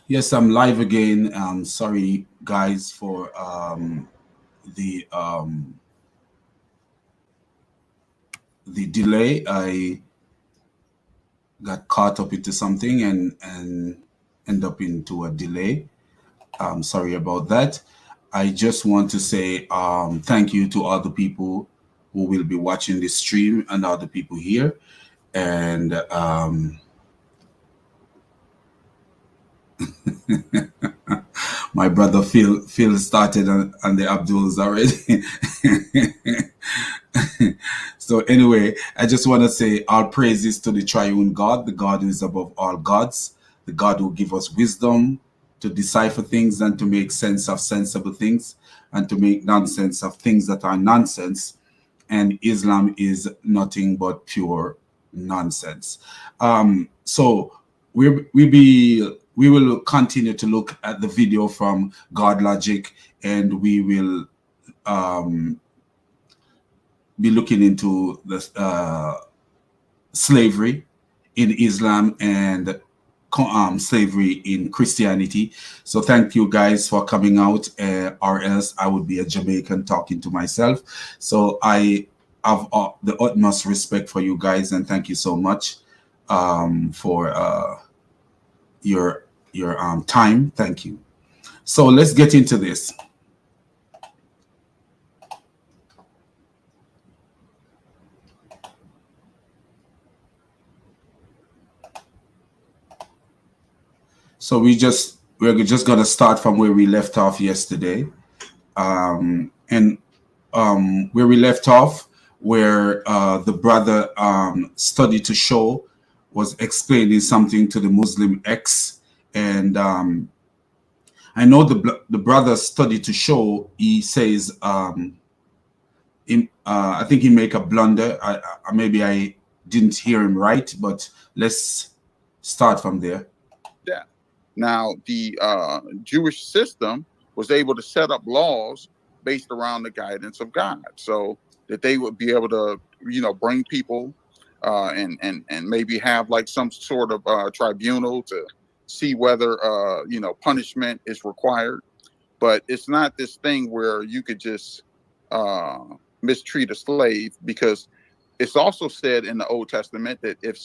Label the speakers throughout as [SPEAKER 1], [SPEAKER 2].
[SPEAKER 1] Yes, I'm live again. Sorry, guys, for the um, the delay. I got caught up into something and end up into a delay. Sorry about that. I just want to say thank you to all the people who will be watching this stream and all the people here. And my brother Phil started on the Abduls already. So anyway, I just want to say all praises to the triune God, the God who is above all gods, the God who give us wisdom to decipher things and to make sense of sensible things and to make nonsense of things that are nonsense. And Islam is nothing but pure nonsense. So we will continue to look at the video from GodLogic, and we will um, be looking into the slavery in Islam and slavery in Christianity. So thank you guys for coming out, or else I would be a Jamaican talking to myself. So I have the utmost respect for you guys, and thank you so much for your time. Thank you. So let's get into this. So we're just gonna start from where we left off yesterday, and where we left off, where the brother studied to show was explaining something to the Muslim ex, and I know the brother studied to show. He says, I think he make a blunder. Maybe I didn't hear him right, but let's start from there.
[SPEAKER 2] Death. Now, the Jewish system was able to set up laws based around the guidance of God, so that they would be able to, bring people and maybe have like some sort of tribunal to see whether punishment is required. But it's not this thing where you could just uh, mistreat a slave, because it's also said in the Old Testament that if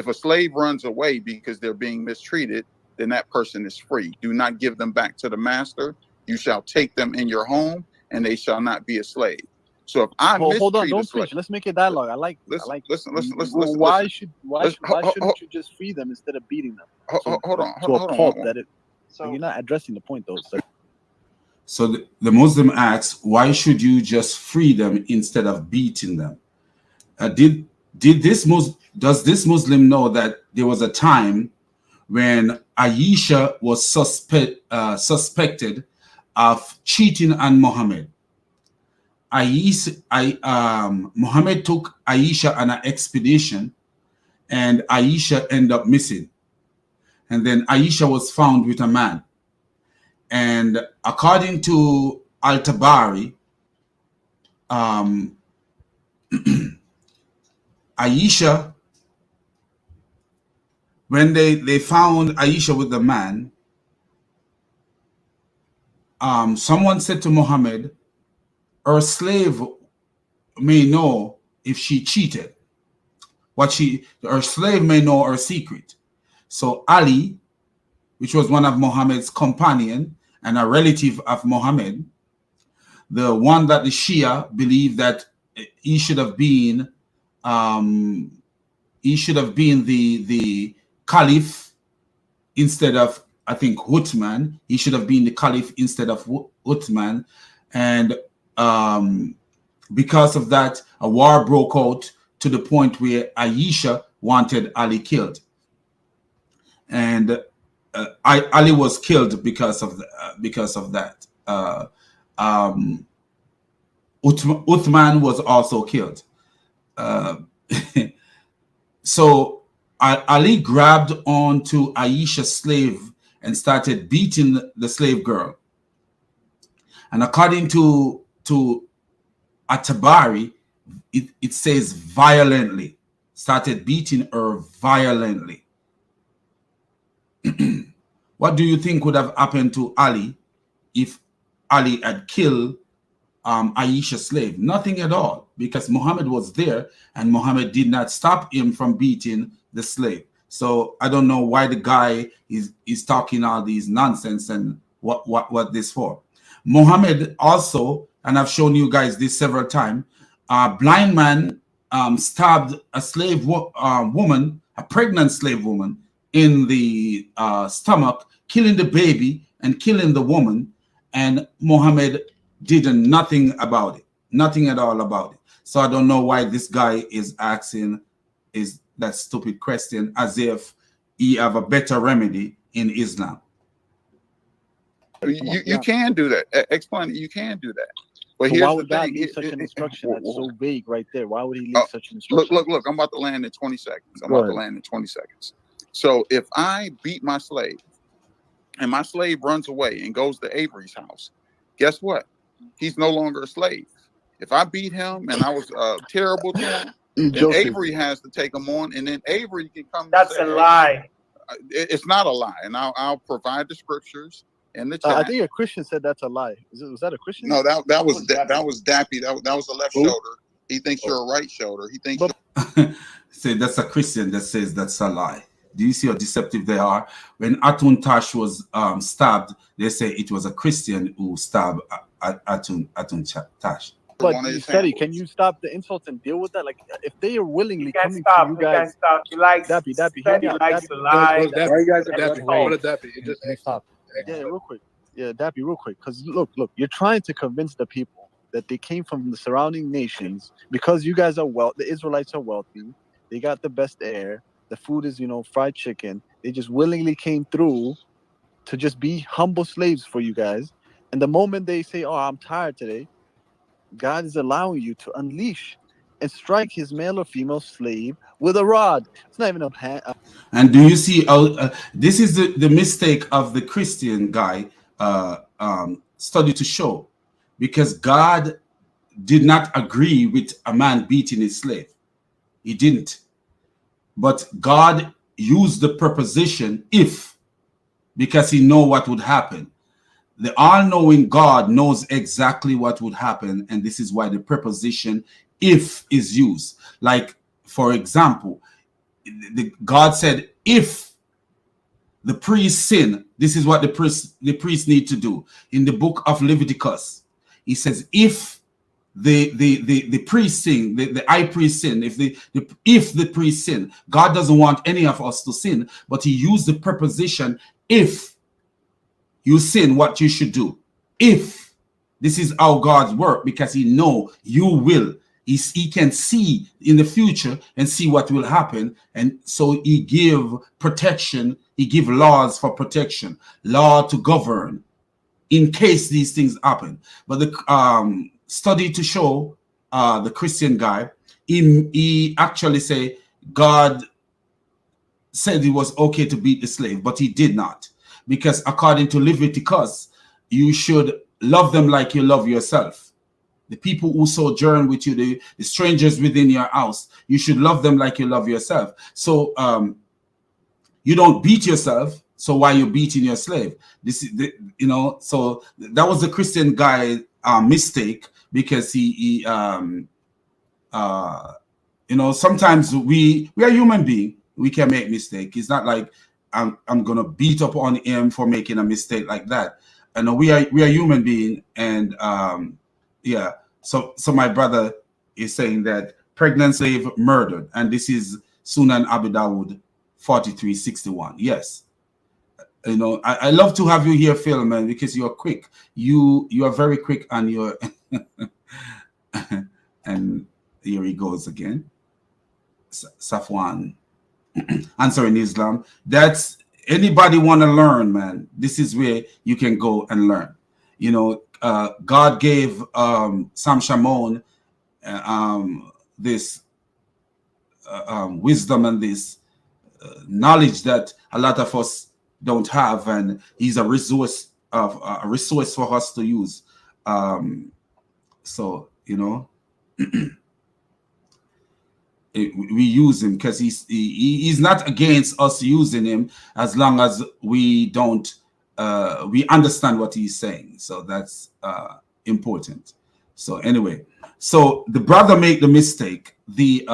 [SPEAKER 2] a slave runs away because they're being mistreated, then that person is free. Do not give them back to the master. You shall take them in your home, and they shall not be a slave. So if I
[SPEAKER 3] Hold on,
[SPEAKER 2] mistreat a
[SPEAKER 3] don't
[SPEAKER 2] slave,
[SPEAKER 3] preach. Let's make it dialogue. I like this.
[SPEAKER 2] listen,
[SPEAKER 3] I like
[SPEAKER 2] listen,
[SPEAKER 3] this.
[SPEAKER 2] listen, listen, listen,
[SPEAKER 3] Why
[SPEAKER 2] listen.
[SPEAKER 3] shouldn't you just free them instead of beating them
[SPEAKER 2] Hold on,
[SPEAKER 3] to a
[SPEAKER 2] hold
[SPEAKER 3] pulp
[SPEAKER 2] on.
[SPEAKER 3] that it? So you're not addressing the point though, sir.
[SPEAKER 1] So the Muslim asks, why should you just free them instead of beating them? Did does this Muslim know that there was a time when Aisha was suspected of cheating on Muhammad? Muhammad took Aisha on an expedition, and Aisha ended up missing. And then Aisha was found with a man. And according to Al-Tabari, Aisha, when they found Aisha with the man, someone said to Muhammad, her slave may know if she cheated. Her slave may know her secret. So Ali, which was one of Muhammad's companion and a relative of Muhammad, the one that the Shia believed that he should have been um, the caliph instead of, I think, Uthman. He should have been the caliph instead of Uthman, and because of that, a war broke out to the point where Aisha wanted Ali killed, and Ali was killed because of that. Uthman was also killed. So Ali grabbed onto Aisha's slave and started beating the slave girl. And according to At-Tabari, it says violently, started beating her violently. What do you think would have happened to Ali if Ali had killed Aisha's slave? Nothing at all, because Muhammad was there and Muhammad did not stop him from beating the slave. So I don't know why the guy is talking all these nonsense and what this for. Muhammad also, and I've shown you guys this several times, a blind man stabbed a slave woman, a pregnant slave woman, in the stomach, killing the baby and killing the woman, and Muhammad did nothing about it, nothing at all about it. So I don't know why this guy is asking that stupid question as if he have a better remedy in Islam.
[SPEAKER 2] You can do that. Explain it. You can do that. But
[SPEAKER 3] so
[SPEAKER 2] here's
[SPEAKER 3] why would
[SPEAKER 2] the
[SPEAKER 3] God
[SPEAKER 2] thing.
[SPEAKER 3] leave such an instruction that's so vague right there? Why would he leave such an instruction?
[SPEAKER 2] Look. I'm about to land in 20 seconds. I'm about to land in 20 seconds. So if I beat my slave and my slave runs away and goes to Avery's house, guess what? He's no longer a slave. If I beat him and I was terrible to him, then Avery has to take him on, and then Avery can come.
[SPEAKER 4] That's a lie.
[SPEAKER 2] It's not a lie, and I'll provide the scriptures in the chat.
[SPEAKER 3] I think a Christian said that's a lie. Was that a Christian?
[SPEAKER 2] No, that was Dappy. That was the left shoulder. He thinks you're a right shoulder. He thinks.
[SPEAKER 1] Say that's a Christian that says that's a lie. Do you see how deceptive they are? When Atun Tash was stabbed, they say it was a Christian who stabbed Atun Tash.
[SPEAKER 3] But Steady, can you stop the insults and deal with that? Like, if they are willingly coming to you guys,
[SPEAKER 4] can't stop. You like
[SPEAKER 3] Dappy,
[SPEAKER 4] Steady likes to lie.
[SPEAKER 5] Why you guys Dappy?
[SPEAKER 3] Stop. Yeah, real quick. Yeah, Dappy, real quick. Because look, you're trying to convince the people that they came from the surrounding nations because you guys are the Israelites are wealthy. They got the best air. The food is, fried chicken. They just willingly came through to just be humble slaves for you guys. And the moment they say, "Oh, I'm tired today," God is allowing you to unleash and strike his male or female slave with a rod. It's not even a hand.
[SPEAKER 1] And do you see? This is the mistake of the Christian guy study to show, because God did not agree with a man beating his slave. He didn't. But God used the preposition "if," because he know what would happen. The all-knowing God knows exactly what would happen, and this is why the preposition "if" is used. Like, for example, God said, if the priest sin, this is what the priest need to do. In the book of Leviticus, he says, if the priest sin, the high priest sin, if the priest sin, God doesn't want any of us to sin, but he used the preposition "if you sin, what you should do." If. This is how God's work, because he know you will. He can see in the future and see what will happen, and so he give protection. He give laws for protection, law to govern in case these things happen. But the study to show, the Christian guy, he actually say God said it was okay to beat the slave, but he did not, because according to Leviticus, you should love them like you love yourself. The people who sojourn with you, the strangers within your house, you should love them like you love yourself. So you don't beat yourself, so why you beating your slave? This is so that was the Christian guy mistake, because he sometimes we are human beings. We can make mistake. It's not like I'm gonna beat up on him for making a mistake like that. And we are human being, and yeah. So my brother is saying that pregnant slave murdered, and this is Sunan Abu Dawud 4361. Yes. I love to have you here, Phil, man, because you're quick. You are very quick on your and here he goes again. Safwan answering Islam. That's anybody want to learn, man. This is where you can go and learn. God gave Sam Shamoun this wisdom and this knowledge that a lot of us don't have, and he's a resource for us to use. So we use him because he's not against us using him as long as we don't we understand what he's saying. So that's important. So anyway, so the brother made the mistake. The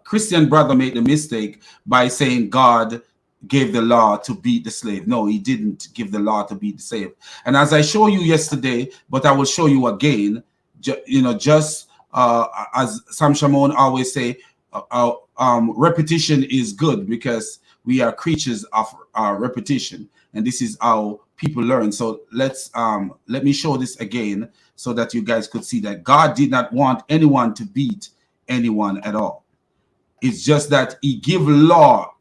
[SPEAKER 1] Christian brother made the mistake by saying God gave the law to beat the slave. No, he didn't give the law to beat the slave. And as I showed you yesterday, but I will show you again, just as Sam Shimon always say, repetition is good because we are creatures of repetition, and this is how people learn. So let me show this again so that you guys could see that God did not want anyone to beat anyone at all. It's just that he give law,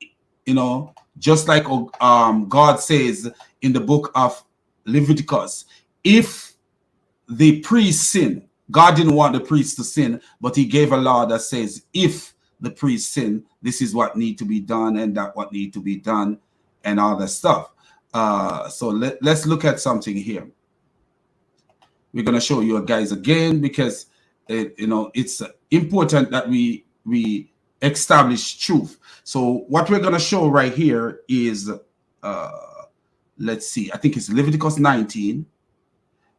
[SPEAKER 1] just like God says in the book of Leviticus, if the priest sin, God didn't want the priest to sin, but he gave a law that says if the priest sin, this is what need to be done and that what need to be done and all that stuff. So let's look at something here. We're going to show you guys again because it's important that we establish truth. So what we're going to show right here is let's see, I think it's Leviticus 19,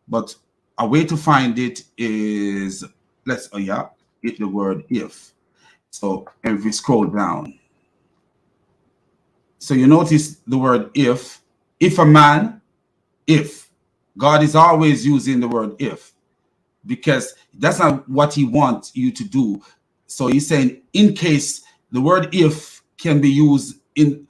[SPEAKER 1] but a way to find it is hit the word if. So if we scroll down, so you notice the word if a man, if God is always using the word if, because that's not what he wants you to do. So he's saying in case. The word if can be used in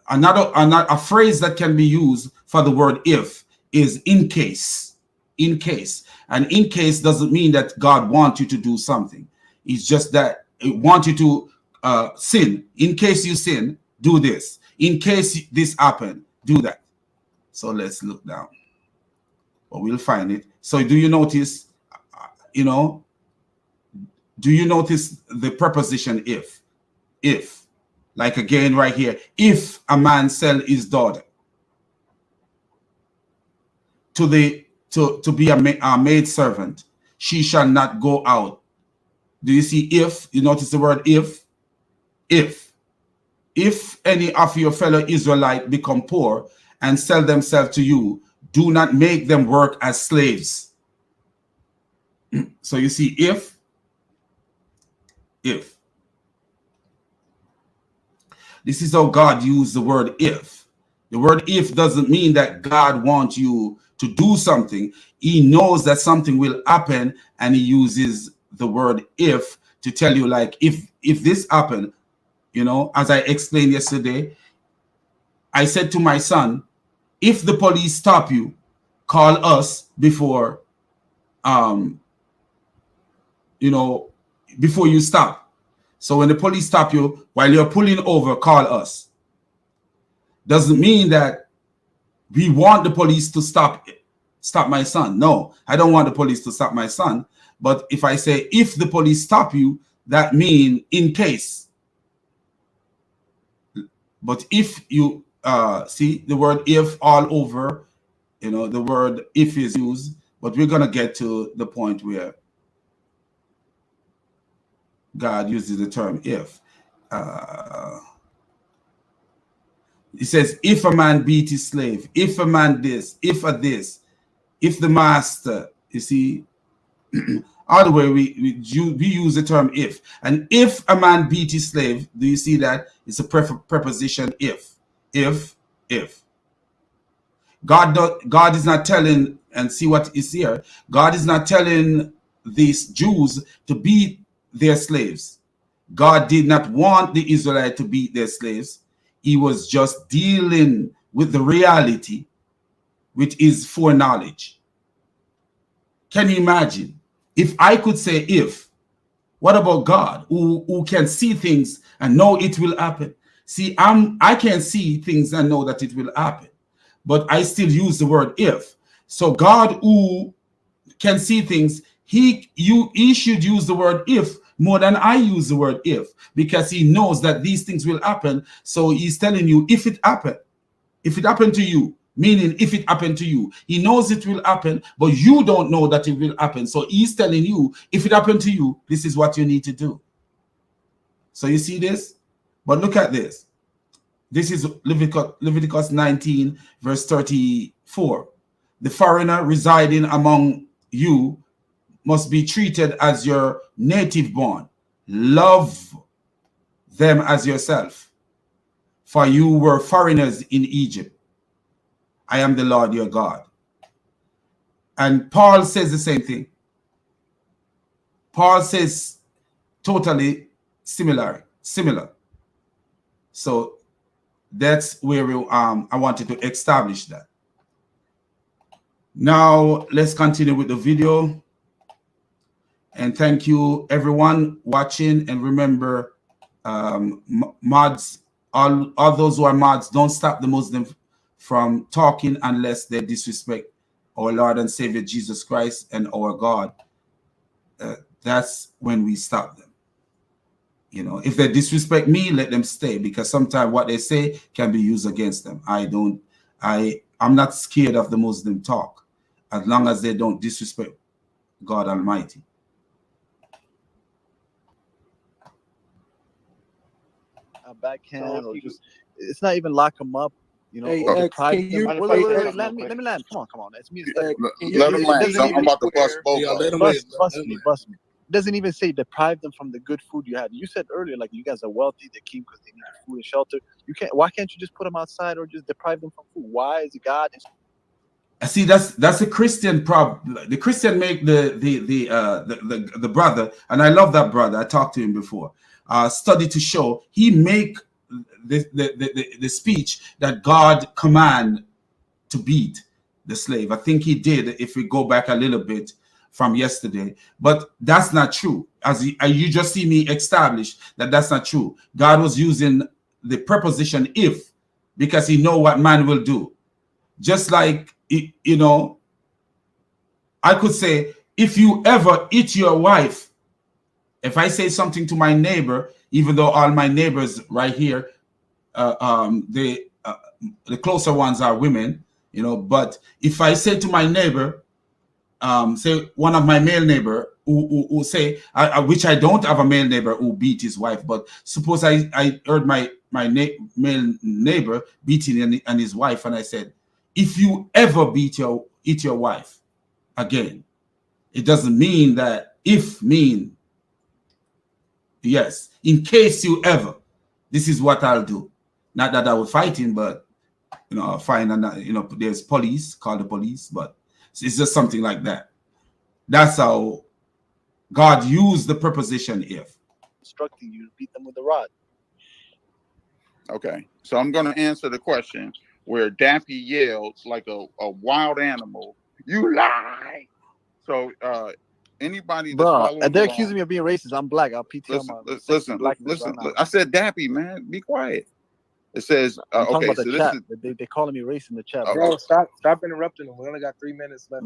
[SPEAKER 1] a phrase that can be used for the word if is in case. In case. And in case doesn't mean that God wants you to do something. It's just that it wants you to sin. In case you sin, do this. In case this happened, do that. So let's look down. But we'll find it. So do you notice, do you notice the preposition if? If, like again right here, if a man sell his daughter to be a maid servant, she shall not go out. Do you see if? You notice the word if? If any of your fellow Israelite become poor and sell themselves to you, do not make them work as slaves. So you see if. This is how God used the word if. The word if doesn't mean that God wants you to do something. He knows that something will happen, and he uses the word if to tell you, like, if this happened, as I explained yesterday, I said to my son, if the police stop you, call us before you stop. So when the police stop you while you're pulling over, call us. Doesn't mean that we want the police to stop my son. No, I don't want the police to stop my son. But if I say if the police stop you, that means in case. But if you see the word if all over, the word if is used. But we're gonna get to the point where God uses the term if. He says, if a man beat his slave, if a man this, if the master, you see, all the way we use the term if. And if a man beat his slave, do you see that? It's a preposition if. God is not telling, and see what is here, God is not telling these Jews to beat their slaves. God did not want the Israelites to beat their slaves. He was just dealing with the reality, which is foreknowledge. Can you imagine? If I could say if, what about God, who can see things and know it will happen? See, I can see things and know that it will happen, but I still use the word if. So God, who can see things, he should use the word if more than I use the word if, because he knows that these things will happen. So he's telling you, if it happened to you, meaning if it happened to you, he knows it will happen, but you don't know that it will happen. So he's telling you, if it happened to you, this is what you need to do. So you see this? But look at this. This is Leviticus 19, verse 34. The foreigner residing among you must be treated as your native born. Love them as yourself, for you were foreigners in Egypt. I am the Lord your God. And Paul says the same thing. Paul says totally similar. So that's where I wanted to establish that. Now let's continue with the video. And thank you everyone watching. And remember, mods, all those who are mods, don't stop the Muslims from talking unless they disrespect our Lord and Savior Jesus Christ and our God. That's when we stop them. You know, if they disrespect me, let them stay, because sometimes what they say can be used against them. I'm not scared of the Muslim talk as long as they don't disrespect God Almighty.
[SPEAKER 3] Backhand, or just, it's not even lock them up, you know,
[SPEAKER 5] Hey,
[SPEAKER 3] or
[SPEAKER 5] X,
[SPEAKER 3] deprive
[SPEAKER 5] can
[SPEAKER 3] them.
[SPEAKER 5] you-
[SPEAKER 3] Wait, let me land. Come on. It's me.
[SPEAKER 2] Let them land. I'm about to bust both
[SPEAKER 5] Yeah,
[SPEAKER 2] of
[SPEAKER 5] let
[SPEAKER 2] them.
[SPEAKER 5] him
[SPEAKER 3] Bust me. It doesn't even say deprive them from the good food you had. You said earlier, like, you guys are wealthy, they came because they need food and shelter. Why can't you just put them outside or just deprive them from food? Why is God?
[SPEAKER 1] See, that's a Christian problem. The Christian make the brother, and I love that brother. I talked to him before. Study to show he make the speech that God command to beat the slave. I think he did, if we go back a little bit from yesterday, but that's not true. As you just see me establish that that's not true. God was using the preposition if, because he know what man will do. Just like, you know, I could say, if you ever eat your wife, if I say something to my neighbor, even though all my neighbors right here, the closer ones are women, you know, but if I say to my neighbor, say one of my male neighbor who say, which I don't have a male neighbor who beat his wife, but suppose I heard my male neighbor beating and his wife, and I said, if you ever eat your wife again, it doesn't mean that if mean yes, in case you ever, this is what I'll do. Not that I will fight him, but you know, I'll find, and you know, there's police, call the police, but it's just something like that. That's how God used the preposition if.
[SPEAKER 3] Instructing you to beat them with a rod.
[SPEAKER 2] Okay, so I'm going to answer the question where Dappy yelled like a wild animal, "You lie!" So anybody that's following
[SPEAKER 3] and they're
[SPEAKER 2] along,
[SPEAKER 3] accusing me of being racist. I'm black. I'll PTL
[SPEAKER 2] listen. I said Dappy, man, be quiet. It says
[SPEAKER 3] I'm talking
[SPEAKER 2] okay.
[SPEAKER 3] about the
[SPEAKER 2] So
[SPEAKER 3] chat.
[SPEAKER 2] this is
[SPEAKER 3] They calling me racist in the chat.
[SPEAKER 4] Bro, stop interrupting them. We only got 3 minutes left.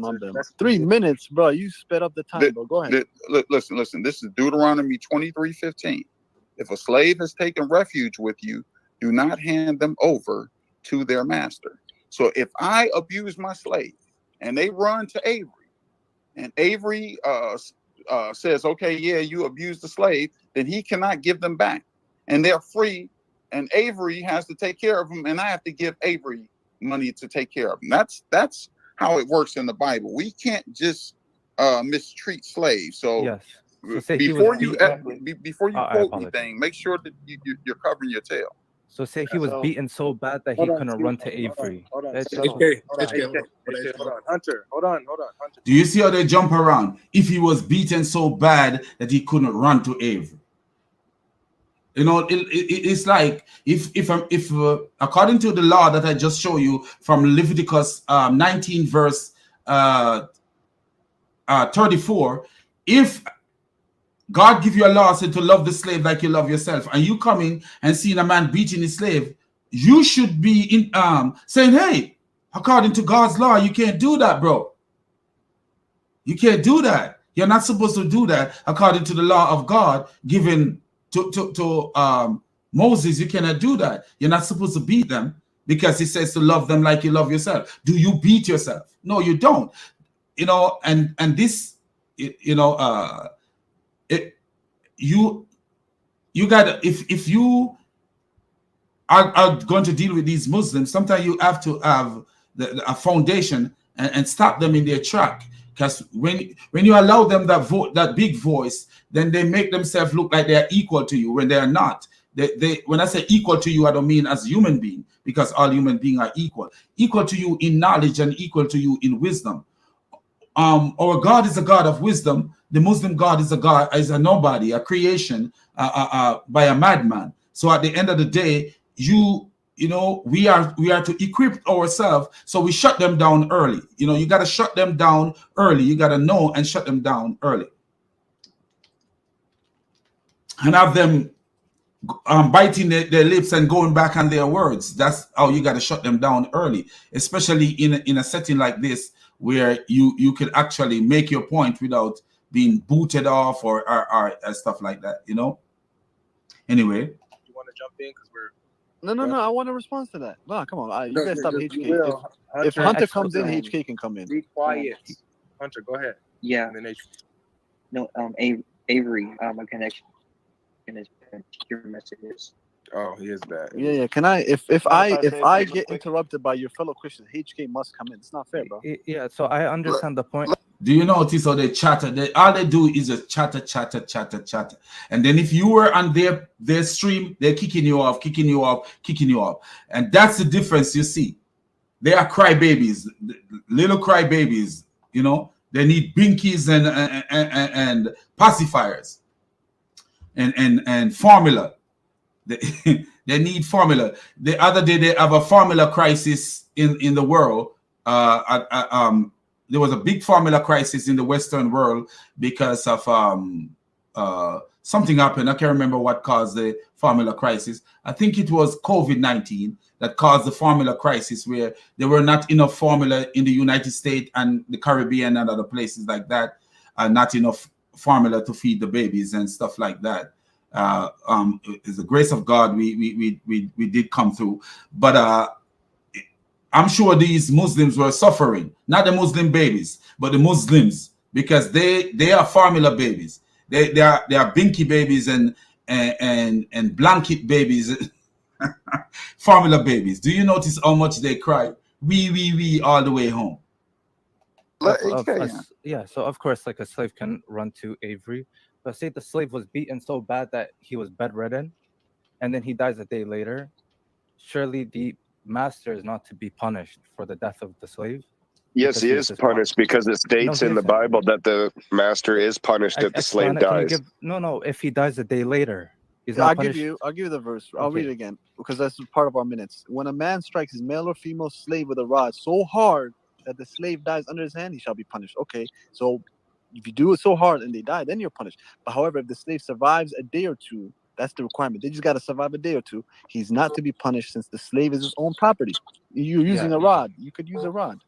[SPEAKER 3] 3 minutes, bro. You sped up the time, bro. Go ahead.
[SPEAKER 2] Listen. This is Deuteronomy 23:15. If a slave has taken refuge with you, do not hand them over to their master. So if I abuse my slave and they run to Avery, and Avery says, okay, yeah, you abused the slave, then he cannot give them back. And they're free, and Avery has to take care of them, and I have to give Avery money to take care of them. That's how it works in the Bible. We can't just mistreat slaves. So
[SPEAKER 6] yes. So
[SPEAKER 2] before you quote anything, make sure that you're covering your tail.
[SPEAKER 6] So say he was beaten so bad that he couldn't run to Avery.
[SPEAKER 4] Hold on. Hunter, hold on. Hunter.
[SPEAKER 1] Do you see how they jump around? If he was beaten so bad that he couldn't run to Avery. You know, it's like if according to the law that I just showed you from Leviticus 19 verse 34, if God give you a law said to love the slave like you love yourself, and you coming and seeing a man beating his slave, you should be in saying, hey, according to God's law, you can't do that, bro. You can't do that. You're not supposed to do that according to the law of God given to Moses. You cannot do that. You're not supposed to beat them because he says to love them like you love yourself. Do you beat yourself? No, you don't. You know, and this, you know, you got if you are going to deal with these Muslims, sometimes you have to have a foundation and stop them in their track. Because when you allow them that big voice, then they make themselves look like they are equal to you when they are not. They when I say equal to you, I don't mean as human being, because all human beings are equal. Equal to you in knowledge and equal to you in wisdom. Our God is a God of wisdom. The Muslim God is a nobody, a creation by a madman. So at the end of the day, we are to equip ourselves, so we shut them down early. You got to shut them down early. You got to know and shut them down early, and have them biting their lips and going back on their words. That's how you got to shut them down early, especially in a setting like this, where you can actually make your point without being booted off or stuff like that. Anyway,
[SPEAKER 4] You want to jump in because we're
[SPEAKER 3] No. I want to respond to that. No, come on. You guys stop HK.
[SPEAKER 4] will.
[SPEAKER 3] If Hunter comes in, HK can come in.
[SPEAKER 4] Be quiet. Hunter, go ahead.
[SPEAKER 7] Yeah.
[SPEAKER 4] And then
[SPEAKER 7] No, Avery, a connection is your messages.
[SPEAKER 4] oh, he is bad.
[SPEAKER 3] Yeah. Can I? If I get interrupted by your fellow Christians, HK must come in. It's not fair, bro.
[SPEAKER 6] Yeah, so I understand the point.
[SPEAKER 1] do you notice how they chatter? All they do is just chatter. And then if you were on their stream, they're kicking you off. And that's the difference you see. They are crybabies, little crybabies. They need binkies and pacifiers and formula. They need formula. The other day they have a formula crisis in the world. There was a big formula crisis in the Western world because of something happened. I can't remember what caused the formula crisis. I think it was COVID-19 that caused the formula crisis, where there were not enough formula in the United States and the Caribbean and other places like that, and not enough formula to feed the babies and stuff like that. It's the grace of God we did come through, but I'm sure these Muslims were suffering, not the Muslim babies, but the Muslims, because they are formula babies. They are binky babies and blanket babies, formula babies. Do you notice how much they cry? We all the way home.
[SPEAKER 6] Yeah, so of course, like, a slave can run to Avery, but say the slave was beaten so bad that he was bedridden, and then he dies a day later. Surely the master is not to be punished for the death of the slave.
[SPEAKER 8] Yes, he is punished because it states in the Bible that the master is punished if the slave dies.
[SPEAKER 6] No, if he dies a day later, he's
[SPEAKER 3] Yeah,
[SPEAKER 6] not
[SPEAKER 3] I'll
[SPEAKER 6] punished.
[SPEAKER 3] give you the verse. I'll read it again because that's part of our minutes. When a man strikes his male or female slave with a rod so hard that the slave dies under his hand, he shall be punished. Okay, so if you do it so hard and they die, then you're punished. But however, if the slave survives a day or two, that's the requirement. They just got to survive a day or two. He's not to be punished, since the slave is his own property. You're using a rod. You could use a rod.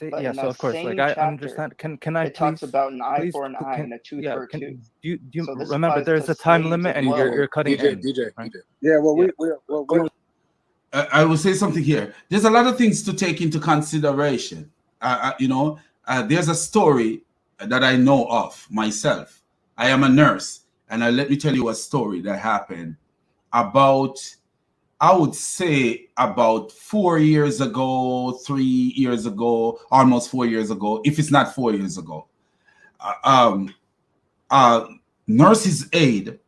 [SPEAKER 7] But
[SPEAKER 6] Yeah,
[SPEAKER 7] in
[SPEAKER 6] so
[SPEAKER 7] that
[SPEAKER 6] of course,
[SPEAKER 7] same
[SPEAKER 6] like, I
[SPEAKER 7] chapter,
[SPEAKER 6] understand. Can I
[SPEAKER 7] it talks
[SPEAKER 6] please?
[SPEAKER 7] about an eye
[SPEAKER 6] Please,
[SPEAKER 7] for an eye and a tooth for a
[SPEAKER 6] do
[SPEAKER 7] tooth.
[SPEAKER 6] you
[SPEAKER 7] So this
[SPEAKER 6] remember
[SPEAKER 7] applies
[SPEAKER 6] there's
[SPEAKER 7] to
[SPEAKER 6] a time
[SPEAKER 7] slaves
[SPEAKER 6] limit
[SPEAKER 7] as
[SPEAKER 6] and
[SPEAKER 7] well.
[SPEAKER 6] you're cutting in?
[SPEAKER 5] DJ.
[SPEAKER 4] Yeah, well,
[SPEAKER 1] Yeah. I will say something here. There's a lot of things to take into consideration. There's a story that I know of myself. I am a nurse, and let me tell you a story that happened about, I would say, about 4 years ago, 3 years ago, almost 4 years ago, if it's not 4 years ago. Nurse's aide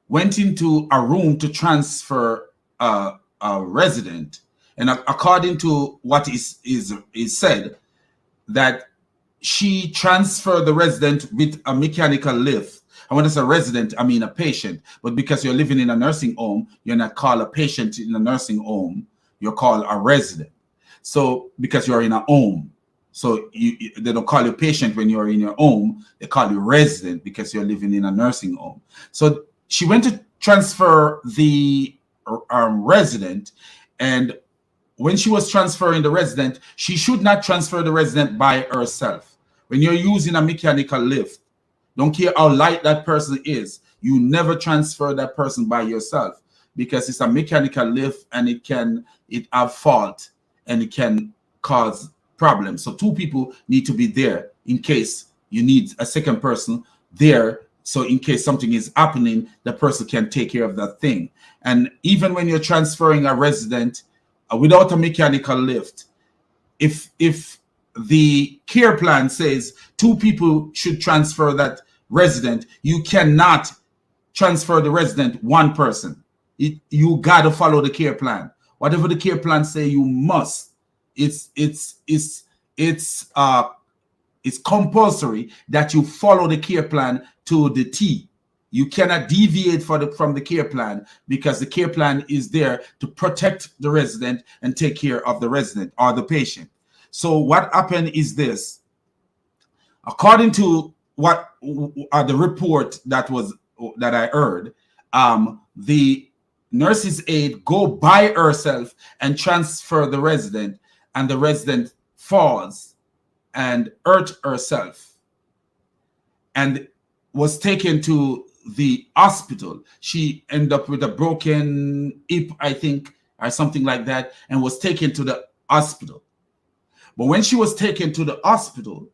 [SPEAKER 1] went into a room to transfer a resident, and according to what is said, that she transferred the resident with a mechanical lift. And when I say resident, I mean a patient. But because you're living in a nursing home, you're not called a patient in a nursing home. You're called a resident. So because you're in a home, so they don't call you patient when you're in your home. They call you resident because you're living in a nursing home. So she went to transfer the resident, and when she was transferring the resident, she should not transfer the resident by herself. When you're using a mechanical lift, don't care how light that person is, you never transfer that person by yourself, because it's a mechanical lift and it have fault and it can cause problems. So two people need to be there in case you need a second person there So in case something is happening, the person can take care of that thing. And even when you're transferring a resident without a mechanical lift, if the care plan says 2 people should transfer that resident, you cannot transfer the resident 1 person. You got to follow the care plan. Whatever the care plan say, you must. It's compulsory that you follow the care plan to the T. You cannot deviate from the care plan, because the care plan is there to protect the resident and take care of the resident or the patient. So what happened is this. According to what the report that I heard, the nurse's aide go by herself and transfer the resident, and the resident falls and hurt herself and was taken to the hospital. She ended up with a broken hip, I think, or something like that, and was taken to the hospital. But when she was taken to the hospital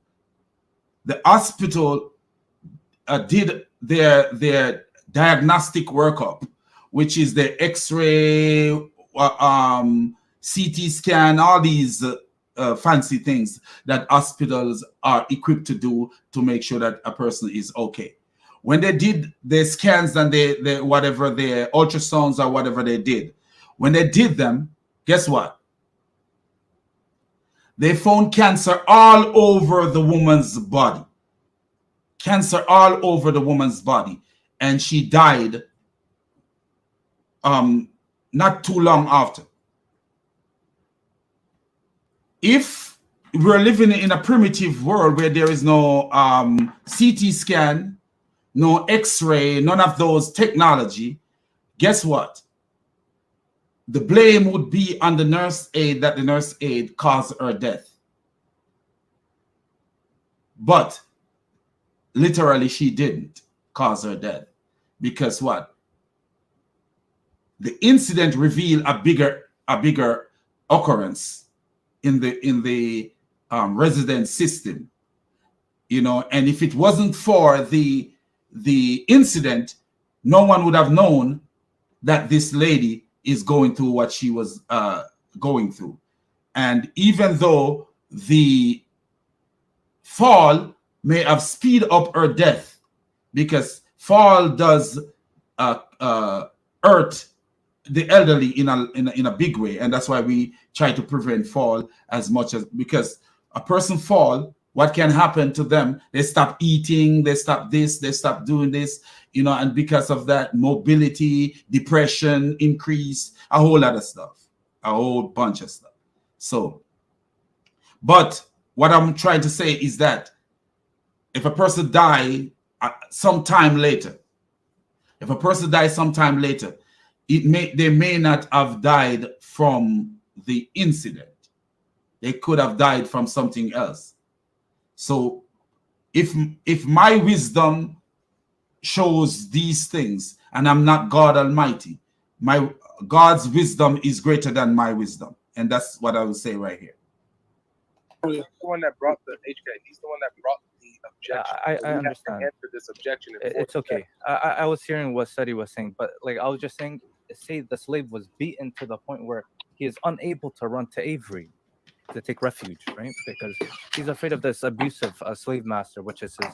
[SPEAKER 1] did their diagnostic workup, which is the X-ray, CT scan, all these fancy things that hospitals are equipped to do to make sure that a person is okay. When they did their scans and they whatever their ultrasounds or whatever they did, when they did them, guess what? They found cancer all over the woman's body. Cancer all over the woman's body. And she died not too long after. If we're living in a primitive world where there is no CT scan, no X-ray, none of those technology, guess what? The blame would be on the nurse aide, that the nurse aide caused her death. But literally she didn't cause her death, because what? The incident revealed a bigger occurrence in the resident system, you know. And if it wasn't for the incident, no one would have known that this lady is going through what she was going through. And even though the fall may have speed up her death, because fall does hurt the elderly in a big way, and that's why we try to prevent fall as much as, because a person fall, what can happen to them? They stop eating, they stop this, they stop doing this, you know, and because of that, mobility, depression increase, a whole lot of stuff, a whole bunch of stuff. So, but what I'm trying to say is that if a person die sometime later, they may not have died from the incident. They could have died from something else. So if my wisdom shows these things, and I'm not God Almighty, God's wisdom is greater than my wisdom. And that's what I will say right here.
[SPEAKER 4] He's the one that brought the HK. He's the one that brought the objection.
[SPEAKER 6] I understand.
[SPEAKER 4] Answer this objection.
[SPEAKER 6] It's okay. I was hearing what Seti was saying, but like I was just saying, say the slave was beaten to the point where he is unable to run to Avery to take refuge, right? Because he's afraid of this abusive slave master, which is his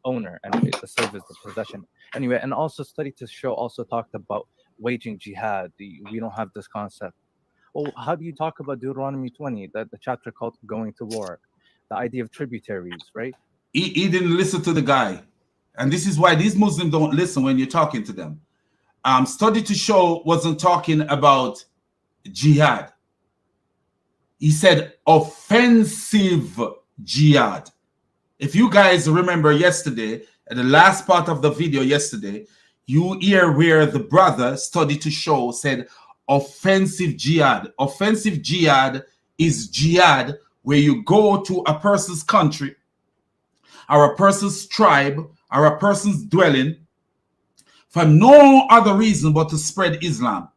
[SPEAKER 6] owner, and the slave is the possession. Anyway, and also Study to Show also talked about waging jihad. We don't have this concept. Well, how do you talk about Deuteronomy 20, the chapter called Going to War, the idea of tributaries, right?
[SPEAKER 1] He didn't listen to the guy. And this is why these Muslims don't listen when you're talking to them. Study to Show wasn't talking about jihad. He said offensive jihad. If you guys remember yesterday, at the last part of the video yesterday, you hear where the brother Study to Show said offensive jihad. Offensive jihad is jihad where you go to a person's country or a person's tribe or a person's dwelling for no other reason but to spread Islam.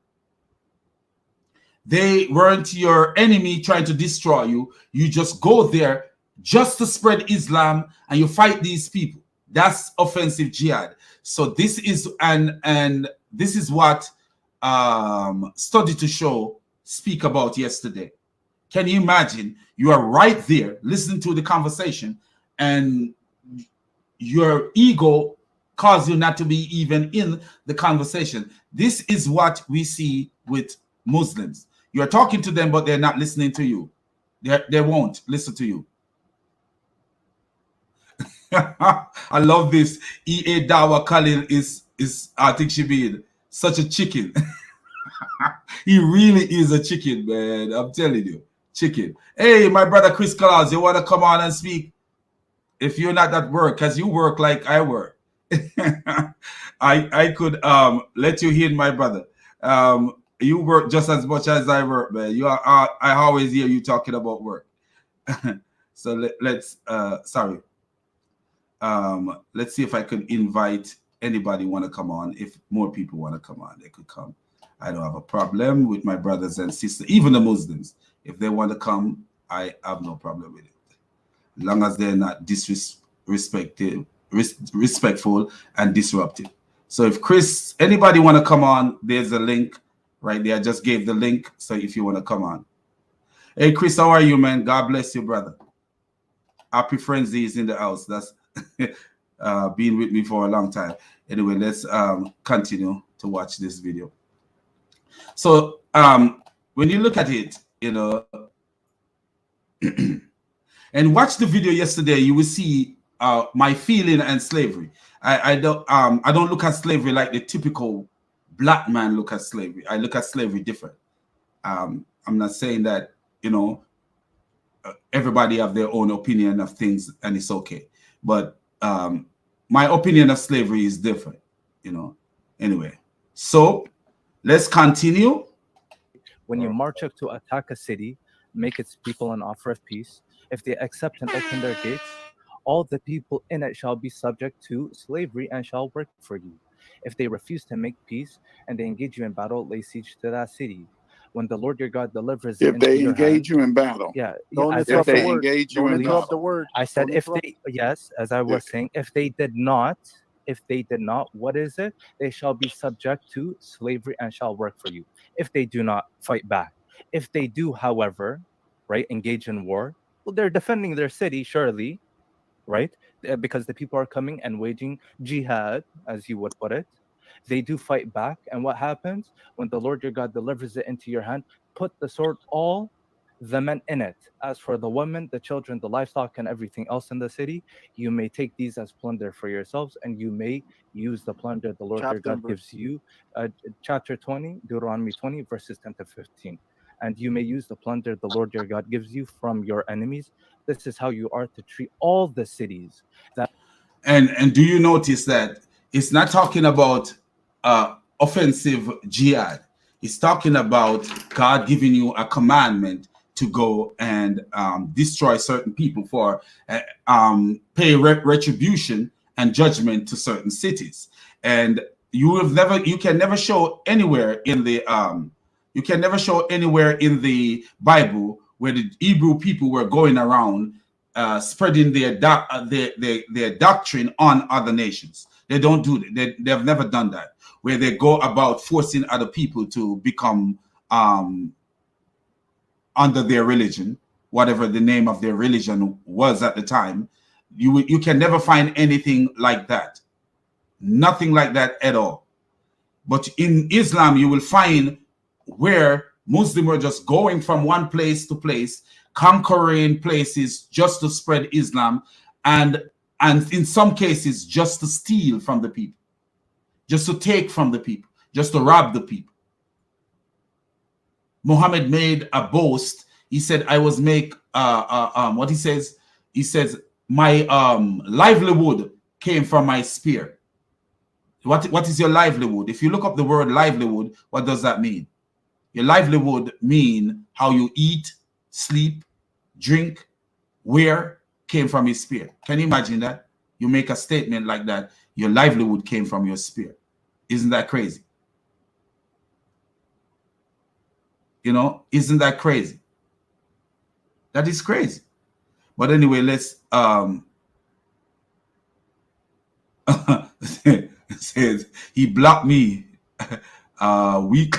[SPEAKER 1] They weren't your enemy trying to destroy you. You just go there just to spread Islam and you fight these people. That's offensive jihad. So this is and this is what Study to Show speak about yesterday. Can you imagine? You are right there listening to the conversation, and your ego cause you not to be even in the conversation. This is what we see with Muslims. You're talking to them, but they're not listening to you. They won't listen to you. I love this. EA Dawa Khalil is I think she being such a chicken. He really is a chicken, man. I'm telling you, chicken. Hey, my brother Chris Claus, you want to come on and speak? If you're not at work, because you work like I work. I could let you in, my brother. You work just as much as I work, man. You are I always hear you talking about work. So let's sorry. Let's see if I could invite anybody want to come on. If more people want to come on, they could come. I don't have a problem with my brothers and sisters, even the Muslims. If they want to come, I have no problem with it. As long as they're not respectful and disruptive. So if Chris, anybody want to come on, there's a link right there. I just gave the link. So if you want to come on. Hey, Chris, how are you, man? God bless you, brother. Happy Frenzy is in the house. That's been with me for a long time. Anyway, let's continue to watch this video. So when you look at it, you know, and watch the video yesterday, you will see my feeling and slavery. I don't look at slavery like the typical black man look at slavery. I look at slavery different. I'm not saying that, you know, everybody have their own opinion of things and it's okay. But my opinion of slavery is different, you know. Anyway, so let's continue.
[SPEAKER 6] When you march up to attack a city, make its people an offer of peace. If they accept and open their gates, all the people in it shall be subject to slavery and shall work for you. If they refuse to make peace and they engage you in battle, lay siege to that city. When the Lord your God delivers
[SPEAKER 2] if
[SPEAKER 6] into
[SPEAKER 2] they
[SPEAKER 6] your
[SPEAKER 2] engage
[SPEAKER 6] hand,
[SPEAKER 2] you in battle.
[SPEAKER 6] yeah,
[SPEAKER 3] Don't
[SPEAKER 6] as
[SPEAKER 3] interrupt
[SPEAKER 6] I
[SPEAKER 3] the
[SPEAKER 6] say,
[SPEAKER 3] word.
[SPEAKER 2] Engage you
[SPEAKER 3] Don't
[SPEAKER 2] in
[SPEAKER 3] interrupt
[SPEAKER 2] battle.
[SPEAKER 3] the word.
[SPEAKER 6] I said
[SPEAKER 3] Don't
[SPEAKER 6] if
[SPEAKER 3] interrupt.
[SPEAKER 6] they, yes, as I was saying, if they did not, what is it? They shall be subject to slavery and shall work for you. If they do not fight back. If they do, however, right, engage in war, well, they're defending their city, surely, right? Because the people are coming and waging jihad, as you would put it. They do fight back. And what happens? When the Lord your God delivers it into your hand, put the sword, all the men in it. As for the women, the children, the livestock, and everything else in the city, you may take these as plunder for yourselves, and you may use the plunder the Lord your God gives you. Chapter 20, Deuteronomy 20, verses 10 to 15. And you may use the plunder the Lord your God gives you from your enemies. This is how you are to treat all the cities.
[SPEAKER 1] And do you notice that it's not talking about offensive jihad? It's talking about God giving you a commandment to go and destroy certain people for pay retribution and judgment to certain cities. And you can never show anywhere in the Bible where the Hebrew people were going around spreading their doctrine on other nations. They don't do that. They have never done that, where they go about forcing other people to become under their religion, whatever the name of their religion was at the time. You can never find anything like that. Nothing like that at all. But in Islam, you will find where Muslims were just going from one place to place, conquering places just to spread Islam, and in some cases just to steal from the people, just to take from the people, just to rob the people. Muhammad made a boast. He said, I was make what he says, my livelihood came from my spear. What is your livelihood? If you look up the word livelihood, what does that mean? Your livelihood mean how you eat, sleep, drink, wear, came from his spear. Can you imagine that? You make a statement like that, your livelihood came from your spear. Isn't that crazy? You know, isn't that crazy? That is crazy. But anyway, let's says he blocked me weak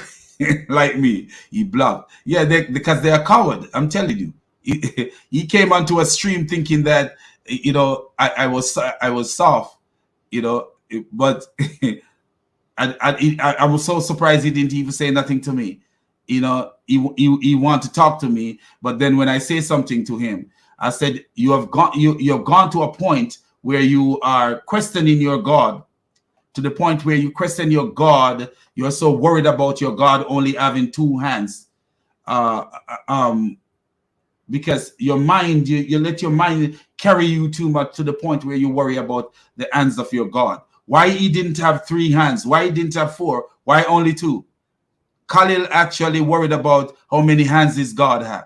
[SPEAKER 1] like me. He blocked. Yeah, because they're a coward. I'm telling you. He came onto a stream thinking that I was soft, but I was so surprised he didn't even say nothing to me. He wanted to talk to me, but then when I say something to him, I said, you have gone to a point where you are questioning your God, to the point where you question your God. You're so worried about your God only having two hands, because your mind, you let your mind carry you too much to the point where you worry about the hands of your God. Why he didn't have three hands? Why he didn't have four? Why only two? Khalil actually worried about how many hands his God had.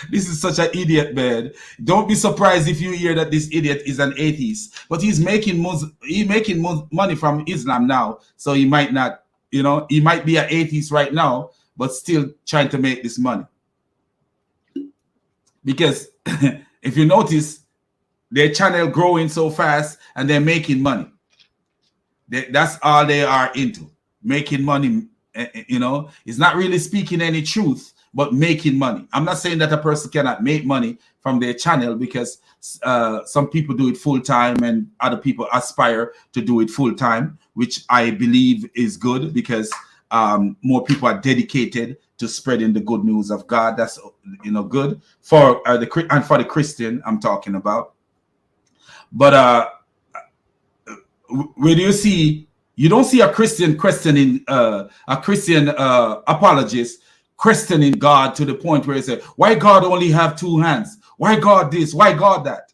[SPEAKER 1] This is such an idiot, man. Don't be surprised if you hear that this idiot is an atheist. But he's making money from Islam now, so he might not, he might be an atheist right now, but still trying to make this money. Because if you notice, their channel growing so fast and they're making money. That's all they are into, making money. It's not really speaking any truth, but making money. I'm not saying that a person cannot make money from their channel, because some people do it full time and other people aspire to do it full time, which I believe is good, because more people are dedicated to spreading the good news of God. That's good for the Christian I'm talking about. But where do you don't see a Christian questioning a Christian apologist questioning God to the point where he said, why God only have two hands? Why God this? Why God that?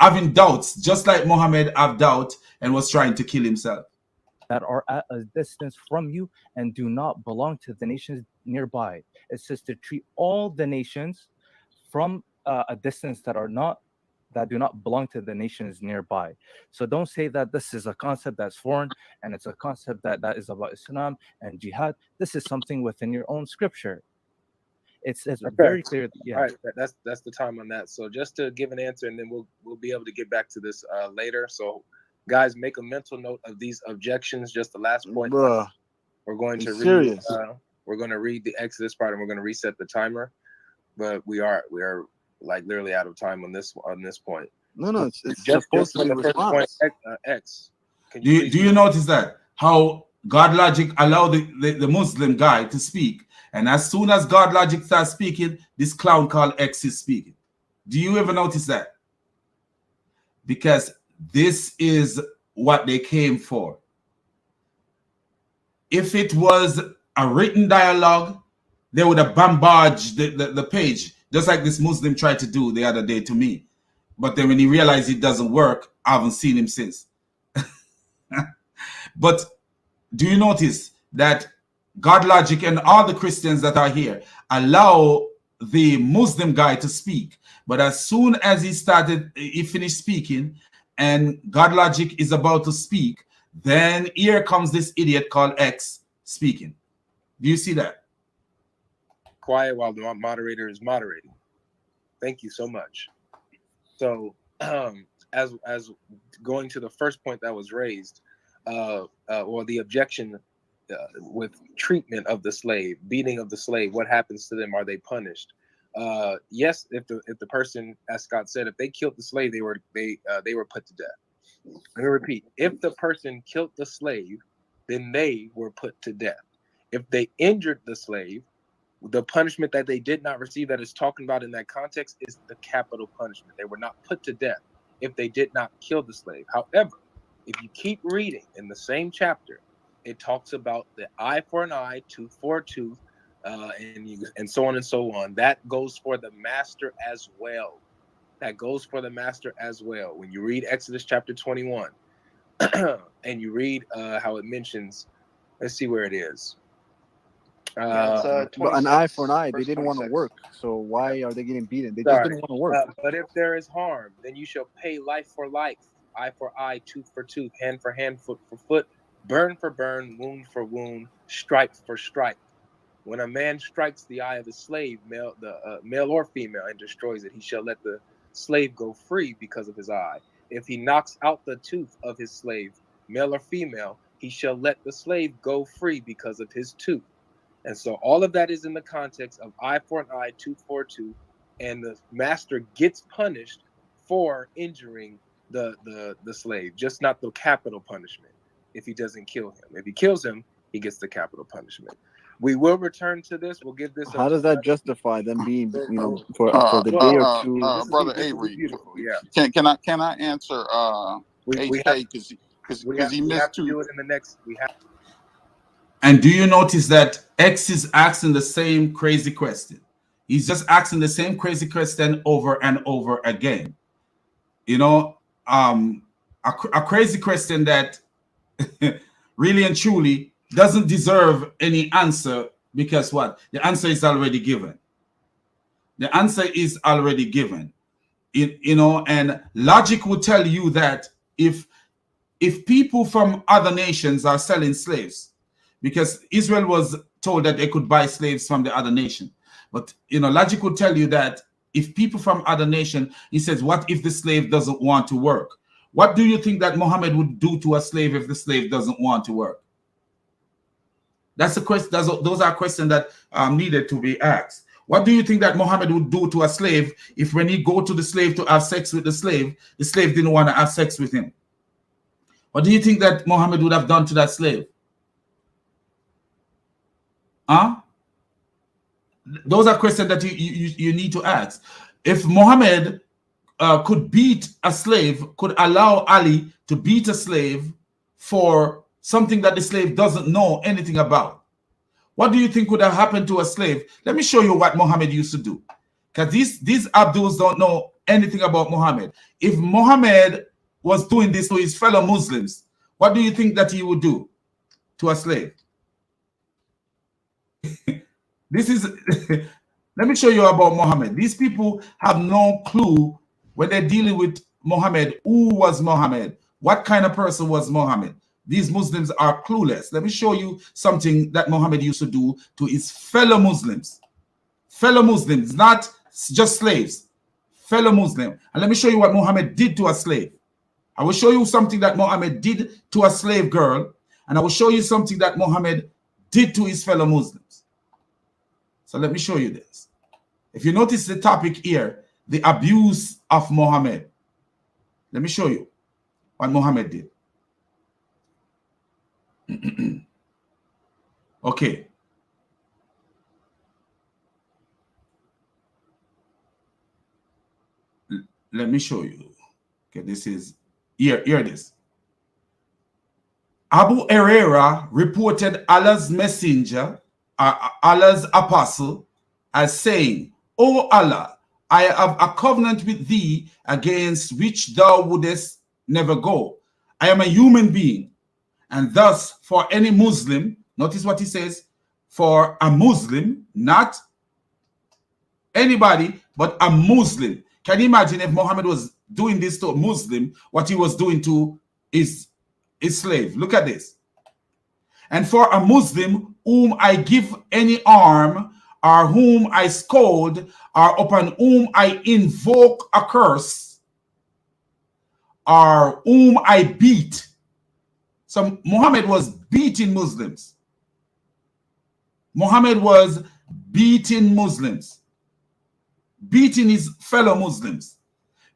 [SPEAKER 1] Having doubts, just like Muhammad have doubt and was trying to kill himself.
[SPEAKER 6] That are at a distance from you and do not belong to the nations nearby. It says to treat all the nations from a distance that do not belong to the nations nearby. So don't say that this is a concept that's foreign and it's a concept that is about Islam and jihad. This is something within your own scripture. It's very clear. Yeah.
[SPEAKER 4] All right, that's the time on that. So just to give an answer, and then we'll be able to get back to this later. So guys, make a mental note of these objections. Just the last point.
[SPEAKER 3] Bruh,
[SPEAKER 4] we're going to read the Exodus part, and we're going to reset the timer. But we are like literally out of time on this point.
[SPEAKER 3] No, it's
[SPEAKER 4] just
[SPEAKER 3] supposed to be
[SPEAKER 4] the first point. X.
[SPEAKER 1] Do you notice that how GodLogic allowed the Muslim guy to speak, and as soon as GodLogic starts speaking, this clown called X is speaking? Do you ever notice that? Because this is what they came for. If it was a written dialogue, they would have bombarded the page, just like this Muslim tried to do the other day to me. But then when he realized it doesn't work, I haven't seen him since. But do you notice that GodLogic and all the Christians that are here allow the Muslim guy to speak? But as soon as he finished speaking, and GodLogic is about to speak, then here comes this idiot called X speaking. Do you see that?
[SPEAKER 4] Quiet while the moderator is moderating. Thank you so much. So, as going to the first point that was raised, or the objection with treatment of the slave, beating of the slave, what happens to them? Are they punished? Yes, if the person, as Scott said, if they killed the slave, they were put to death. Let me repeat: if the person killed the slave, then they were put to death. If they injured the slave, the punishment that they did not receive, that is talking about in that context, is the capital punishment. They were not put to death if they did not kill the slave. However, if you keep reading in the same chapter, it talks about the eye for an eye, tooth for a tooth, and so on and so on. That goes for the master as well. That goes for the master as well. When you read Exodus chapter 21, and you read how it mentions, let's see where it is.
[SPEAKER 3] But an eye for an eye. They didn't want to work, so why are they getting beaten? They just didn't want to work.
[SPEAKER 4] But if there is harm, then you shall pay life for life, eye for eye, tooth for tooth, hand for hand, foot for foot, burn for burn, wound for wound, stripe for stripe. When a man strikes the eye of the slave, male or female, and destroys it, he shall let the slave go free because of his eye. If he knocks out the tooth of his slave, male or female, he shall let the slave go free because of his tooth. And so all of that is in the context of eye for an eye, tooth for a tooth, and the master gets punished for injuring the slave, just not the capital punishment if he doesn't kill him. If he kills him, he gets the capital punishment. We will return to this. We'll give this.
[SPEAKER 3] How does that justify them being, for the
[SPEAKER 2] Well,
[SPEAKER 3] day or two?
[SPEAKER 2] Brother Avery,
[SPEAKER 4] yeah.
[SPEAKER 2] Can I answer HK because he missed two.
[SPEAKER 4] Do it in the next. We have.
[SPEAKER 1] And do you notice that X is asking the same crazy question? He's just asking the same crazy question over and over again. You know, a crazy question that really and truly doesn't deserve any answer, because what? The answer is already given. The answer is already given. And logic would tell you that if people from other nations are selling slaves, because Israel was told that they could buy slaves from the other nation, but logic would tell you that if people from other nation, he says, what if the slave doesn't want to work? What do you think that Muhammad would do to a slave if the slave doesn't want to work? That's the question. Those are questions that needed to be asked. What do you think that Muhammad would do to a slave if, when he go to the slave to have sex with the slave didn't want to have sex with him? What do you think that Muhammad would have done to that slave? Huh? Those are questions that you need to ask. If Muhammad could beat a slave, could allow Ali to beat a slave for something that the slave doesn't know anything about, what do you think would have happened to a slave? Let me show you what Muhammad used to do, because these Abduls don't know anything about Muhammad. If Muhammad was doing this to his fellow Muslims, what do you think that he would do to a slave? This is let me show you about Muhammad. These people have no clue when they're dealing with Muhammad. Who was Muhammad? What kind of person was Muhammad? These Muslims are clueless. Let me show you something that Muhammad used to do to his fellow Muslims. Fellow Muslims, not just slaves. Fellow Muslim. And let me show you what Muhammad did to a slave. I will show you something that Muhammad did to a slave girl, and I will show you something that Muhammad did to his fellow Muslims. So let me show you this. If you notice the topic here, the abuse of Muhammad. Let me show you what Muhammad did. Okay. Let me show you. Okay, this is here it is. Abu Huraira reported Allah's messenger, Allah's apostle, as saying, O Allah, I have a covenant with thee against which thou wouldest never go. I am a human being, and thus for any Muslim, notice what he says, for a Muslim, not anybody, but a Muslim. Can you imagine if Muhammad was doing this to a Muslim, what he was doing to his slave? Look at this. And for a Muslim whom I give any harm, or whom I scold, or upon whom I invoke a curse, or whom I beat. So Muhammad was beating Muslims. Muhammad was beating Muslims, beating his fellow Muslims.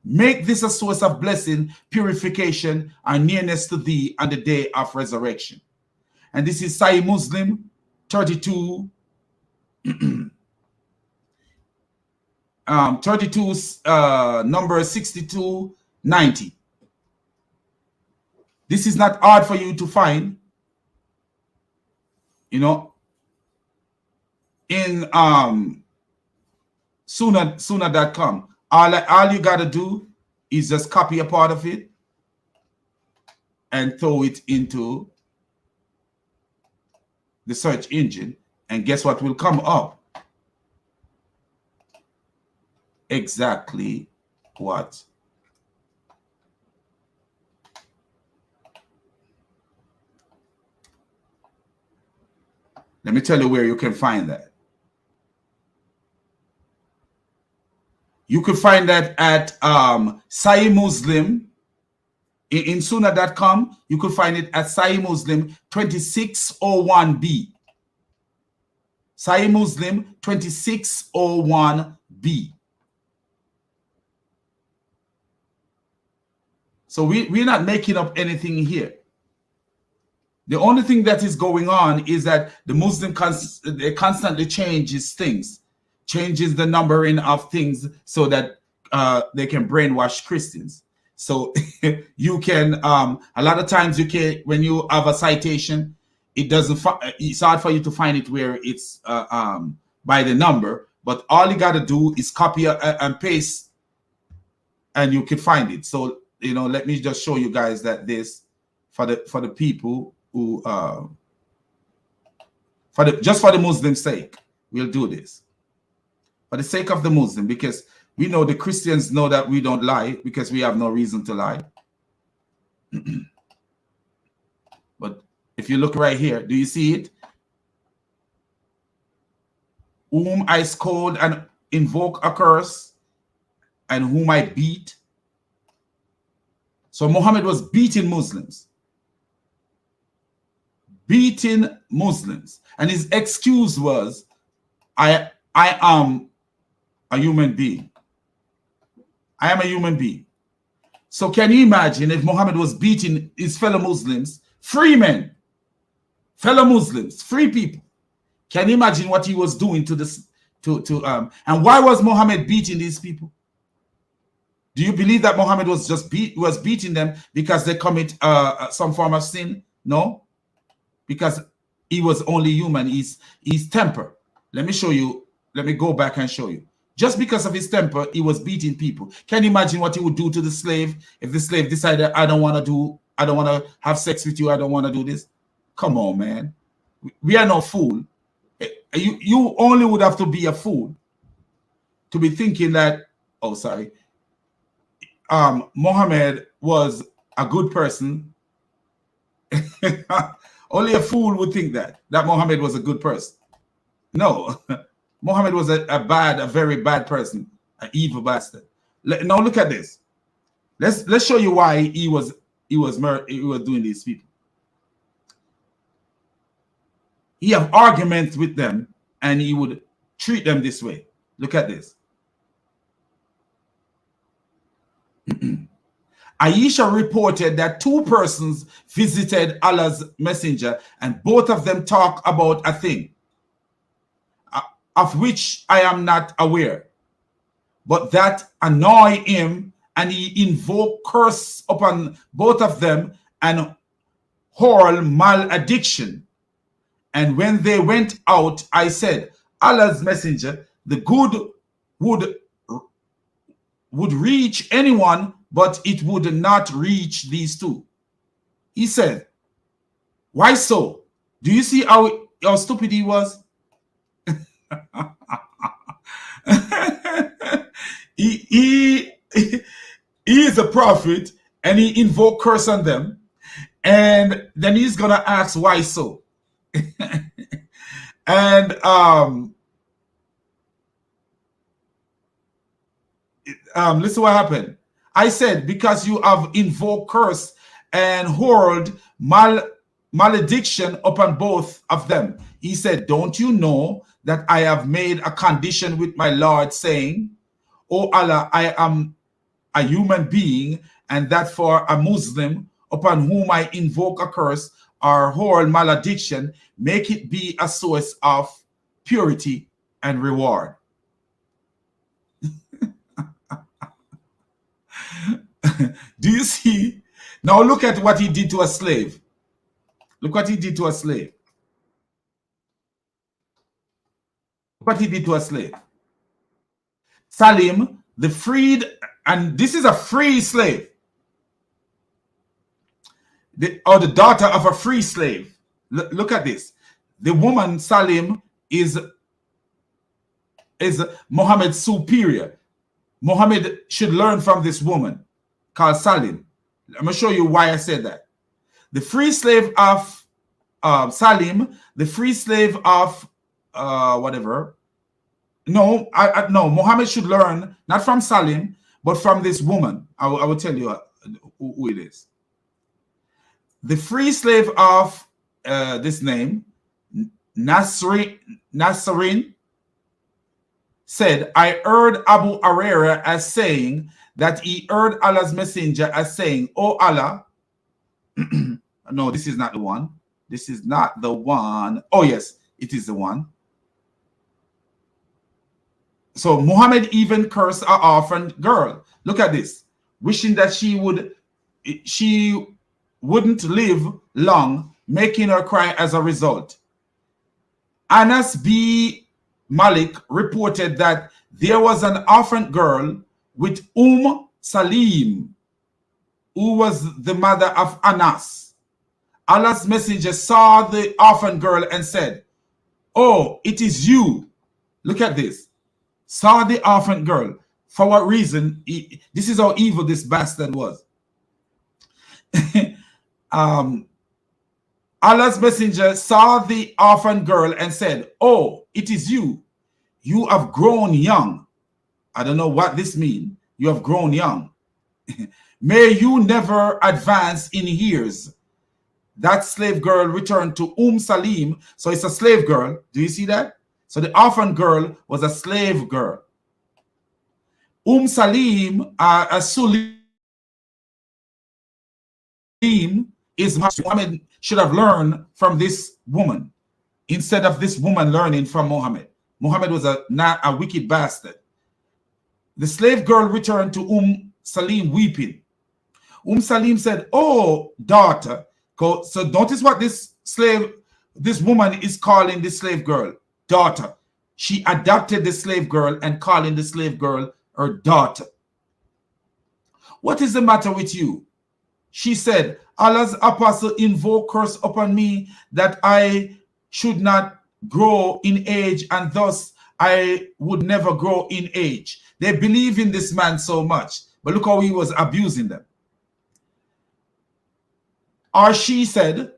[SPEAKER 1] Make this a source of blessing, purification, and nearness to thee on the day of resurrection. And this is Sahih Muslim 32, 32, number 6290. This is not hard for you to find, in Sunnah.com. All you got to do is just copy a part of it and throw it into the search engine, and guess what will come up? Exactly what? Let me tell you where you can find that. You could find that at Sahih Muslim in Sunnah.com. You could find it at Sahih Muslim 2601b. Sahih Muslim 2601b. So we're not making up anything here. The only thing that is going on is that the Muslim they constantly changes things, changes the numbering of things so that they can brainwash Christians. So you can a lot of times you can, when you have a citation, it's hard for you to find it where it's by the number, but all you got to do is copy and paste, and you can find it. So let me just show you guys that this for the people who just for the Muslim sake, we'll do this for the sake of the Muslim, because we know the Christians know that we don't lie because we have no reason to lie. But if you look right here, do you see it? Whom I scold and invoke a curse, and whom I beat. So Muhammad was beating Muslims. Beating Muslims. And his excuse was, I am a human being. I am a human being. So can you imagine if Muhammad was beating his fellow Muslims, free men, fellow Muslims, free people? Can you imagine what he was doing to this? And why was Muhammad beating these people? Do you believe that Muhammad was just beating them because they commit some form of sin? No, because he was only human. He's temper. Let me show you. Let me go back and show you. Just because of his temper, he was beating people. Can you imagine what he would do to the slave if the slave decided, I don't want to have sex with you, I don't want to do this? Come on, man. We are no fool. You only would have to be a fool to be thinking that, oh, sorry, Muhammad was a good person. Only a fool would think that Muhammad was a good person. No. Muhammad was a very bad person, an evil bastard. Now look at this. Let's show you why he was doing these people. He have arguments with them, and he would treat them this way. Look at this. Aisha reported that two persons visited Allah's messenger, and both of them talk about a thing of which I am not aware, but that annoy him, and he invoked curse upon both of them and hurl malediction. And when they went out, I said, Allah's messenger, the good would reach anyone, but it would not reach these two. He said, why so? Do you see how stupid he was? he is a prophet, and he invoked curse on them, and then he's gonna ask why so. And listen what happened. I said, because you have invoked curse and hurled malediction upon both of them. He said, don't you know that I have made a condition with my Lord, saying, O Allah, I am a human being, and that for a Muslim upon whom I invoke a curse or hurl malediction, make it be a source of purity and reward. Do you see? Now look at what he did to a slave. Look what he did to a slave. Look what he did to a slave. Salim, the freed, and this is a free slave, or the daughter of a free slave. Look at this. The woman Salim is Muhammad's superior. Muhammad should learn from this woman called Salim. I'm going to show you why I said that. The free slave of Salim, the free slave of whatever, No, no. Muhammad should learn not from Salim, but from this woman. I will tell you who it is. The free slave of this name, Nasrin, said, I heard Abu Huraira as saying that he heard Allah's messenger as saying, "Oh Allah." No, this is not the one. This is not the one. Oh, yes, it is the one. So Muhammad even cursed an orphan girl. Look at this. Wishing that she wouldn't live long, making her cry as a result. Anas B. Malik reported that there was an orphan girl with Salim, who was the mother of Anas. Allah's messenger saw the orphan girl and said, "Oh, it is you." Look at this. Saw the orphan girl. For what reason? This is how evil this bastard was. Allah's messenger saw the orphan girl and said, "Oh, it is you. You have grown young." I don't know what this means. You have grown young. May you never advance in years. That slave girl returned to Salim. So it's a slave girl. Do you see that? So the orphan girl was a slave girl. Salim, Sulim is Muhammad should have learned from this woman instead of this woman learning from Muhammad. Muhammad was not a wicked bastard. The slave girl returned to Salim weeping. Salim said, "Oh, daughter." So notice what this woman is calling the slave girl, daughter. She adopted the slave girl and calling the slave girl her daughter. "What is the matter with you?" She said, "Allah's apostle invoked curse upon me that I should not grow in age, and thus I would never grow in age." They believe in this man so much, but look how he was abusing them. Or she said,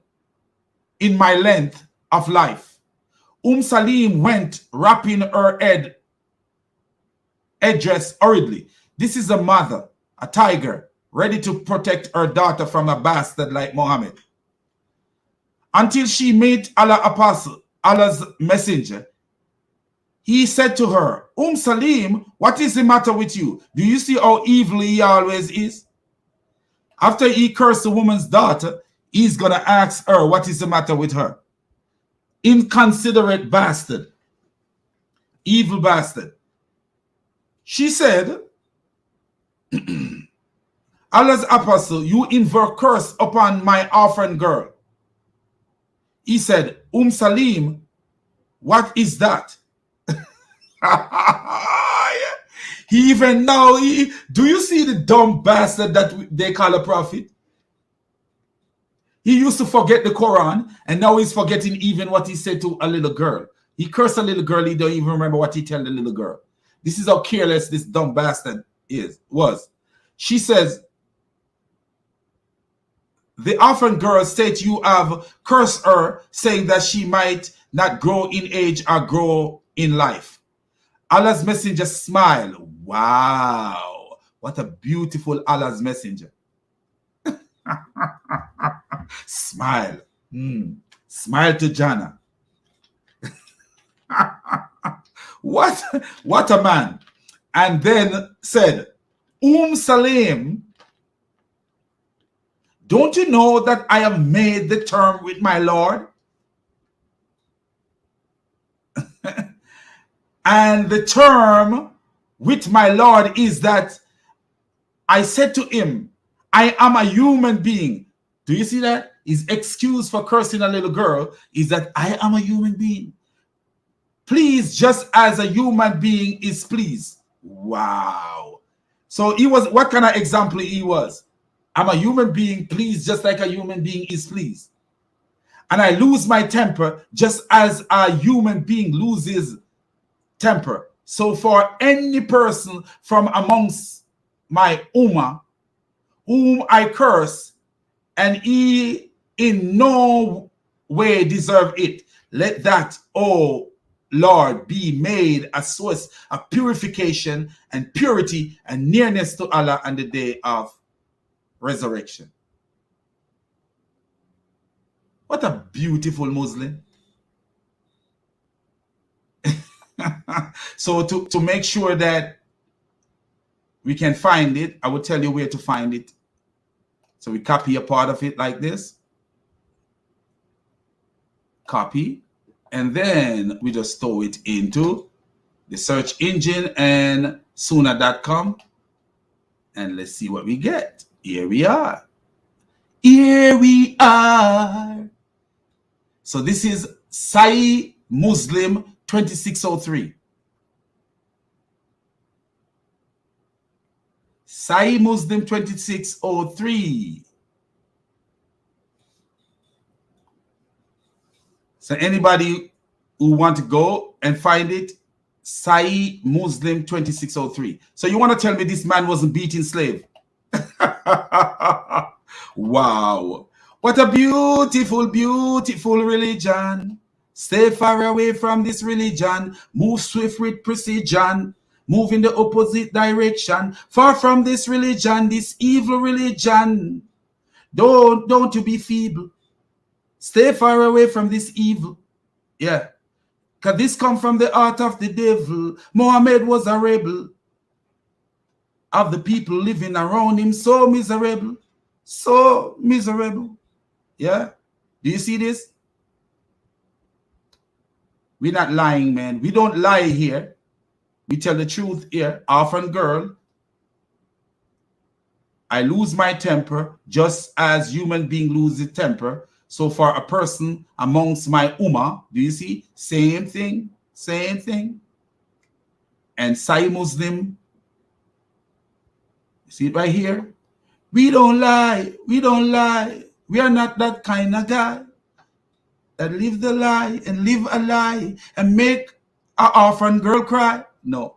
[SPEAKER 1] "In my length of life." Salim went wrapping her headdress hurriedly. This is a mother, a tiger, ready to protect her daughter from a bastard like Muhammad. Until she met Allah's messenger. He said to her, Salim, what is the matter with you? Do you see how evil he always is? After he cursed the woman's daughter, he's going to ask her what is the matter with her. Inconsiderate bastard. Evil bastard. She said, Allah's apostle, you invoke curse upon my orphan girl. He said, Salim, what is that? He even now, do you see the dumb bastard that they call a prophet? He used to forget the Quran, and now he's forgetting even what he said to a little girl. He cursed a little girl, he don't even remember what he told the little girl. This is how careless this dumb bastard was. She says, the orphan girl said you have cursed her, saying that she might not grow in age or grow in life. Allah's messenger smiled. Wow, what a beautiful Allah's messenger. Smile. Smile to Jannah. What a man. And then said, Salim, don't you know that I have made the term with my Lord? And the term with my Lord is that I said to him, I am a human being. Do you see that? His excuse for cursing a little girl is that I am a human being. Please, just as a human being is pleased. Wow. So he was, what kind of example he was? I'm a human being pleased just like a human being is pleased. And I lose my temper just as a human being loses temper. So for any person from amongst my ummah whom I curse, and he in no way deserve it, let that Lord be made a source of purification and purity and nearness to Allah on the day of resurrection. What a beautiful Muslim. So to make sure that we can find it, I will tell you where to find it. So we copy a part of it like this. Copy. And then we just throw it into the search engine and Suna.com. And let's see what we get. Here we are. Here we are. So this is Sahih Muslim 2603. Sahih Muslim 2603. So anybody who want to go and find it, Sahih Muslim 2603. So you want to tell me this man wasn't beating slave? Wow. What a beautiful, beautiful religion. Stay far away from this religion. Move swift with precision. Move in the opposite direction. Far from this religion, this evil religion. Don't you be feeble. Stay far away from this evil. Yeah. Because this come from the heart of the devil. Muhammad was a rebel. Of the people living around him, so miserable. So miserable. Yeah. Do you see this? We're not lying, man. We don't lie here. We tell the truth here. Orphan girl. I lose my temper just as human being loses temper. So for a person amongst my ummah, do you see? Same thing. Same thing. And Sahih Muslim. You see it right here? We don't lie. We don't lie. We are not that kind of guy that live the lie and live a lie and make an orphan girl cry. No.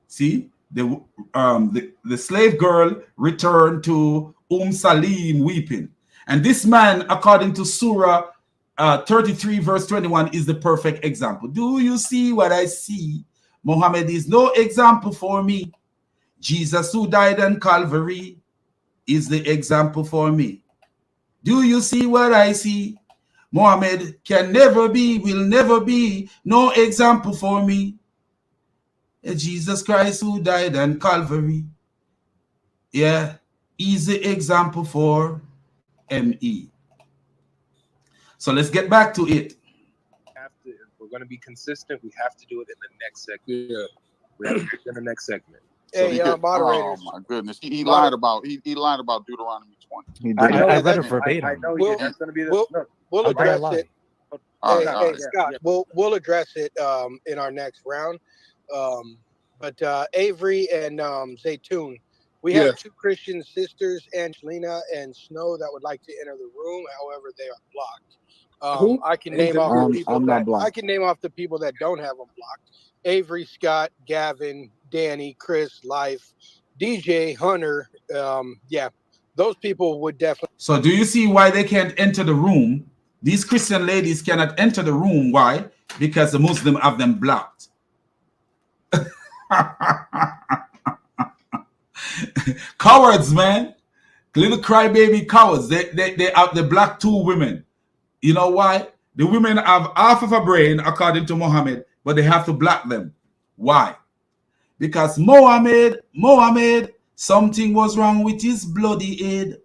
[SPEAKER 1] See, the slave girl returned to Salim weeping. And this man, according to Surah 33 verse 21, is the perfect example. Do you see what I see? Muhammad is no example for me. Jesus, who died on Calvary, is the example for me. Do you see what I see? Muhammad can never be, will never be, no example for me. Jesus Christ, who died on Calvary, yeah, is the example for me. So let's get back to it.
[SPEAKER 4] If we're going to be consistent, we have to do it in the next segment. Yeah, we have to do it in the next segment.
[SPEAKER 2] Hey,
[SPEAKER 5] moderators.
[SPEAKER 2] Oh my goodness, he lied about Deuteronomy 20.
[SPEAKER 6] I read it verbatim.
[SPEAKER 4] I know that's going to be the.
[SPEAKER 5] We'll address it.
[SPEAKER 2] Hey,
[SPEAKER 5] Scott, we'll address it in our next round. But Avery and Zaytoon, we have two Christian sisters, Angelina and Snow, that would like to enter the room. However, they are blocked. I can name off the people I can name off the people that don't have them blocked. Avery, Scott, Gavin, Danny, Chris, Life, DJ, Hunter. Yeah, those people would definitely.
[SPEAKER 1] So do you see why they can't enter the room? These Christian ladies cannot enter the room. Why? Because the Muslim have them blocked. Cowards, man. Little crybaby cowards. They block two women. You know why? The women have half of a brain according to Muhammad, but they have to block them. Why? Because Muhammad, something was wrong with his bloody head.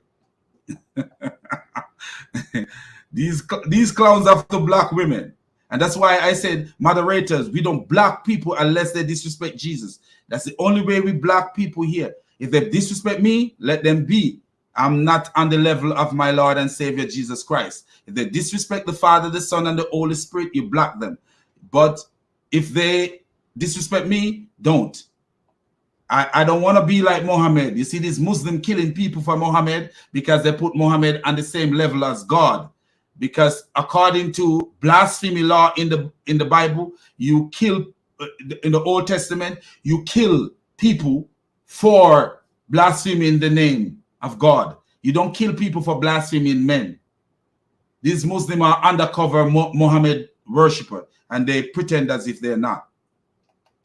[SPEAKER 1] These clowns have to block women. And that's why I said, moderators, we don't block people unless they disrespect Jesus. That's the only way we block people here. If they disrespect me, let them be. I'm not on the level of my Lord and Savior Jesus Christ. If they disrespect the Father, the Son, and the Holy Spirit, you block them. But if they disrespect me, don't. I don't want to be like Muhammad. You see these Muslim killing people for Muhammad because they put Muhammad on the same level as God. Because according to blasphemy law in the Bible, you kill, in the Old Testament, you kill people for blaspheming the name of God. You don't kill people for blaspheming men. These Muslims are undercover Muhammad worshippers, and they pretend as if they're not.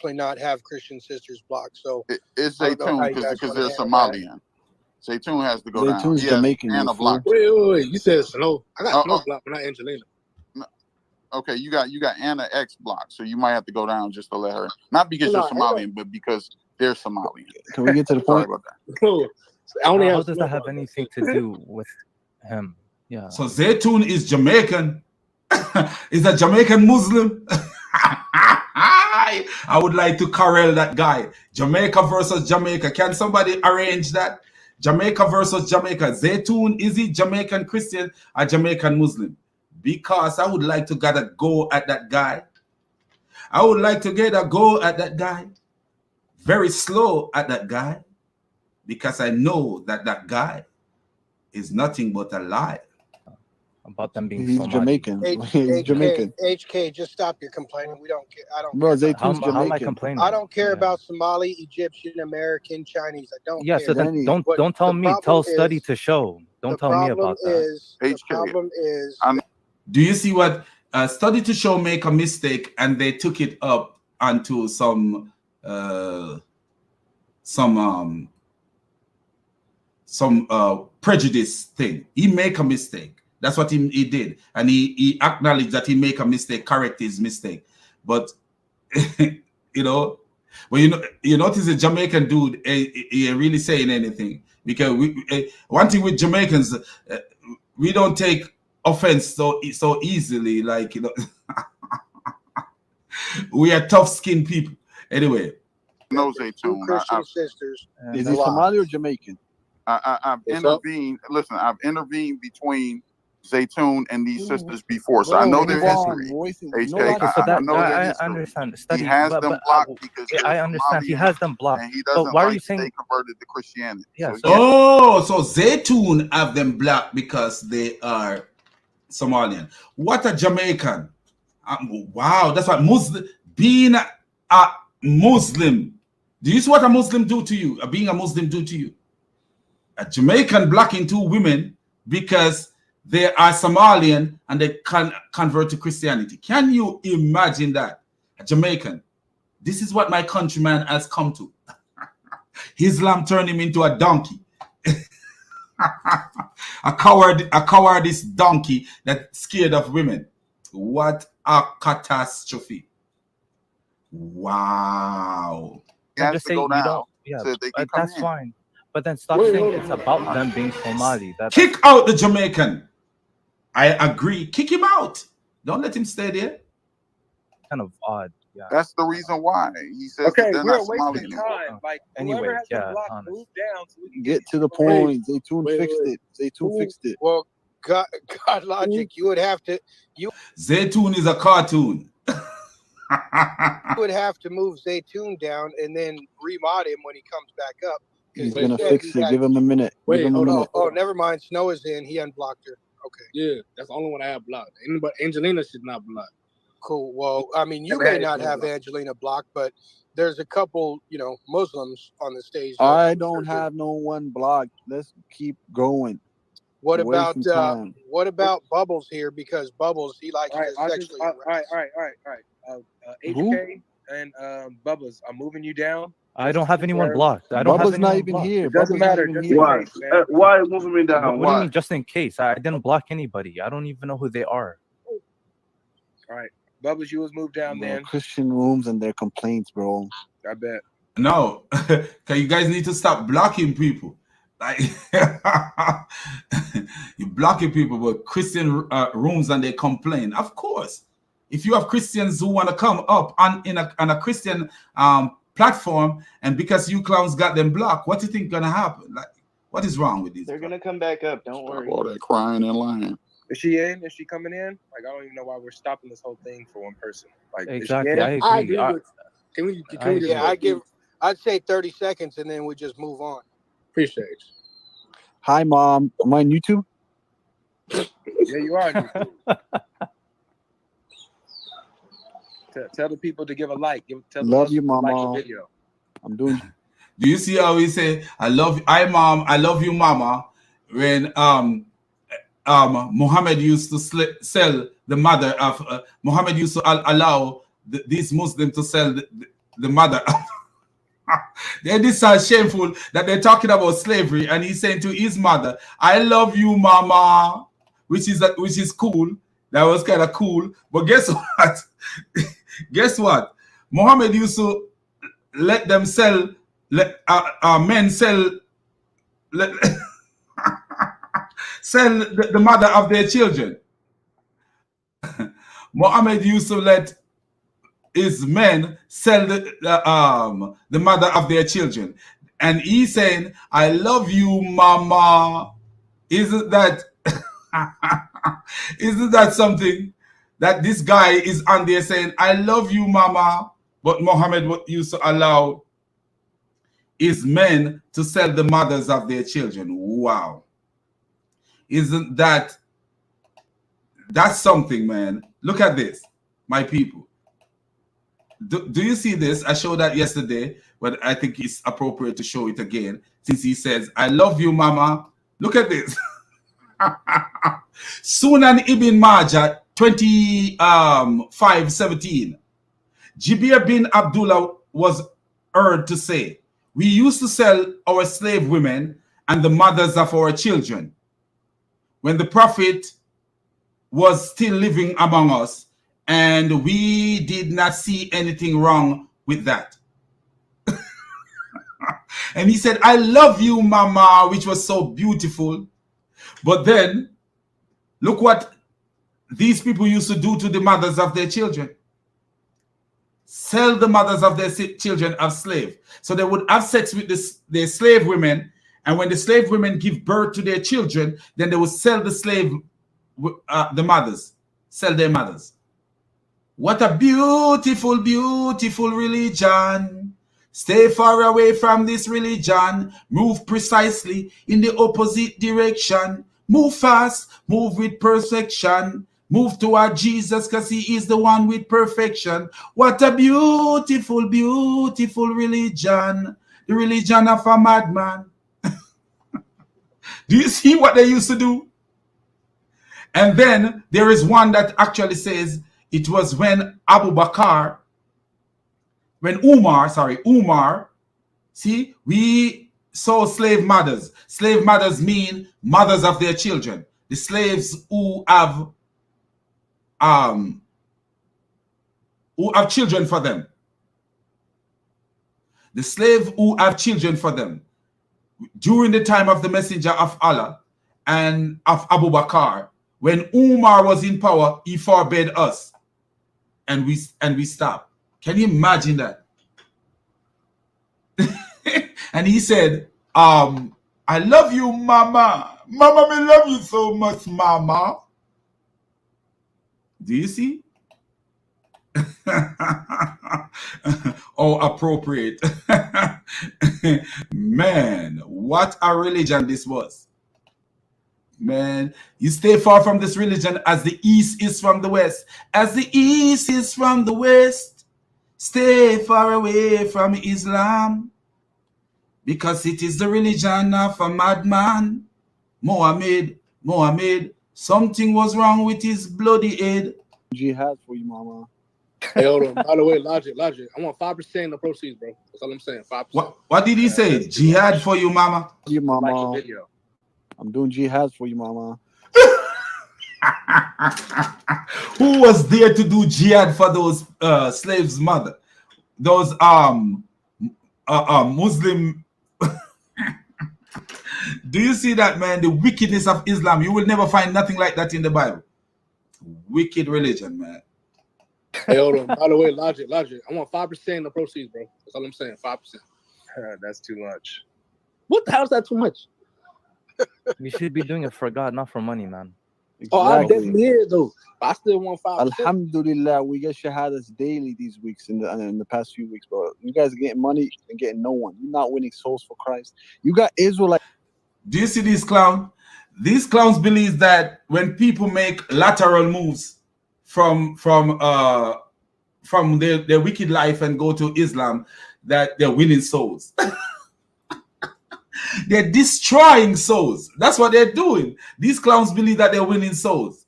[SPEAKER 5] Not have Christian sisters blocked. So
[SPEAKER 2] it's Zaytoon because they're Somalian. Zaytoon has to go down.
[SPEAKER 3] Zaytoon's Jamaican.
[SPEAKER 2] Anna blocked.
[SPEAKER 9] Wait. You said Snow. I got Snow blocked, but not Angelina.
[SPEAKER 2] No. Okay, you got Anna X blocked, so you might have to go down just to let her. Not because you're Somalian, but because they're Somalian.
[SPEAKER 3] Can we get to the point?
[SPEAKER 9] About that.
[SPEAKER 6] How does that have anything to do with him? Yeah.
[SPEAKER 1] So Zaytoon is Jamaican. Is a Jamaican Muslim. I would like to corral that guy. Jamaica versus Jamaica. Can somebody arrange that? Jamaica versus Jamaica. Zaytoon, is he Jamaican Christian or Jamaican Muslim? Because I would like to get a go at that guy. I would like to get a go at that guy. Very slow at that guy. Because I know that that guy is nothing but a lie.
[SPEAKER 6] About them being
[SPEAKER 3] He's Jamaican. He's Jamaican.
[SPEAKER 5] HK, just stop your complaining. We don't care. I don't.
[SPEAKER 3] Bro,
[SPEAKER 5] care
[SPEAKER 3] Zaytoon's Jamaican.
[SPEAKER 6] How am I complaining?
[SPEAKER 5] I don't care about Somali, Egyptian, American, Chinese. I don't.
[SPEAKER 6] Yeah,
[SPEAKER 5] care.
[SPEAKER 6] so then don't tell me. Tell study to show. Don't tell me about that.
[SPEAKER 5] The problem is.
[SPEAKER 1] Do you see what study to show make a mistake and they took it up onto some prejudice thing? He make a mistake. That's what he did, and he acknowledged that he make a mistake, correct his mistake. But you know, well, you notice the Jamaican dude, he ain't really saying anything, because one thing with Jamaicans, we don't take offense so easily. Like, you know, we are tough-skinned people. Anyway,
[SPEAKER 2] no Zaytoon.
[SPEAKER 5] Christian sisters.
[SPEAKER 3] Is he Somali or Jamaican?
[SPEAKER 2] I've intervened. Listen, I've intervened between Zaytoon and these sisters before, so I know their history.
[SPEAKER 6] I understand. Study,
[SPEAKER 2] he has them blocked because
[SPEAKER 6] I understand he has them blocked.
[SPEAKER 2] And he doesn't
[SPEAKER 6] but why
[SPEAKER 2] like
[SPEAKER 6] are you saying
[SPEAKER 2] they converted to Christianity?
[SPEAKER 6] Yeah.
[SPEAKER 1] So Zaytoon have them blocked because they are Somalian. What a Jamaican! Wow, that's what Muslim being a Muslim. Do you see what a Muslim do to you? Being a Muslim do to you? A Jamaican blocking two women because they are Somalian and they can convert to Christianity. Can you imagine that? A Jamaican. This is what my countryman has come to. Islam turned him into a donkey. a cowardice donkey that's scared of women. What a catastrophe. Wow.
[SPEAKER 6] I'm just saying, that's fine. But then stop saying it's about them being Somali.
[SPEAKER 1] Kick out the Jamaican. I agree. Kick him out. Don't let him stay there.
[SPEAKER 6] Kind of odd. Yeah.
[SPEAKER 2] That's the reason why he says
[SPEAKER 4] okay,
[SPEAKER 2] that they're
[SPEAKER 4] we're
[SPEAKER 2] not
[SPEAKER 4] wasting
[SPEAKER 2] Somali.
[SPEAKER 4] time. Like,
[SPEAKER 6] anyway,
[SPEAKER 4] has the block moved down so we can
[SPEAKER 3] get to the point. Zaytoon fixed it. Zaytoon fixed it.
[SPEAKER 5] Well, GodLogic, you would have to.
[SPEAKER 1] Zaytoon is a cartoon.
[SPEAKER 5] You would have to move Zaytoon down and then remod him when he comes back up.
[SPEAKER 3] He's gonna fix it. Give him a minute.
[SPEAKER 5] Oh, never mind. Snow is in. He unblocked her. Okay.
[SPEAKER 9] Yeah, that's the only one I have blocked. But Angelina should not block.
[SPEAKER 5] Cool. Well, I mean, you may not have Angelina blocked, but there's a couple, Muslims on the stage.
[SPEAKER 3] I don't have no one blocked. Let's keep going.
[SPEAKER 5] What about Bubbles here? Because Bubbles, he likes to sexually.
[SPEAKER 4] All right. HK and Bubbles, I'm moving you down.
[SPEAKER 6] I don't have anyone blocked. I don't
[SPEAKER 3] Bubba's
[SPEAKER 6] have
[SPEAKER 3] not even here.
[SPEAKER 4] It doesn't matter.
[SPEAKER 8] Why moving me down?
[SPEAKER 6] What do you mean, just in case? I didn't block anybody. I don't even know who they are.
[SPEAKER 4] All right. Bubbles, you was moved down then.
[SPEAKER 3] Christian rooms and their complaints, bro.
[SPEAKER 4] I bet.
[SPEAKER 1] No. You guys need to stop blocking people. Like, you're blocking people with Christian rooms and they complain. Of course. If you have Christians who want to come up on a Christian platform, and because you clowns got them blocked, what do you think gonna happen? Like, what is wrong with these?
[SPEAKER 7] They're gonna come back up. Don't worry.
[SPEAKER 2] All that crying and lying.
[SPEAKER 4] Is she in? Is she coming in? Like, I don't even know why we're stopping this whole thing for one person. Like,
[SPEAKER 6] exactly. I agree.
[SPEAKER 5] I'd say 30 seconds and then we just move on.
[SPEAKER 9] Appreciate you.
[SPEAKER 3] Hi, Mom. Am I on YouTube?
[SPEAKER 4] Yeah, you are on YouTube. Tell the people to give a like.
[SPEAKER 3] Love you, Mama.
[SPEAKER 4] Like the video.
[SPEAKER 3] I'm doing.
[SPEAKER 1] Do you see how he say, "I love you, Mom. I love you, Mama," when Muhammad used to sell the mother of Muhammad used to allow these Muslims to sell the mother. Then this is shameful that they're talking about slavery, and he's saying to his mother, "I love you, mama," which is cool. That was kind of cool. But guess what? Guess what? Muhammad used to let them sell, men sell, sell the mother of their children. Muhammad used to let his men sell the mother of their children. And he's saying, "I love you, mama." Isn't that isn't that something that this guy is on there saying, "I love you, mama"? But Muhammad used to allow his men to sell the mothers of their children. Wow. Isn't that's something, man? Look at this, my people. Do you see this? I showed that yesterday, but I think it's appropriate to show it again since he says, "I love you, mama." Look at this. Sunan ibn Majah 25:17. Jibir bin Abdullah was heard to say, "We used to sell our slave women and the mothers of our children when the Prophet was still living among us, and we did not see anything wrong with that." And he said, "I love you, mama," which was so beautiful. But then, look what these people used to do to the mothers of their children. Sell the mothers of their children as slaves. So they would have sex with their slave women, and when the slave women give birth to their children, then they would sell the mothers, sell their mothers. What a beautiful, beautiful religion. Stay far away from this religion. Move precisely in the opposite direction. Move fast, move with perfection. Move toward Jesus because he is the one with perfection. What a beautiful, beautiful religion. The religion of a madman. Do you see what they used to do? And then there is one that actually says it was when Umar, see, we saw slave mothers. Slave mothers mean mothers of their children. The slaves who have children for them. The slave who have children for them. During the time of the Messenger of Allah and of Abu Bakr, when Umar was in power, he forbade us, and we stopped. Can you imagine that? And he said, "I love you, mama. Mama, I love you so much, mama." Do you see? Oh, appropriate. Man, what a religion this was. Man, you stay far from this religion as the east is from the west. As the east is from the west, stay far away from Islam, because it is the religion of a madman. Mohammed, something was wrong with his bloody head.
[SPEAKER 3] Jihad for you, mama.
[SPEAKER 9] Hey, hold on. By the way, Logic. I want 5% of the proceeds, bro. That's all I'm saying. 5%.
[SPEAKER 1] What did he say? Jihad for you, mama?
[SPEAKER 3] You, mama.
[SPEAKER 4] Like the video.
[SPEAKER 3] I'm doing jihad for you, mama.
[SPEAKER 1] Who was there to do jihad for those slaves' mother? Those Muslim. Do you see that, man? The wickedness of Islam. You will never find nothing like that in the Bible. Wicked religion, man.
[SPEAKER 9] Hey, hold on. By the way, Logic. I want 5% of the proceeds, bro. That's all I'm saying. 5%.
[SPEAKER 4] That's too much.
[SPEAKER 9] What the hell is that too much?
[SPEAKER 6] We should be doing it for God, not for money, man.
[SPEAKER 3] Exactly.
[SPEAKER 9] Oh, I definitely is though. But I still want 5%.
[SPEAKER 3] Alhamdulillah, we get shahadas daily these weeks in the past few weeks, bro. You guys are getting money and getting no one. You're not winning souls for Christ. You got Israelite.
[SPEAKER 1] Do you see these clowns? These clowns believe that when people make lateral moves from their wicked life and go to Islam, that they're winning souls. They're destroying souls. That's what they're doing. These clowns believe that they're winning souls.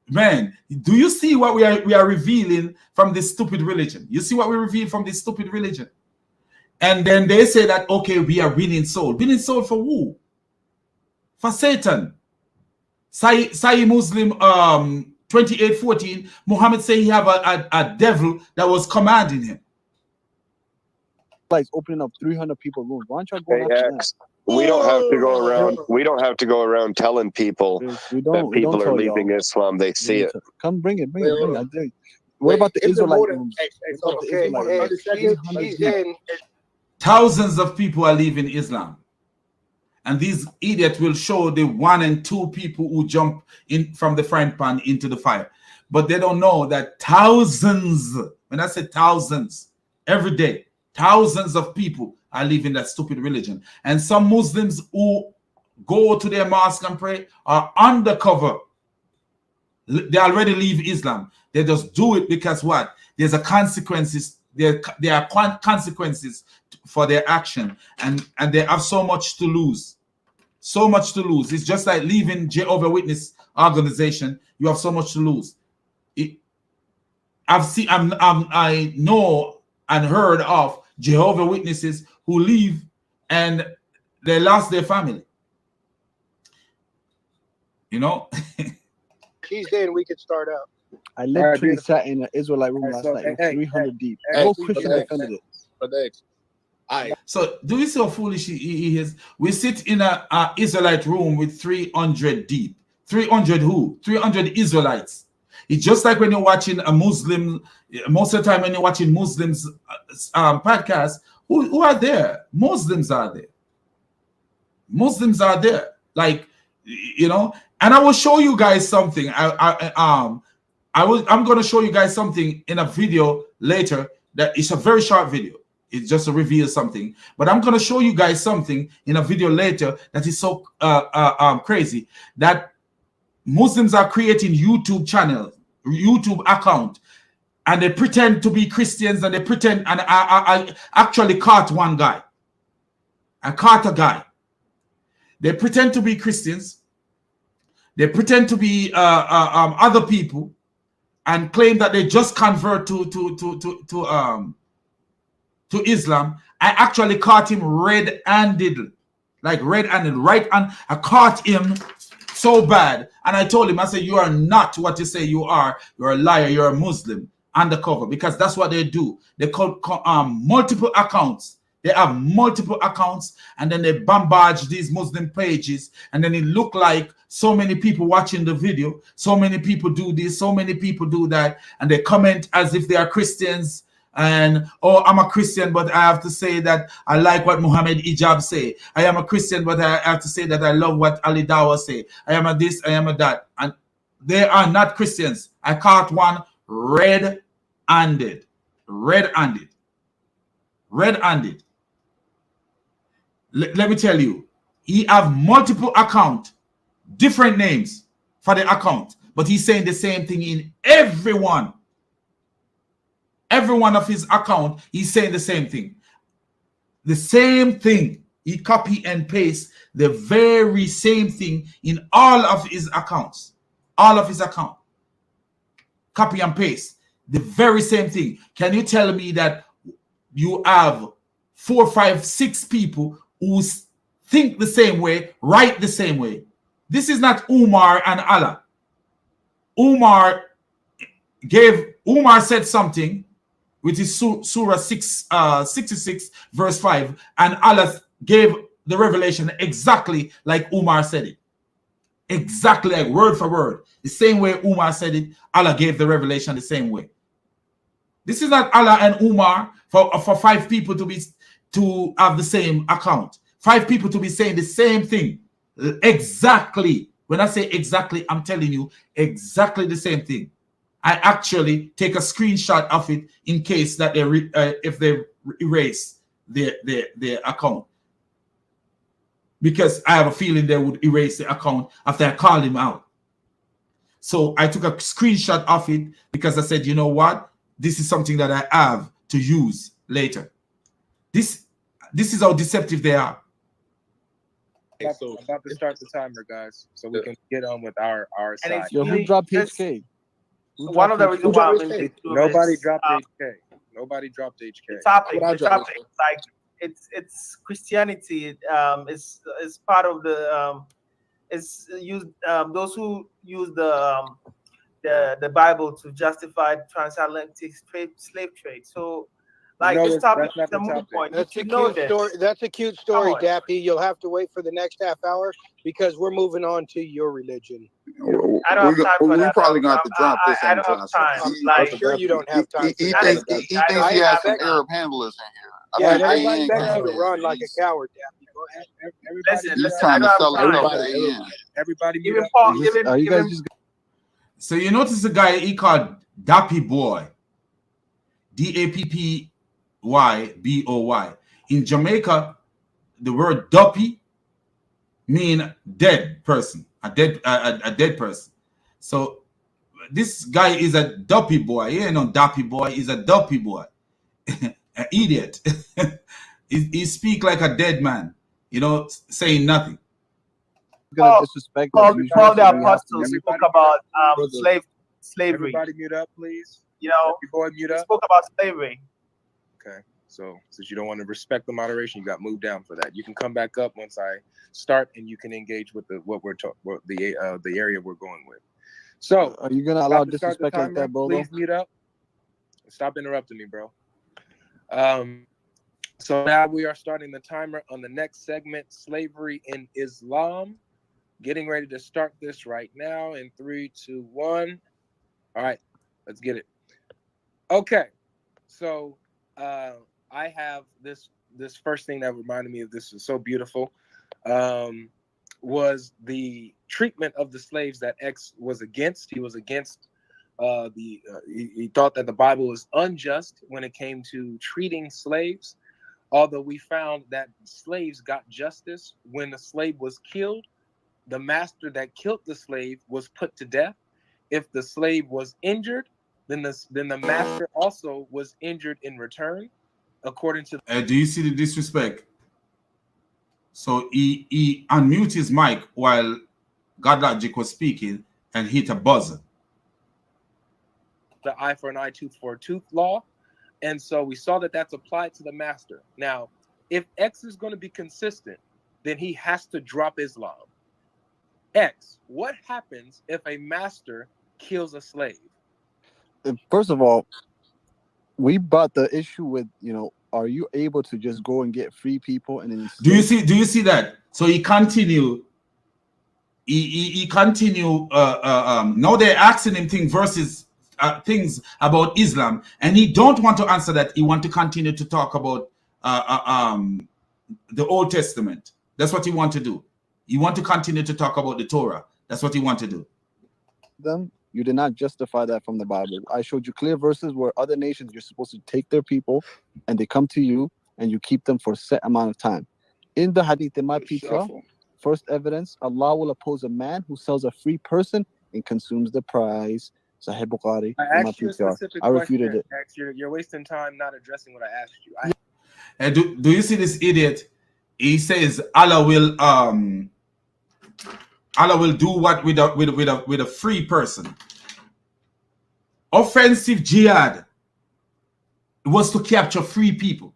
[SPEAKER 1] Man, do you see what we are revealing from this stupid religion? You see what we reveal from this stupid religion? And then they say that, okay, we are winning soul. Winning soul for who? For Satan. Sahih Muslim 28:14, Muhammad said he have a devil that was commanding him.
[SPEAKER 3] Like opening up 300 people rooms. Why don't y'all go after that?
[SPEAKER 8] We don't have to go around. We don't have to go around telling people
[SPEAKER 3] We
[SPEAKER 8] that
[SPEAKER 3] don't
[SPEAKER 8] people are
[SPEAKER 3] tell
[SPEAKER 8] leaving
[SPEAKER 3] y'all.
[SPEAKER 8] Islam. They see it.
[SPEAKER 3] Come bring it. I dare you. What about the Israelite rooms? What about the
[SPEAKER 5] Okay,
[SPEAKER 3] Israelite rooms?
[SPEAKER 5] she's in.
[SPEAKER 1] Thousands of people are leaving Islam. And these idiots will show the 1 and 2 people who jump in from the frying pan into the fire. But they don't know that thousands, when I say thousands, every day, thousands of people are leaving that stupid religion. And some Muslims who go to their mosque and pray are undercover. They already leave Islam. They just do it because what? There's a consequences. There are consequences for their action, and they have so much to lose. So much to lose. It's just like leaving Jehovah's Witness organization. You have so much to lose. I know and heard of Jehovah's Witnesses who leave and they lost their family. You know?
[SPEAKER 5] She's in. We could start out.
[SPEAKER 3] I literally sat in an Israelite room last night. 300 deep. No Christian defended it.
[SPEAKER 1] So do you see how foolish he is? We sit in a Israelite room with 300 deep. 300 who? 300 Israelites. It's just like when you're watching a Muslim. Most of the time when you're watching Muslims podcasts, who are there? Muslims are there. Muslims are there. Like, you know. And I will show you guys something. I'm going to show you guys something in a video later. That it's a very short video. It's just to reveal something. But I'm going to show you guys something in a video later that is so crazy that Muslims are creating YouTube channels, YouTube account, and they pretend to be Christians, and they pretend, and I actually caught one guy. I caught a guy. They pretend to be Christians. They pretend to be other people and claim that they just convert to Islam. I actually caught him red-handed, like red-handed, right hand. I caught him so bad, and I told him, I said, you are not what you say you are. You're a liar. You're a Muslim undercover, because that's what they do. They call multiple accounts. They have multiple accounts, and then they bombard these Muslim pages, and then it look like so many people watching the video. So many people do this. So many people do that, and they comment as if they are Christians. And, oh, I'm a Christian, but I have to say that I like what Muhammad Ijab say. I am a Christian, but I have to say that I love what Ali Dawa say. I am a this, I am a that. And they are not Christians. I caught one red-handed. Red-handed. Red-handed. Let me tell you, he have multiple accounts, different names for the account, but he's saying the same thing in every one. Every one of his account, he's saying the same thing. The same thing. He copy and paste the very same thing in all of his accounts. All of his account. Copy and paste. The very same thing. Can you tell me that you have 4, 5, 6 people who think the same way, write the same way? This is not Umar and Allah. Umar said something, which is Surah 66, verse 5, and Allah gave the revelation exactly like Umar said it. Exactly, like word for word. The same way Umar said it, Allah gave the revelation the same way. This is not Allah and Umar for 5 people to have the same account. 5 people to be saying the same thing. Exactly. When I say exactly, I'm telling you exactly the same thing. I actually take a screenshot of it in case that if they erase their account, because I have a feeling they would erase the account after I called him out. So I took a screenshot of it because I said, you know what, this is something that I have to use later. This is how deceptive they are.
[SPEAKER 9] So
[SPEAKER 4] I'm about to start the timer, guys, so we can get on with our
[SPEAKER 10] And
[SPEAKER 4] side.
[SPEAKER 10] it's
[SPEAKER 3] Yo, who
[SPEAKER 10] really
[SPEAKER 3] dropped
[SPEAKER 10] just
[SPEAKER 3] HK?
[SPEAKER 10] one of the reasons why I'm in this room
[SPEAKER 4] Nobody
[SPEAKER 10] is,
[SPEAKER 4] dropped HK. Nobody dropped HK.
[SPEAKER 10] the topic.
[SPEAKER 9] What I
[SPEAKER 10] The
[SPEAKER 9] dropped
[SPEAKER 10] topic, like it's Christianity. Is part of the it's used those who use the Bible to justify transatlantic slave trade. So, like
[SPEAKER 4] No,
[SPEAKER 10] this topic
[SPEAKER 4] that's
[SPEAKER 10] is
[SPEAKER 4] not
[SPEAKER 10] a
[SPEAKER 4] the
[SPEAKER 10] moot
[SPEAKER 4] topic.
[SPEAKER 10] point. You
[SPEAKER 5] That's a
[SPEAKER 10] should know
[SPEAKER 5] cute
[SPEAKER 10] this.
[SPEAKER 5] story. That's a cute
[SPEAKER 10] Come
[SPEAKER 5] story,
[SPEAKER 10] on.
[SPEAKER 5] Dappy. You'll have to wait for the next half hour because we're moving on to your religion.
[SPEAKER 10] I don't have time for
[SPEAKER 2] we
[SPEAKER 10] that.
[SPEAKER 2] probably gonna have to drop this
[SPEAKER 10] I don't have
[SPEAKER 2] Amazon stuff.
[SPEAKER 10] time.
[SPEAKER 2] He,
[SPEAKER 10] Like,
[SPEAKER 5] I'm sure you don't have time for
[SPEAKER 2] he
[SPEAKER 5] that.
[SPEAKER 2] thinks
[SPEAKER 10] I
[SPEAKER 2] he thinks he
[SPEAKER 10] don't
[SPEAKER 2] has some
[SPEAKER 10] expect-
[SPEAKER 2] Arab handlers in here.
[SPEAKER 5] Yeah, and
[SPEAKER 2] I
[SPEAKER 5] everybody
[SPEAKER 2] ain't
[SPEAKER 5] expects you to
[SPEAKER 2] coming.
[SPEAKER 5] run like a coward, Dappy. Go ahead.
[SPEAKER 10] Listen,
[SPEAKER 2] He's
[SPEAKER 10] listen,
[SPEAKER 2] trying
[SPEAKER 10] I
[SPEAKER 2] to
[SPEAKER 10] don't
[SPEAKER 2] sell
[SPEAKER 10] have
[SPEAKER 2] himself
[SPEAKER 10] time.
[SPEAKER 2] to the end.
[SPEAKER 4] Everybody mute
[SPEAKER 10] Even
[SPEAKER 4] up.
[SPEAKER 10] Paul,
[SPEAKER 3] Is this, are you guys just
[SPEAKER 1] So you notice the guy he called Dappy Boy, Dappyboy. In Jamaica, the word duppy mean dead person, a dead person. So this guy is a duppy boy. He ain't no Dappy Boy. He's a duppy boy, an idiot. he speak like a dead man, you know, saying nothing.
[SPEAKER 3] gonna disrespect that
[SPEAKER 10] Paul
[SPEAKER 3] usually?
[SPEAKER 10] the
[SPEAKER 3] So we have to
[SPEAKER 10] Apostle
[SPEAKER 3] leave?
[SPEAKER 10] spoke about slavery.
[SPEAKER 4] Everybody mute up, please.
[SPEAKER 10] You know,
[SPEAKER 4] Happy boy, mute
[SPEAKER 10] he
[SPEAKER 4] up.
[SPEAKER 10] spoke about slavery.
[SPEAKER 4] Okay. So since you don't want to respect the moderation, you got moved down for that. You can come back up once I start, and you can engage with the area we're going with. So
[SPEAKER 3] Are you gonna allow
[SPEAKER 4] about to start the
[SPEAKER 3] disrespect like
[SPEAKER 4] timer.
[SPEAKER 3] that, Bolo?
[SPEAKER 4] Please mute up. Stop interrupting me, bro. So now we are starting the timer on the next segment, slavery in Islam. Getting ready to start this right now in 3, 2, 1. All right, let's get it. Okay, so I have this first thing that reminded me of this is so beautiful. Was the treatment of the slaves that X was against. He was against he thought that the Bible was unjust when it came to treating slaves. Although we found that slaves got justice when the slave was killed, the master that killed the slave was put to death. If the slave was injured, then the master also was injured in return, according to.
[SPEAKER 1] Do you see the disrespect? So he unmute his mic while GodLogic was speaking and hit a buzzer.
[SPEAKER 4] The eye for an eye, tooth for a tooth law. And so we saw that that's applied to the master. Now, if X is going to be consistent, then he has to drop Islam. X, what happens if a master kills a slave?
[SPEAKER 3] First of all, we brought the issue with, are you able to just go and get free people and then
[SPEAKER 1] Do you see that? So he continue. He continue. Now they're asking him things about Islam, and he don't want to answer that. He want to continue to talk about the Old Testament. That's what he want to do. He want to continue to talk about the Torah. That's what he want to do.
[SPEAKER 3] them? You did not justify that from the Bible. I showed you clear verses where other nations, you're supposed to take their people and they come to you and you keep them for a set amount of time. In the hadith in my PTR, first evidence, Allah will oppose a man who sells a free person and consumes the prize. Sahih Bukhari
[SPEAKER 4] I
[SPEAKER 3] in my
[SPEAKER 4] asked you a
[SPEAKER 3] PTR.
[SPEAKER 4] specific
[SPEAKER 3] I refuted
[SPEAKER 4] question.
[SPEAKER 3] it.
[SPEAKER 4] X, you're wasting time not addressing what I asked you.
[SPEAKER 1] Do you see this idiot? He says Allah will do what with a free person. Offensive jihad was to capture free people.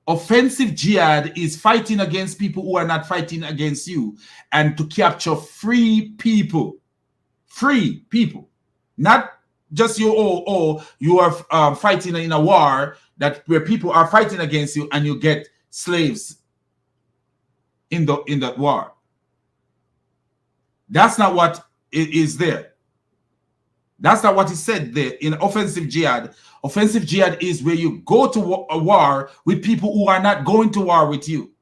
[SPEAKER 1] Offensive jihad is fighting against people who are not fighting against you, and to capture free people. Free people, not just you. You are fighting in a war where people are fighting against you, and you get slaves in that war. That's not what is there. That's not what he said there in offensive jihad. Offensive jihad is where you go to a war with people who are not going to war with you.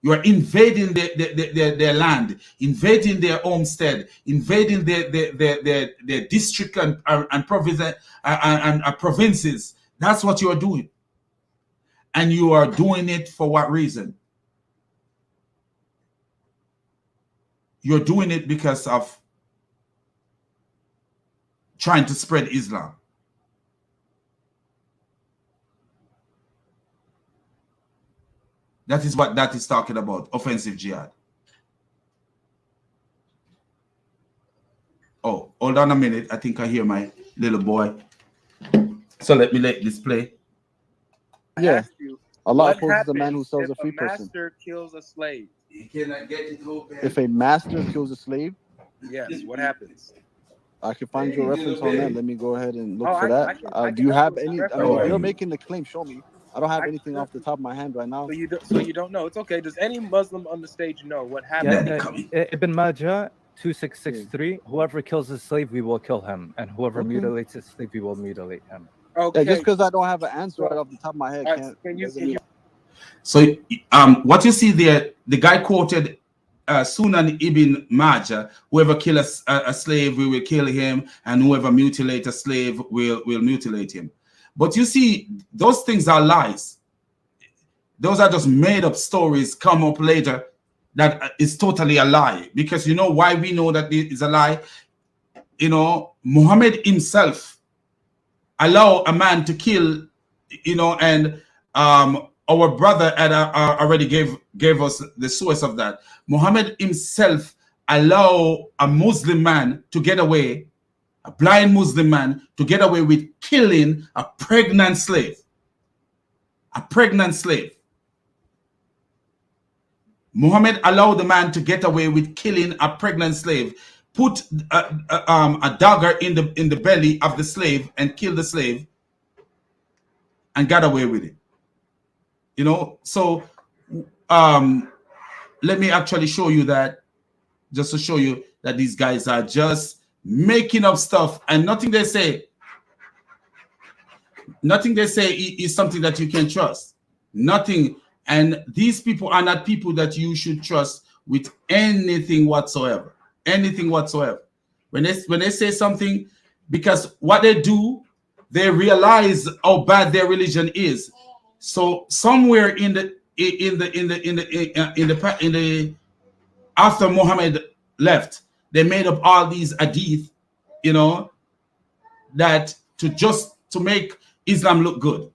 [SPEAKER 1] You are invading their land, invading their homestead, invading their district and province and provinces. That's what you are doing. And you are doing it for what reason? You're doing it because of trying to spread Islam. That is what that is talking about, offensive jihad. Oh, hold on a minute. I think I hear my little boy. So let me let this play.
[SPEAKER 3] Yeah.
[SPEAKER 4] You,
[SPEAKER 3] Allah
[SPEAKER 4] what
[SPEAKER 3] opposes a man
[SPEAKER 4] happens
[SPEAKER 3] who sells
[SPEAKER 4] if
[SPEAKER 3] a free
[SPEAKER 4] a
[SPEAKER 3] person.
[SPEAKER 4] master kills a slave?
[SPEAKER 1] He cannot get it open.
[SPEAKER 3] If a master kills a slave,
[SPEAKER 4] yes, what happens?
[SPEAKER 3] I can find you a reference on that. Let me go ahead and look for
[SPEAKER 4] I
[SPEAKER 3] that.
[SPEAKER 4] can
[SPEAKER 3] Do you
[SPEAKER 4] help
[SPEAKER 3] have
[SPEAKER 4] with
[SPEAKER 3] any?
[SPEAKER 4] the
[SPEAKER 3] I mean, if
[SPEAKER 1] reference.
[SPEAKER 3] you're making the claim, show me. I don't have anything off the top of my hand right now.
[SPEAKER 4] So you don't know. It's okay. Does any Muslim on the stage know what happened?
[SPEAKER 6] Ibn Majah 2663. Whoever kills a slave, we will kill him, and whoever mutilates a slave, we will mutilate him.
[SPEAKER 3] Okay. Yeah, just because I don't have an answer right off the top of my head,
[SPEAKER 4] can you?
[SPEAKER 1] So, what you see there, the guy quoted Sunan Ibn Majah, whoever kills a slave, we will kill him, and whoever mutilates a slave, will mutilate him. But you see, those things are lies. Those are just made up stories come up later that is totally a lie. Because you know why we know that it is a lie? You know, Muhammad himself allow a man to kill, you know, and our brother had already gave us the source of that. Muhammad himself allow a Muslim man to get away, a blind Muslim man to get away with killing a pregnant slave. A pregnant slave. Muhammad allowed the man to get away with killing a pregnant slave, put a dagger in the belly of the slave and kill the slave, and got away with it. You know, so let me actually show you that, just to show you that these guys are just making up stuff, and nothing they say is something that you can trust. Nothing. And these people are not people that you should trust with anything whatsoever. Anything whatsoever. When they say something, because what they do, they realize how bad their religion is. So somewhere in the after Muhammad left, they made up all these hadith, you know, that to make Islam look good,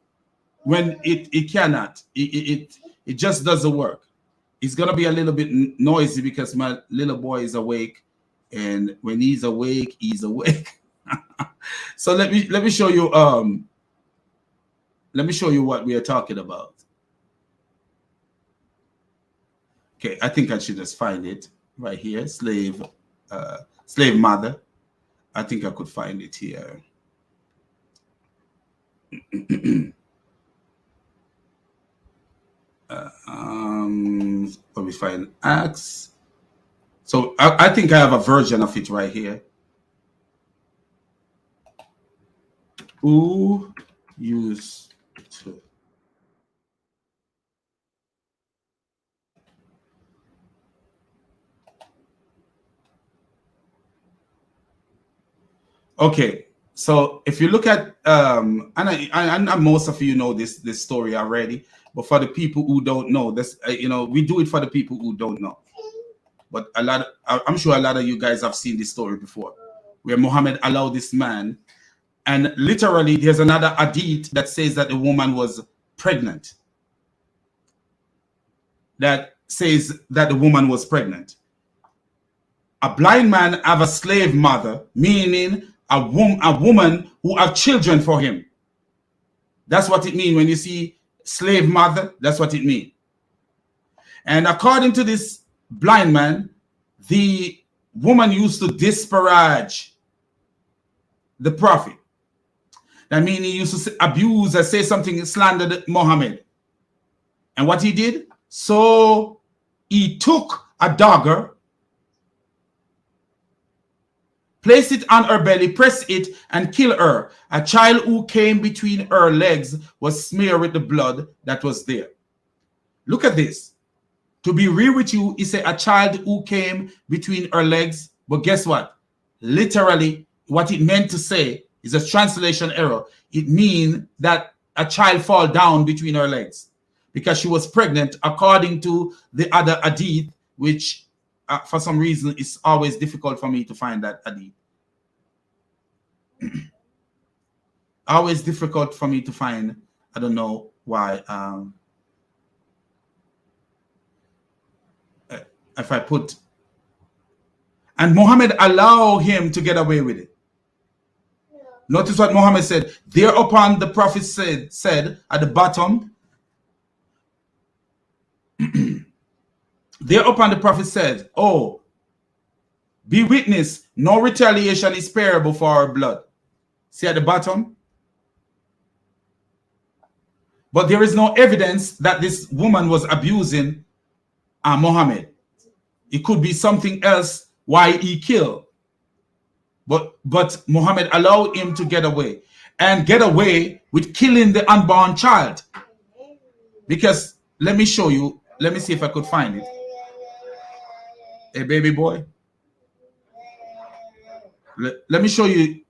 [SPEAKER 1] when it cannot. It just doesn't work. It's gonna be a little bit noisy because my little boy is awake, and when he's awake, he's awake. So let me show you what we are talking about. Okay, I think I should just find it right here. Slave mother. I think I could find it here. Let me find Acts. So I think I have a version of it right here. Who used to? Okay, so if you look at and I most of you know this story already, but for the people who don't know this, you know, we do it for the people who don't know. But I'm sure a lot of you guys have seen this story before, where Muhammad allowed this man, and literally there's another hadith that says that the woman was pregnant. That says that the woman was pregnant. A blind man have a slave mother, meaning a woman who have children for him. That's what it means when you see slave mother. That's what it means. And according to this blind man, the woman used to disparage the prophet. That means he used to abuse or say something, slandered Muhammad. And what he did? So he took a dagger, place it on her belly, press it, and kill her. A child who came between her legs was smeared with the blood that was there. Look at this. To be real with you, he said a child who came between her legs. But guess what? Literally, what it meant to say is a translation error. It means that a child fall down between her legs because she was pregnant, according to the other hadith, which for some reason it's always difficult for me to find that hadith. Always difficult for me to find. I don't know why. if I put, and Muhammad allowed him to get away with it. Notice what Muhammad said. Thereupon the Prophet said at the bottom, thereupon the Prophet said, oh, be witness, no retaliation is payable for our blood. See at the bottom? But there is no evidence that this woman was abusing Muhammad. It could be something else why he killed. But Muhammad allowed him to get away. And get away with killing the unborn child. Because, let me show you. Let me see if I could find it. Hey, baby boy. Let me show you.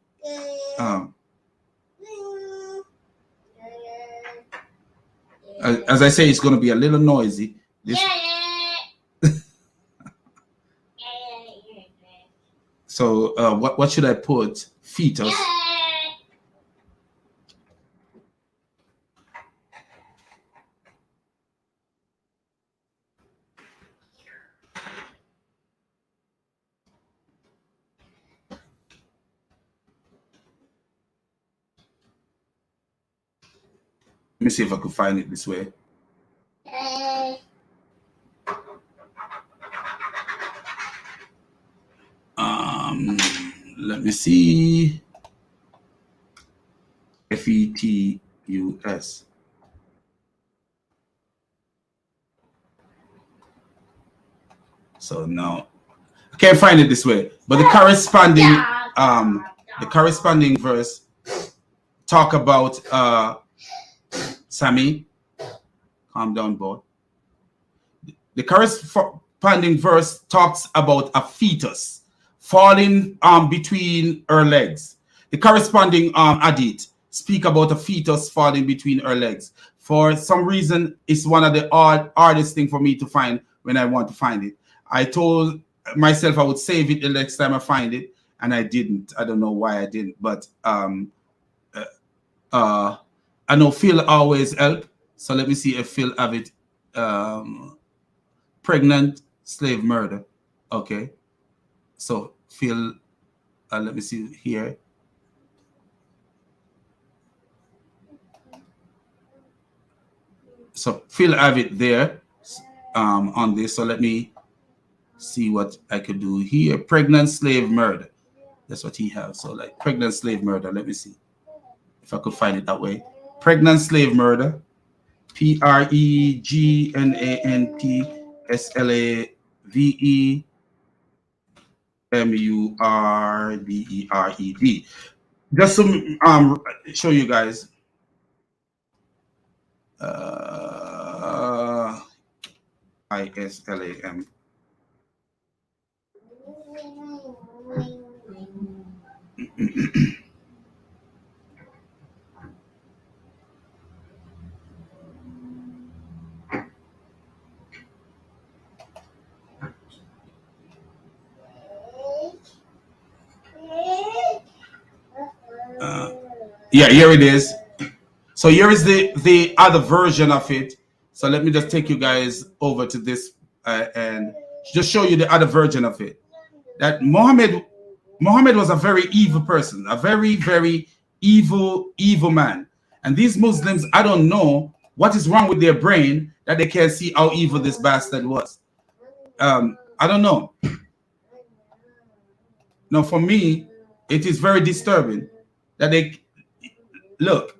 [SPEAKER 1] As I say, it's going to be a little noisy. So what should I put? Fetus. Let me see if I could find it this way. Let me see. FETUS. So now I can't find it this way, but the corresponding verse talk about Sammy. Calm down, boy. The corresponding verse talks about a fetus falling between her legs. The corresponding hadith speak about a fetus falling between her legs. For some reason, it's one of the hardest thing for me to find when I want to find it. I told myself I would save it the next time I find it, and I didn't. I don't know why I didn't, but I know Phil always help. So let me see if Phil have it. Pregnant slave murder. Okay. So Phil, let me see here. So Phil have it there on this. So let me see what I could do here. Pregnant slave murder. That's what he has. So like pregnant slave murder. Let me see if I could find it that way. Pregnant slave murder. PREGNANTSLAVEMURDERED. Just to show you guys. ISLAM. Yeah, here it is. So here is the other version of it. So let me just take you guys over to this and just show you the other version of it. That Muhammad was a very evil person, a very, very evil man. And these Muslims, I don't know what is wrong with their brain that they can't see how evil this bastard was. I don't know. No, for me, it is very disturbing that they look.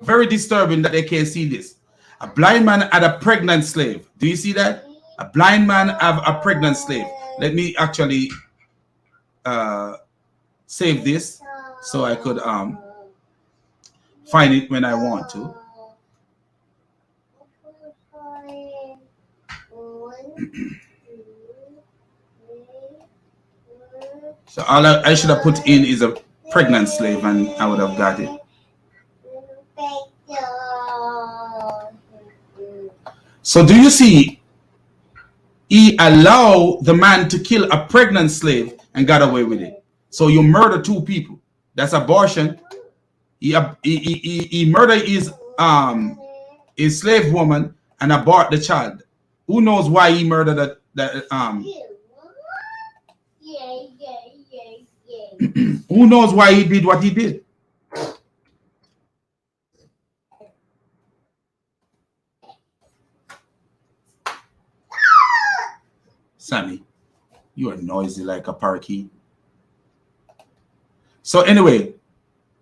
[SPEAKER 1] Very disturbing that they can't see this. A blind man had a pregnant slave. Do you see that? A blind man have a pregnant slave. Let me actually save this so I could find it when I want to. So all I should have put in is a pregnant slave and I would have got it. So do you see, he allowed the man to kill a pregnant slave and got away with it. So you murder two people. That's abortion. He murdered his slave woman and abort the child. Who knows why he murdered that who knows why he did what he did? Sammy, you are noisy like a parakeet. So anyway,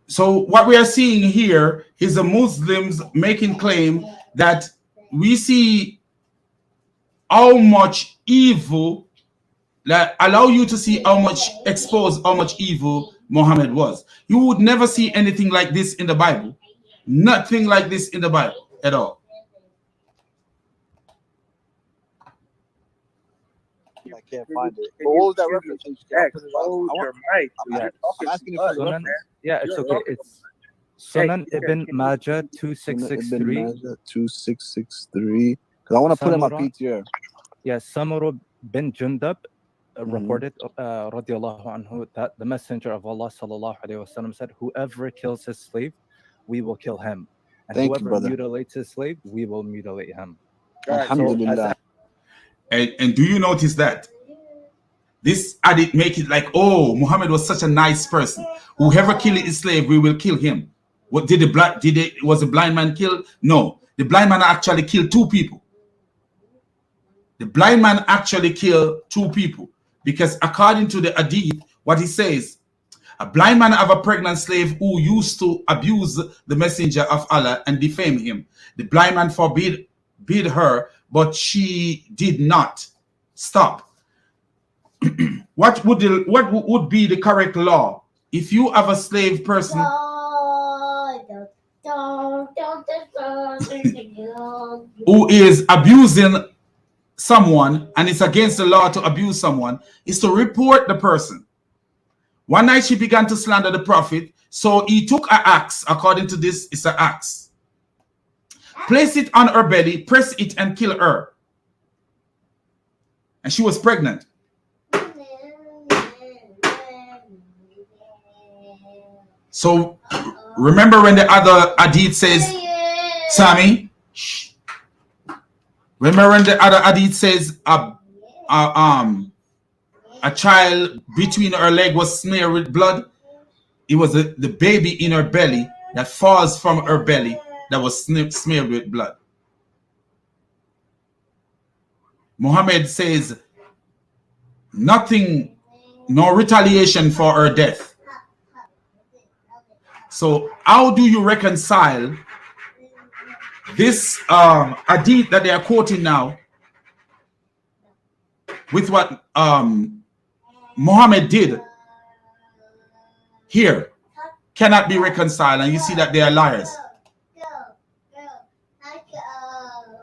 [SPEAKER 1] so what we are seeing here is the Muslims making claim that we see how much evil, that allow you to see how much exposed how much evil Muhammad was. You would never see anything like this in the Bible. Nothing like this in the Bible at all.
[SPEAKER 3] I can't find it. But what was that reference?
[SPEAKER 6] I'm asking you for the reference. Yeah, it's okay. It's Sunan Ibn Majah 2663.
[SPEAKER 3] 2663. Because I want to put in my PTR.
[SPEAKER 6] Yeah, Samura bin Jundab reported, radiallahu anhu, that the Messenger of Allah sallallahu alaihi wasallam said, "Whoever kills his slave, we will kill him, and whoever mutilates his slave, we will mutilate him."
[SPEAKER 3] Alhamdulillah.
[SPEAKER 1] And do you notice that this hadith make it like, oh, Muhammad was such a nice person. Whoever killed his slave, we will kill him. What did was the blind man killed? No, the blind man actually killed two people. The blind man actually killed two people because according to the hadith, what he says, a blind man have a pregnant slave who used to abuse the messenger of Allah and defame him. The blind man forbid her, but she did not stop. What would be the correct law if you have a slave person who is abusing someone, and it's against the law to abuse someone, is to report the person. One night she began to slander the prophet, so he took an axe. According to this, it's an axe. Place it on her belly, press it, and kill her. And she was pregnant. So remember when the other hadith says, Sammy, shh. Remember when the other hadith says a child between her leg was smeared with blood? It was the baby in her belly that falls from her belly that was smeared with blood. Muhammad says nothing, no retaliation for her death. So how do you reconcile this hadith that they are quoting now with what Muhammad did here? Cannot be reconciled, and you see that they are liars.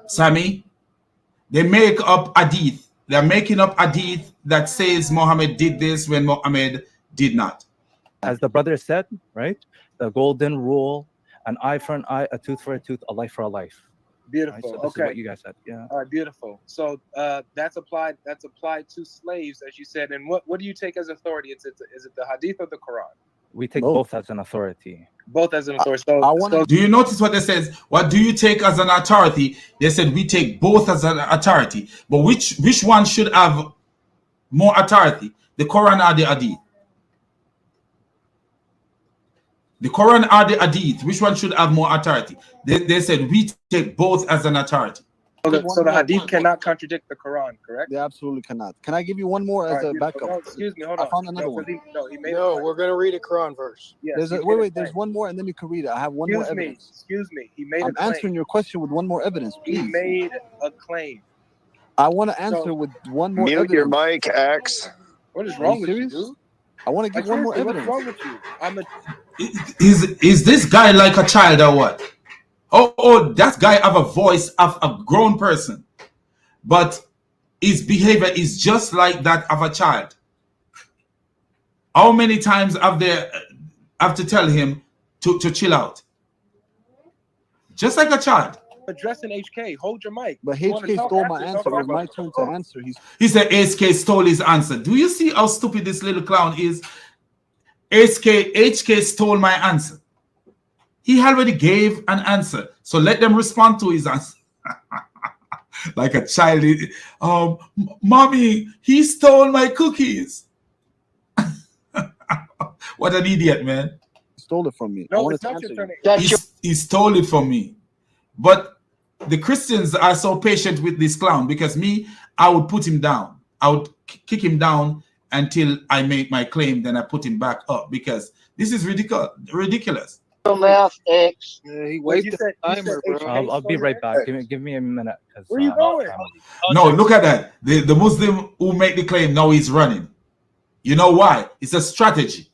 [SPEAKER 1] Sammy, they make up hadith. They're making up hadith that says Muhammad did this when Muhammad did not.
[SPEAKER 6] As the brother said, right? The golden rule: an eye for an eye, a tooth for a tooth, a life for a life.
[SPEAKER 4] Beautiful.
[SPEAKER 6] Right? So this is what you guys said. Yeah.
[SPEAKER 4] All right. Beautiful. So that's applied. That's applied to slaves, as you said. And what do you take as authority? Is it the hadith or the Quran?
[SPEAKER 6] We take both as an authority.
[SPEAKER 4] Both as an authority. So
[SPEAKER 1] do you notice what they says? What do you take as an authority? They said we take both as an authority. But which one should have more authority? The Quran or the hadith? The Quran or the hadith? Which one should have more authority? They said we take both as an authority.
[SPEAKER 4] So the hadith cannot contradict the Quran, correct?
[SPEAKER 3] They absolutely cannot. Can I give you one more as a backup?
[SPEAKER 4] No, excuse me, hold on.
[SPEAKER 3] I found another one.
[SPEAKER 5] We're going to read a Quran verse.
[SPEAKER 4] Yes,
[SPEAKER 3] wait, there's one more and then you can read it. I have one more evidence.
[SPEAKER 4] Excuse me. He made
[SPEAKER 3] I'm answering your question with one more evidence, please.
[SPEAKER 4] He made a claim.
[SPEAKER 3] I want to answer with one more evidence.
[SPEAKER 8] Mute your mic, Axe.
[SPEAKER 4] What is wrong with you, dude?
[SPEAKER 3] I want to give one more evidence.
[SPEAKER 4] What's wrong with you?
[SPEAKER 1] Is this guy like a child or what? Oh, that guy have a voice of a grown person, but his behavior is just like that of a child. How many times have they have to tell him to chill out? Just like a child.
[SPEAKER 4] Addressing HK, hold your mic.
[SPEAKER 3] But HK stole my answer. It was my turn to answer.
[SPEAKER 1] He said HK stole his answer. Do you see how stupid this little clown is? HK stole my answer. He already gave an answer. So let them respond to his answer. Like a child. Mommy, he stole my cookies. What an idiot, man.
[SPEAKER 3] He stole it from me.
[SPEAKER 4] No, it's not your turn.
[SPEAKER 1] He stole it from me. But the Christians are so patient with this clown because me, I would put him down. I would kick him down until I make my claim. Then I put him back up because this is ridiculous.
[SPEAKER 5] Math X.
[SPEAKER 3] Yeah, he wasted the timer, bro.
[SPEAKER 6] I'll be right back. Give me a minute.
[SPEAKER 4] Where you going?
[SPEAKER 1] No, look at that. The Muslim who make the claim now he's running. You know why? It's a strategy.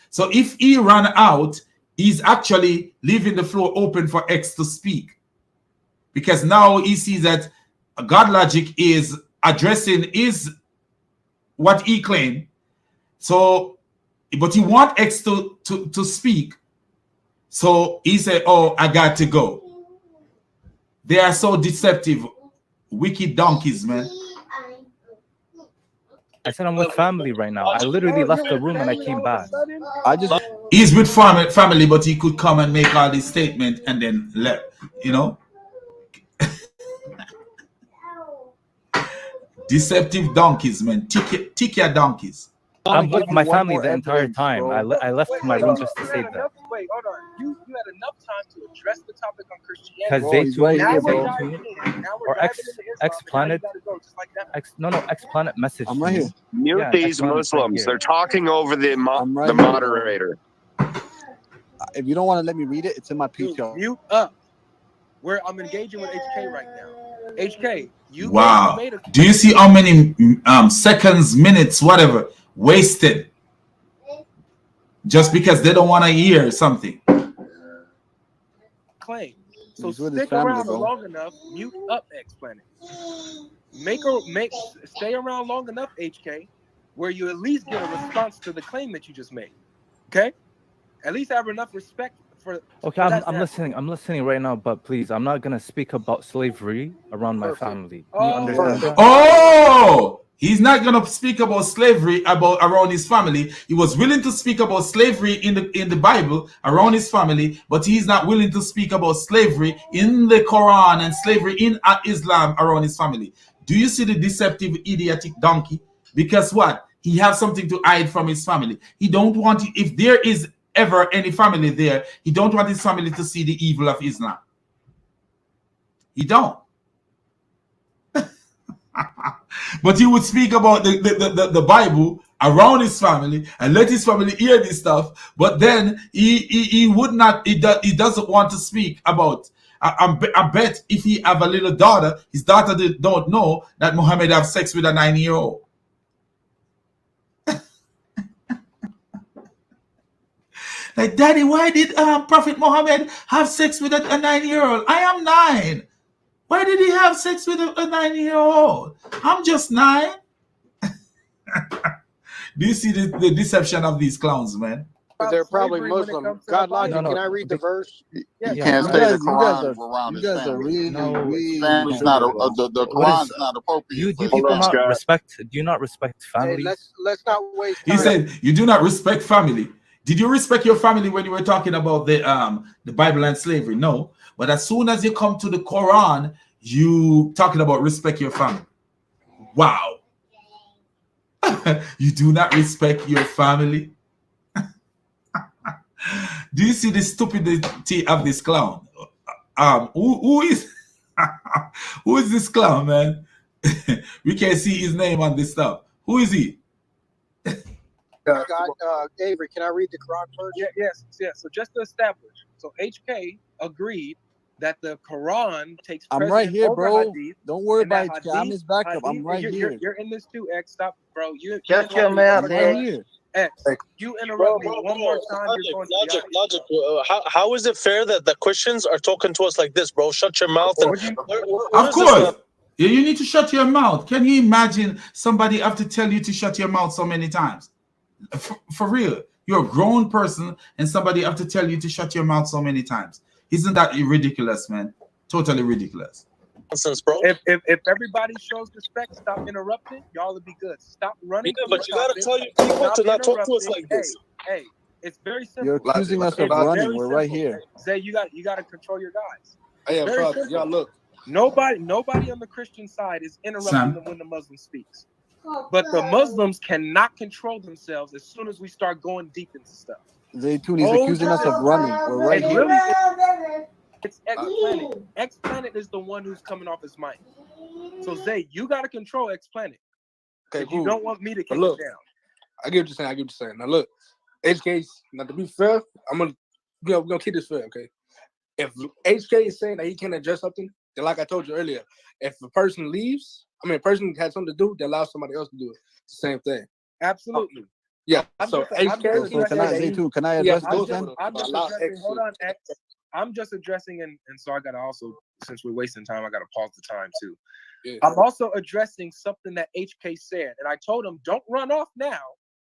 [SPEAKER 1] So if he ran out, he's actually leaving the floor open for X to speak. Because now he sees that GodLogic is addressing what he claimed. So, but he want X to speak. So he said, oh, I got to go. They are so deceptive. Wicked donkeys, man.
[SPEAKER 6] I said I'm with family right now. I literally left the room and I came back.
[SPEAKER 1] He's with family, but he could come and make all these statements and then left, you know? Deceptive donkeys, man. Tick your donkeys.
[SPEAKER 6] I'm with my family the entire time. I left my room just to say that.
[SPEAKER 4] Wait, hold on. You had enough time to address the topic on Christianity.
[SPEAKER 6] Because or X Planet, X Planet message.
[SPEAKER 3] I'm right here.
[SPEAKER 8] Mute these Muslims. They're talking over the moderator.
[SPEAKER 3] If you don't want to let me read it, it's in my PTR.
[SPEAKER 4] Mute up. I'm engaging with HK right now. HK,
[SPEAKER 1] wow. Do you see how many seconds, minutes, whatever, wasted just because they don't want to hear something?
[SPEAKER 4] Claim. So stick around long enough. Mute up, X Planet. Stay around long enough, HK, where you at least get a response to the claim that you just made. Okay? At least have enough respect for.
[SPEAKER 6] Okay, I'm listening. I'm listening right now, but please, I'm not gonna speak about slavery around my family. Can you understand that?
[SPEAKER 1] Oh, he's not gonna speak about slavery around his family. He was willing to speak about slavery in the Bible around his family, but he's not willing to speak about slavery in the Quran and slavery in Islam around his family. Do you see the deceptive, idiotic donkey? Because what? He has something to hide from his family. He don't want it. If there is ever any family there, he don't want his family to see the evil of Islam. He don't. But he would speak about the Bible around his family and let his family hear this stuff. But then he would not. He doesn't want to speak about. I bet if he have a little daughter, his daughter don't know that Muhammad have sex with a 9-year-old. Like, Daddy, why did Prophet Muhammad have sex with a 9-year-old? I am 9. Why did he have sex with a 9-year-old? I'm just 9. Do you see the deception of these clowns, man?
[SPEAKER 5] They're probably Muslim. GodLogic, can I read the verse?
[SPEAKER 2] You can't say the Quran around his family. Family's not the Quran's not appropriate.
[SPEAKER 6] Do you not respect family?
[SPEAKER 5] Hey, let's not waste time.
[SPEAKER 1] He said, you do not respect family. Did you respect your family when you were talking about the Bible and slavery? No. But as soon as you come to the Quran, you talking about respect your family. Wow. You do not respect your family? Do you see the stupidity of this clown? Who is who is this clown, man? We can't see his name on this stuff. Who is he?
[SPEAKER 5] Avery, can I read the Quran first?
[SPEAKER 4] Yes. So just to establish, so HK agreed that the Quran takes.
[SPEAKER 3] I'm right here, bro.
[SPEAKER 4] Hadith,
[SPEAKER 3] don't worry about it. I'm his backup. I'm right here.
[SPEAKER 4] You're in this too, X. Stop, bro.
[SPEAKER 5] Shut your mouth,
[SPEAKER 4] X. You interrupt me one more time.
[SPEAKER 11] Logic. How is it fair that the Christians are talking to us like this, bro? Shut your mouth.
[SPEAKER 1] Of course. You need to shut your mouth. Can you imagine somebody have to tell you to shut your mouth so many times? For real. You're a grown person and somebody have to tell you to shut your mouth so many times. Isn't that ridiculous, man? Totally ridiculous.
[SPEAKER 11] Nonsense, bro.
[SPEAKER 4] If everybody shows respect, stop interrupting, y'all will be good. Stop running.
[SPEAKER 11] Yeah, but you gotta tell your people to not talk to us like this.
[SPEAKER 4] Hey, it's very simple.
[SPEAKER 3] You're accusing us of running. We're right here.
[SPEAKER 4] Zay, you got to control your guys.
[SPEAKER 9] Hey, bro, y'all look.
[SPEAKER 4] Nobody on the Christian side is interrupting them when the Muslim speaks. But the Muslims cannot control themselves as soon as we start going deep into stuff.
[SPEAKER 3] Zaytoon, he's accusing us of running. We're right here.
[SPEAKER 4] It's X-Planet. X-Planet is the one who's coming off his mic. So Zay, you got to control X-Planet.
[SPEAKER 9] Okay, cool.
[SPEAKER 4] You don't want me to kick it down.
[SPEAKER 9] I get what you're saying. I get what you're saying. Now look, HK, now to be fair, we're gonna keep this fair, okay? If HK is saying that he can't address something, then like I told you earlier, if a person leaves, a person has something to do, they allow somebody else to do it. It's the same thing.
[SPEAKER 4] Absolutely.
[SPEAKER 9] Yeah. So
[SPEAKER 3] HK, can I address this then?
[SPEAKER 4] Hold on, X. I'm just addressing, and so I gotta also, since we're wasting time, I gotta pause the time too. Yeah. I'm also addressing something that HK said, and I told him, don't run off now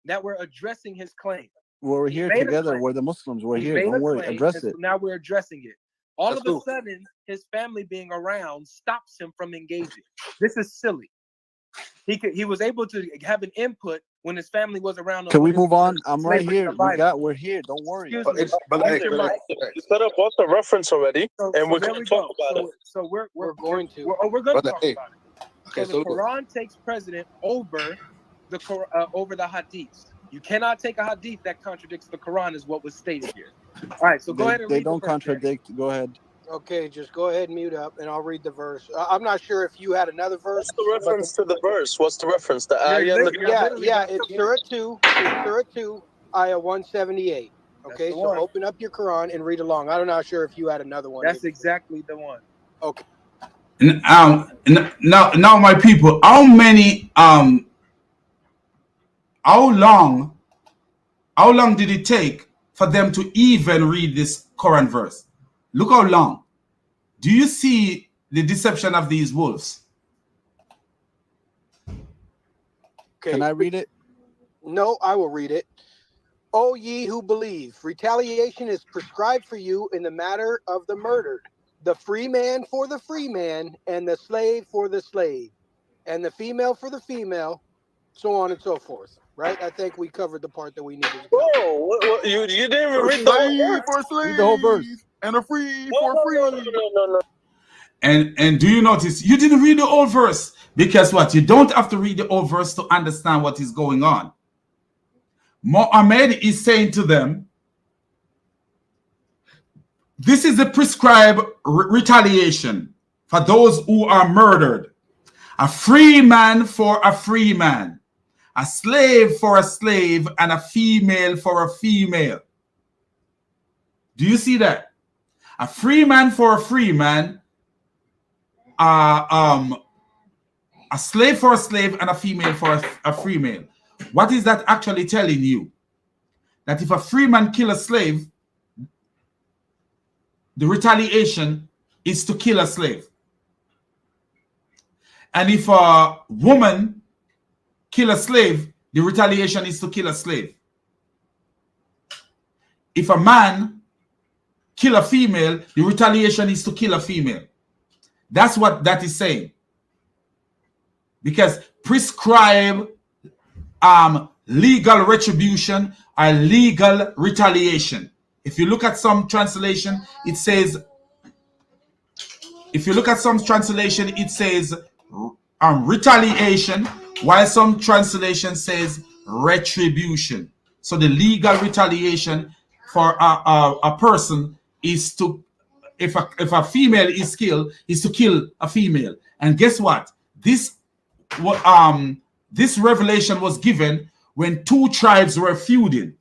[SPEAKER 4] that we're addressing his claim.
[SPEAKER 3] We're here together. We're the Muslims. We're here. Don't worry. Address it.
[SPEAKER 4] Now we're addressing it. All of a sudden, his family being around stops him from engaging. This is silly. He was able to have an input when his family was around.
[SPEAKER 3] Can we move on? I'm right here. We're here. Don't worry.
[SPEAKER 11] You set up what's the reference already, and we're going to talk about it.
[SPEAKER 4] So we're going to talk about it. Okay, so the Quran takes precedent over the hadiths. You cannot take a hadith that contradicts the Quran, is what was stated here. All right, so go ahead and read.
[SPEAKER 3] They don't contradict. Go ahead.
[SPEAKER 5] Okay, just go ahead and mute up, and I'll read the verse. I'm not sure if you had another verse.
[SPEAKER 11] What's the reference to the verse? What's the reference? The ayah.
[SPEAKER 5] It's Surah 2. It's Surah 2, ayah 178. Okay, so open up your Quran and read along. I'm not sure if you had another one.
[SPEAKER 4] That's exactly the one.
[SPEAKER 5] Okay.
[SPEAKER 1] Now, my people, how long did it take for them to even read this Quran verse? Look how long. Do you see the deception of these wolves?
[SPEAKER 5] Okay.
[SPEAKER 3] Can I read it?
[SPEAKER 5] No, I will read it. O ye who believe, retaliation is prescribed for you in the matter of the murdered, the free man for the free man, and the slave for the slave, and the female for the female, so on and so forth. Right? I think we covered the part that we needed to cover.
[SPEAKER 11] Whoa, you didn't even read the
[SPEAKER 3] whole verse.
[SPEAKER 2] And a free for free.
[SPEAKER 11] No.
[SPEAKER 1] And do you notice you didn't read the whole verse? Because what? You don't have to read the whole verse to understand what is going on. Muhammad is saying to them, this is the prescribed retaliation for those who are murdered. A free man for a free man, a slave for a slave, and a female for a female. Do you see that? A free man for a free man, a slave for a slave, and a female for a female. What is that actually telling you? That if a free man kill a slave, the retaliation is to kill a slave. And if a woman kill a slave, the retaliation is to kill a slave. If a man kill a female, the retaliation is to kill a female. That's what that is saying. Because prescribe legal retribution or legal retaliation. If you look at some translation, it says retaliation, while some translation says retribution. So the legal retaliation for a person is to, if a female is killed, is to kill a female. And guess what? This revelation was given when two tribes were feuding.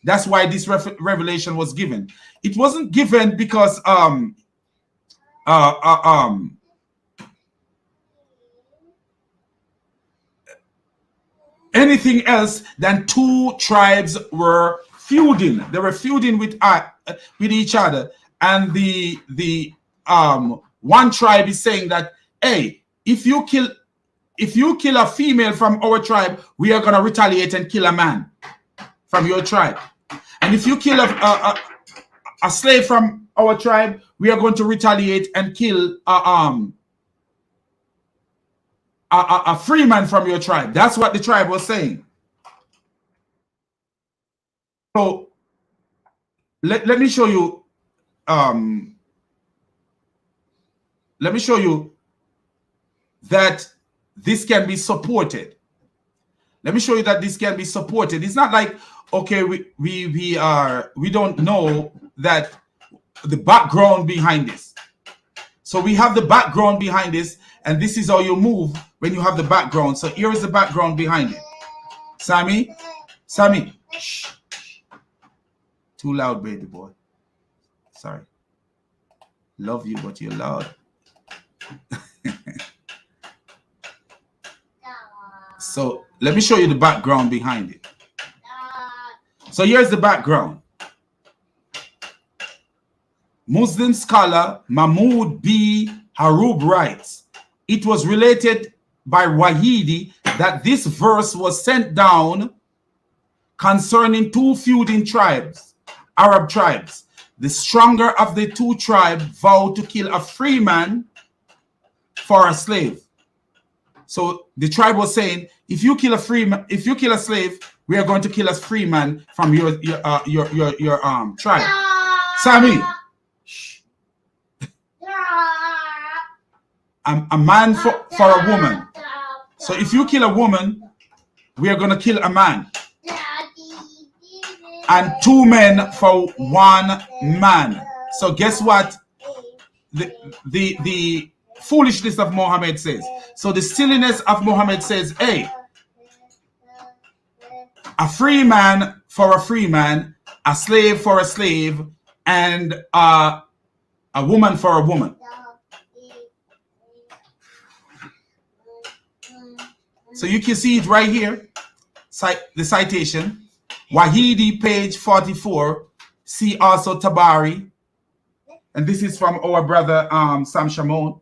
[SPEAKER 1] That's why this revelation was given. It wasn't given because anything else than two tribes were feuding. They were feuding with each other, and the one tribe is saying that, hey, if you kill a female from our tribe, we are gonna retaliate and kill a man from your tribe. And if you kill a slave from our tribe, we are going to retaliate and kill a free man from your tribe. That's what the tribe was saying. So let me show you let me show you that this can be supported. Let me show you that this can be supported. It's not like, okay, we don't know that the background behind this. So we have the background behind this, and this is how you move when you have the background. So here is the background behind it. Sammy, shh. Too loud, baby boy. Sorry. Love you, but you're loud. So let me show you the background behind it. So here's the background. Muslim scholar Mahmoud B. Harub writes, it was related by Wahidi that this verse was sent down concerning two feuding tribes, Arab tribes. The stronger of the two tribes vowed to kill a free man for a slave. So the tribe was saying, if you kill a slave, we are going to kill a free man from your tribe. Sammy, a man for a woman. So if you kill a woman, we are going to kill a man. And two men for one man. So guess what? The foolishness of Muhammad says. So the silliness of Muhammad says, hey, a free man for a free man, a slave for a slave, and a woman for a woman. So you can see it right here, the citation. Wahidi, page 44. See also Tabari. And this is from our brother Sam Shimon.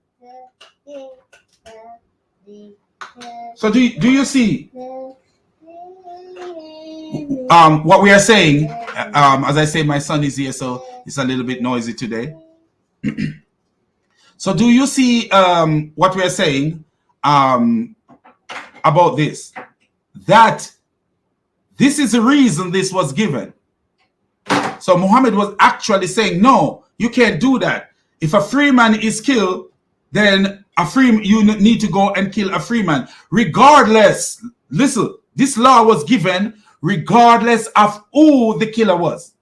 [SPEAKER 1] So do you see what we are saying? As I say, my son is here, so it's a little bit noisy today. So do you see what we are saying about this? That this is the reason this was given. So Muhammad was actually saying, no, you can't do that. If a free man is killed, then you need to go and kill a free man. Regardless, listen, this law was given regardless of who the killer was.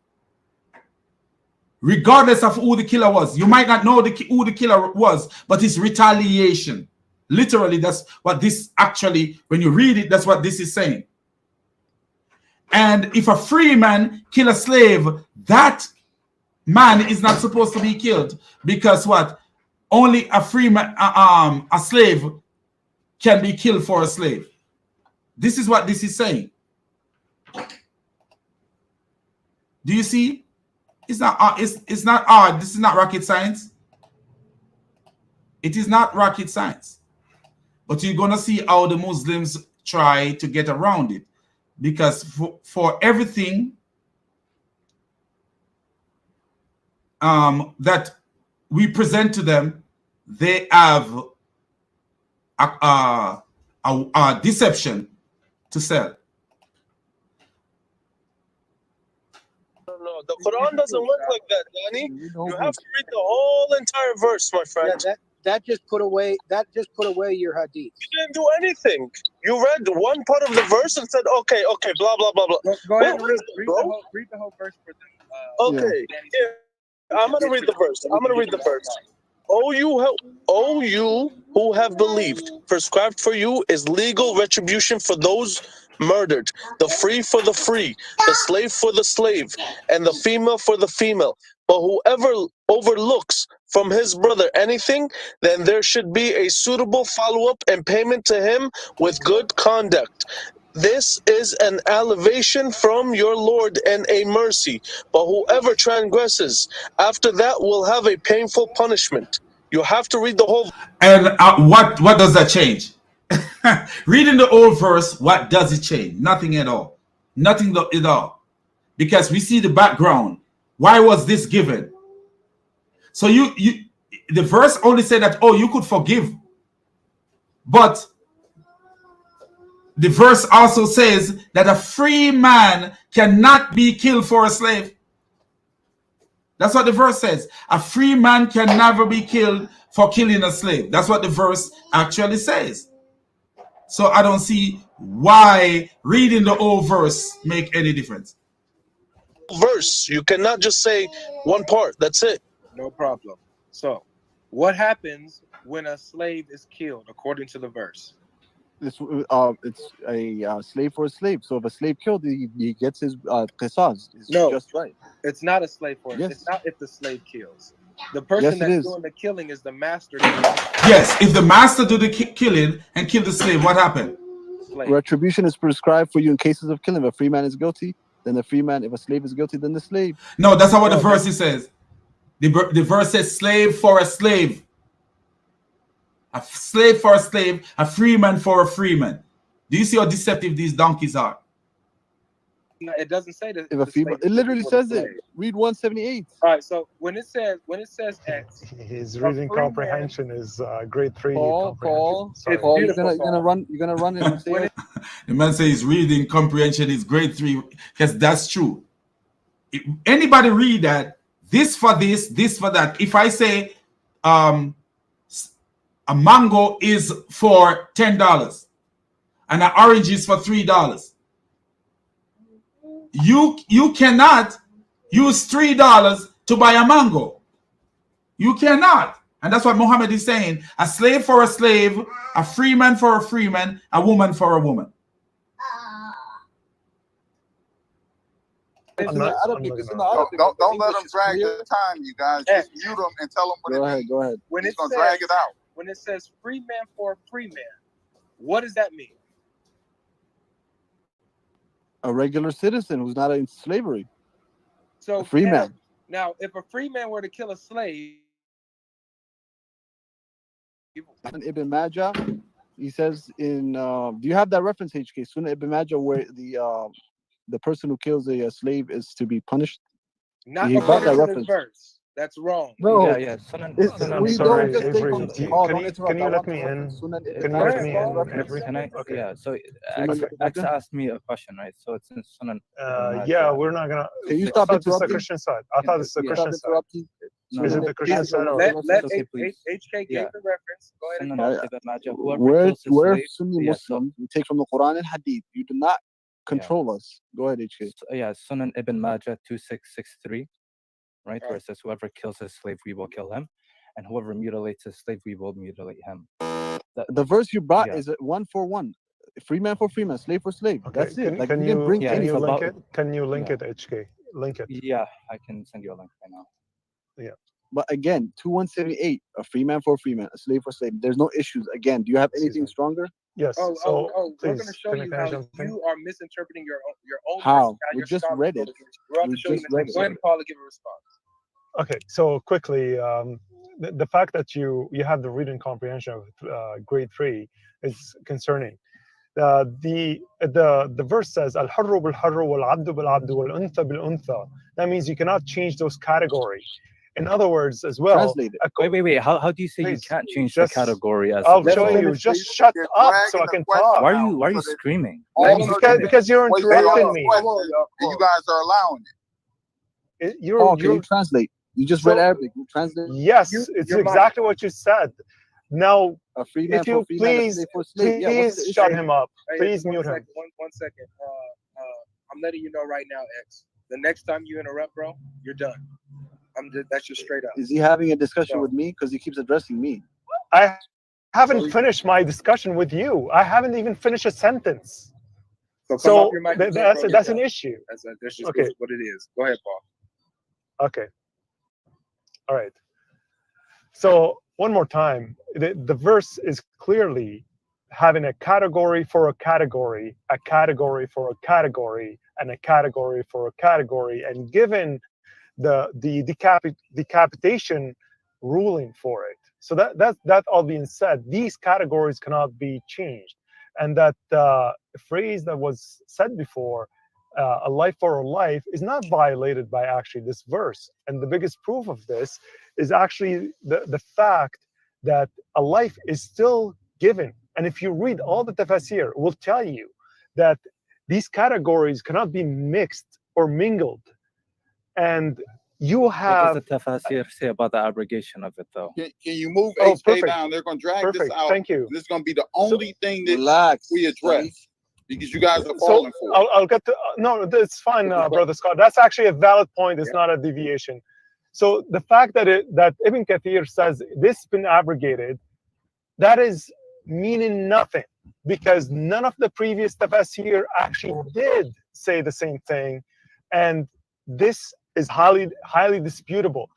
[SPEAKER 1] Regardless of who the killer was. You might not know who the killer was, but it's retaliation. Literally, that's what this actually, when you read it, that's what this is saying. And if a free man kill a slave, that man is not supposed to be killed, because what? Only a free man, a slave can be killed for a slave. This is what this is saying. Do you see? It's not hard. This is not rocket science. It is not rocket science. But you're gonna see how the Muslims try to get around it, because for everything that we present to them, they have a deception to sell.
[SPEAKER 11] No, the Quran doesn't work like that, Danny. You have to read the whole entire verse, my friend.
[SPEAKER 5] Yeah, that just put away your hadith.
[SPEAKER 11] You didn't do anything. You read one part of the verse and said, okay, blah blah blah blah.
[SPEAKER 3] Go ahead and read the whole verse for them.
[SPEAKER 11] Okay. Yeah. I'm gonna read the verse. O you who have believed, prescribed for you is legal retribution for those murdered, the free for the free, the slave for the slave, and the female for the female. But whoever overlooks from his brother anything, then there should be a suitable follow-up and payment to him with good conduct. This is an elevation from your Lord and a mercy. But whoever transgresses after that will have a painful punishment. You have to read the whole.
[SPEAKER 1] And what does that change? Reading the old verse, what does it change? Nothing at all. Nothing at all. Because we see the background. Why was this given? So the verse only said that, oh, you could forgive. But the verse also says that a free man cannot be killed for a slave. That's what the verse says. A free man can never be killed for killing a slave. That's what the verse actually says. So I don't see why reading the whole verse make any difference.
[SPEAKER 11] Verse. You cannot just say one part. That's it.
[SPEAKER 4] No problem. So, what happens when a slave is killed according to the verse?
[SPEAKER 3] It's a slave for a slave. So if a slave killed, he gets his qisas. It's
[SPEAKER 4] No,
[SPEAKER 3] just right.
[SPEAKER 4] It's not a slave for it.
[SPEAKER 3] Yes.
[SPEAKER 4] It's not if the slave kills. The person
[SPEAKER 3] Yes, it
[SPEAKER 4] that's
[SPEAKER 3] is.
[SPEAKER 4] doing the killing is the master.
[SPEAKER 1] Yes, if the master do the killing and kill the slave, what happened?
[SPEAKER 4] Slave.
[SPEAKER 3] Retribution is prescribed for you in cases of killing. If a free man is guilty, then the free man. If a slave is guilty, then the slave.
[SPEAKER 1] No, that's not what the verse says. The verse says slave for a slave. A slave for a slave, a freeman for a freeman. Do you see how deceptive these donkeys are?
[SPEAKER 4] No, it doesn't say that.
[SPEAKER 3] If a female, it literally says it. Read 178.
[SPEAKER 4] All right. So when it says X,
[SPEAKER 12] his reading comprehension is grade 3.
[SPEAKER 3] Paul,
[SPEAKER 12] Sorry.
[SPEAKER 3] Paul, you're gonna run it and say it.
[SPEAKER 1] The man says his reading comprehension is grade 3, because that's true. If anybody read that, this for this, this for that. If I say a mango is for $10 and an orange is for $3, you cannot use $3 to buy a mango. You cannot. And that's what Muhammad is saying. A slave for a slave, a freeman for a freeman, a woman for a woman.
[SPEAKER 2] Don't let them drag the time, you guys. Just mute them and tell them what it means.
[SPEAKER 3] Go ahead.
[SPEAKER 4] When
[SPEAKER 2] He's gonna drag it out.
[SPEAKER 4] When it says free man for a free man, what does that mean?
[SPEAKER 3] A regular citizen who's not in slavery.
[SPEAKER 4] So
[SPEAKER 3] a free man.
[SPEAKER 4] Now, if a free man were to kill a slave,
[SPEAKER 3] Ibn Majah, he says in do you have that reference, HK? Sunnah Ibn Majah, where the person who kills a slave is to be punished?
[SPEAKER 4] not
[SPEAKER 3] He brought
[SPEAKER 4] according
[SPEAKER 3] that
[SPEAKER 4] to this
[SPEAKER 3] reference.
[SPEAKER 4] verse. That's wrong.
[SPEAKER 3] No,
[SPEAKER 6] Yeah.
[SPEAKER 12] I'm sorry, Avery. Can you let me in? Can you let me in, Avery?
[SPEAKER 6] Can I?
[SPEAKER 12] Okay.
[SPEAKER 6] Yeah. So X asked me a question, right? So it's in Sunan.
[SPEAKER 12] Yeah, we're not gonna.
[SPEAKER 3] Can you
[SPEAKER 12] I
[SPEAKER 3] stop
[SPEAKER 12] thought this is the
[SPEAKER 3] interrupting?
[SPEAKER 12] Christian side. I thought this is the Christian side. Is it the Christian side? Or...
[SPEAKER 4] Let
[SPEAKER 6] okay, please.
[SPEAKER 4] HK
[SPEAKER 6] Yeah.
[SPEAKER 4] give the reference. Go ahead and
[SPEAKER 6] Sunan
[SPEAKER 4] call.
[SPEAKER 6] Ibn Majah. Whoever
[SPEAKER 3] We're
[SPEAKER 6] kills his slave.
[SPEAKER 3] Sunni
[SPEAKER 6] Yeah, so-
[SPEAKER 3] Muslims. We take from the Quran and Hadith. You do not control us. Go ahead, HK.
[SPEAKER 6] Yeah, Sunan Ibn Majah 2663, right? Where it says, whoever kills his slave, we will kill him. And whoever mutilates his slave, we will mutilate him.
[SPEAKER 3] The verse you brought
[SPEAKER 6] Yeah.
[SPEAKER 3] is a 1 for 1. Free man for free man, slave for slave.
[SPEAKER 12] Okay.
[SPEAKER 3] That's it. Like,
[SPEAKER 12] Can
[SPEAKER 3] you didn't
[SPEAKER 12] you
[SPEAKER 3] bring
[SPEAKER 12] can
[SPEAKER 3] any
[SPEAKER 12] you link
[SPEAKER 6] about-
[SPEAKER 12] it? Can you link
[SPEAKER 6] Yeah.
[SPEAKER 12] it, HK? Link it.
[SPEAKER 6] Yeah, I can send you a link right now.
[SPEAKER 3] But again, 2178, a free man for a free man, a slave for slave. There's no issues. Again, do you have anything stronger?
[SPEAKER 12] Yes.
[SPEAKER 4] Oh,
[SPEAKER 12] So
[SPEAKER 4] we're
[SPEAKER 12] please,
[SPEAKER 4] going to show
[SPEAKER 12] can I
[SPEAKER 4] you
[SPEAKER 12] finish
[SPEAKER 4] how
[SPEAKER 12] something?
[SPEAKER 4] you are misinterpreting your own
[SPEAKER 3] How?
[SPEAKER 4] verse,
[SPEAKER 3] We
[SPEAKER 4] your
[SPEAKER 3] just
[SPEAKER 4] scholars
[SPEAKER 3] read
[SPEAKER 4] go
[SPEAKER 3] it.
[SPEAKER 4] against you. We're about
[SPEAKER 3] We
[SPEAKER 4] to show you
[SPEAKER 3] just
[SPEAKER 4] in a
[SPEAKER 3] read
[SPEAKER 4] second. Go ahead
[SPEAKER 3] it.
[SPEAKER 4] and Paula give a response.
[SPEAKER 12] Okay, so quickly, the fact that you have the reading comprehension of grade 3 is concerning. The verse says al-harru bil-harru wal-abdu bil-abdu wal-untha bil-untha. That means you cannot change those categories. In other words, as well.
[SPEAKER 3] Translate it.
[SPEAKER 6] Wait. How do you say
[SPEAKER 12] Please,
[SPEAKER 6] you can't change
[SPEAKER 12] just-
[SPEAKER 6] the category as?
[SPEAKER 12] I'll
[SPEAKER 6] a
[SPEAKER 12] show
[SPEAKER 6] result?
[SPEAKER 12] you. Just shut
[SPEAKER 2] You're
[SPEAKER 12] up
[SPEAKER 2] dragging
[SPEAKER 12] so I
[SPEAKER 2] the
[SPEAKER 12] can
[SPEAKER 2] question
[SPEAKER 12] talk.
[SPEAKER 6] Why
[SPEAKER 2] out.
[SPEAKER 6] are you screaming?
[SPEAKER 12] Because you're
[SPEAKER 2] Wait,
[SPEAKER 12] interrupting me.
[SPEAKER 2] And you guys are allowing it.
[SPEAKER 3] Can you translate? You just read Arabic. You translate.
[SPEAKER 12] Yes, it's exactly what you said. Now,
[SPEAKER 3] A free man
[SPEAKER 12] if you
[SPEAKER 3] for free man, a
[SPEAKER 12] please,
[SPEAKER 3] slave for slave. Yeah, what's the
[SPEAKER 12] please
[SPEAKER 3] issue?
[SPEAKER 12] shut him up.
[SPEAKER 4] Hey,
[SPEAKER 12] Please
[SPEAKER 4] one
[SPEAKER 12] mute him.
[SPEAKER 4] second, one second. I'm letting you know right now, X. The next time you interrupt, bro, you're done. That's just straight up.
[SPEAKER 3] Is he having a discussion with me? Because he keeps addressing me.
[SPEAKER 12] I haven't finished my discussion with you. I haven't even finished a sentence.
[SPEAKER 4] So come
[SPEAKER 12] So
[SPEAKER 4] off your mic.
[SPEAKER 12] that's an issue.
[SPEAKER 4] That's just
[SPEAKER 12] Okay.
[SPEAKER 4] what it is. Go ahead, Paul.
[SPEAKER 12] Okay. All right. So one more time, the verse is clearly having a category for a category for a category, and a category for a category, and given the decapitation ruling for it. So that all being said, these categories cannot be changed, and that phrase that was said before, a life for a life, is not violated by actually this verse. And the biggest proof of this is actually the fact that a life is still given. And if you read all the tafsir, it will tell you that these categories cannot be mixed or mingled. And you
[SPEAKER 6] What
[SPEAKER 12] have.
[SPEAKER 6] does the tafsir say about the abrogation of it, though?
[SPEAKER 2] Can you move
[SPEAKER 12] Oh,
[SPEAKER 2] HK
[SPEAKER 12] perfect.
[SPEAKER 2] down? They're going to drag
[SPEAKER 12] Perfect.
[SPEAKER 2] this out.
[SPEAKER 12] Thank you.
[SPEAKER 2] This is going to be the only thing that
[SPEAKER 3] Relax.
[SPEAKER 2] we address because you guys are
[SPEAKER 12] So
[SPEAKER 2] falling for it.
[SPEAKER 12] I'll get to. No, it's fine, Brother Scott. That's actually a valid point. It's not a deviation. So the fact that Ibn Kathir says this has been abrogated, that is meaning nothing, because none of the previous tafsir actually did say the same thing, and this is highly disputable.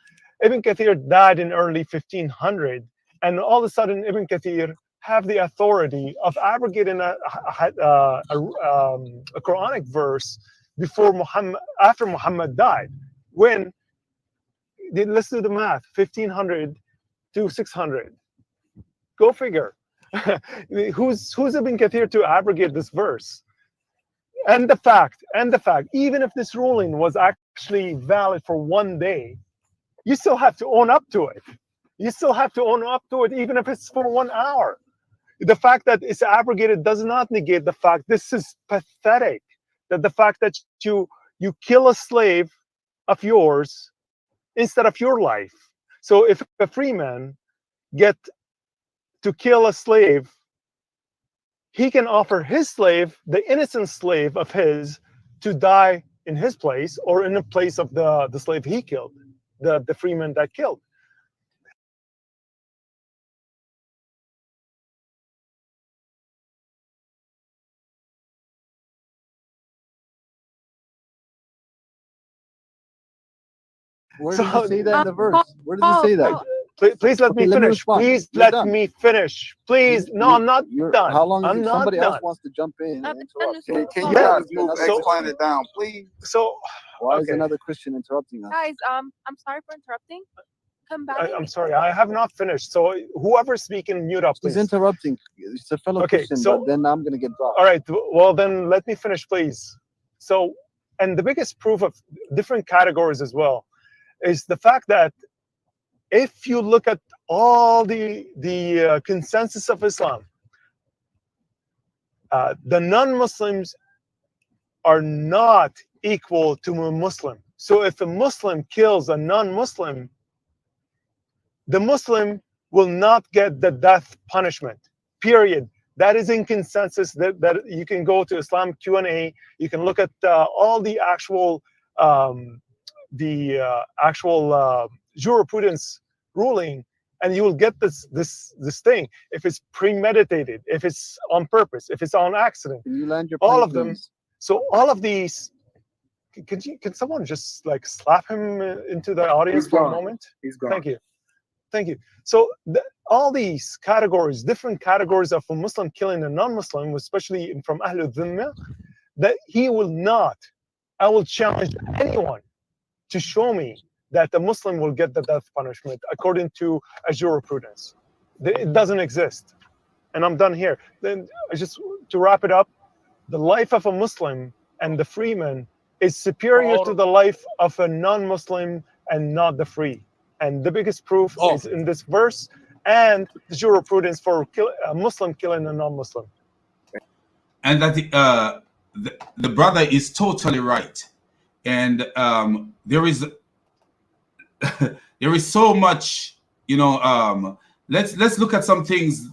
[SPEAKER 12] Ibn Kathir died in early 1500, and all of a sudden Ibn Kathir have the authority of abrogating a Quranic verse after Muhammad died. When let's do the math: 1500 to 600. Go figure. who's Ibn Kathir to abrogate this verse? And the fact, even if this ruling was actually valid for one day, you still have to own up to it. You still have to own up to it, even if it's for 1 hour. The fact that it's abrogated does not negate the fact. This is pathetic. That the fact that you kill a slave of yours instead of your life. So if a free man get to kill a slave, he can offer his slave, the innocent slave of his, to die in his place or in the place of the slave he killed, the freeman that killed.
[SPEAKER 3] Where does it say that in the verse? Where does it say that?
[SPEAKER 12] Please let me finish. Please let me finish. Please. No, I'm not done.
[SPEAKER 3] How long
[SPEAKER 12] I'm
[SPEAKER 3] is it?
[SPEAKER 12] not
[SPEAKER 3] Somebody
[SPEAKER 12] done.
[SPEAKER 3] else wants to jump in and interrupt.
[SPEAKER 2] Can you guys move X-Planet down, please?
[SPEAKER 12] So,
[SPEAKER 3] why is another Christian interrupting us?
[SPEAKER 13] Guys, I'm sorry for interrupting.
[SPEAKER 12] I'm sorry, I have not finished. So whoever's speaking, mute up, please.
[SPEAKER 3] He's interrupting. It's a fellow Christian, but then I'm going to get dropped.
[SPEAKER 12] All right. Well, then let me finish, please. So, and the biggest proof of different categories as well is the fact that if you look at all the consensus of Islam, the non-Muslims are not equal to a Muslim. So if a Muslim kills a non-Muslim, the Muslim will not get the death punishment, period. That is in consensus. That you can go to Islam Q&A. You can look at all the actual jurisprudence ruling, and you will get this thing. If it's premeditated, if it's on purpose, if it's on accident,
[SPEAKER 3] can you land your
[SPEAKER 12] all
[SPEAKER 3] plane,
[SPEAKER 12] of them.
[SPEAKER 3] please?
[SPEAKER 12] So all of these. Can someone just like slap him into the audience for a moment?
[SPEAKER 4] He's gone.
[SPEAKER 12] Thank you. So all these categories, different categories of a Muslim killing a non-Muslim, especially from Ahlul Dhimma, that he will not. I will challenge anyone to show me that the Muslim will get the death punishment according to a jurisprudence. It doesn't exist. And I'm done here. Then just to wrap it up, the life of a Muslim and the freeman is superior to the life of a non-Muslim and not the free. And the biggest proof is in this verse and the jurisprudence for a Muslim killing a non-Muslim.
[SPEAKER 1] And that the brother is totally right. And there is there is so much, let's look at some things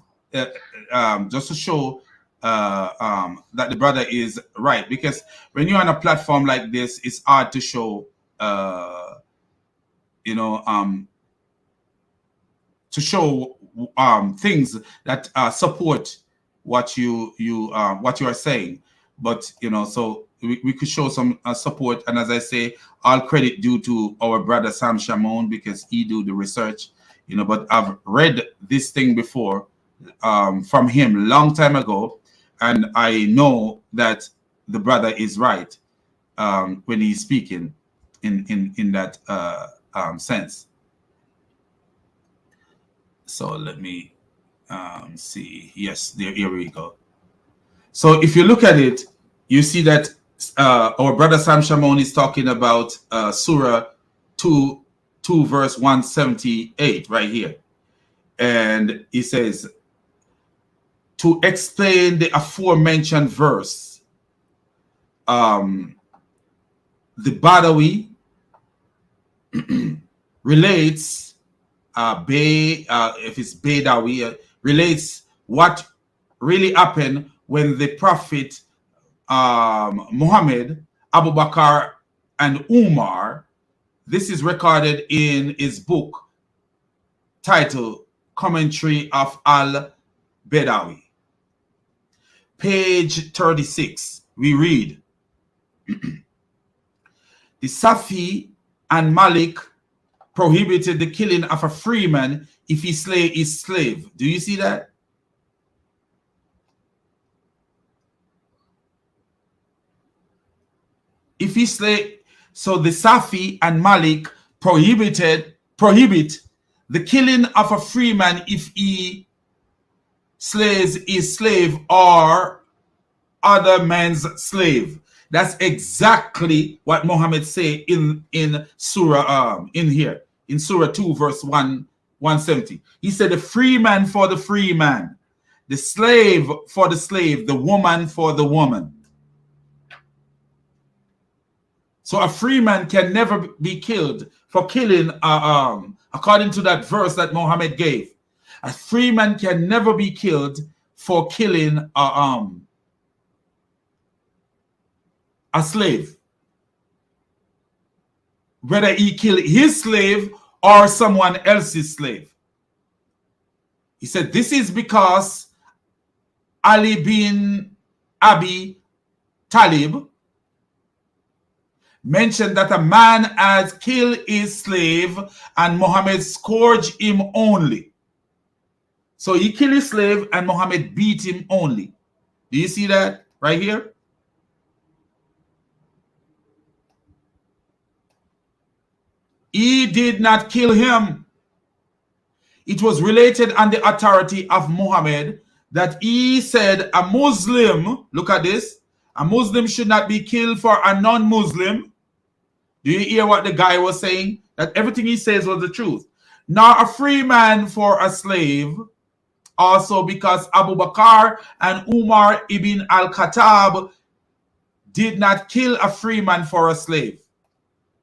[SPEAKER 1] just to show that the brother is right, because when you're on a platform like this, it's hard to show things that support what you are saying. But so we could show some support, and as I say, all credit due to our brother Sam Shamon, because he do the research, but I've read this thing before from him long time ago, and I know that the brother is right when he's speaking in that sense. So let me see. Yes, here we go. So if you look at it, you see that our brother Sam Shamon is talking about Surah 2 verse 178 right here. And he says, to explain the aforementioned verse, the Badawi relates, if it's Bedawi, relates what really happened when the Prophet Muhammad, Abu Bakr, and Umar. This is recorded in his book titled Commentary of Al-Bedawi. Page 36, we read, the Safi and Malik prohibited the killing of a freeman if he slay his slave. Do you see that? If he slay, so the Safi and Malik prohibit the killing of a freeman if he slays his slave or other man's slave. That's exactly what Muhammad say in Surah in Surah 2 verse 170. He said the free man for the free man, the slave for the slave, the woman for the woman. So a free man can never be killed for killing, according to that verse that Muhammad gave. A free man can never be killed for killing a slave, whether he killed his slave or someone else's slave. He said this is because Ali bin Abi Talib mentioned that a man has killed his slave and Muhammad scourged him only. So he killed his slave and Muhammad beat him only. Do you see that right here? He did not kill him. It was related on the authority of Muhammad that he said a Muslim, look at this, a Muslim should not be killed for a non-Muslim. Do you hear what the guy was saying? That everything he says was the truth. Nor a free man for a slave. Also because Abu Bakr and Umar ibn al-Khattab did not kill a free man for a slave.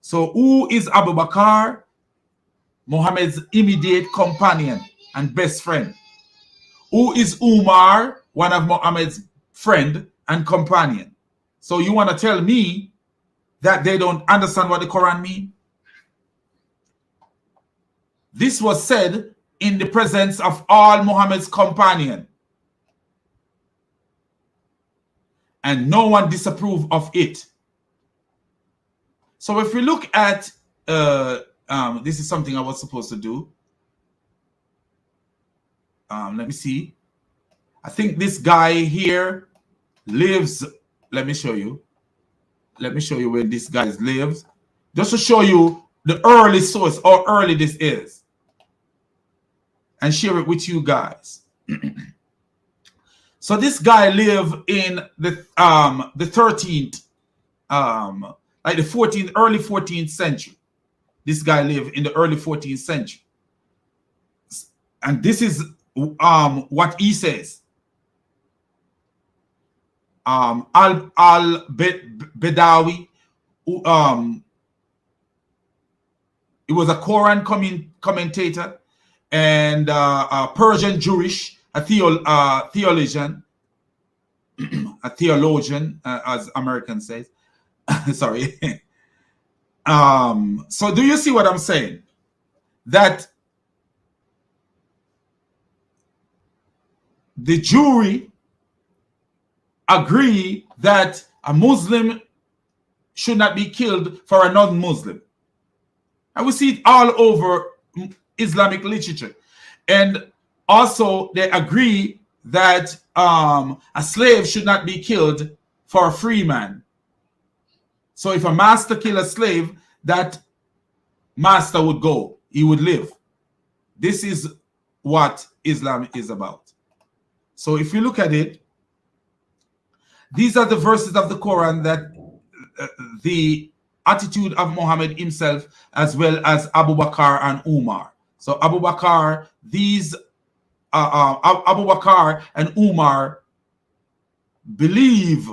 [SPEAKER 1] So who is Abu Bakr? Muhammad's immediate companion and best friend. Who is Umar? One of Muhammad's friend and companion. So you want to tell me that they don't understand what the Quran means? This was said in the presence of all Muhammad's companion. And no one disapproved of it. So if we look at, this is something I was supposed to do. Let me see. I think this guy here lives, let me show you. Let me show you where this guy lives. Just to show you the early source, how early this is. And share it with you guys. So this guy lived in the 13th, like the 14th, early 14th century. This guy lived in the early 14th century. And this is what he says. Al-Bedawi, he was a Quran commentator and a Persian Jewish, a theologian, as Americans say. Sorry. So do you see what I'm saying? That the jury agree that a Muslim should not be killed for a non-Muslim. And we see it all over Islamic literature. And also they agree that a slave should not be killed for a free man. So if a master kill a slave, that master would go, he would live. This is what Islam is about. So if you look at it, these are the verses of the Quran that the attitude of Muhammad himself, as well as Abu Bakr and Umar. So Abu Bakr, Abu Bakr and Umar believe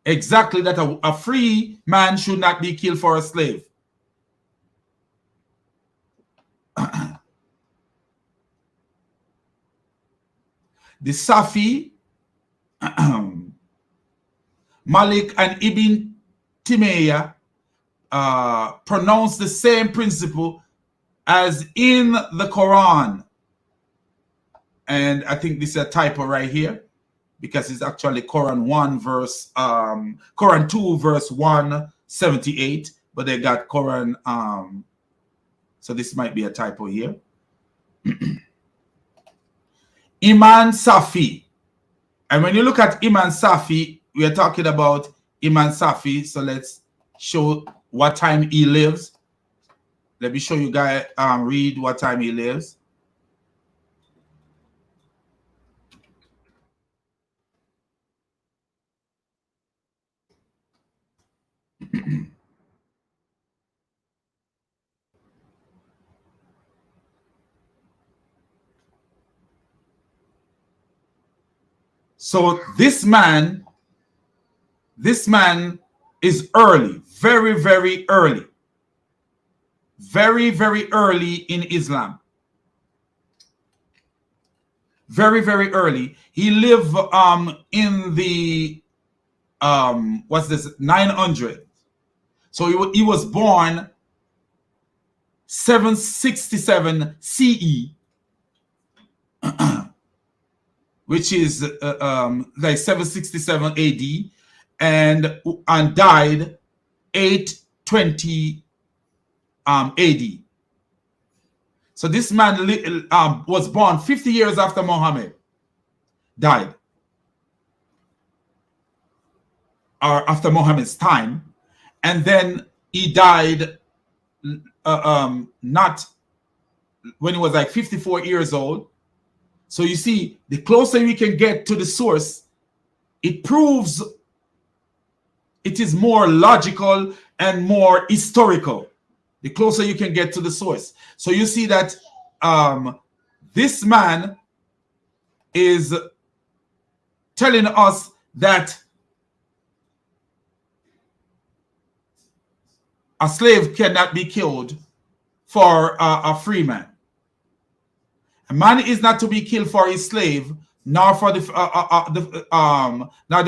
[SPEAKER 1] exactly that a free man should not be killed for a slave. the Safi, Malik, and Ibn Taymiyyah pronounce the same principle as in the Quran. And I think this is a typo right here, because it's actually Quran 2 verse 178, but they got Quran, so this might be a typo here. Imam Safi. And when you look at Imam Safi, we are talking about Imam Safi. So let's show what time he lives. Let me show you guys, read what time he lives. So this man is early, very, very early. Very, very early in Islam. Very, very early. He lived in the what's this, 900. So he was born 767 CE, which is like 767 AD, and died 820 AD. So this man was born 50 years after Muhammad died, or after Muhammad's time, and then he died not when he was like 54 years old. So you see, the closer we can get to the source, it proves it is more logical and more historical. The closer you can get to the source. So you see that this man is telling us that a slave cannot be killed for a free man. A man is not to be killed for his slave, nor for the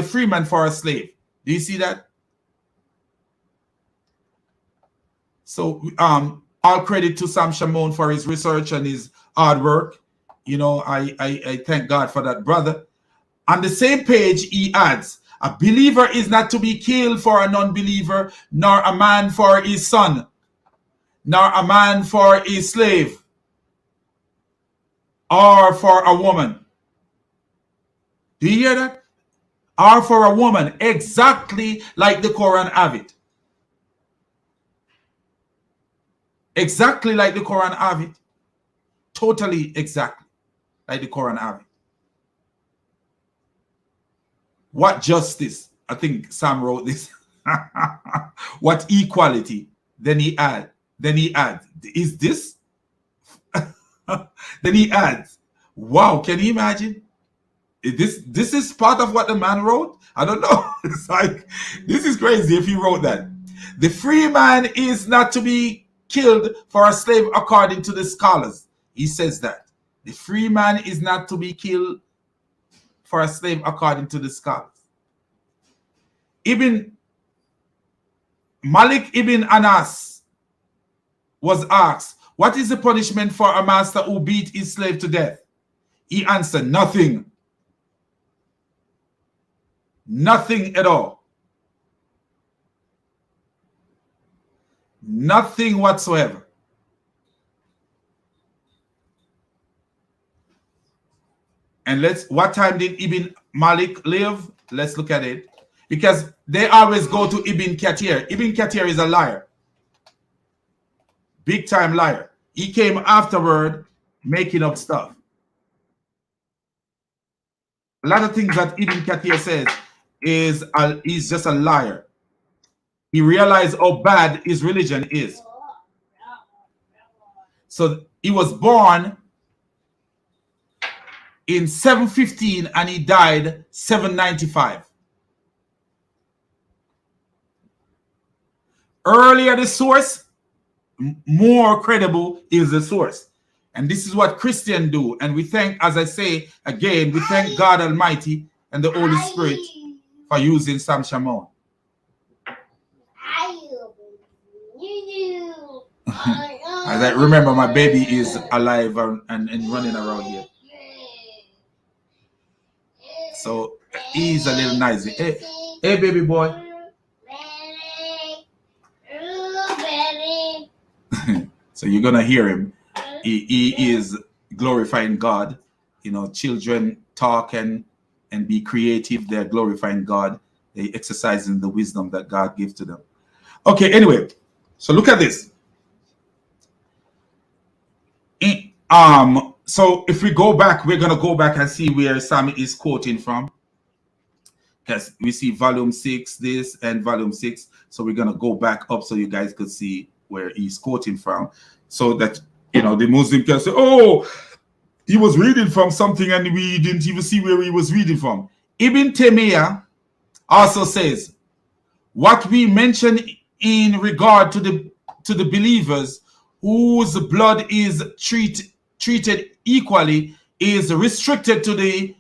[SPEAKER 1] free man for a slave. Do you see that? So all credit to Sam Shamoun for his research and his hard work. You know, I thank God for that, brother. On the same page, he adds, a believer is not to be killed for a non-believer, nor a man for his son, nor a man for his slave, or for a woman. Do you hear that? Or for a woman, exactly like the Quran have it. Exactly like the Quran have it. Totally exactly like the Quran have it. What justice? I think Sam wrote this. What equality? Then he adds, is this? Then he adds, wow, can you imagine? This is part of what the man wrote? I don't know. It's like, this is crazy if he wrote that. The free man is not to be killed for a slave according to the scholars. He says that. The free man is not to be killed for a slave according to the scholars. Malik ibn Anas was asked, what is the punishment for a master who beat his slave to death? He answered, nothing. Nothing at all. Nothing whatsoever. And what time did Ibn Malik live? Let's look at it. Because they always go to Ibn Kathir. Ibn Kathir is a liar. Big time liar. He came afterward making up stuff. A lot of things that Ibn Kathir says is he's just a liar. He realized how bad his religion is. So he was born in 715 and he died 795. Earlier the source, more credible is the source. And this is what Christians do. And we thank, as I say again, we thank God Almighty and the Holy Spirit for using Sam Shammon. As I remember, my baby is alive and running around here. So he's a little noisy. Hey, baby boy. So you're gonna hear him. He is glorifying God. You know, children talk and be creative. They're glorifying God. They exercising the wisdom that God gives to them. Okay, anyway, so look at this. So if we go back, we're gonna go back and see where Sammy is quoting from. Because we see volume 6, this and volume 6. So we're gonna go back up so you guys could see where he's quoting from. So that the Muslim can say, oh, he was reading from something and we didn't even see where he was reading from. Ibn Taymiyyah also says, what we mention in regard to the believers whose blood is treated equally is restricted to the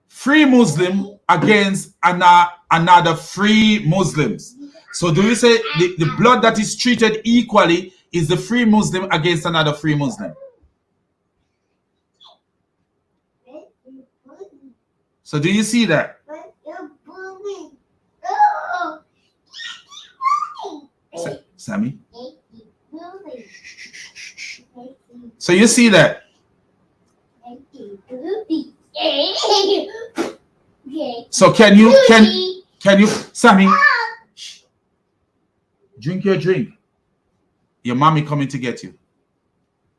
[SPEAKER 1] free Muslim against another free Muslims. So do you say the blood that is treated equally is the free Muslim against another free Muslim? So do you see that? Sammy? So you see that? So can you, Sammy, drink your drink. Your mommy coming to get you.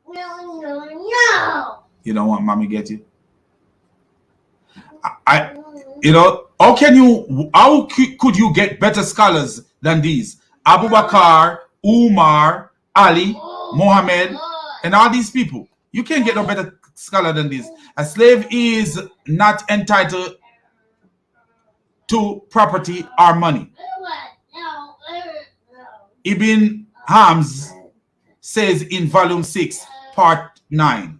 [SPEAKER 1] No. You don't want mommy get you? How could you get better scholars than these? Abu Bakr, Umar, Ali, Muhammad, and all these people. You can't get no better scholar than this. A slave is not entitled to property or money. Ibn Hams says in volume 6, part 9,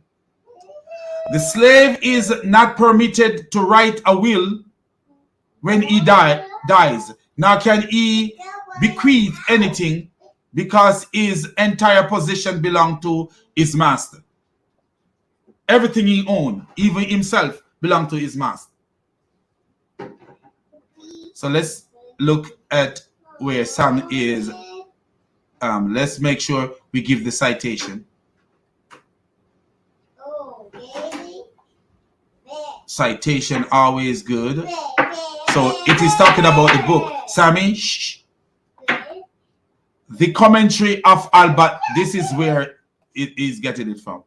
[SPEAKER 1] the slave is not permitted to write a will when he dies. Now can he bequeath anything because his entire possession belonged to his master. Everything he owned, even himself, belonged to his master. So let's look at where Sam is. Let's make sure we give the citation. Citation always good. So it is talking about the book. Sammy, shh. The commentary of Albert. This is where it is getting it from.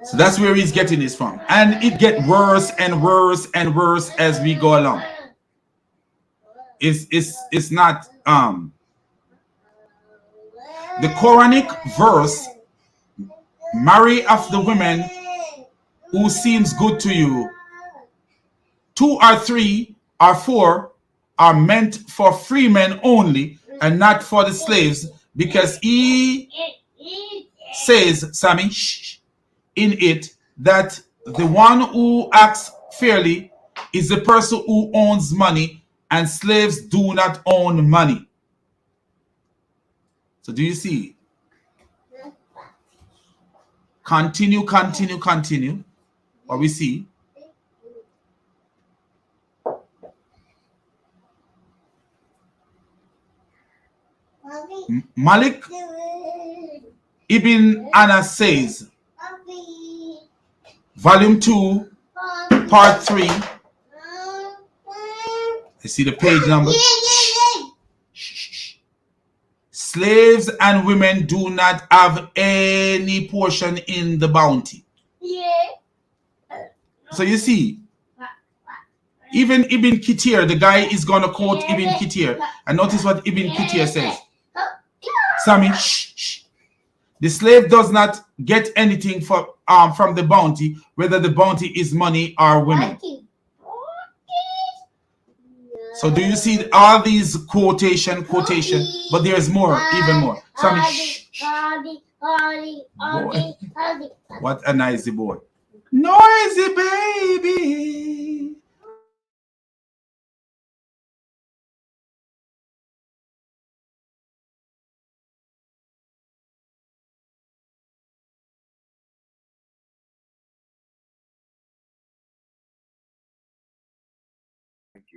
[SPEAKER 1] So that's where he's getting this from. And it gets worse and worse and worse as we go along. It's not the Quranic verse, marry of the women who seems good to you. 2 or 3 or 4 are meant for free men only and not for the slaves, because he says, Sammy, shh, in it that the one who acts fairly is the person who owns money, and slaves do not own money. So do you see? Continue. What we see. Malik Ibn Anas says, volume 2, part 3. I see the page number. Slaves and women do not have any portion in the bounty. So you see, even Ibn Kathir, the guy is going to quote Ibn Kathir. And notice what Ibn Kathir says. Sammy, shh. The slave does not get anything from the bounty, whether the bounty is money or women. So do you see all these quotation, but there's more, even more. Sammy, boy. What a noisy boy. Noisy baby.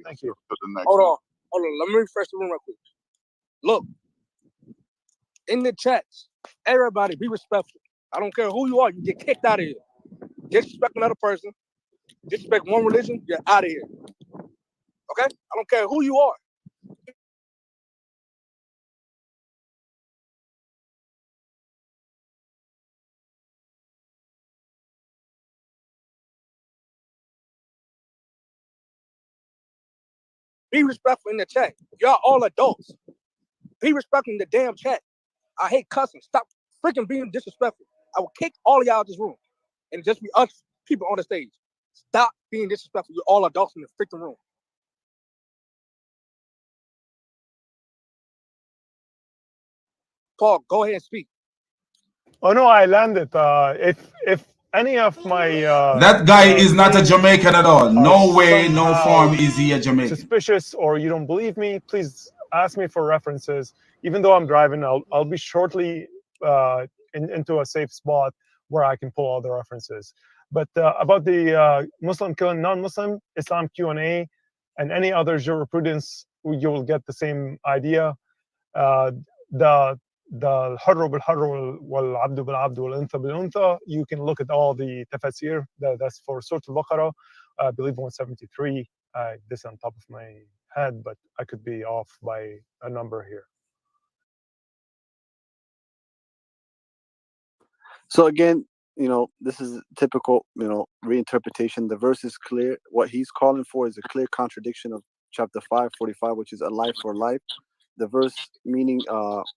[SPEAKER 12] Thank you.
[SPEAKER 9] Hold on. Let me refresh the room real quick. Look, in the chats, everybody be respectful. I don't care who you are, you get kicked out of here. Disrespect another person, disrespect one religion, you're out of here. Okay? I don't care who you are. Be respectful in the chat. Y'all all adults. Be respectful in the damn chat. I hate cussing. Stop freaking being disrespectful. I will kick all of y'all out of this room. And just be us people on the stage. Stop being disrespectful. You're all adults in the freaking room. Paul, go ahead and speak.
[SPEAKER 12] Oh no, I landed. If any of my
[SPEAKER 1] that guy is not a Jamaican at all. No way, no form is he a Jamaican.
[SPEAKER 12] Suspicious, or you don't believe me, please ask me for references. Even though I'm driving, I'll be shortly into a safe spot where I can pull all the references. But about the Muslim killing non-Muslim, Islam Q&A, and any other jurisprudence, you will get the same idea. The harr bil harr wal abdu bil abdu wal untha bil untha, you can look at all the tafsir. That's for Surah Al-Baqarah, I believe 173. This on top of my head, but I could be off by a number here.
[SPEAKER 3] So again, this is typical, reinterpretation. The verse is clear. What he's calling for is a clear contradiction of chapter 5:45, which is a life for life. The verse meaning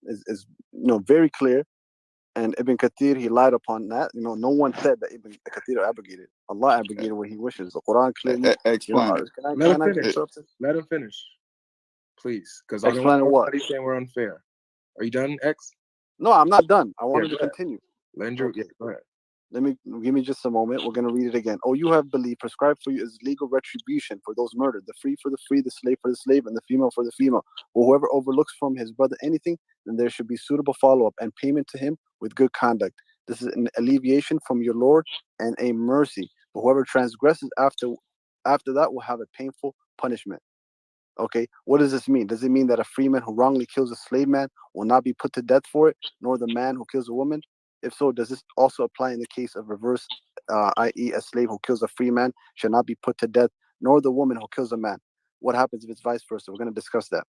[SPEAKER 3] is very clear, and Ibn Kathir, he lied upon that. No one said that Ibn Kathir abrogated. Allah abrogated what He wishes. The Quran clearly.
[SPEAKER 2] Explain.
[SPEAKER 4] Let him finish, please, because I don't
[SPEAKER 3] Explain
[SPEAKER 4] want
[SPEAKER 3] what?
[SPEAKER 4] anybody saying we're unfair. Are you done, X?
[SPEAKER 3] No, I'm not done. I wanted to
[SPEAKER 4] go ahead.
[SPEAKER 3] continue.
[SPEAKER 4] Landry, yeah, go ahead.
[SPEAKER 3] Give me just a moment. We're gonna read it again. Oh, you have believed, prescribed for you is legal retribution for those murdered, the free for the free, the slave for the slave, and the female for the female. Or whoever overlooks from his brother anything, then there should be suitable follow-up and payment to him with good conduct. This is an alleviation from your Lord and a mercy. But whoever transgresses after that will have a painful punishment. Okay, what does this mean? Does it mean that a freeman who wrongly kills a slave man will not be put to death for it, nor the man who kills a woman? If so, does this also apply in the case of reverse, i.e., a slave who kills a free man shall not be put to death, nor the woman who kills a man? What happens if it's vice versa? We're going to discuss that.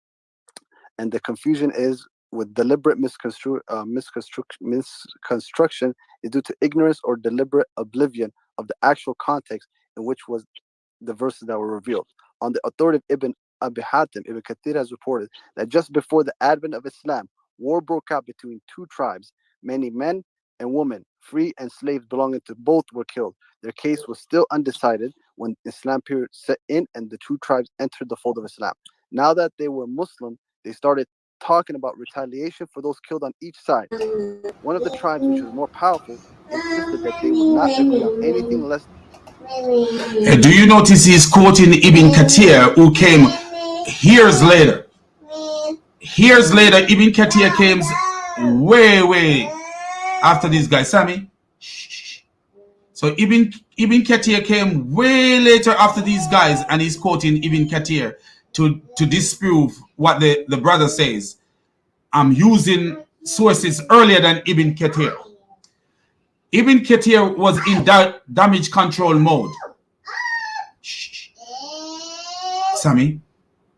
[SPEAKER 3] And the confusion is with deliberate misconstruction is due to ignorance or deliberate oblivion of the actual context in which was the verses that were revealed. On the authority of Ibn Abi Hatim, Ibn Kathir has reported that just before the advent of Islam, war broke out between two tribes. Many men and women, free and slaves belonging to both, were killed. Their case was still undecided when Islam period set in and the two tribes entered the fold of Islam. Now that they were Muslim, they started talking about retaliation for those killed on each side. One of the tribes, which was more powerful, insisted that they would not agree on anything less.
[SPEAKER 1] Do you notice he's quoting Ibn Kathir, who came years later? Years later, Ibn Kathir came way after these guys. Sammy? So Ibn Kathir came way later after these guys, and he's quoting Ibn Kathir to disprove what the brother says. I'm using sources earlier than Ibn Kathir. Ibn Kathir was in damage control mode. Sammy?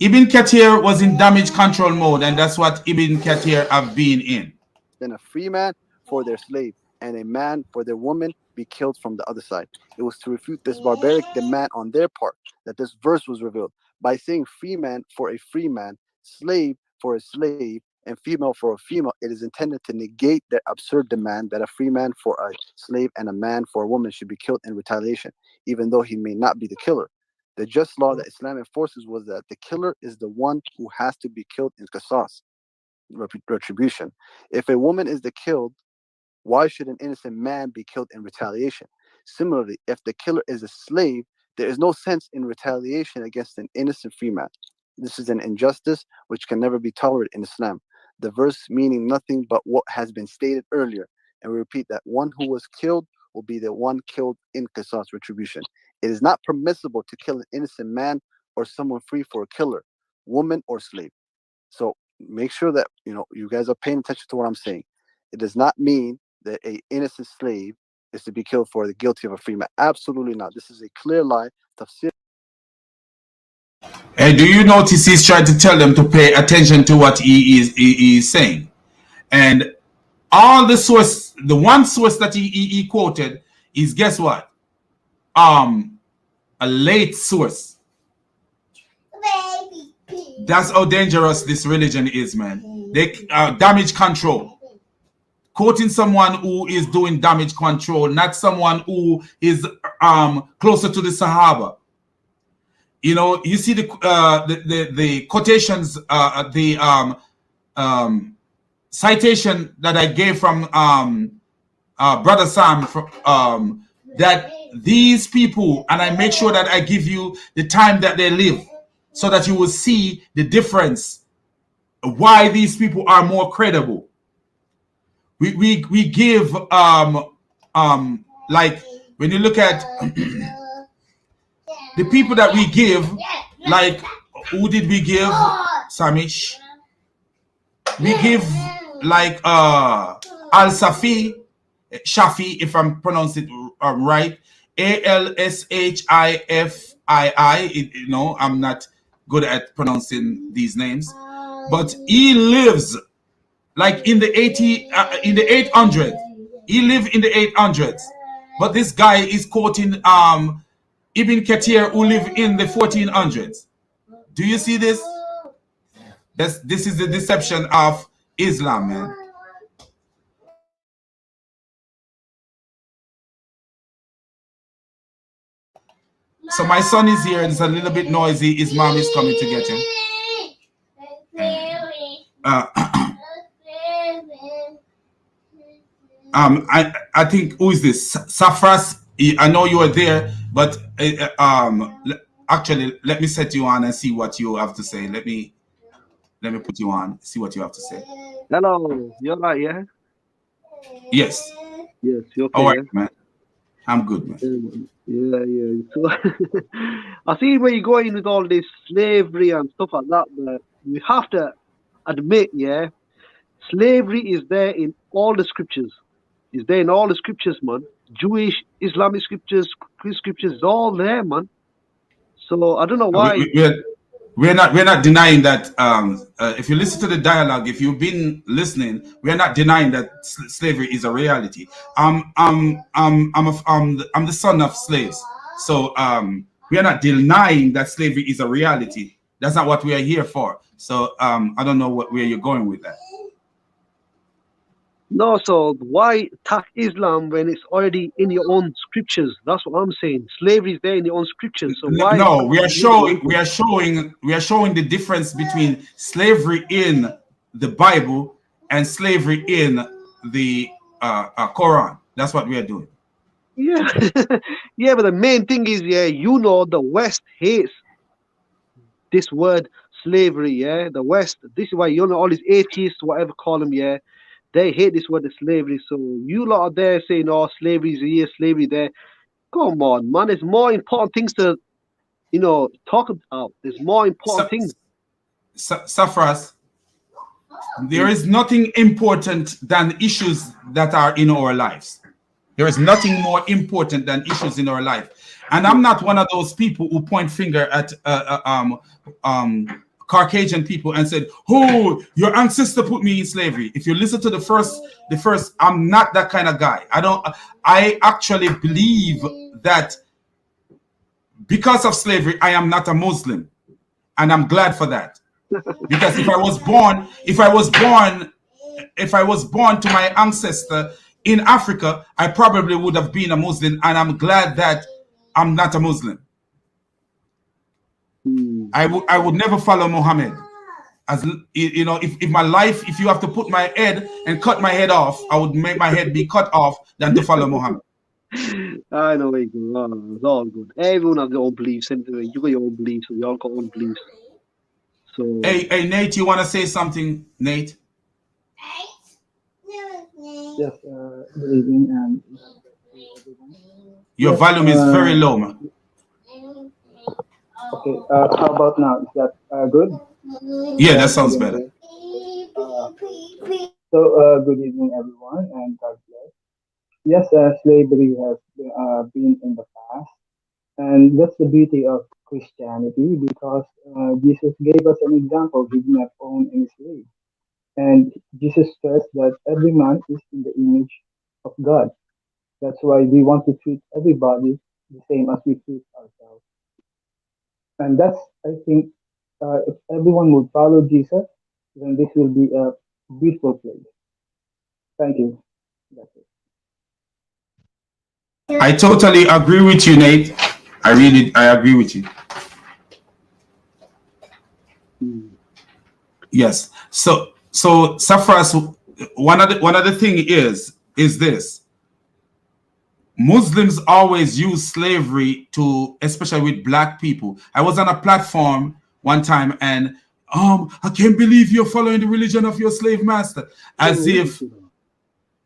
[SPEAKER 1] Ibn Kathir was in damage control mode, and that's what Ibn Kathir have been in.
[SPEAKER 3] Then a free man for their slave and a man for their woman be killed from the other side. It was to refute this barbaric demand on their part that this verse was revealed. By saying free man for a free man, slave for a slave, and female for a female, it is intended to negate the absurd demand that a free man for a slave and a man for a woman should be killed in retaliation, even though he may not be the killer. The just law that Islam enforces was that the killer is the one who has to be killed in qisas, retribution. If a woman is the killed, why should an innocent man be killed in retaliation? Similarly, if the killer is a slave, there is no sense in retaliation against an innocent free man. This is an injustice which can never be tolerated in Islam. The verse meaning nothing but what has been stated earlier. And we repeat that one who was killed will be the one killed in qisas, retribution. It is not permissible to kill an innocent man or someone free for a killer, woman or slave. So make sure that you guys are paying attention to what I'm saying. It does not mean that an innocent slave is to be killed for the guilty of a free man. Absolutely not. This is a clear lie. Tafsir.
[SPEAKER 1] And do you notice he's trying to tell them to pay attention to what he is saying? And all the source, the one source that he quoted is, guess what? A late source. That's how dangerous this religion is, man. They damage control. Quoting someone who is doing damage control, not someone who is closer to the Sahaba. You see the quotations, the citation that I gave from Brother Sam, that these people, and I make sure that I give you the time that they live, so that you will see the difference, why these people are more credible. We give like when you look at the people that we give, like who did we give? Samish. We give like Al-Safi, Shafi, if I'm pronouncing it right, Alshifii. I'm not good at pronouncing these names, but he lives like in the 800s. He lived in the 800s, but this guy is quoting Ibn Kathir, who lived in the 1400s. Do you see this? This is the deception of Islam, man. So my son is here. It's a little bit noisy. His mom is coming to get him. I think, who is this? Safras. I know you are there, but actually, let me set you on and see what you have to say. Let me put you on. See what you have to say.
[SPEAKER 14] Hello, you're right, yeah?
[SPEAKER 1] Yes.
[SPEAKER 14] Yes, you're okay.
[SPEAKER 1] All right,
[SPEAKER 14] yeah?
[SPEAKER 1] man. I'm good, man.
[SPEAKER 14] Yeah. So I see where you're going with all this slavery and stuff like that, but we have to admit, yeah, slavery is there in all the scriptures. It's there in all the scriptures, man. Jewish, Islamic scriptures, Christian scriptures, it's all there, man. So I don't know why.
[SPEAKER 1] We're not denying that. If you listen to the dialogue, if you've been listening, we're not denying that slavery is a reality. I'm the son of slaves, so we are not denying that slavery is a reality. That's not what we are here for. So I don't know where you're going with that.
[SPEAKER 14] No, so why attack Islam when it's already in your own scriptures? That's what I'm saying. Slavery is there in your own scriptures. So why?
[SPEAKER 1] No, we are showing the difference between slavery in the Bible and slavery in the Quran. That's what we are doing.
[SPEAKER 14] Yeah, yeah, but the main thing is, yeah, the West hates this word slavery. Yeah, the West. This is why all these atheists, whatever call them, yeah. They hate this word of slavery. So you lot are there saying, oh, slavery is here, slavery there. Come on, man. There's more important things to, talk about. There's more important things.
[SPEAKER 1] Safras, there is nothing important than issues that are in our lives. There is nothing more important than issues in our life. And I'm not one of those people who point finger at Caucasian people and said, "Oh, your ancestor put me in slavery." If you listen to the first, I'm not that kind of guy. I actually believe that because of slavery, I am not a Muslim, and I'm glad for that. Because if I was born to my ancestor in Africa, I probably would have been a Muslim, and I'm glad that I'm not a Muslim. I would never follow Muhammad. As you know, if my life, if you have to put my head and cut my head off, I would make my head be cut off than to follow Muhammad.
[SPEAKER 14] I know it. It's all good. Everyone has their own beliefs. Anyway, you got your own beliefs. We all got own beliefs. So.
[SPEAKER 1] Hey, Nate, you want to say something, Nate?
[SPEAKER 15] Yes. Good evening and
[SPEAKER 1] Your
[SPEAKER 15] yes.
[SPEAKER 1] volume is very low, man.
[SPEAKER 15] Okay. How about now? Is that good?
[SPEAKER 1] Yeah, that sounds better.
[SPEAKER 15] Good evening, everyone, and God bless. Yes, slavery has been in the past, and that's the beauty of Christianity because Jesus gave us an example. He did not own any slave, and Jesus stressed that every man is in the image of God. That's why we want to treat everybody the same as we treat ourselves. And that's, I think, if everyone would follow Jesus, then this will be a beautiful place. Thank you. That's it.
[SPEAKER 1] I totally agree with you, Nate. I agree with you. Yes. So Safras, one of the thing is this. Muslims always use slavery to, especially with black people. I was on a platform one time and I can't believe you're following the religion of your slave master. As if,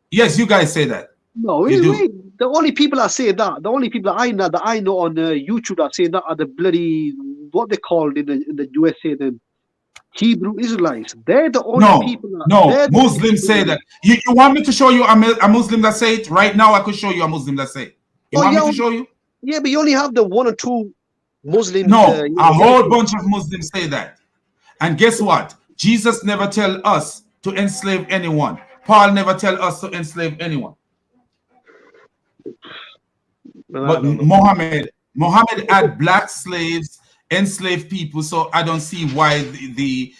[SPEAKER 1] yes, you guys say that.
[SPEAKER 14] No,
[SPEAKER 1] you do.
[SPEAKER 14] wait. The only people that say that, the only people that I know on YouTube that say that are the bloody, what they called in the USA, the Hebrew Israelites. They're the only people that.
[SPEAKER 1] No, Muslims say that. You want me to show you a Muslim that say it? Right now, I could show you a Muslim that say it. You want me to show you?
[SPEAKER 14] Yeah, but you only have the one or two Muslims.
[SPEAKER 1] No, a whole bunch of Muslims say that. And guess what? Jesus never tell us to enslave anyone. Paul never tell us to enslave anyone. But Muhammad had black slaves, enslaved people. So I don't see why the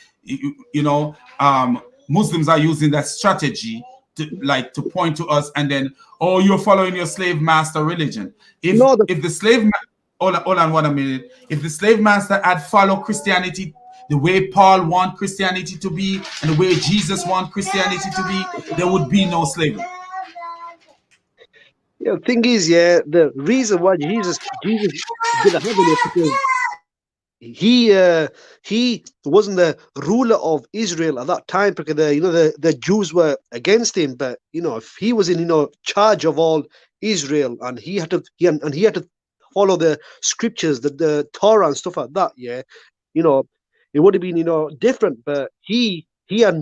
[SPEAKER 1] Muslims are using that strategy to point to us and then, oh, you're following your slave master religion. If the slave hold on 1 minute. If the slave master had followed Christianity the way Paul want Christianity to be and the way Jesus want Christianity to be, there would be no slavery.
[SPEAKER 14] Yeah, the thing is, the reason why Jesus didn't have it because he wasn't the ruler of Israel at that time because the Jews were against him. But if he was in charge of all Israel and he had to follow the scriptures, the Torah and stuff like that, it would have been different. But he had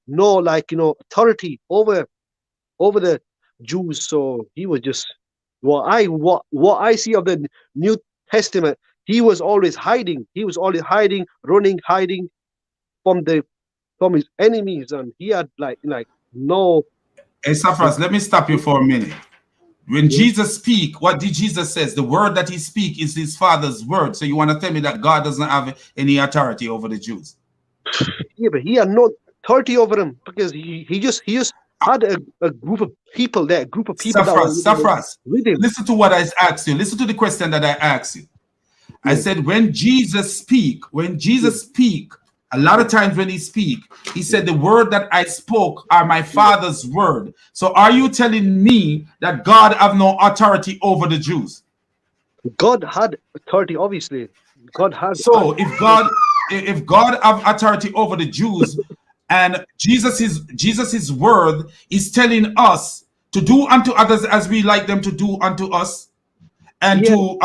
[SPEAKER 14] no authority over the Jews, so he was just what I see of the New Testament. He was always hiding. He was always hiding, running, hiding from his enemies, and he had no.
[SPEAKER 1] Hey, Safras, let me stop you for a minute. When Jesus speak, what did Jesus says? The word that he speak is his Father's word. So you want to tell me that God doesn't have any authority over the Jews?
[SPEAKER 14] Yeah, but he had no authority over them because he just had a group of people there,
[SPEAKER 1] Safras, listen to what I asked you. Listen to the question that I asked you. I said, when Jesus speak, a lot of times when he speak, he said, the word that I spoke are my Father's word. So are you telling me that God have no authority over the Jews?
[SPEAKER 14] God had authority, obviously. God had.
[SPEAKER 1] So if God have authority over the Jews, and Jesus's word is telling us to do unto others as we like them to do unto us, and to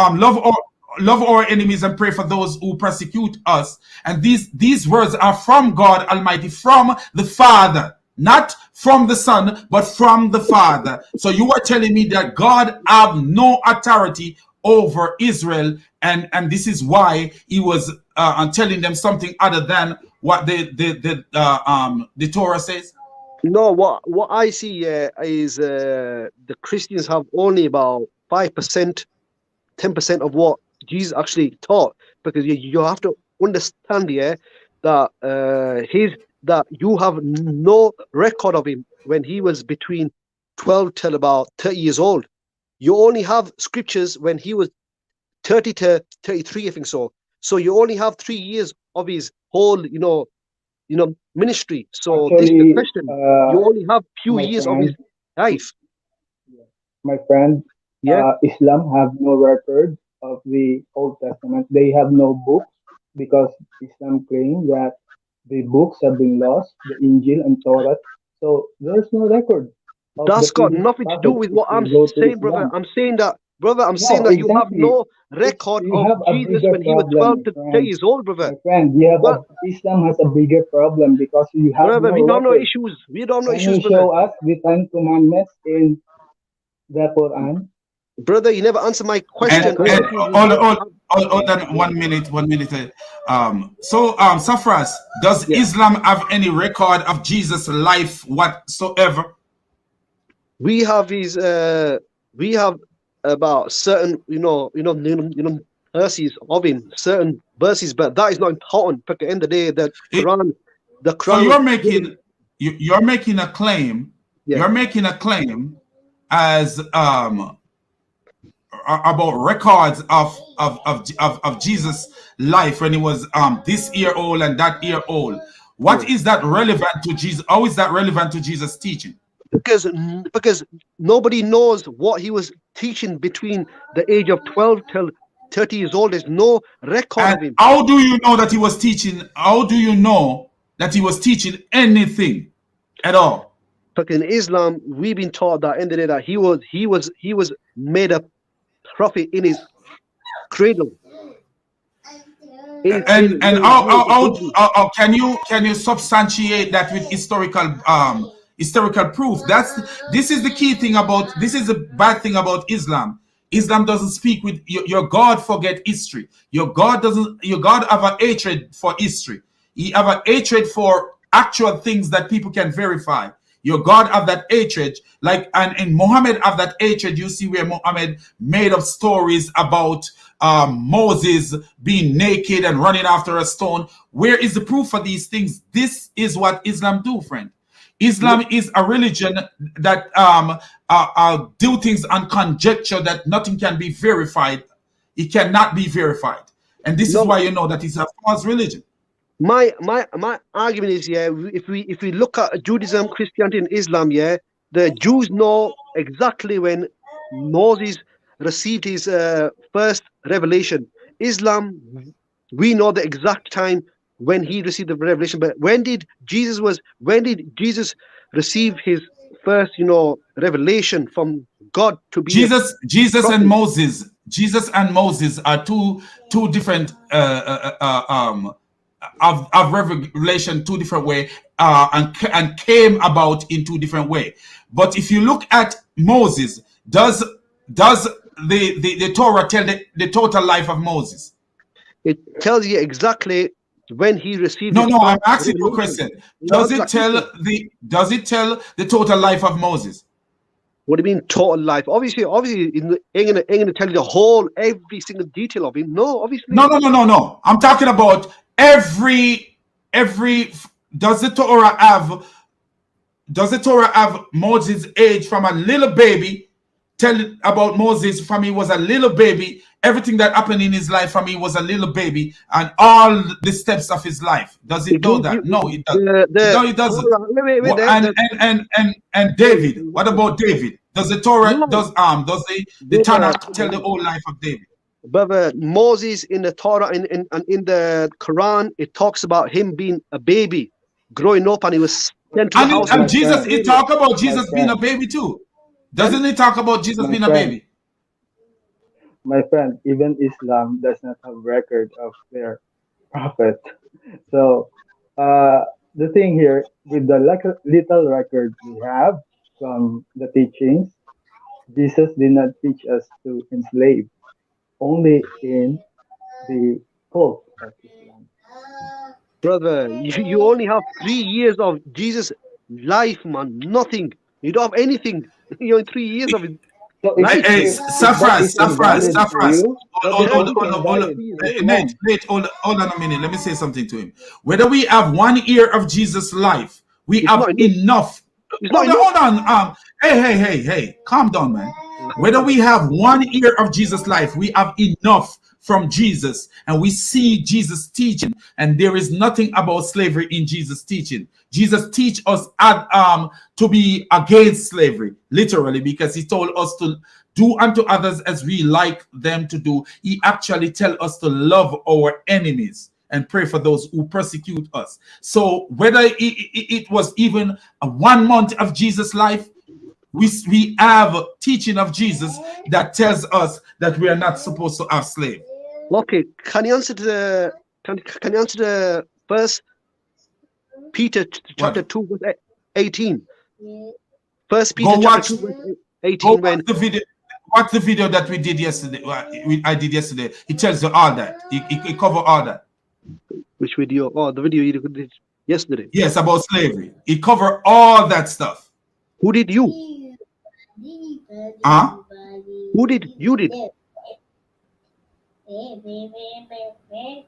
[SPEAKER 1] love our enemies and pray for those who persecute us. And these words are from God Almighty, from the Father, not from the Son, but from the Father. So you are telling me that God have no authority over Israel, and this is why he was telling them something other than what the Torah says?
[SPEAKER 14] No, what I see is the Christians have only about 5%, 10% of what Jesus actually taught, because you have to understand that that you have no record of him when he was between 12 till about 30 years old. You only have scriptures when he was 30 to 33, I think so. So you only have 3 years of his whole, ministry. So this is the
[SPEAKER 15] Actually,
[SPEAKER 14] question. You only have few
[SPEAKER 15] my
[SPEAKER 14] years of his
[SPEAKER 15] friend,
[SPEAKER 14] life.
[SPEAKER 15] my friend,
[SPEAKER 14] Yeah.
[SPEAKER 15] Islam have no record of the Old Testament. They have no books because Islam claims that the books have been lost, the Injil and Torah. So there's no record of the
[SPEAKER 14] That's got
[SPEAKER 15] previous
[SPEAKER 14] nothing to do
[SPEAKER 15] prophets
[SPEAKER 14] with
[SPEAKER 15] if
[SPEAKER 14] what I'm
[SPEAKER 15] you go to
[SPEAKER 14] saying, brother.
[SPEAKER 15] Islam.
[SPEAKER 14] I'm saying that, brother, I'm saying
[SPEAKER 15] No,
[SPEAKER 14] that you have
[SPEAKER 15] exactly.
[SPEAKER 14] no
[SPEAKER 15] It's
[SPEAKER 14] record
[SPEAKER 15] you
[SPEAKER 14] of
[SPEAKER 15] have a
[SPEAKER 14] Jesus
[SPEAKER 15] bigger
[SPEAKER 14] when he was
[SPEAKER 15] problem,
[SPEAKER 14] 12
[SPEAKER 15] my
[SPEAKER 14] to 10
[SPEAKER 15] friend.
[SPEAKER 14] years old, brother.
[SPEAKER 15] My friend,
[SPEAKER 14] Well,
[SPEAKER 15] Islam has a bigger problem because you have
[SPEAKER 14] brother,
[SPEAKER 15] no
[SPEAKER 14] we don't have no
[SPEAKER 15] record.
[SPEAKER 14] issues. We don't have no
[SPEAKER 15] Can
[SPEAKER 14] issues,
[SPEAKER 15] you
[SPEAKER 14] brother.
[SPEAKER 15] show us the Ten Commandments in the Quran?
[SPEAKER 14] Brother, you never answer my
[SPEAKER 1] And
[SPEAKER 14] question. I'm asking you,
[SPEAKER 1] hold on 1 minute, 1 minute. So Safras, does
[SPEAKER 14] yeah.
[SPEAKER 1] Islam have any record of Jesus' life whatsoever?
[SPEAKER 14] We have his we have about certain verses of him, certain verses, but that is not important. At the end of the day, the Quran
[SPEAKER 1] So
[SPEAKER 14] was given.
[SPEAKER 1] you're making a claim.
[SPEAKER 14] Yeah.
[SPEAKER 1] You're making a claim as about records of Jesus' life when he was this year old and that year old. What is that relevant to Jesus? How is that relevant to Jesus' teaching?
[SPEAKER 14] Because nobody knows what he was teaching between the age of 12 till 30 years old. There's no record of him.
[SPEAKER 1] How do you know that he was teaching? How do you know that he was teaching anything at all?
[SPEAKER 14] But in Islam, we've been taught that in the day that he was made a prophet in his cradle.
[SPEAKER 1] And how can you substantiate that with historical proof? This is the key thing about this is the bad thing about Islam. Islam doesn't speak with your God. Forget history. Your God have a hatred for history. He have a hatred for actual things that people can verify. Your God have that hatred, and Muhammad have that hatred. You see where Muhammad made up stories about Moses being naked and running after a stone. Where is the proof for these things? This is what Islam do, friend. Islam is a religion that do things on conjecture that nothing can be verified. It cannot be verified, and this is why you know that it's a false religion.
[SPEAKER 14] My argument is, if we look at Judaism, Christianity, and Islam, the Jews know exactly when Moses received his first revelation. Islam, we know the exact time when he received the revelation. But when did Jesus receive his first, revelation from God to be
[SPEAKER 1] Jesus and Moses. Jesus and Moses are two different of revelation, two different way, and came about in two different way. But if you look at Moses, does the Torah tell the total life of Moses?
[SPEAKER 14] It tells you exactly when he received.
[SPEAKER 1] No, I'm asking you a question. Does it tell the total life of Moses?
[SPEAKER 14] What do you mean total life? Obviously, ain't gonna tell you the whole, every single detail of him. No, obviously.
[SPEAKER 1] No. I'm talking about every. Does the Torah have Moses' age from a little baby? Tell about Moses from he was a little baby. Everything that happened in his life from he was a little baby, and all the steps of his life. Does it know that? No, it doesn't. No, it doesn't. And David. What about David? Does the Torah does the Tanakh tell the whole life of David?
[SPEAKER 14] But Moses in the Torah and in the Quran, it talks about him being a baby, growing up, and he was sent to the house.
[SPEAKER 1] And Jesus, it talk about Jesus being a baby too. Doesn't it talk about Jesus being a baby?
[SPEAKER 15] My friend, even Islam does not have record of their prophet. So the thing here, with the little record we have from the teachings, Jesus did not teach us to enslave, only in the cult of Islam.
[SPEAKER 14] Brother, you only have 3 years of Jesus' life, man. Nothing. You don't have anything. You're in 3 years of his life.
[SPEAKER 1] Safras. Hold on a minute. Let me say something to him. Whether we have 1 year of Jesus' life, we have enough. Hold on. Hey. Calm down, man. Whether we have 1 year of Jesus' life, we have enough from Jesus, and we see Jesus teaching, and there is nothing about slavery in Jesus teaching. Jesus teach us to be against slavery, literally, because he told us to do unto others as we like them to do. He actually tell us to love our enemies and pray for those who persecute us. So whether it was even a 1 month of Jesus' life, we have teaching of Jesus that tells us that we are not supposed to have slaves.
[SPEAKER 14] Okay, can you answer the can you answer the First Peter chapter 2 verse 18? First Peter chapter 2 verse 18. When
[SPEAKER 1] the video. Watch the video that we did yesterday. I did yesterday. It tells you all that. It cover all that.
[SPEAKER 14] Which video? Oh, the video you did yesterday.
[SPEAKER 1] Yes, about slavery. It cover all that stuff.
[SPEAKER 14] Who did you?
[SPEAKER 1] Huh?
[SPEAKER 14] Who did you did?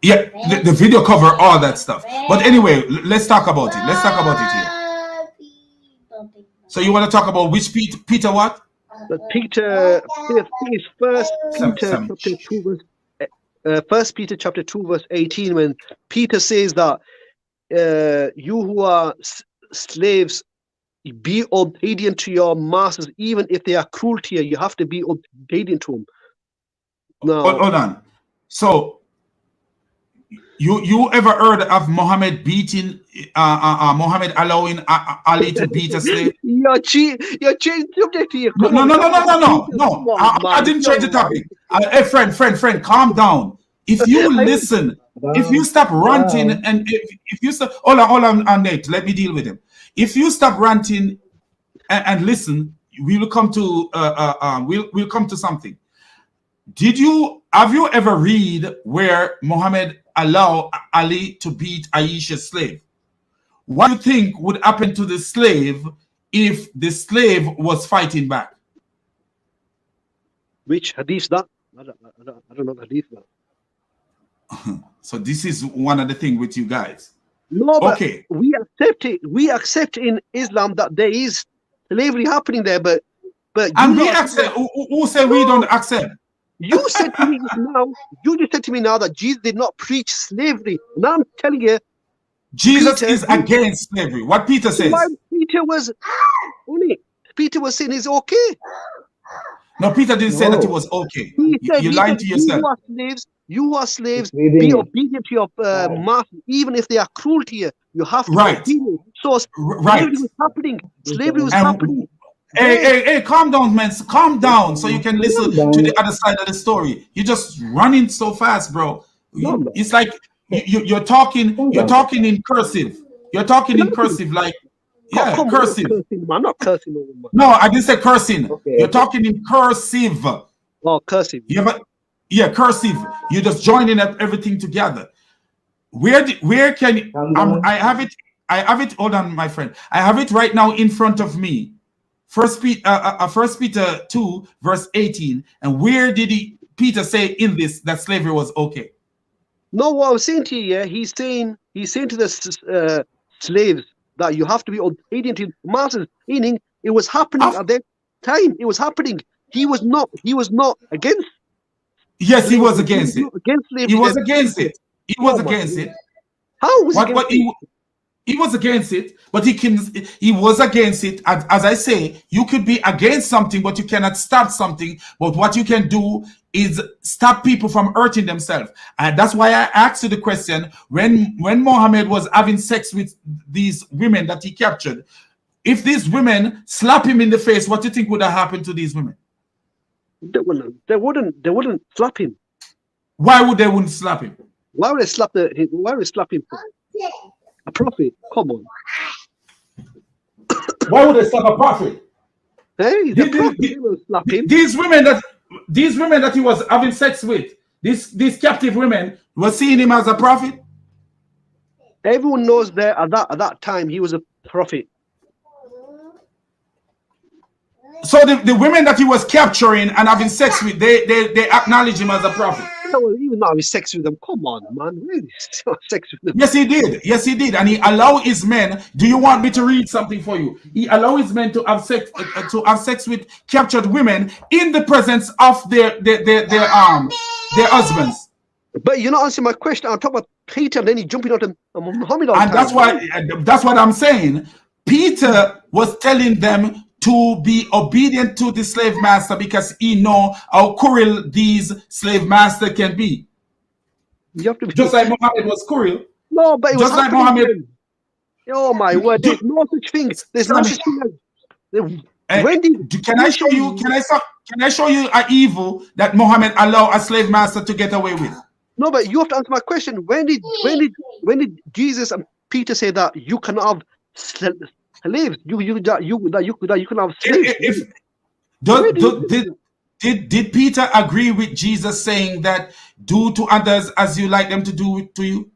[SPEAKER 1] Yeah, the video cover all that stuff. But anyway, let's talk about it. Let's talk about it here. So you want to talk about which Peter what?
[SPEAKER 14] Peter, First Peter chapter 2 verse First Peter chapter 2 verse 18, when Peter says that you who are slaves, be obedient to your masters, even if they are cruel to you. You have to be obedient to them. Now,
[SPEAKER 1] hold on. So you ever heard of Muhammad beating Muhammad allowing Ali to beat a slave?
[SPEAKER 14] You're changing subject here.
[SPEAKER 1] No. I didn't change the topic. Hey, friend, calm down. If you listen, if you stop ranting, and if you stop, hold on, Nate, let me deal with him. If you stop ranting and listen, we will come to we'll come to something. Have you ever read where Muhammad allowed Ali to beat Aisha's slave? What do you think would happen to the slave if the slave was fighting back?
[SPEAKER 14] Which hadith that? I don't know the hadith that.
[SPEAKER 1] So this is one of the things with you guys.
[SPEAKER 14] No, but
[SPEAKER 1] okay.
[SPEAKER 14] We accept it. We accept in Islam that there is slavery happening there, but
[SPEAKER 1] and we accept. Who said we don't accept?
[SPEAKER 14] You said to me now. You just said to me now that Jesus did not preach slavery. Now I'm telling you,
[SPEAKER 1] Jesus is against slavery. What Peter says.
[SPEAKER 14] Peter was saying it's okay.
[SPEAKER 1] No, Peter didn't say that it was okay. You lied to yourself.
[SPEAKER 14] You are slaves. Be obedient to your master, even if they are cruel to you. You have to be obedient. So slavery was happening. Slavery was happening.
[SPEAKER 1] Hey, calm down, man. Calm down so you can listen to the other side of the story. You're just running so fast, bro. It's like you're talking in cursive. You're talking in cursive, like cursive.
[SPEAKER 14] I'm not cursing.
[SPEAKER 1] No, I didn't say cursing. Okay. You're talking in cursive.
[SPEAKER 14] Oh, cursive.
[SPEAKER 1] Yeah, cursive. You're just joining up everything together. Where can you, I have it. Hold on, my friend. I have it right now in front of me. First Peter 2 verse 18. And where did Peter say in this that slavery was okay?
[SPEAKER 14] No, what I was saying to you, yeah, he's saying to the slaves that you have to be obedient to masters. Meaning, it was happening at that time. It was happening. He was not against.
[SPEAKER 1] Yes, he was against it.
[SPEAKER 14] Against slavery.
[SPEAKER 1] He was against it. He was against it.
[SPEAKER 14] How was he?
[SPEAKER 1] He was against it, but he was against it. As I say, you could be against something, but you cannot stop something. But what you can do is stop people from hurting themselves. And that's why I asked you the question, when Muhammad was having sex with these women that he captured, if these women slap him in the face, what do you think would have happened to these women?
[SPEAKER 14] They wouldn't slap him.
[SPEAKER 1] Why would they wouldn't slap him?
[SPEAKER 14] Why would they slap him for? A prophet, come on.
[SPEAKER 1] Why would they slap a prophet?
[SPEAKER 14] Hey, the prophet will slap him.
[SPEAKER 1] These women that he was having sex with, these captive women, were seeing him as a prophet.
[SPEAKER 14] Everyone knows that at that time he was a prophet.
[SPEAKER 1] So the women that he was capturing and having sex with, they acknowledge him as a prophet.
[SPEAKER 14] No, he was not having sex with them. Come on, man. Really? Sex with them.
[SPEAKER 1] Yes, he did. Yes, he did. And he allowed his men. Do you want me to read something for you? He allowed his men to have sex with captured women in the presence of their husbands.
[SPEAKER 14] But you're not answering my question. I'm talking about Peter, and then he's jumping on to Muhammad all the
[SPEAKER 1] And
[SPEAKER 14] time.
[SPEAKER 1] that's what I'm saying. Peter was telling them to be obedient to the slave master because he know how cruel these slave master can be.
[SPEAKER 14] You have to be,
[SPEAKER 1] just like Muhammad was cruel.
[SPEAKER 14] No, but it was
[SPEAKER 1] Just like
[SPEAKER 14] happening to
[SPEAKER 1] Muhammad.
[SPEAKER 14] him. Oh my word! There's no such thing. There's no such thing as. When did
[SPEAKER 1] can I show you? Can I show you an evil that Muhammad allowed a slave master to get away with?
[SPEAKER 14] No, but you have to answer my question. When did Jesus and Peter say that you cannot have slaves? You can have slaves.
[SPEAKER 1] Did Peter agree with Jesus saying that do to others as you like them to do to you?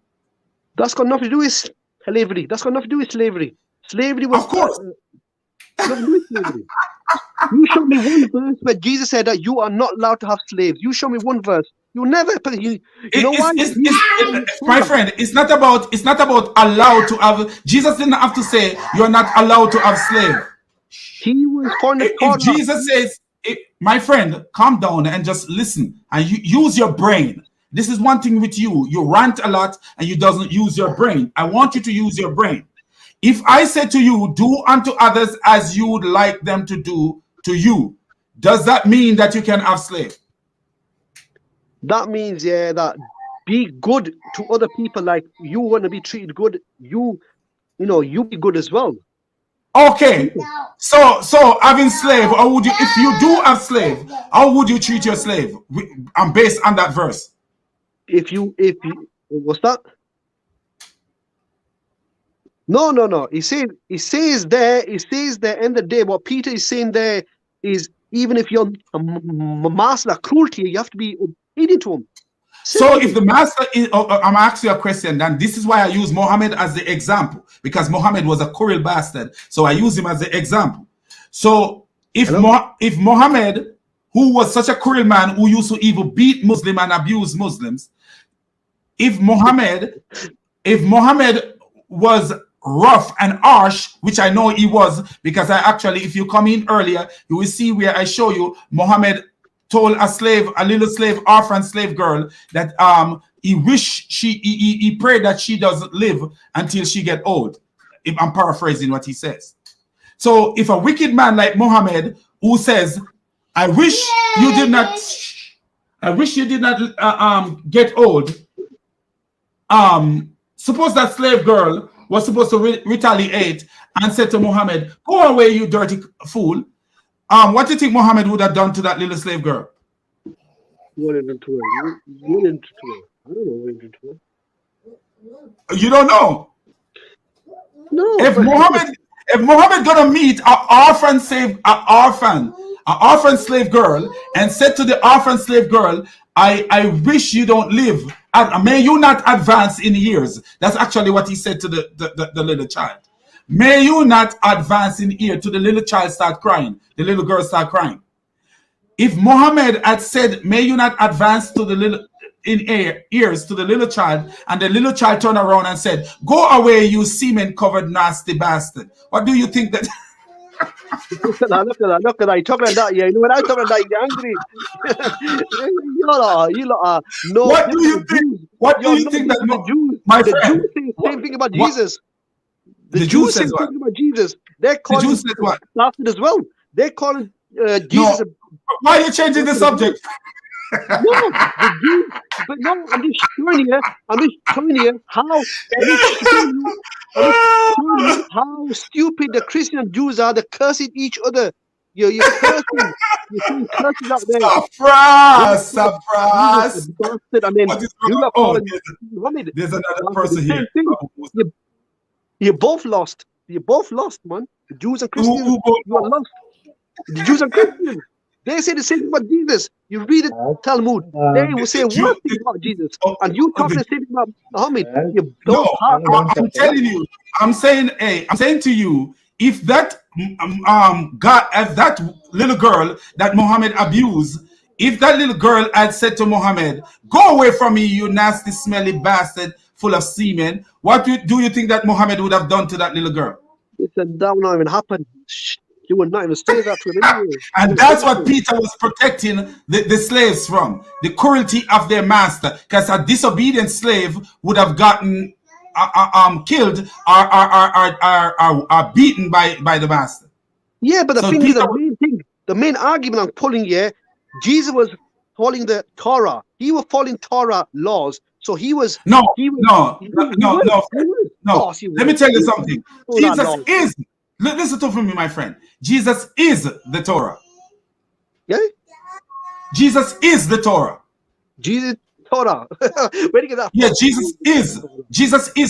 [SPEAKER 14] That's got nothing to do with slavery. That's got nothing to do with slavery. Slavery was,
[SPEAKER 1] of course,
[SPEAKER 14] nothing to do with slavery. You show me one verse where Jesus said that you are not allowed to have slaves. You show me one verse. You never. You know why?
[SPEAKER 1] My friend, it's not about allowed to have. Jesus didn't have to say you're not allowed to have slave.
[SPEAKER 14] He was pointing.
[SPEAKER 1] If Jesus says, my friend, calm down and just listen and you use your brain. This is one thing with you. You rant a lot and you doesn't use your brain. I want you to use your brain. If I say to you, do unto others as you would like them to do to you, does that mean that you can have slave?
[SPEAKER 14] That means, yeah, that be good to other people like you want to be treated good. You be good as well.
[SPEAKER 1] Okay, so having slave, or would you, if you do have slave, how would you treat your slave? I'm based on that verse.
[SPEAKER 14] If you what's that? No. He says there in the day what Peter is saying there is even if you're a master of cruelty, you have to be obedient to him.
[SPEAKER 1] So if the master is, I'm asking you a question, then this is why I use Muhammad as the example, because Muhammad was a cruel bastard. So I use him as the example. So if Muhammad, who was such a cruel man who used to even beat Muslims and abuse Muslims, if Muhammad was rough and harsh, which I know he was, because if you come in earlier, you will see where I show you Muhammad told a little slave, orphan slave girl, that he prayed that she doesn't live until she get old. If I'm paraphrasing what he says. So if a wicked man like Muhammad, who says, I wish you did not get old. Suppose that slave girl was supposed to retaliate and said to Muhammad, go away, you dirty fool. What do you think Muhammad would have done to that little slave girl?
[SPEAKER 14] What into it? I don't know what into it.
[SPEAKER 1] You don't know?
[SPEAKER 14] No.
[SPEAKER 1] If Muhammad gonna meet an orphan slave girl and said to the orphan slave girl, I wish you don't live. May you not advance in years. That's actually what he said to the little child. May you not advance in years. To the little child start crying. The little girl start crying. If Muhammad had said, may you not advance to the little ears to the little child, and the little child turned around and said, go away, you semen covered nasty bastard. What do you think that?
[SPEAKER 14] Look at that. You talking like that, yeah. You know, when I talk like that, you're angry. you lot no.
[SPEAKER 1] What do you think? What do you think that
[SPEAKER 14] the Jews?
[SPEAKER 1] My
[SPEAKER 14] the
[SPEAKER 1] friend,
[SPEAKER 14] Jews say the same thing about Jesus.
[SPEAKER 1] The Jews say
[SPEAKER 14] the same thing about Jesus. They're calling
[SPEAKER 1] the Jews said what?
[SPEAKER 14] bastard as well. They're calling Jesus.
[SPEAKER 1] No. Why are you changing the subject?
[SPEAKER 14] No, the Jews. But no, I'm just showing you how. How stupid the Christian and Jews are. They're cursing each other. You're cursing. You're saying curses out there.
[SPEAKER 1] Surprise!
[SPEAKER 14] Bastard. I mean, you're not calling.
[SPEAKER 1] There's another person here.
[SPEAKER 14] You're both lost. You're both lost, man. The Jews and Christians. You are lost. The Jews and Christians. They say the same thing about Jesus. You read the Talmud. They will say one thing about Jesus, and you talk the same thing about Muhammad.
[SPEAKER 1] I'm telling you. I'm saying to you, if that little girl that Muhammad abused, if that little girl had said to Muhammad, "Go away from me, you nasty, smelly bastard, full of semen," what do you think that Muhammad would have done to that little girl?
[SPEAKER 14] That will not even happen. You were not even slave after him anyway.
[SPEAKER 1] And that's what Peter was protecting the slaves from, the cruelty of their master, because a disobedient slave would have gotten killed or beaten by the master.
[SPEAKER 14] Yeah, but the
[SPEAKER 1] So
[SPEAKER 14] thing is,
[SPEAKER 1] Peter,
[SPEAKER 14] the main argument I'm pulling here, Jesus was following the Torah. He was following Torah laws. So he was
[SPEAKER 1] no.
[SPEAKER 14] He was. Of course he
[SPEAKER 1] Let me
[SPEAKER 14] was.
[SPEAKER 1] tell you something.
[SPEAKER 14] Torah
[SPEAKER 1] Jesus
[SPEAKER 14] laws.
[SPEAKER 1] is, listen to me, my friend. Jesus is the Torah.
[SPEAKER 14] Yeah?
[SPEAKER 1] Jesus is the Torah.
[SPEAKER 14] Jesus, Torah. Where do you get that from?
[SPEAKER 1] Yeah, Jesus is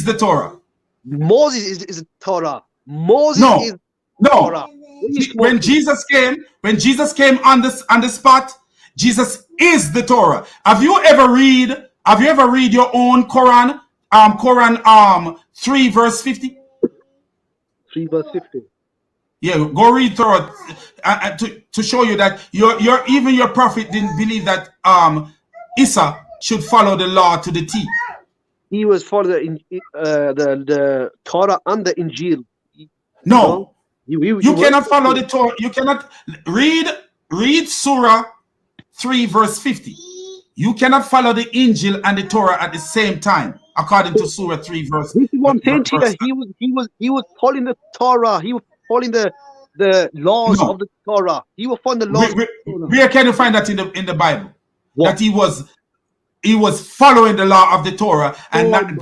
[SPEAKER 1] the Torah.
[SPEAKER 14] Moses is Torah. Moses is Torah.
[SPEAKER 1] When Jesus came on the spot, Jesus is the Torah. Have you ever read your own Quran? Quran 3 verse 50?
[SPEAKER 14] 3 verse 50.
[SPEAKER 1] Yeah, go read through it to show you that even your prophet didn't believe that Isa should follow the law to the T.
[SPEAKER 14] He was following the Torah and the Injil.
[SPEAKER 1] No, you cannot follow the Torah. You cannot read Surah 3 verse 50. You cannot follow the Injil and the Torah at the same time, according to Surah 3 verse.
[SPEAKER 14] This is what I'm saying to you. He was following the Torah. He was following the laws of the Torah. He was following the laws.
[SPEAKER 1] Where can you find that in the Bible? What? That he was following the law of the Torah, and not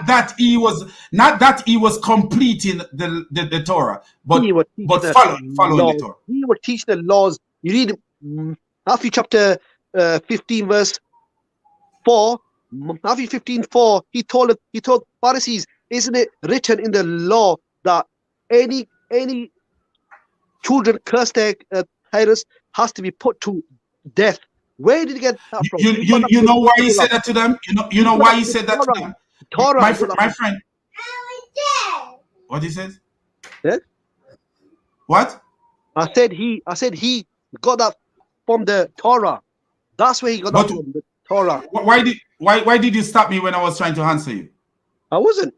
[SPEAKER 1] that he was completing the Torah, but following the Torah.
[SPEAKER 14] He was teaching the laws. You read Matthew chapter 15 verse 4. Matthew 15:4. He told Pharisees, isn't it written in the law that any children cursed their parents has to be put to death? Where did he get that from?
[SPEAKER 1] You know why he said that to them? You know why he said that to them?
[SPEAKER 14] Torah.
[SPEAKER 1] My friend. What he says?
[SPEAKER 14] Yeah?
[SPEAKER 1] What?
[SPEAKER 14] I said he got that from the Torah. That's where he got that from, the Torah.
[SPEAKER 1] Why did you stop me when I was trying to answer you?
[SPEAKER 14] I wasn't.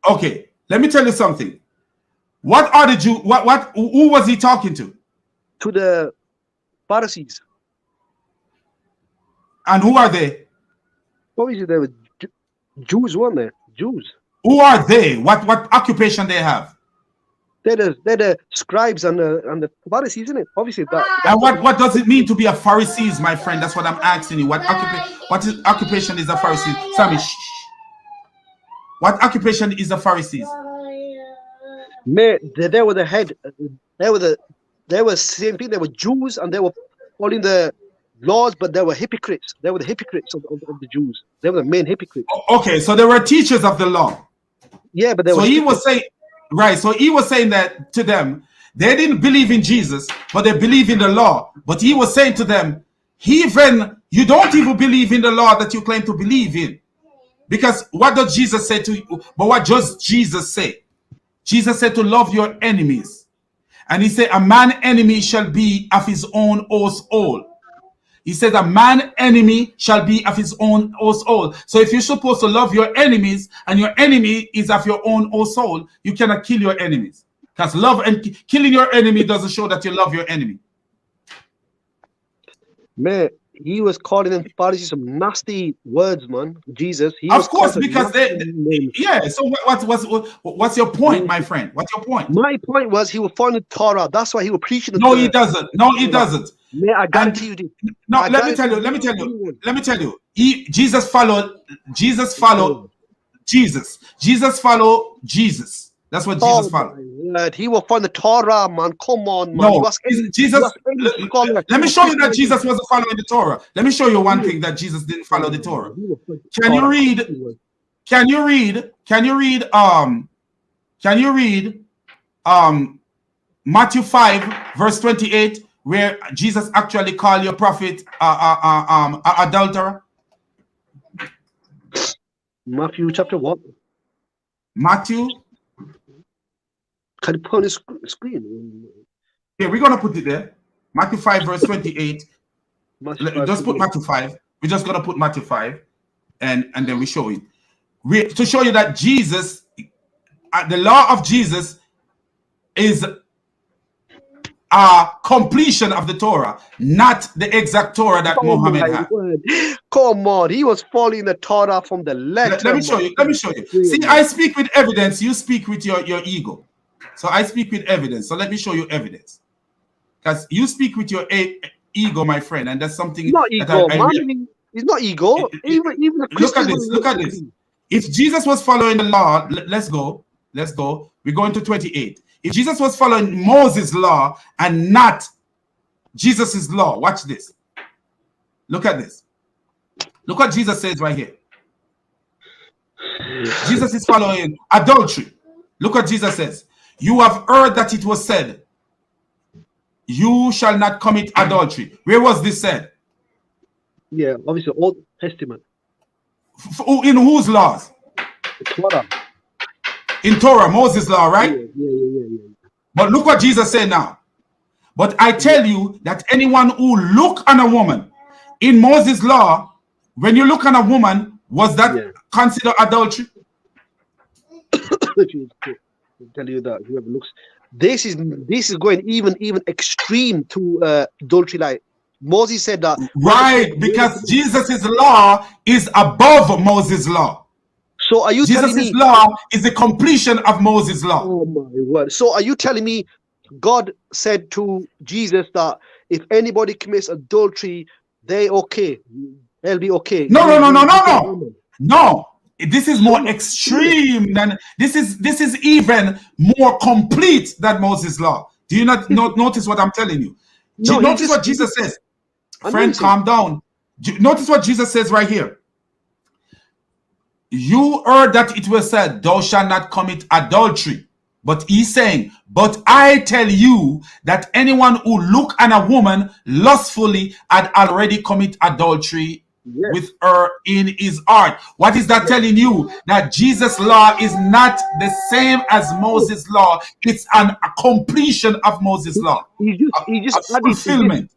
[SPEAKER 1] Okay, let me tell you something. What are the Jews? Who was he talking to?
[SPEAKER 14] To the Pharisees.
[SPEAKER 1] And who are they?
[SPEAKER 14] Obviously, they were Jews, weren't they? Jews.
[SPEAKER 1] Who are they? What occupation they have?
[SPEAKER 14] They're the scribes and the Pharisees, isn't it? Obviously, that.
[SPEAKER 1] And what does it mean to be a Pharisee, my friend? That's what I'm asking you. What occupation is a Pharisee? Sammy, shh. What occupation is a Pharisee?
[SPEAKER 14] They were the head. They were same thing. They were Jews and they were following the laws, but they were hypocrites. They were the hypocrites of the Jews. They were the main hypocrites.
[SPEAKER 1] Okay, so they were teachers of the law.
[SPEAKER 14] Yeah, but they
[SPEAKER 1] so
[SPEAKER 14] were.
[SPEAKER 1] He was saying, right? So he was saying that to them. They didn't believe in Jesus, but they believe in the law. But he was saying to them, even you don't even believe in the law that you claim to believe in, because what does Jesus say to you? But what does Jesus say? Jesus said to love your enemies. And he said, a man enemy shall be of his own household. He said, a man enemy shall be of his own household. So if you're supposed to love your enemies and your enemy is of your own household, you cannot kill your enemies. Because love and killing your enemy doesn't show that you love your enemy.
[SPEAKER 14] Man, he was calling them Pharisees some nasty words, man. Jesus.
[SPEAKER 1] Of course, because yeah. So what's your point, my friend? What's your point?
[SPEAKER 14] My point was he was following Torah. That's why he was preaching.
[SPEAKER 1] No, he doesn't. No, he doesn't.
[SPEAKER 14] Man, I guarantee you.
[SPEAKER 1] No, let me tell you. Jesus followed Jesus. Jesus followed Jesus. That's what Jesus followed.
[SPEAKER 14] He will find the Torah, man. Come on, man.
[SPEAKER 1] No, Jesus. Let me show you that Jesus wasn't following the Torah. Let me show you one thing that Jesus didn't follow the Torah. Can you read Matthew 5 verse 28, where Jesus actually called your prophet adulterer?
[SPEAKER 14] Matthew chapter what?
[SPEAKER 1] Matthew.
[SPEAKER 14] Can you put on the screen?
[SPEAKER 1] Yeah, we're gonna put it there. Matthew 5 verse 28. Just put Matthew 5. We're just gonna put Matthew 5, and then we show it. To show you that Jesus, the law of Jesus, is a completion of the Torah, not the exact Torah that
[SPEAKER 14] Oh
[SPEAKER 1] Muhammad
[SPEAKER 14] my
[SPEAKER 1] had.
[SPEAKER 14] word. Come on, he was following the Torah from the letter.
[SPEAKER 1] Let me show you. Let me show you. See, I speak with evidence. You speak with your ego. So I speak with evidence. So let me show you evidence. Because you speak with your ego, my friend, and that's something
[SPEAKER 14] Not
[SPEAKER 1] that
[SPEAKER 14] ego,
[SPEAKER 1] I
[SPEAKER 14] man. It's not ego. Even the
[SPEAKER 1] look at
[SPEAKER 14] Christians
[SPEAKER 1] this.
[SPEAKER 14] will
[SPEAKER 1] Look at this. If Jesus was following the law, let's go. Let's go. We're going to 28. If Jesus was following Moses' law and not Jesus' law, watch this. Look at this. Look what Jesus says right here. Jesus is following adultery. Look what Jesus says. You have heard that it was said, you shall not commit adultery. Where was this said?
[SPEAKER 14] Yeah, obviously Old Testament.
[SPEAKER 1] In whose laws?
[SPEAKER 14] Torah.
[SPEAKER 1] In Torah, Moses' law, right?
[SPEAKER 14] Yeah.
[SPEAKER 1] But look what Jesus said now. But I tell you that anyone who look on a woman, in Moses' law, when you look on a woman, was that considered adultery?
[SPEAKER 14] I'll tell you that whoever looks, this is going even extreme to adultery. Like Moses said that.
[SPEAKER 1] Right, because Jesus' law is above Moses' law.
[SPEAKER 14] So are you telling me
[SPEAKER 1] Jesus' law is the completion of Moses' law?
[SPEAKER 14] Oh my word! So are you telling me God said to Jesus that if anybody commits adultery, they'll be okay?
[SPEAKER 1] No. This is more extreme than this is even more complete than Moses' law. Do you not notice what I'm telling you? Notice what Jesus says. Friend, calm down. Notice what Jesus says right here. You heard that it was said, thou shalt not commit adultery. But he's saying, but I tell you that anyone who look on a woman lustfully had already commit adultery with her in his heart. What is that telling you? That Jesus' law is not the same as Moses' law. It's a completion of Moses' law.
[SPEAKER 14] He just
[SPEAKER 1] a fulfillment.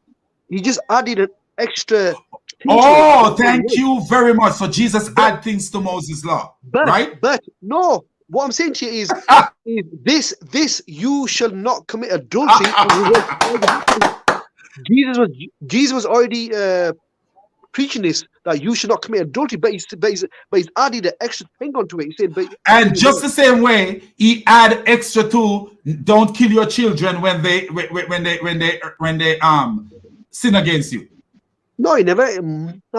[SPEAKER 14] He just added an extra.
[SPEAKER 1] Oh, thank you very much. So Jesus add things to Moses' law, right?
[SPEAKER 14] But no, what I'm saying to you is, this you shall not commit adultery. Jesus was already preaching this, that you should not commit adultery, but he's added an extra thing onto it. He said,
[SPEAKER 1] and just the same way he add extra to don't kill your children when they sin against you.
[SPEAKER 14] No, he never.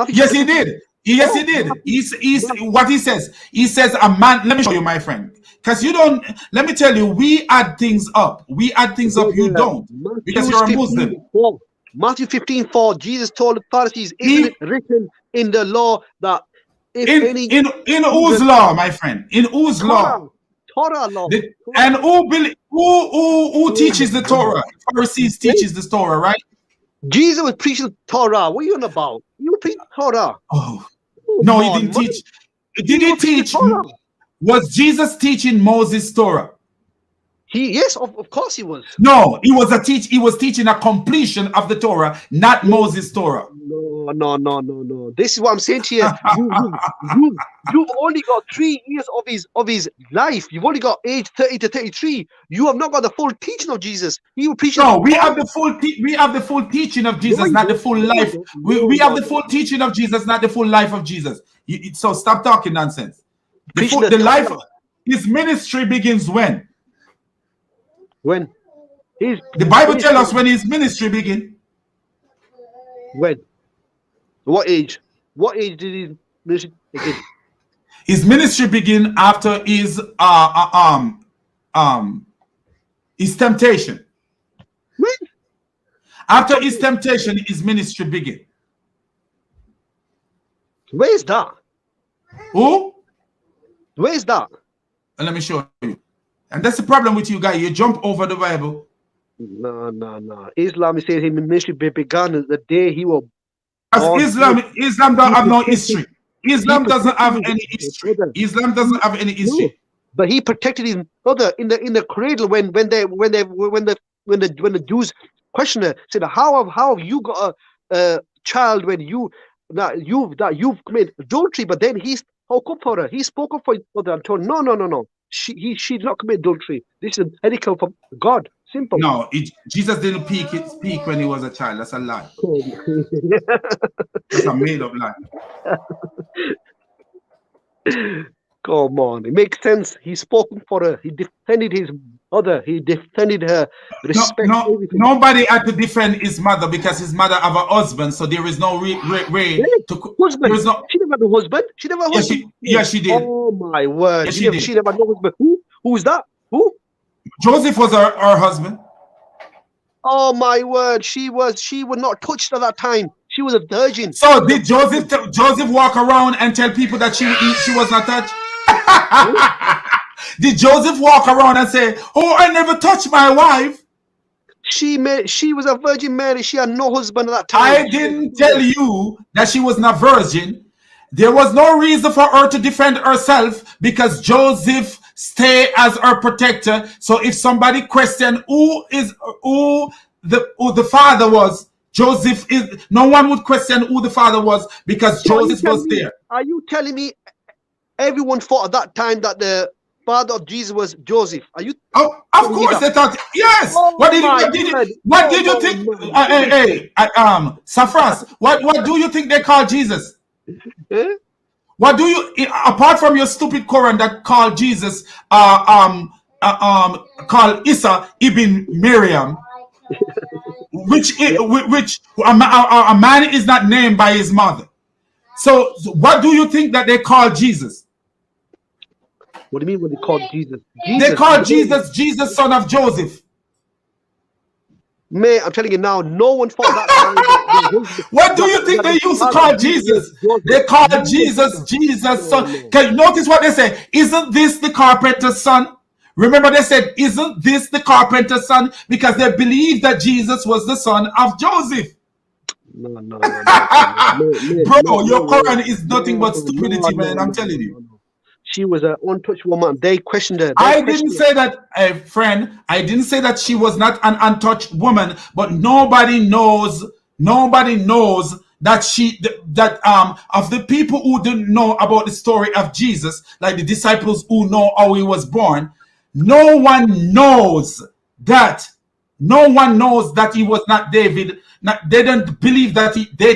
[SPEAKER 1] Yes, he did. Yes, he did. He's what he says. He says a man. Let me show you, my friend. Because you don't. Let me tell you, we add things up. We add things up. You don't. Because you're a Muslim.
[SPEAKER 14] Matthew 15:4. Jesus told the Pharisees, "Isn't it written in the law that if
[SPEAKER 1] in whose law, my friend? In whose law?
[SPEAKER 14] Torah law.
[SPEAKER 1] And who teaches the Torah? Pharisees teaches the Torah, right?
[SPEAKER 14] Jesus was preaching Torah. What are you on about? You preach Torah.
[SPEAKER 1] Oh, no, he didn't teach. Did he teach? Was Jesus teaching Moses' Torah?
[SPEAKER 14] Yes, of course he was.
[SPEAKER 1] No, he was teaching a completion of the Torah, not Moses' Torah.
[SPEAKER 14] No. This is what I'm saying to you. You've only got 3 years of his life. You've only got age 30 to 33. You have not got the full teaching of Jesus. He was preaching.
[SPEAKER 1] No, we have the full teaching of Jesus, not the full life. We have the full teaching of Jesus, not the full life of Jesus. So stop talking nonsense. The life, his ministry begins when?
[SPEAKER 14] When?
[SPEAKER 1] The Bible tells us when his ministry begin.
[SPEAKER 14] When? What age? What age did his ministry begin?
[SPEAKER 1] His ministry begin after his temptation.
[SPEAKER 14] When?
[SPEAKER 1] After his temptation, his ministry begin.
[SPEAKER 14] Where is that?
[SPEAKER 1] Who?
[SPEAKER 14] Where is that?
[SPEAKER 1] And let me show you. And that's the problem with you guys. You jump over the Bible.
[SPEAKER 14] No. Islam is saying his ministry began the day he was.
[SPEAKER 1] Islam don't have no history. Islam doesn't have any history. Islam doesn't have any history.
[SPEAKER 14] No, but he protected his brother in the cradle when the Jews questioned her, said, how have you got a child when you've committed adultery? But then he spoke up for her. He spoke up for his brother and told no. She did not commit adultery. This is a medical from God. Simple.
[SPEAKER 1] No, Jesus didn't speak when he was a child. That's a lie. That's a made up lie.
[SPEAKER 14] Come on, it makes sense. He's spoken for her. He defended his mother. He defended her. Respect everything.
[SPEAKER 1] Nobody had to defend his mother because his mother have a husband. So there is no way to.
[SPEAKER 14] Husband.
[SPEAKER 1] There is no.
[SPEAKER 14] She never had a husband. She never had a husband.
[SPEAKER 1] She did.
[SPEAKER 14] Oh my word!
[SPEAKER 1] Yeah,
[SPEAKER 14] she never had no husband. Who's that? Who?
[SPEAKER 1] Joseph was her husband.
[SPEAKER 14] Oh my word! She was not touched at that time. She was a virgin.
[SPEAKER 1] So did Joseph walk around and tell people that she was not touched? Did Joseph walk around and say, "Oh, I never touched my wife"?
[SPEAKER 14] She was a virgin Mary. She had no husband at that time.
[SPEAKER 1] I didn't tell you that she was not virgin. There was no reason for her to defend herself because Joseph stayed as her protector. So if somebody questioned who the father was, Joseph is. No one would question who the father was because Joseph was there.
[SPEAKER 14] Are you telling me everyone thought at that time that the father of Jesus was Joseph? Are you?
[SPEAKER 1] Oh, of course they thought. Yes.
[SPEAKER 14] Oh,
[SPEAKER 1] what did you think? Hey, Safras. What do you think they called Jesus? What do you, apart from your stupid Quran that called Jesus, called Isa ibn Miriam, which a man is not named by his mother. So what do you think that they called Jesus?
[SPEAKER 14] What do you mean when they called Jesus?
[SPEAKER 1] They called Jesus, son of Joseph.
[SPEAKER 14] Mate, I'm telling you now, no one thought that.
[SPEAKER 1] What do you think they used to call Jesus? They called Jesus, son. Can you notice what they say? Isn't this the carpenter's son? Remember they said, isn't this the carpenter's son? Because they believed that Jesus was the son of Joseph.
[SPEAKER 14] No.
[SPEAKER 1] Bro, your Quran is nothing but stupidity, man. I'm telling you.
[SPEAKER 14] She was an untouched woman. They questioned her.
[SPEAKER 1] I didn't say that, friend. I didn't say that she was not an untouched woman, but nobody knows that of the people who didn't know about the story of Jesus, like the disciples who know how he was born, no one knows that he was not David. They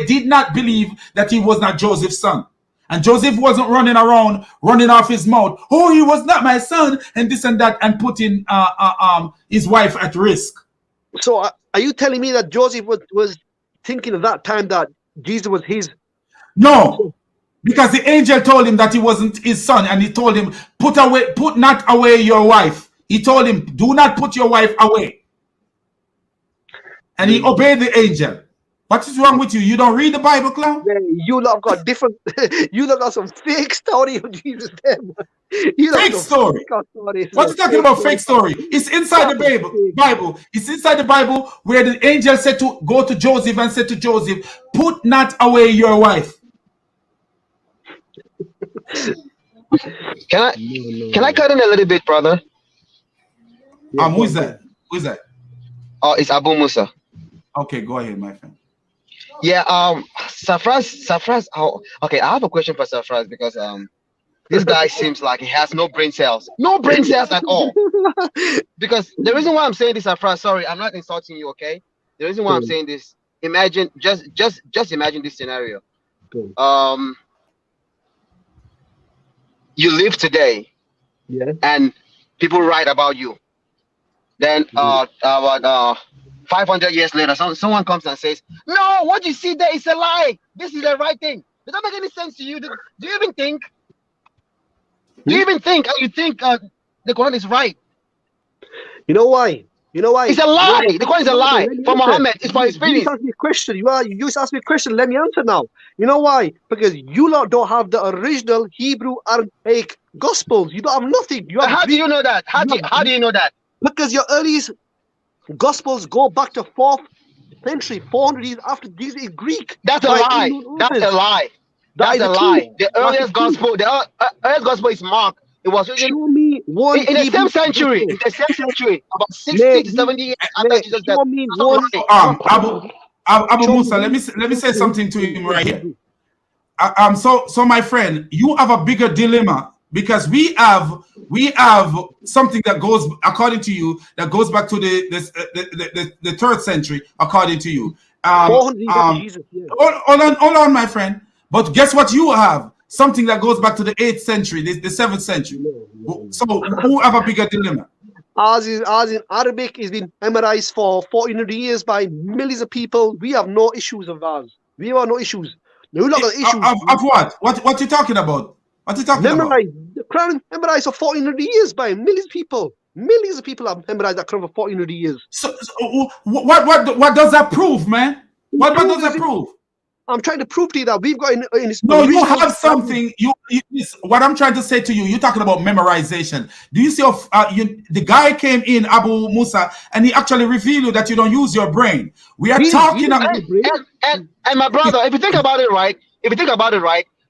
[SPEAKER 1] did not believe that he was not Joseph's son. And Joseph wasn't running around, running off his mouth. Oh, he was not my son, and this and that, and putting his wife at risk.
[SPEAKER 14] So, are you telling me that Joseph was thinking at that time that Jesus was his?
[SPEAKER 1] No, because the angel told him that he wasn't his son, and he told him, "Put not away your wife." He told him, "Do not put your wife away," and he obeyed the angel. What is wrong with you? You don't read the Bible, clown?
[SPEAKER 14] Yeah, you lot got different. You lot got some fake story of Jesus there.
[SPEAKER 1] Fake story. What you talking about? Fake story? It's inside the Bible. It's inside the Bible where the angel said to go to Joseph and said to Joseph, "Put not away your wife."
[SPEAKER 16] Can I cut in a little bit, brother?
[SPEAKER 1] Who is that? Who is that?
[SPEAKER 16] Oh, it's Abu Musa.
[SPEAKER 1] Okay, go ahead, my friend.
[SPEAKER 16] Yeah, Safras. Okay, I have a question for Safras because this guy seems like he has no brain cells at all. Because the reason why I'm saying this, Safras, sorry, I'm not insulting you, okay? The reason why I'm saying this, imagine, just imagine this scenario. You live today, and people write about you. Then 500 years later, someone comes and says, "No, what you see there is a lie. This is the right thing." Does that make any sense to you? Do you even think? Do you even think? You think the Quran is right?
[SPEAKER 14] You know why?
[SPEAKER 16] It's a lie. The Quran is a lie. For Muhammad, it's for his feelings.
[SPEAKER 14] You asked me a question. You just asked me a question. Let me answer now. You know why? Because you lot don't have the original Hebrew Aramaic Gospels. You don't have nothing.
[SPEAKER 16] How do you know that? How do you know that?
[SPEAKER 14] Because your earliest Gospels go back to 4th century, 400 years after Jesus in Greek.
[SPEAKER 16] That's a lie. That's a lie. That's a lie. The earliest gospel is Mark. It was written
[SPEAKER 14] show me one
[SPEAKER 16] in the same century. In the same century, about 60 to 70 years after Jesus died.
[SPEAKER 14] Show me one.
[SPEAKER 1] Abu Musa, let me say something to him right here. So my friend, you have a bigger dilemma because we have something that goes, according to you, that goes back to the 3rd century, according to you.
[SPEAKER 14] 400 years after Jesus. Yeah.
[SPEAKER 1] Hold on, my friend. But guess what you have? Something that goes back to the 8th century, the 7th century. So who have a bigger dilemma?
[SPEAKER 14] Ours in Arabic is been memorized for 1400 years by millions of people. We have no issues of ours. We have no issues. No, not got issues.
[SPEAKER 1] Of what? What you talking about? What you talking about?
[SPEAKER 14] The Quran memorized for 1400 years by millions of people. Millions of people have memorized that Quran for 1400 years.
[SPEAKER 1] So what does that prove, man? What does that prove?
[SPEAKER 14] I'm trying to prove to you that we've got in this.
[SPEAKER 1] No, you have something. What I'm trying to say to you, you're talking about memorization. Do you see the guy came in, Abu Musa, and he actually revealed you that you don't use your brain. We are talking about.
[SPEAKER 16] And my brother, if you think about it right,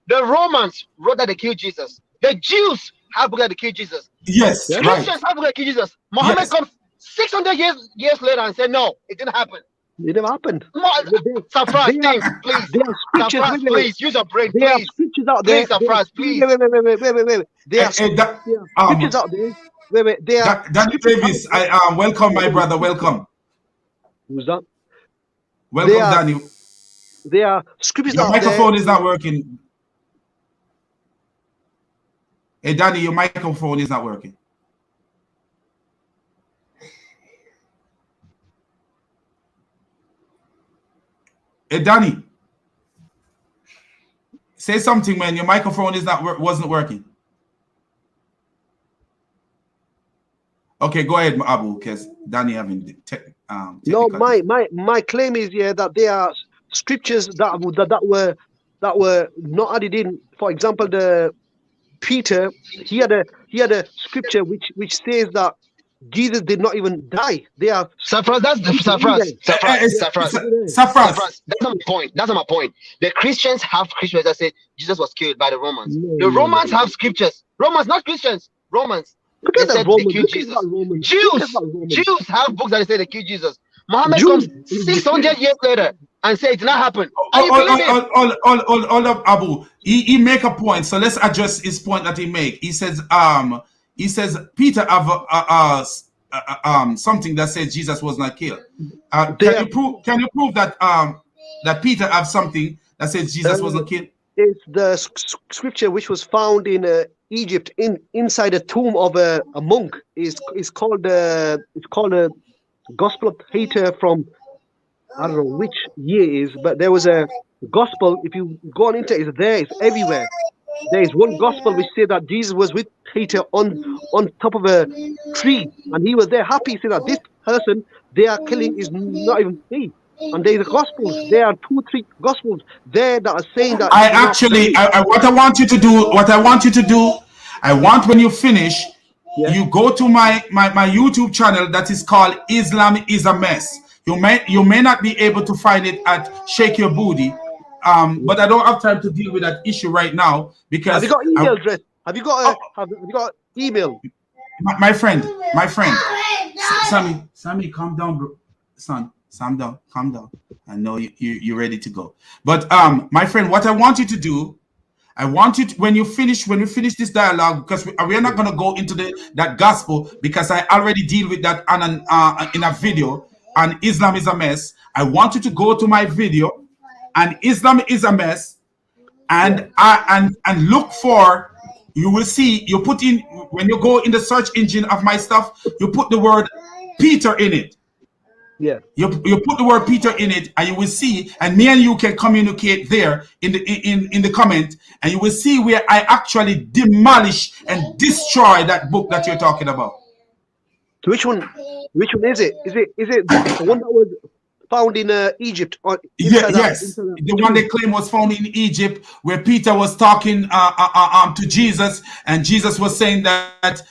[SPEAKER 16] the Romans wrote that they killed Jesus. The Jews have books that they killed Jesus.
[SPEAKER 1] Yes,
[SPEAKER 16] Christians have books that killed Jesus. Muhammad comes 600 years later and said, no, it didn't happen.
[SPEAKER 14] It never happened.
[SPEAKER 16] Safras, please. Safras, please. Use your brain,
[SPEAKER 14] There are
[SPEAKER 16] please.
[SPEAKER 14] scriptures out there.
[SPEAKER 16] Please, Safras, please.
[SPEAKER 14] Wait. There are scriptures out there. Wait. There are
[SPEAKER 1] Danny Davis, I welcome my brother. Welcome.
[SPEAKER 14] Who's that?
[SPEAKER 1] Welcome, Danny.
[SPEAKER 14] There are scriptures
[SPEAKER 1] Your
[SPEAKER 14] out there.
[SPEAKER 1] Your microphone is not working. Hey, Danny, your microphone is not working. Hey, Danny, say something, man. Your microphone wasn't working. Okay, go ahead, Abu, because Danny having
[SPEAKER 14] No, my claim is that there are scriptures that were not added in. For example, the Peter, he had a scripture which says that Jesus did not even die. They are
[SPEAKER 16] Safras. That's not my point. That's not my point. The Christians have scriptures that say Jesus was killed by the Romans. The Romans have scriptures. Romans, not Christians. Romans. They said they killed Jesus. Jews have books that say they killed Jesus. Muhammad comes 600 years later and say it did not happen.
[SPEAKER 1] All up, Abu. He make a point. So let's address his point that he make. He says Peter have something that says Jesus was not killed. Can you prove that that Peter have something that says Jesus was not killed?
[SPEAKER 14] It's the scripture which was found in Egypt inside a tomb of a monk. It's called a Gospel of Peter from, I don't know which year it is, but there was a gospel. If you go on into it's there, it's everywhere. There is one gospel which said that Jesus was with Peter on top of a tree, and he was there happy. He said that this person they are killing is not even me. And there is a gospel. There are 2-3 gospels there that are saying that.
[SPEAKER 1] What I want you to do, I want when you finish, you go to my YouTube channel that is called Islam is a Mess. You may not be able to find it at Shake Your Booty, but I don't have time to deal with that issue right now because.
[SPEAKER 14] Have you got email address? Have you got email?
[SPEAKER 1] My friend, Sammy, calm down, bro. Son, calm down. I know you're ready to go, but my friend, what I want you to do. I want you to, when we finish this dialogue, because we are not going to go into that gospel because I already deal with that in a video on Islam is a Mess. I want you to go to my video and Islam is a Mess and look for, you will see, you put in, when you go in the search engine of my stuff, you put the word Peter in it.
[SPEAKER 14] Yeah.
[SPEAKER 1] You put the word Peter in it, and you will see, and me and you can communicate there in the comment, and you will see where I actually demolish and destroy that book that you're talking about.
[SPEAKER 14] So which one is it? Is it the one that was found in Egypt? Or
[SPEAKER 1] yes, the one they claim was found in Egypt, where Peter was talking to Jesus, and Jesus was saying that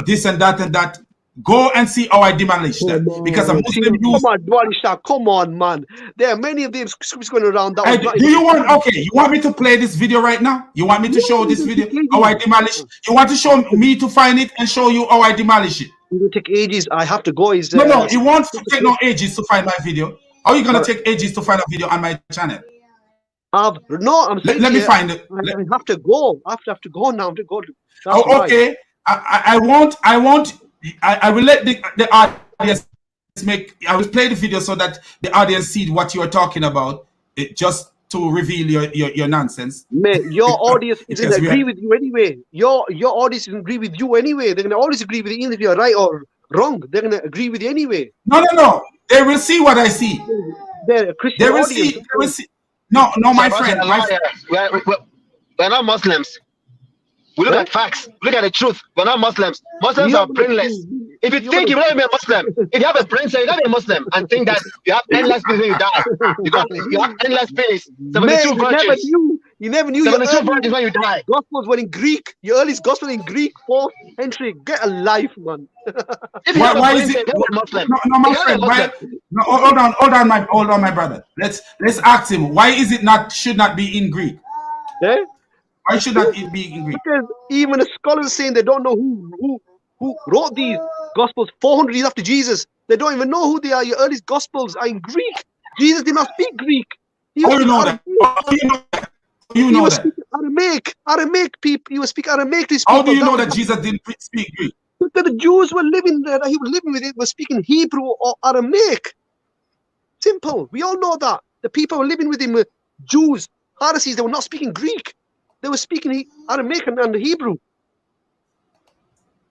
[SPEAKER 1] this and that and that. Go and see how I demolish them because a Muslim
[SPEAKER 14] come on, man. There are many of them scripts going around.
[SPEAKER 1] You want me to play this video right now? You want me to show this video how I demolish? You want to show me to find it and show you how I demolish it?
[SPEAKER 14] It will take ages. I have to go.
[SPEAKER 1] No, it won't take no ages to find my video. How are you gonna take ages to find a video on my channel?
[SPEAKER 14] I'm saying
[SPEAKER 1] Let me find it.
[SPEAKER 14] I have to go. I have to go now. I have to go. That's
[SPEAKER 1] Oh, okay. I will let the audience make. I will play the video so that the audience see what you are talking about. Just to reveal your nonsense.
[SPEAKER 14] Mate, your audience isn't
[SPEAKER 1] Because
[SPEAKER 14] agree with you anyway. Your audience doesn't agree with you anyway. They're gonna always agree with you, even if you're right or wrong. They're gonna agree with you anyway.
[SPEAKER 1] No. They will see what I see.
[SPEAKER 14] They're a Christian
[SPEAKER 1] They will
[SPEAKER 14] audience.
[SPEAKER 1] see. They will see. No, my friend.
[SPEAKER 16] We're not Muslims. We look at facts. Look at the truth. We're not Muslims. Muslims are brainless. If you think you're not even a Muslim, if you have a brain cell, you're not a Muslim, and think that you have endless peace when you die. You have endless peace. 72 virgins.
[SPEAKER 14] You never knew.
[SPEAKER 16] 72 virgins when you die.
[SPEAKER 14] Gospels were in Greek. Your earliest gospel in Greek, 4th century. Get a life, man.
[SPEAKER 1] Why is it? No, my friend. No, hold on, my brother. Let's ask him. Why is it should not be in Greek?
[SPEAKER 14] Yeah?
[SPEAKER 1] Why should not it be in Greek?
[SPEAKER 14] Because even the scholars saying they don't know who wrote these gospels 400 years after Jesus. They don't even know who they are. Your earliest gospels are in Greek. Jesus did not speak Greek. He was speaking Aramaic people. He was speaking Aramaic to his people.
[SPEAKER 1] How do you know that Jesus didn't speak Greek?
[SPEAKER 14] Because the Jews were living there, that he was living with it, were speaking Hebrew or Aramaic. Simple. We all know that. The people who were living with him were Jews, Pharisees. They were not speaking Greek. They were speaking Aramaic and Hebrew.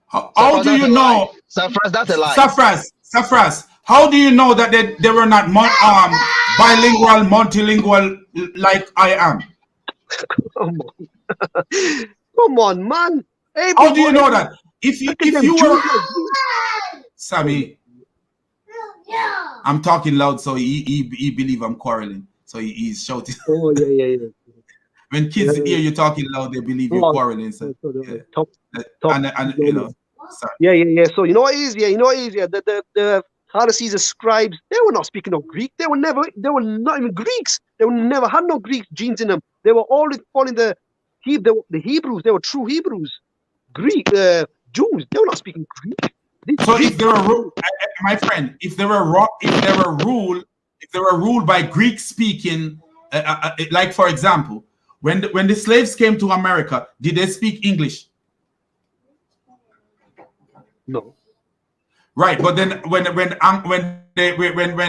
[SPEAKER 1] How do you know?
[SPEAKER 16] Safras, that's a lie.
[SPEAKER 1] Safras, how do you know that they were not bilingual, multilingual like I am?
[SPEAKER 14] Come on, man.
[SPEAKER 1] How do you know that? If you were Sammy, I'm talking loud, so he believe I'm quarreling, so he's shouting.
[SPEAKER 14] Oh yeah.
[SPEAKER 1] When kids hear you talking loud, they believe you're quarreling. So, and you know, sorry.
[SPEAKER 14] Yeah. So you know what it is? The Pharisees, the scribes, they were not speaking of Greek. They were not even Greeks. They never had no Greek genes in them. They were always following the Hebrews. They were true Hebrews. Greek Jews. They were not speaking Greek.
[SPEAKER 1] So if they were, my friend, if they were ruled by Greek speaking, like for example, when the slaves came to America, did they speak English?
[SPEAKER 14] No.
[SPEAKER 1] Right, but then when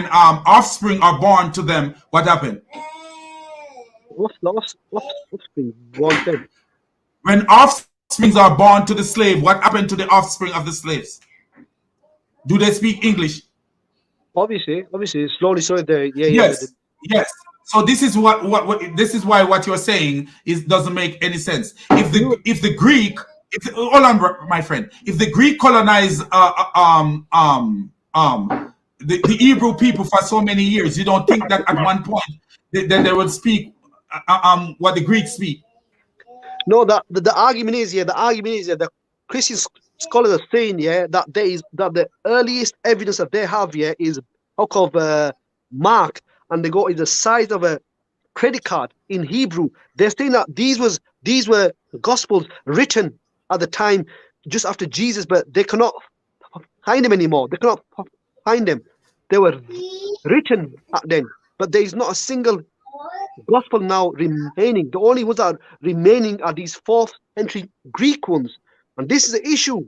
[SPEAKER 1] offspring are born to them, what happened?
[SPEAKER 14] Offspring?
[SPEAKER 1] When offsprings are born to the slave, what happened to the offspring of the slaves? Do they speak English?
[SPEAKER 14] Obviously, slowly.
[SPEAKER 1] Yes. So this is this is why what you're saying doesn't make any sense. If the Greek, hold on, my friend, if the Greek colonized the Hebrew people for so many years, you don't think that at one point they would speak what the Greeks speak?
[SPEAKER 14] No, the argument is the Christian scholars are saying that the earliest evidence that they have is book of Mark, and they go is the size of a credit card in Hebrew. They're saying that these were gospels written at the time just after Jesus, but they cannot find them anymore. They cannot find them. They were written back then, but there is not a single gospel now remaining. The only ones that are remaining are these 4th century Greek ones, and this is the issue.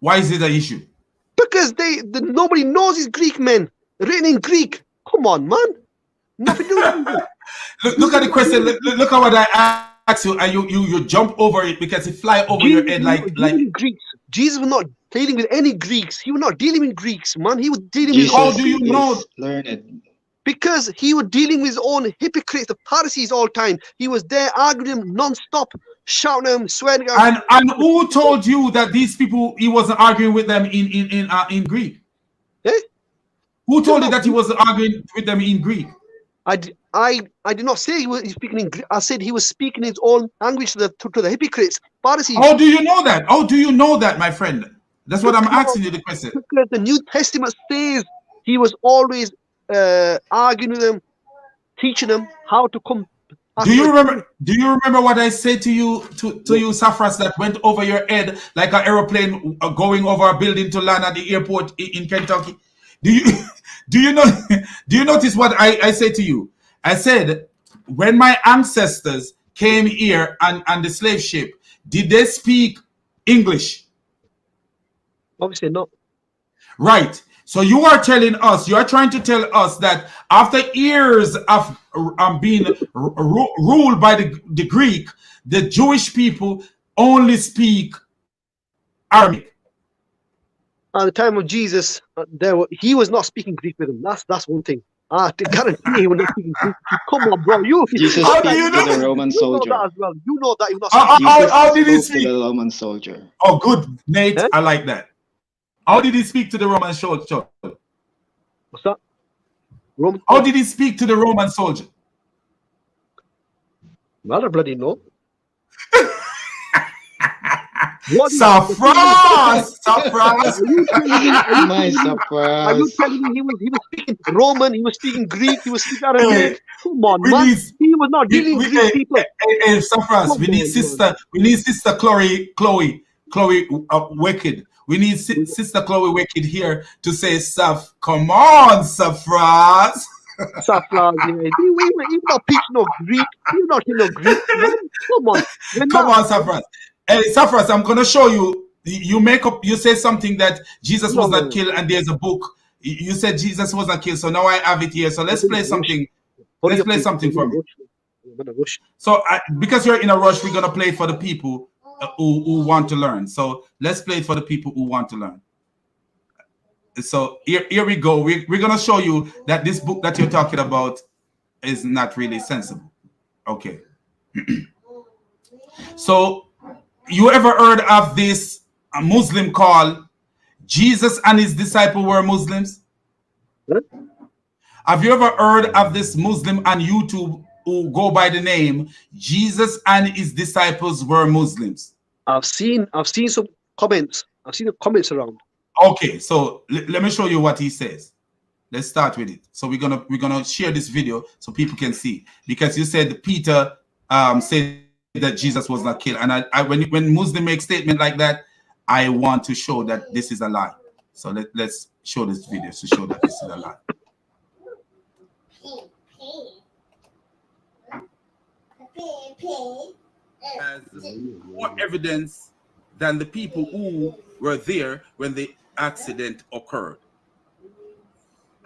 [SPEAKER 1] Why is it an issue?
[SPEAKER 14] Because nobody knows these Greek men written in Greek. Come on, man. Nothing to do with it.
[SPEAKER 1] Look at the question. Look at what I asked you, and you jump over it because it fly over your head like
[SPEAKER 14] Greeks. Jesus was not dealing with any Greeks. He was not dealing with Greeks, man. He was dealing with.
[SPEAKER 1] How do you know?
[SPEAKER 17] Learned.
[SPEAKER 14] Because he was dealing with his own hypocrites, the Pharisees, all the time. He was there arguing them non-stop, shouting them, swearing.
[SPEAKER 1] And who told you that these people he wasn't arguing with them in Greek?
[SPEAKER 14] Eh?
[SPEAKER 1] Who told you that he was arguing with them in Greek?
[SPEAKER 14] I did not say he was speaking in Greek. I said he was speaking his own language to the hypocrites, Pharisees.
[SPEAKER 1] How do you know that? How do you know that, my friend? That's what I'm asking you the question.
[SPEAKER 14] Because the New Testament says he was always arguing with them, teaching them how to come.
[SPEAKER 1] Do you remember what I said to you, Safras, that went over your head like an aeroplane going over a building to land at the airport in Kentucky? Do you notice what I said to you? I said when my ancestors came here on the slave ship, did they speak English?
[SPEAKER 14] Obviously not.
[SPEAKER 1] Right. So you are telling us, you are trying to tell us that after years of being ruled by the Greek, the Jewish people only speak Aramaic.
[SPEAKER 14] At the time of Jesus, he was not speaking Greek with them. That's one thing. To guarantee he was not speaking Greek. Come on, bro.
[SPEAKER 17] Jesus
[SPEAKER 1] How do
[SPEAKER 17] speaks
[SPEAKER 1] you
[SPEAKER 17] to the
[SPEAKER 1] know?
[SPEAKER 17] Roman
[SPEAKER 14] You know
[SPEAKER 17] soldier.
[SPEAKER 14] that as well. You know that he was not speaking
[SPEAKER 17] Jesus
[SPEAKER 1] How did he
[SPEAKER 17] spoke to
[SPEAKER 1] speak?
[SPEAKER 17] the Roman soldier.
[SPEAKER 1] Oh, good, Nate. I like that. How did he speak to the Roman soldier?
[SPEAKER 14] What's that? Roman.
[SPEAKER 1] How did he speak to the Roman soldier?
[SPEAKER 14] I don't bloody know.
[SPEAKER 1] Saffras! Saffras!
[SPEAKER 14] Are you telling me he was speaking Roman, he was speaking Greek, he was speaking Aramaic? Come on, man. He was not dealing with Greek people.
[SPEAKER 1] Saffras, we need sister Chloe Wicked. We need sister Chloe Wicked here to say Saf. Come on, Saffras.
[SPEAKER 14] Saffras, yeah. He not preach no Greek. He not in no Greek, man. Come on.
[SPEAKER 1] Come on, Saffras. Hey, Saffras, I'm gonna show you. You say something that Jesus was not killed, and there's a book. You said Jesus was not killed, so now I have it here. So let's play something. Let's play something for me. So because you're in a rush, we're gonna play for the people who want to learn. So let's play it for the people who want to learn. So here we go. We're gonna show you that this book that you're talking about is not really sensible. Okay. So you ever heard of this Muslim called Jesus and his disciples were Muslims?
[SPEAKER 14] What?
[SPEAKER 1] Have you ever heard of this Muslim on YouTube who go by the name Jesus and his disciples were Muslims?
[SPEAKER 14] I've seen some comments. I've seen the comments around.
[SPEAKER 1] Okay, so let me show you what he says. Let's start with it. So we're gonna share this video so people can see, because you said Peter said that Jesus was not killed, and when Muslim make statement like that, I want to show that this is a lie. So let's show this video to show that this is a lie. As more evidence than the people who were there when the accident occurred.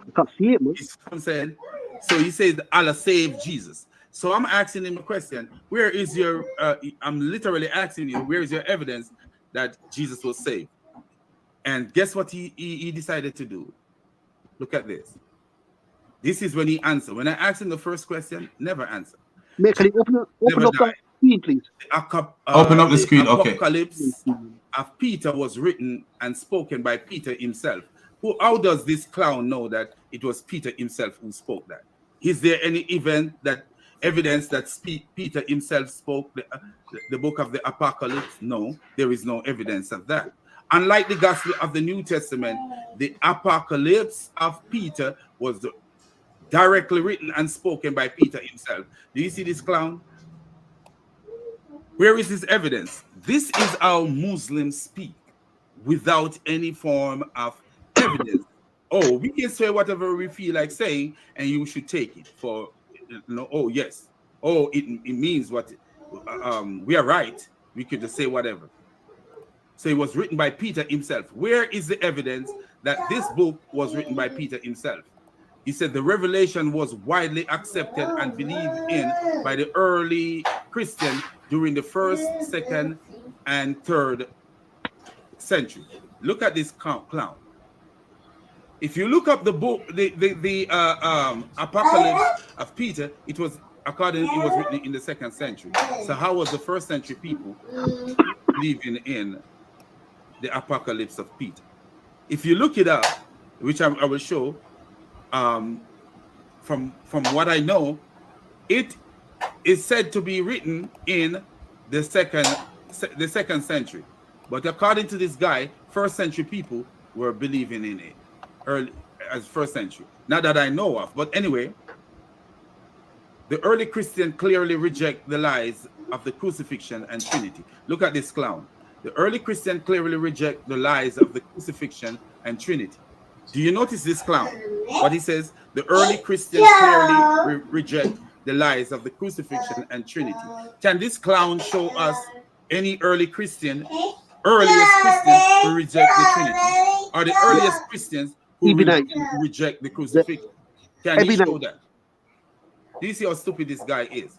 [SPEAKER 14] I can't see it, man.
[SPEAKER 1] You see what I'm saying? So he says Allah saved Jesus. So I'm asking him a question. Where is your I'm literally asking you, where is your evidence that Jesus was saved? And guess what he decided to do? Look at this. This is when he answered. When I asked him the first question, never answered.
[SPEAKER 14] Mate, can you open up that screen, please?
[SPEAKER 1] Open up the screen, okay. Apocalypse of Peter was written and spoken by Peter himself. How does this clown know that it was Peter himself who spoke that? Is there any evidence that Peter himself spoke the book of the Apocalypse? No, there is no evidence of that. Unlike the Gospel of the New Testament, the Apocalypse of Peter was directly written and spoken by Peter himself. Do you see this clown? Where is his evidence? This is how Muslims speak without any form of evidence. Oh, we can say whatever we feel like saying, and you should take it for, oh, yes. Oh, it means what we are right. We could just say whatever. So it was written by Peter himself. Where is the evidence that this book was written by Peter himself? He said the revelation was widely accepted and believed in by the early Christian during the 1st, 2nd, and 3rd century. Look at this clown. If you look up the book, the Apocalypse of Peter, it was written in the 2nd century. So how was the 1st century people believing in the Apocalypse of Peter? If you look it up, which I will show, from what I know, it is said to be written in the 2nd century. But according to this guy, 1st century people were believing in it early as 1st century. Not that I know of, but anyway, the early Christian clearly reject the lies of the crucifixion and Trinity. Look at this clown. The early Christian clearly reject the lies of the crucifixion and Trinity. Do you notice this clown? What he says, the early Christians clearly reject the lies of the crucifixion and Trinity. Can this clown show us any earliest Christians who reject the Trinity, or the earliest Christians who reject the crucifixion? Can he show that? Do you see how stupid this guy is?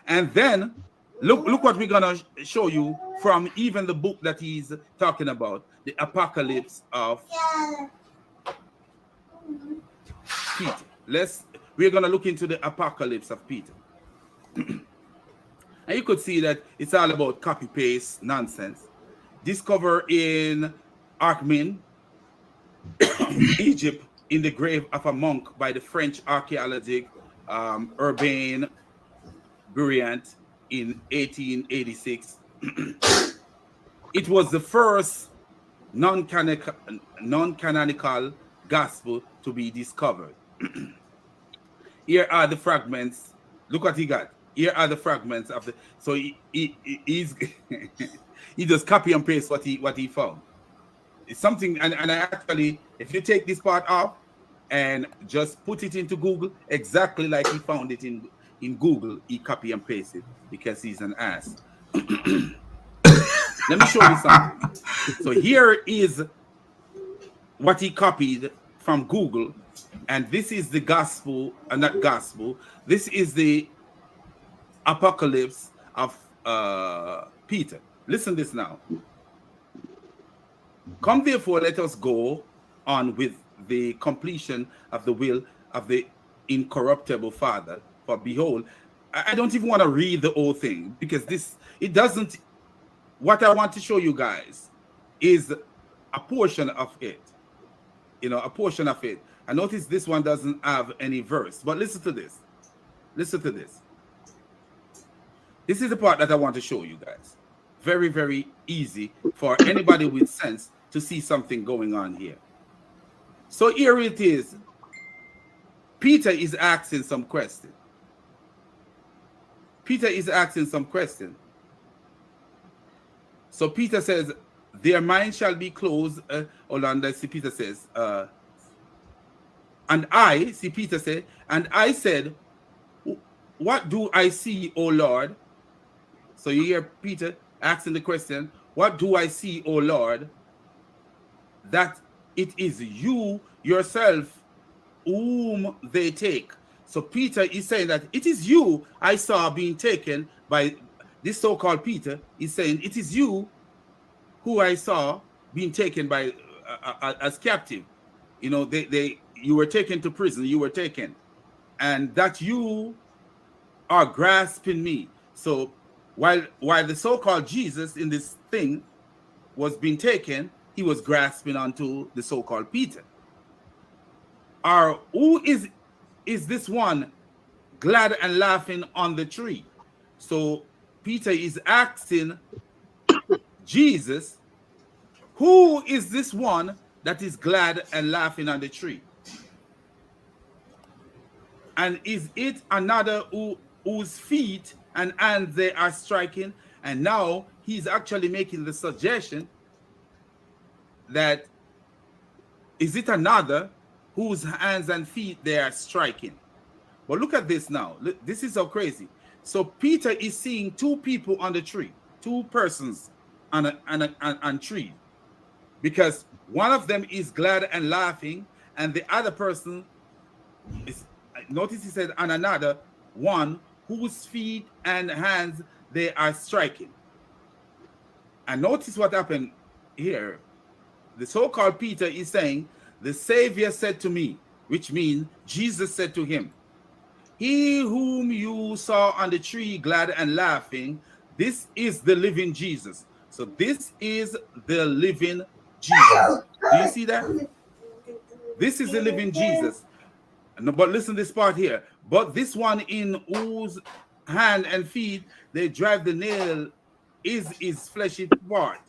[SPEAKER 1] And then look what we're gonna show you from even the book that he's talking about, the Apocalypse of Peter. We're gonna look into the Apocalypse of Peter. And you could see that it's all about copy paste nonsense. Discovered in Archmin, Egypt, in the grave of a monk by the French archaeologist Urbain Buriant in 1886. It was the first non-canonical gospel to be discovered. Here are the fragments. Look what he got. Here are the fragments of the. So he's he just copy and paste what he found. It's something, and I actually, if you take this part off and just put it into Google exactly like he found it in Google, he copy and paste it because he's an ass. Let me show you something. So here is what he copied from Google, and this is the gospel, not gospel. This is the Apocalypse of Peter. Listen this now. Come therefore, let us go on with the completion of the will of the incorruptible Father. For behold, I don't even want to read the whole thing because it doesn't. What I want to show you guys is a portion of it. A portion of it. I notice this one doesn't have any verse, but listen to this. Listen to this. This is the part that I want to show you guys. Very, very easy for anybody with sense to see something going on here. So here it is. Peter is asking some question. Peter is asking some question. So Peter says, their mind shall be closed. Hold on, let's see, Peter says, and I, see Peter said, and I said, what do I see, O Lord? So you hear Peter asking the question, what do I see, O Lord? That it is you yourself whom they take. So Peter is saying that it is you I saw being taken by this so-called Peter. Is saying it is you who I saw being taken by as captive. You were taken to prison. You were taken, and that you are grasping me. So while the so-called Jesus in this thing was being taken, he was grasping onto the so-called Peter. Or who is this one glad and laughing on the tree? So Peter is asking Jesus, who is this one that is glad and laughing on the tree? And is it another whose feet and hands they are striking? And now he's actually making the suggestion that is it another whose hands and feet they are striking? But look at this now. This is so crazy. So Peter is seeing two people on the tree, two persons on a tree, because one of them is glad and laughing, and the other person is, notice he said, and another one whose feet and hands they are striking. And notice what happened here. The so-called Peter is saying, the Savior said to me, which means Jesus said to him, he whom you saw on the tree glad and laughing, this is the living Jesus. So this is the living Jesus. Do you see that? This is the living Jesus. But listen to this part here. But this one in whose hand and feet they drive the nail is his fleshy part.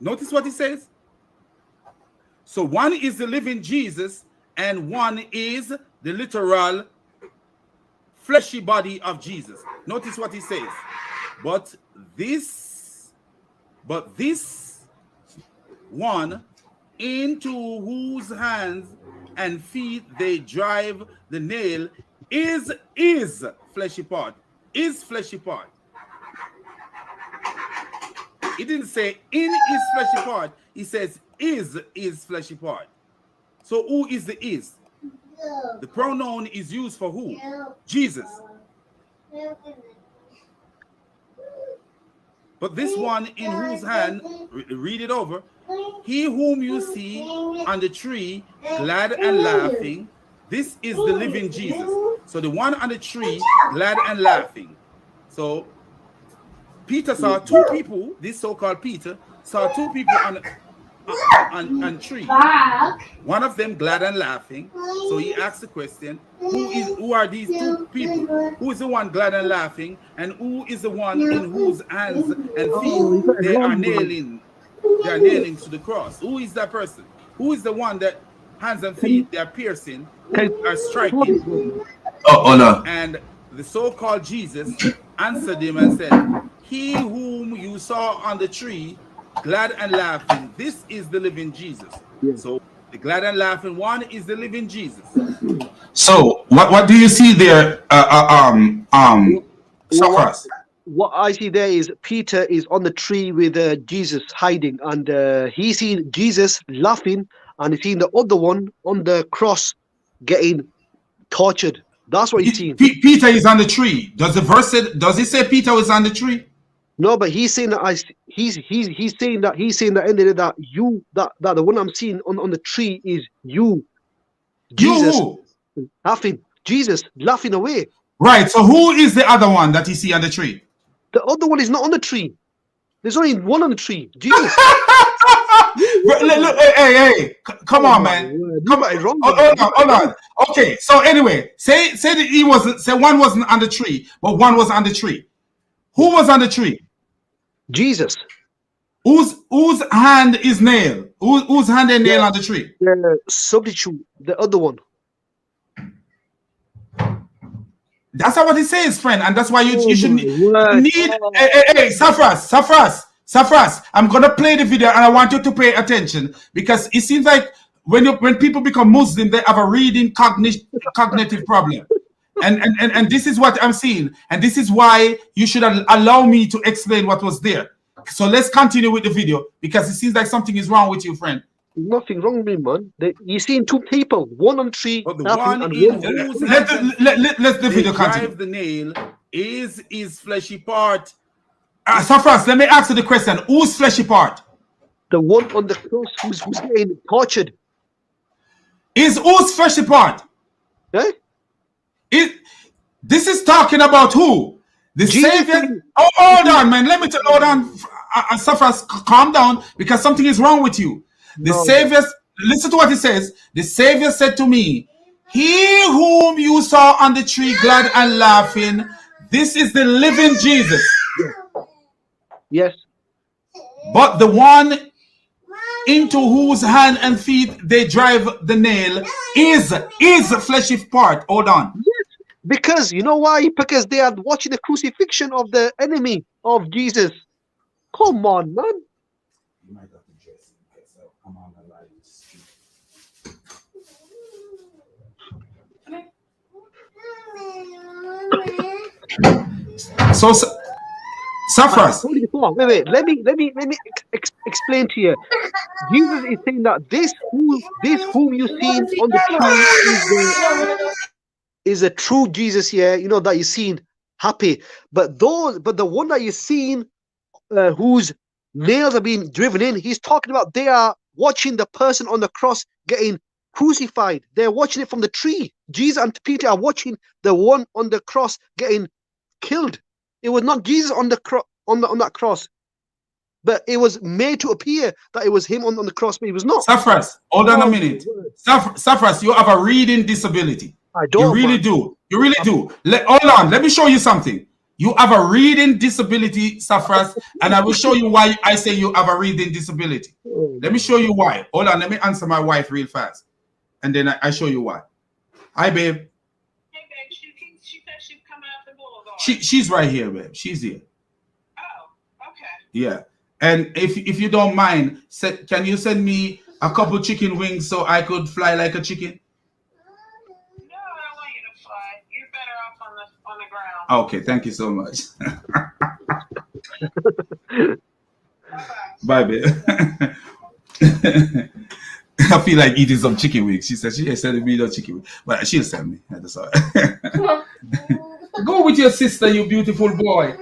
[SPEAKER 1] Notice what he says. So one is the living Jesus and one is the literal fleshy body of Jesus. Notice what he says. But this one into whose hands and feet they drive the nail is fleshy part. Is fleshy part. He didn't say in is fleshy part. He says is fleshy part. So who is the is? The pronoun is used for who? Jesus. But this one in whose hand, read it over, he whom you see on the tree, glad and laughing, this is the living Jesus. So the one on the tree, glad and laughing. So Peter saw two people, this so-called Peter, saw two people on tree. One of them glad and laughing. So he asked the question, who are these two people? Who is the one glad and laughing? And who is the one in whose hands and feet they are nailing? They are nailing to the cross. Who is that person? Who is the one that hands and feet they are piercing, who are striking? Oh no. And the so-called Jesus answered him and said, he whom you saw on the tree, glad and laughing, this is the living Jesus. So the glad and laughing one is the living Jesus. So what do you see there,
[SPEAKER 14] What I see there is Peter is on the tree with Jesus hiding, and he's seen Jesus laughing, and he's seen the other one on the cross getting tortured. That's what he's seen.
[SPEAKER 1] Peter is on the tree. Does the verse say? Does it say Peter was on the tree?
[SPEAKER 14] No, but he's saying that he's saying that ended that you that the one I'm seeing on the tree is you, Jesus laughing, Jesus laughing away.
[SPEAKER 1] Right. So who is the other one that you see on the tree?
[SPEAKER 14] The other one is not on the tree. There's only one on the tree. Jesus.
[SPEAKER 1] Look, hey, come on, man. Come on, hold on. Okay, so anyway, say that he wasn't. Say one wasn't on the tree, but one was on the tree. Who was on the tree?
[SPEAKER 14] Jesus.
[SPEAKER 1] Whose hand is nailed? Whose hand is nailed on the tree?
[SPEAKER 14] The substitute, the other one.
[SPEAKER 1] That's not what it says, friend, and that's why you should need. Hey, Safras. I'm gonna play the video, and I want you to pay attention because it seems like when people become Muslim, they have a reading cognitive problem, and this is what I'm seeing, and this is why you should allow me to explain what was there. So let's continue with the video because it seems like something is wrong with you, friend.
[SPEAKER 14] Nothing wrong with me, man. You're seeing two people, one on the tree.
[SPEAKER 1] But the one in whose let the video continue. The nail is his fleshy part. Safras, let me ask you the question. Whose fleshy part?
[SPEAKER 14] The one on the cross who's getting tortured.
[SPEAKER 1] Is whose fleshy part?
[SPEAKER 14] Eh?
[SPEAKER 1] This is talking about who? The Savior. Oh, hold on, man. Let me hold on. Safras, calm down because something is wrong with you. The Savior, listen to what he says. The Savior said to me, he whom you saw on the tree glad and laughing, this is the living Jesus.
[SPEAKER 14] Yes.
[SPEAKER 1] But the one into whose hand and feet they drive the nail is a fleshy part. Hold on.
[SPEAKER 14] Yes. Because you know why? Because they are watching the crucifixion of the enemy of Jesus. Come on, man.
[SPEAKER 1] You might have to dress yourself. Come on, So Safras.
[SPEAKER 14] Wait. Let me explain to you. Jesus is saying that this whom you see on the tree is a true Jesus here. You know that you're seeing happy, but the one that you're seeing whose nails are being driven in, he's talking about they are watching the person on the cross getting crucified. They're watching it from the tree. Jesus and Peter are watching the one on the cross getting killed. It was not Jesus on the on that cross, but it was made to appear that it was him on the cross, but he was not.
[SPEAKER 1] Safras, hold on a minute. Safras, you have a reading disability.
[SPEAKER 14] I don't.
[SPEAKER 1] You really do. You really do. Hold on. Let me show you something. You have a reading disability, Safras, and I will show you why I say you have a reading disability. Let me show you why. Hold on. Let me answer my wife real fast, and then I show you why. Hi, babe. Hey, babe. She said she'd come out the boulevard. She's right here, babe. She's here. Oh, okay. Yeah. And if you don't mind, can you send me a couple chicken wings so I could fly like a chicken? Okay, thank you so much. Bye, babe. I feel like eating some chicken wings. She said she sending me no chicken wings, but she'll send me. That's all right. Go with your sister, you beautiful boy.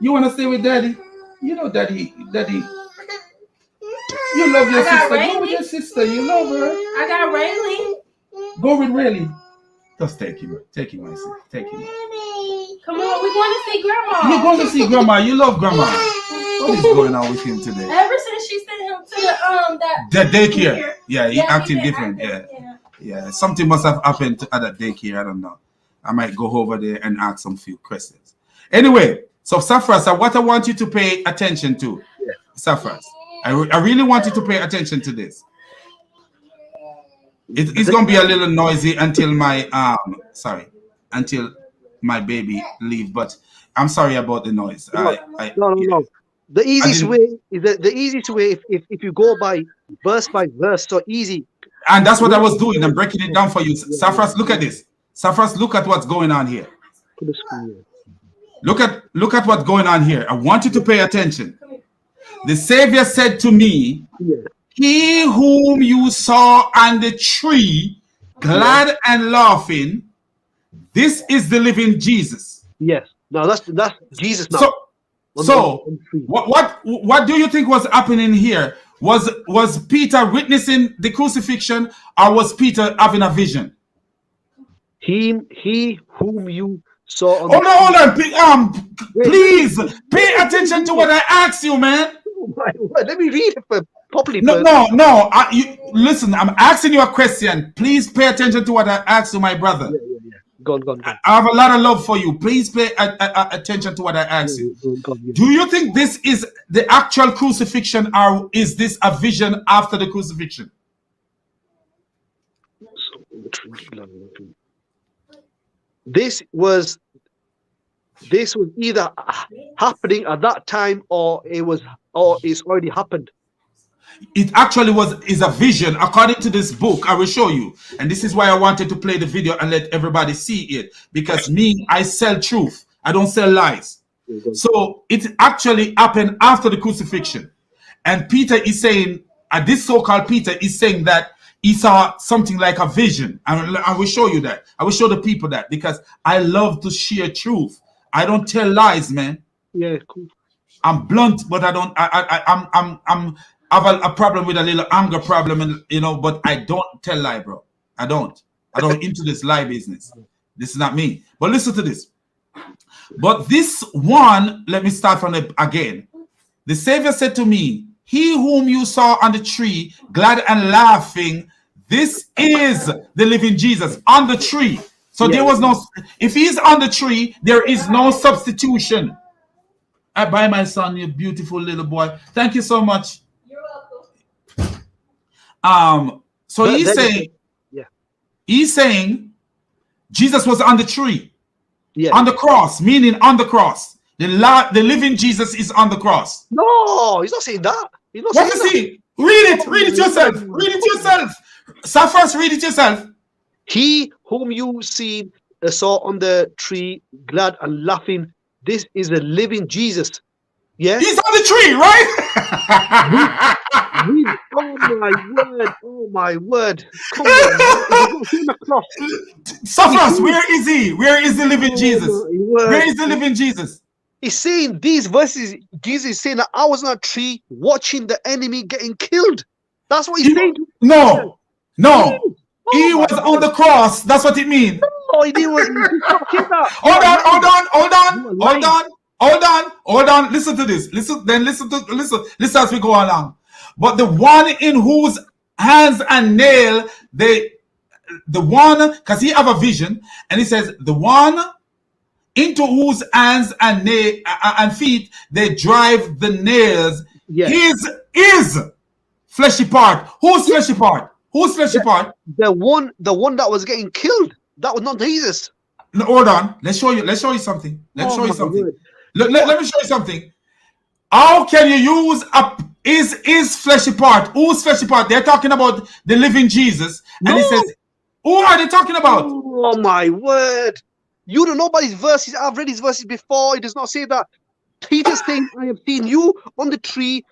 [SPEAKER 1] You wanna stay with daddy? You know, daddy. You love your sister. Go with your sister. You love her.
[SPEAKER 17] I got Rayleigh.
[SPEAKER 1] Go with Rayleigh. Just take him, my sister. Take him.
[SPEAKER 17] Come on, we want to see grandma.
[SPEAKER 1] You're going to see grandma. You love grandma. What is going on with him today?
[SPEAKER 17] Ever since she sent him to
[SPEAKER 1] the daycare. Yeah, he acting different. Yeah. Something must have happened at that daycare. I don't know. I might go over there and ask some few questions. Anyway, so Safras, what I want you to pay attention to, Safras, I really want you to pay attention to this. It's gonna be a little noisy until my until my baby leave. But I'm sorry about the noise.
[SPEAKER 14] No. The easiest way is the easiest way if you go by verse, so easy.
[SPEAKER 1] And that's what I was doing. I'm breaking it down for you. Safras, look at this. Safras, look at what's going on here. Look at what's going on here. I want you to pay attention. The Savior said to me, he whom you saw on the tree, glad and laughing, this is the living Jesus.
[SPEAKER 14] Yes. No, that's Jesus now.
[SPEAKER 1] So what do you think was happening here? Was Peter witnessing the crucifixion, or was Peter having a vision?
[SPEAKER 14] He whom you saw on
[SPEAKER 1] Hold on. Please pay attention to what I asked you, man.
[SPEAKER 14] Oh my word. Let me read it properly.
[SPEAKER 1] No. Listen, I'm asking you a question. Please pay attention to what I asked you, my brother.
[SPEAKER 14] Go on.
[SPEAKER 1] I have a lot of love for you. Please pay attention to what I asked you. Do you think this is the actual crucifixion, or is this a vision after the crucifixion?
[SPEAKER 14] This was either happening at that time or it's already happened.
[SPEAKER 1] It actually is a vision according to this book. I will show you, and this is why I wanted to play the video and let everybody see it, because I sell truth. I don't sell lies. So it actually happened after the crucifixion, and Peter is saying, this so-called Peter is saying that he saw something like a vision. I will show you that. I will show the people that, because I love to share truth. I don't tell lies, man.
[SPEAKER 14] Yeah, cool.
[SPEAKER 1] I'm blunt, but I don't. I have a problem with a little anger problem, and but I don't tell lie, bro. I don't into this lie business. This is not me. But listen to this. But this one, let me start from it again. The Savior said to me, he whom you saw on the tree, glad and laughing, this is the living Jesus on the tree. So there was no, if he's on the tree, there is no substitution. I buy my son, you beautiful little boy. Thank you so much. So he's saying Jesus was on the tree, on the cross, meaning on the cross. The living Jesus is on the cross.
[SPEAKER 14] No, he's not saying that.
[SPEAKER 1] What is he? Read it yourself. Read it yourself. Safras, read it yourself.
[SPEAKER 14] He whom you saw on the tree, glad and laughing, this is the living Jesus. Yeah,
[SPEAKER 1] he's on the tree, right?
[SPEAKER 14] Oh my word! Come on,
[SPEAKER 1] Safras, where is he? Where is the living Jesus? Where is the living Jesus?
[SPEAKER 14] He's saying these verses. Jesus is saying that I was on a tree watching the enemy getting killed. That's what he's saying.
[SPEAKER 1] No. He was on the cross. That's what it means.
[SPEAKER 14] No, he didn't.
[SPEAKER 1] Hold on. Listen to this. Listen as we go along. But the one in whose hands and nail the one, because he have a vision, and he says the one into whose hands and feet they drive the nails. His is fleshy part. Whose fleshy part? Whose fleshy part?
[SPEAKER 14] The one that was getting killed. That was not Jesus.
[SPEAKER 1] No, hold on. Let's show you something. Let me show you something. How can you use is fleshy part? Whose fleshy part? They're talking about the living Jesus. And he says, who are they talking about?
[SPEAKER 14] Oh my word. You don't know about his verses. I've read his verses before. It does not say that. Peter's saying, I have seen you on the tree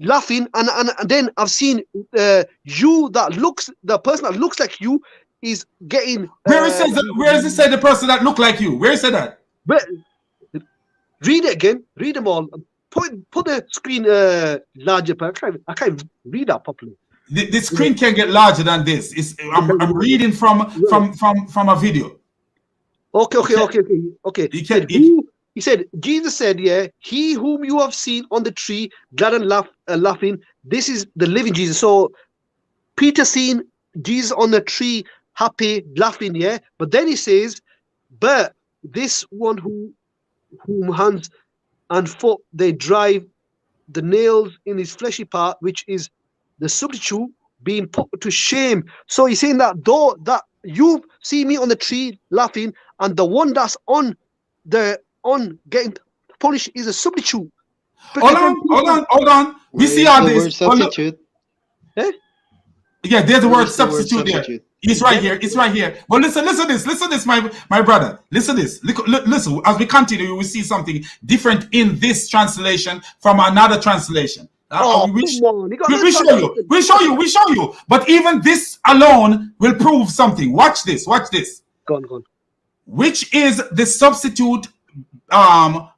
[SPEAKER 14] laughing, and then I've seen you that looks, the person that looks like you is getting.
[SPEAKER 1] Where is it said the person that look like you? Where is it that?
[SPEAKER 14] But read it again. Read them all. Put the screen larger. But I can't read that properly.
[SPEAKER 1] The screen can get larger than this. I'm reading from a video.
[SPEAKER 14] Okay. He said, Jesus said, yeah, he whom you have seen on the tree, glad and laughing, this is the living Jesus. So Peter seen Jesus on the tree, happy, laughing, yeah. But then he says, but this one whom hands and foot they drive the nails in his fleshy part, which is the substitute, being put to shame. So he's saying that though that you see me on the tree laughing, and the one that's on getting punished is a substitute.
[SPEAKER 1] Hold on. We see all this.
[SPEAKER 18] Substitute.
[SPEAKER 1] Yeah, there's the word substitute there. It's right here. It's right here. But listen this, my brother. Listen this. Listen, as we continue, you will see something different in this translation from another translation. We'll show you. But even this alone will prove something. Watch this.
[SPEAKER 14] Go on.
[SPEAKER 1] Which is the substitute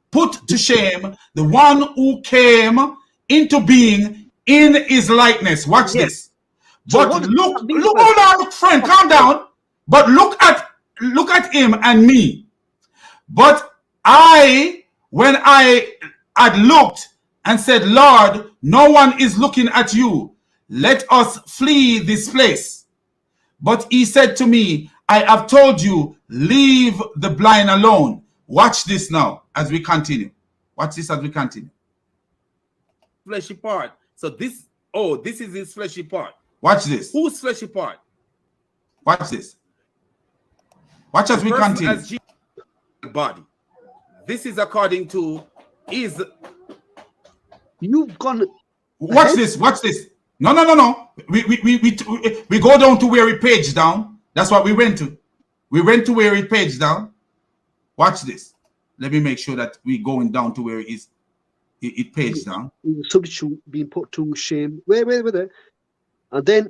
[SPEAKER 1] put to shame, the one who came into being in his likeness. Watch this. But so hold on, friend, calm down. But look at him and me. But when I had looked and said, Lord, no one is looking at you. Let us flee this place. But he said to me, I have told you, leave the blind alone. Watch this now as we continue.
[SPEAKER 19] Fleshy part. So this is his fleshy part.
[SPEAKER 1] Watch this.
[SPEAKER 19] Whose fleshy part?
[SPEAKER 1] Watch this. Watch as we continue.
[SPEAKER 19] As Jesus body. This is according to his.
[SPEAKER 14] You've gone.
[SPEAKER 1] Watch this. No. We go down to where he paged down. That's what we went to. We went to where he paged down. Watch this. Let me make sure that we're going down to where it paged down.
[SPEAKER 14] Substitute being put to shame. Wait there. And then.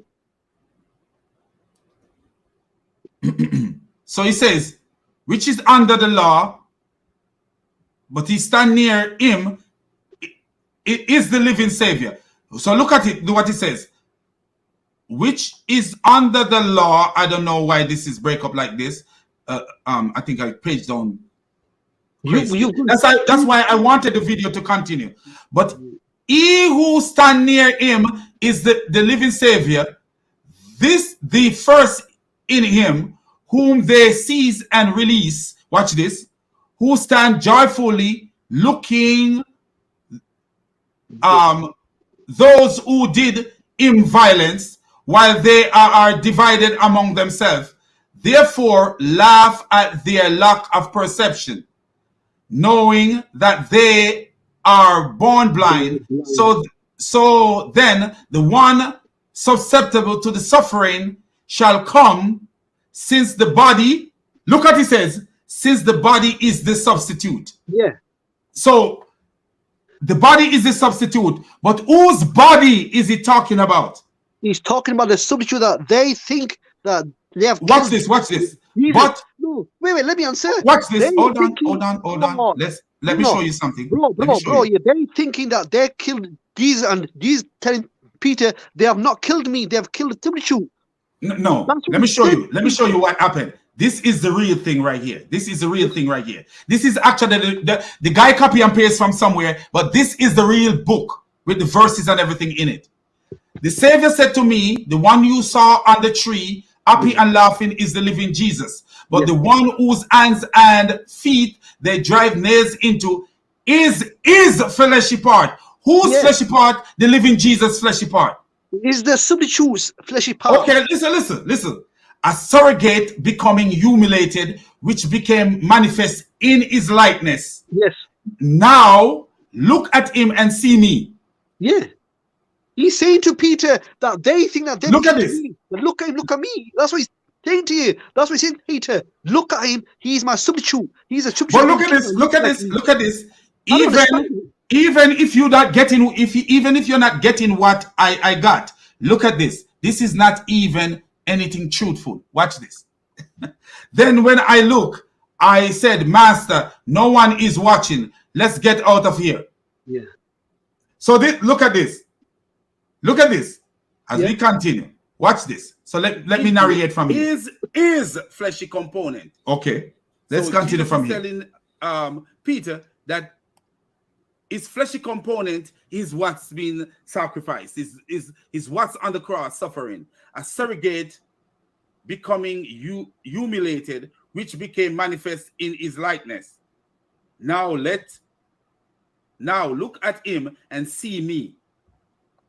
[SPEAKER 1] So he says, which is under the law, but he stand near him. It is the living Savior. So look at it. Do what he says. Which is under the law. I don't know why this is break up like this. I think I paged down. That's why I wanted the video to continue. But he who stand near him is the living Savior. This the first in him, whom they seize and release. Watch this. Who stand joyfully looking those who did him violence, while they are divided among themselves. Therefore laugh at their lack of perception, knowing that they are born blind. So then the one susceptible to the suffering shall come, since the body, look what he says, since the body is the substitute.
[SPEAKER 14] Yeah.
[SPEAKER 1] So the body is the substitute, but whose body is he talking about?
[SPEAKER 14] He's talking about the substitute that they think that they have.
[SPEAKER 1] Watch this. But
[SPEAKER 14] no, wait, let me answer.
[SPEAKER 1] Watch this. Hold on. Let me show you something.
[SPEAKER 14] Bro, they're thinking that they killed Jesus, and Jesus telling Peter, they have not killed me, they have killed the substitute.
[SPEAKER 1] No. Let me show you what happened. This is the real thing right here. This is actually the guy copy and paste from somewhere, but this is the real book with the verses and everything in it. The Savior said to me, the one you saw on the tree, happy and laughing, is the living Jesus. But the one whose hands and feet they drive nails into is fleshy part. Whose fleshy part? The living Jesus fleshy part.
[SPEAKER 14] Is the substitute's fleshy part.
[SPEAKER 1] Okay, listen. A surrogate becoming humiliated, which became manifest in his likeness.
[SPEAKER 14] Yes.
[SPEAKER 1] Now look at him and see me.
[SPEAKER 14] Yeah. He's saying to Peter that they think that they
[SPEAKER 1] look at this.
[SPEAKER 14] Look at me. That's what he's saying to you. That's what he's saying, Peter. Look at him. He's my substitute. He's a substitute.
[SPEAKER 1] But look at this. Look at this. Look at this.
[SPEAKER 14] I don't
[SPEAKER 1] Even
[SPEAKER 14] understand.
[SPEAKER 1] even if you're not getting, even if you're not getting what I got, look at this. This is not even anything truthful. Watch this. Then when I look, I said, Master, no one is watching. Let's get out of here.
[SPEAKER 14] Yeah.
[SPEAKER 1] So look at this. Look at this. As we continue. Watch this. So let me narrate from here.
[SPEAKER 19] Is fleshy component.
[SPEAKER 1] Okay. Let's
[SPEAKER 19] So
[SPEAKER 1] continue
[SPEAKER 19] Jesus
[SPEAKER 1] from
[SPEAKER 19] is
[SPEAKER 1] here.
[SPEAKER 19] telling Peter that his fleshy component is what's been sacrificed, is what's on the cross suffering, a surrogate becoming humiliated, which became manifest in his likeness. Now look at him and see me.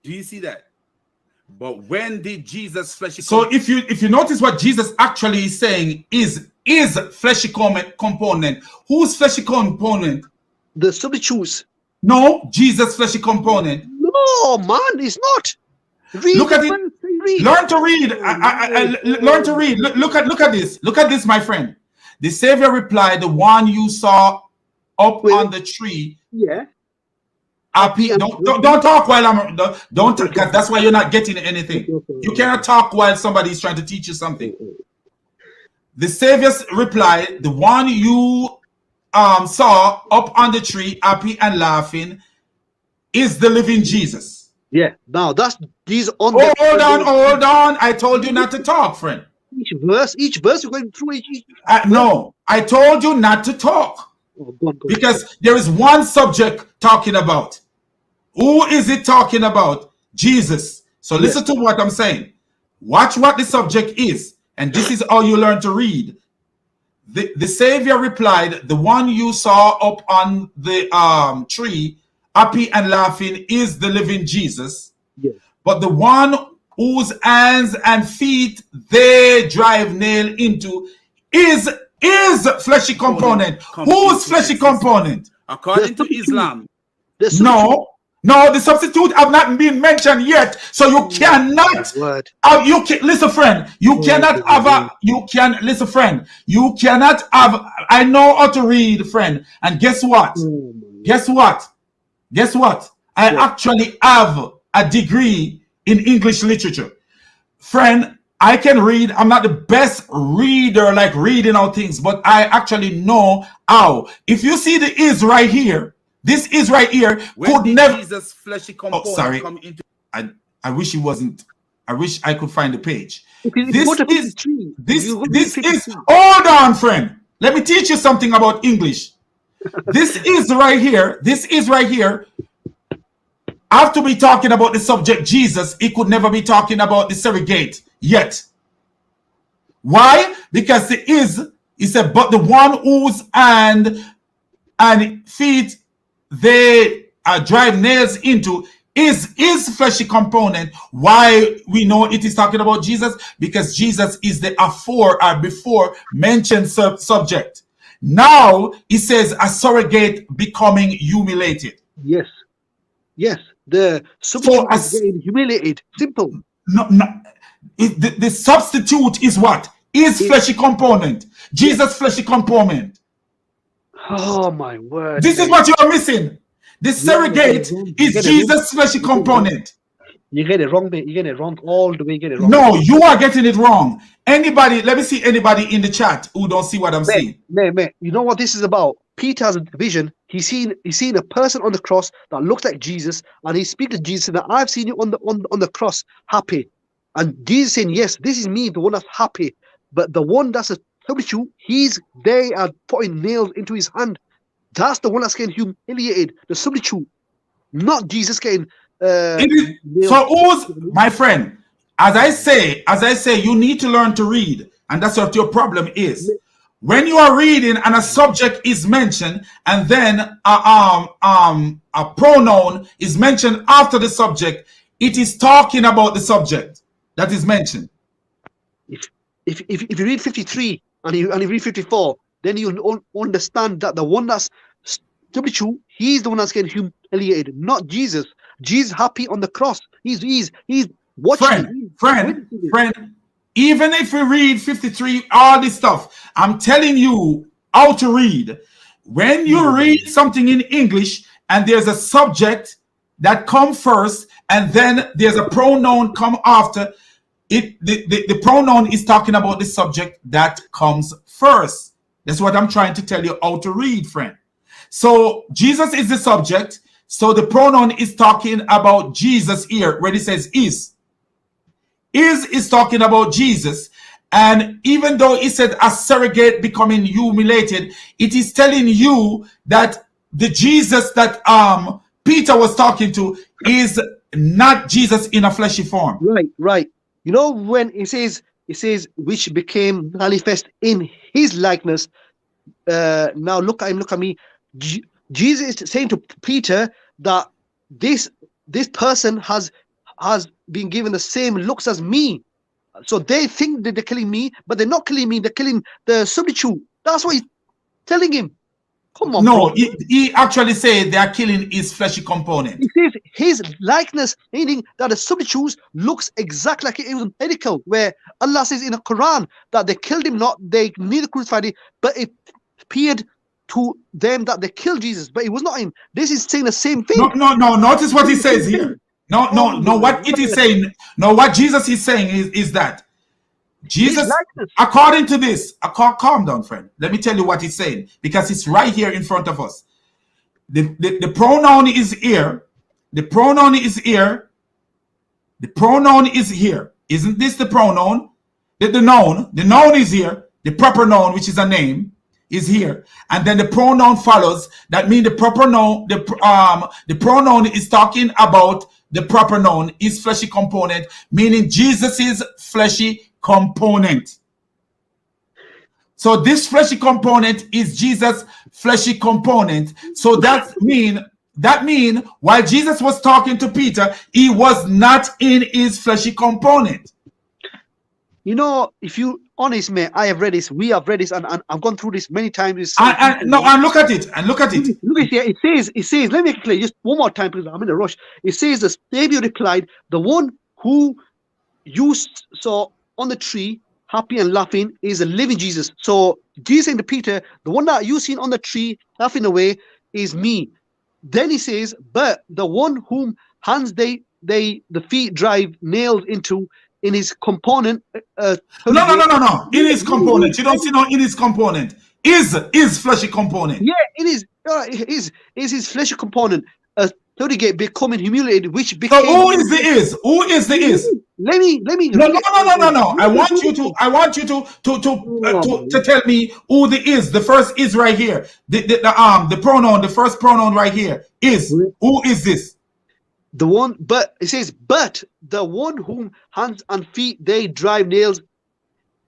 [SPEAKER 19] Do you see that? But when did Jesus fleshy?
[SPEAKER 1] So if you notice what Jesus actually is saying is fleshy component. Whose fleshy component?
[SPEAKER 14] The substitutes.
[SPEAKER 1] No, Jesus fleshy component.
[SPEAKER 14] No, man, it's not. Read
[SPEAKER 1] Look at
[SPEAKER 14] the
[SPEAKER 1] it.
[SPEAKER 14] verse, read.
[SPEAKER 1] Learn to read. Learn to read. Look at this. Look at this, my friend. The Savior replied, "The one you saw up on the tree."
[SPEAKER 14] Yeah.
[SPEAKER 1] Happy. Don't talk while I'm. Don't. Because that's why you're not getting anything. You cannot talk while somebody is trying to teach you something. The Savior replied, "The one you saw up on the tree, happy and laughing, is the living Jesus."
[SPEAKER 14] Yeah. Now that's these on.
[SPEAKER 1] Hold on. I told you not to talk, friend.
[SPEAKER 14] Each verse you're going through each.
[SPEAKER 1] No, I told you not to talk.
[SPEAKER 14] Oh, go on.
[SPEAKER 1] Because there is one subject talking about. Who is it talking about? Jesus. So listen to what I'm saying. Watch what the subject is. And this is how you learn to read. The Savior replied, "The one you saw up on the tree, happy and laughing, is the living Jesus.
[SPEAKER 14] Yes.
[SPEAKER 1] But the one whose hands and feet they drive nail into is fleshy component." Whose fleshy component?
[SPEAKER 19] According to Islam.
[SPEAKER 1] No, the substitute have not been mentioned yet. So you cannot. Listen, friend. You cannot have listen, friend. You cannot have. I know how to read, friend. And guess what? Guess what? I actually have a degree in English literature, friend. I can read. I'm not the best reader, like reading out things, but I actually know how. If you see the is right here, this is right here.
[SPEAKER 19] When
[SPEAKER 1] Could never.
[SPEAKER 19] Jesus fleshy component
[SPEAKER 1] sorry.
[SPEAKER 19] come into.
[SPEAKER 1] I wish it wasn't. I wish I could find the page.
[SPEAKER 14] This
[SPEAKER 1] is. Hold on, friend. Let me teach you something about English. This is right here. This is right here. I have to be talking about the subject Jesus. It could never be talking about the surrogate yet. Why? Because the is, he said, but the one whose hand and feet they drive nails into is fleshy component. Why we know it is talking about Jesus? Because Jesus is the before mentioned subject. Now he says a surrogate becoming humiliated.
[SPEAKER 14] Yes. The substitute is getting humiliated. Simple.
[SPEAKER 1] No. The substitute is what? Is fleshy component. Jesus fleshy component.
[SPEAKER 14] Oh my word.
[SPEAKER 1] This is what you are missing. The surrogate is Jesus fleshy component.
[SPEAKER 14] You get it wrong, mate. You get it wrong all the way. You get it wrong.
[SPEAKER 1] No, you are getting it wrong. Anybody, let me see anybody in the chat who don't see what I'm saying.
[SPEAKER 14] Mate, you know what this is about? Peter has a vision. He's seen a person on the cross that looks like Jesus, and he speaks to Jesus, and I've seen you on the cross happy. And Jesus saying, yes, this is me, the one that's happy. But the one that's a substitute, they are putting nails into his hand. That's the one that's getting humiliated, the substitute, not Jesus getting.
[SPEAKER 1] So who's my friend? As I say, you need to learn to read, and that's what your problem is. When you are reading and a subject is mentioned, and then a pronoun is mentioned after the subject, it is talking about the subject that is mentioned.
[SPEAKER 14] If you read 53 and you read 54, then you understand that the one that's substitute, he's the one that's getting humiliated, not Jesus. Jesus happy on the cross. He's watching.
[SPEAKER 1] Friend.
[SPEAKER 19] even if we read 53, all this stuff, I'm telling you how to read. When you read something in English and there's a subject that come first and then there's a pronoun come after, the pronoun is talking about the subject that comes first. That's what I'm trying to tell you how to read, friend. So Jesus is the subject. So the pronoun is talking about Jesus here, where it says is. Is talking about Jesus. And even though it said a surrogate becoming humiliated, it is telling you that the Jesus that Peter was talking to is not Jesus in a fleshy form.
[SPEAKER 14] Right. You know, when it says which became manifest in his likeness. Now look at me. Jesus is saying to Peter that this person has been given the same looks as me. So they think that they're killing me, but they're not killing me. They're killing the substitute. That's what he's telling him. Come on,
[SPEAKER 19] no,
[SPEAKER 14] bro.
[SPEAKER 19] he actually said they are killing his fleshy component.
[SPEAKER 14] He says his likeness, meaning that the substitutes looks exactly like it was medical, where Allah says in the Quran that they killed him, not they neither crucified him, but it appeared to them that they killed Jesus, but it was not him. This is saying the same thing.
[SPEAKER 19] No. Notice what he says here. No. What it is saying. No, what Jesus is saying is that Jesus, according to this, calm down, friend. Let me tell you what he's saying, because it's right here in front of us. The pronoun is here. The pronoun is here. The pronoun is here. Isn't this the pronoun? The noun is here. The proper noun, which is a name, is here, and then the pronoun follows. That means the proper noun, the pronoun is talking about the proper noun, his fleshy component, meaning Jesus's fleshy component. So this fleshy component is Jesus' fleshy component. So that mean while Jesus was talking to Peter, he was not in his fleshy component.
[SPEAKER 14] You know, if you honest, man, I have read this. We have read this, and I've gone through this many times.
[SPEAKER 19] And look at it. Look at
[SPEAKER 14] here. It says. Let me make it clear just one more time, because I'm in a rush. It says the Savior replied, "The one who you saw on the tree, happy and laughing, is a living Jesus." So Jesus saying to Peter, "The one that you seen on the tree laughing away is me." Then he says, "But the one whom hands the feet drive nails into." In his component,
[SPEAKER 19] no. In his component, you don't see no in his component. Is fleshy component.
[SPEAKER 14] Yeah, it is. Is his fleshy component. Becoming humiliated, which became.
[SPEAKER 19] So who is the is? Who is the is?
[SPEAKER 14] Let me.
[SPEAKER 19] No. I want you to tell me who the is. The first is right here. The pronoun. The first pronoun right here is. Who is this?
[SPEAKER 14] The one, but it says, but the one whom hands and feet they drive nails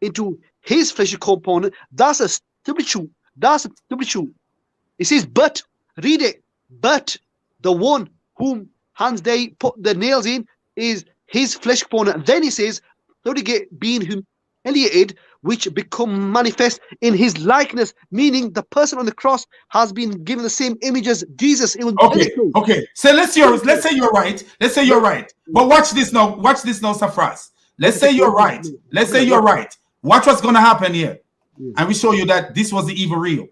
[SPEAKER 14] into his fleshy component, that's a substitute. That's a substitute. It says, but read it. But the one whom hands they put the nails in is his flesh component. Then he says, being humiliated, which become manifest in his likeness, meaning the person on the cross has been given the same image as Jesus. It was
[SPEAKER 19] okay. So let's say you're right. Let's say you're right. But watch this now. Watch this now, Safras. Let's say you're right. Let's say you're right. Watch what's going to happen here. And we show you that this wasn't even real.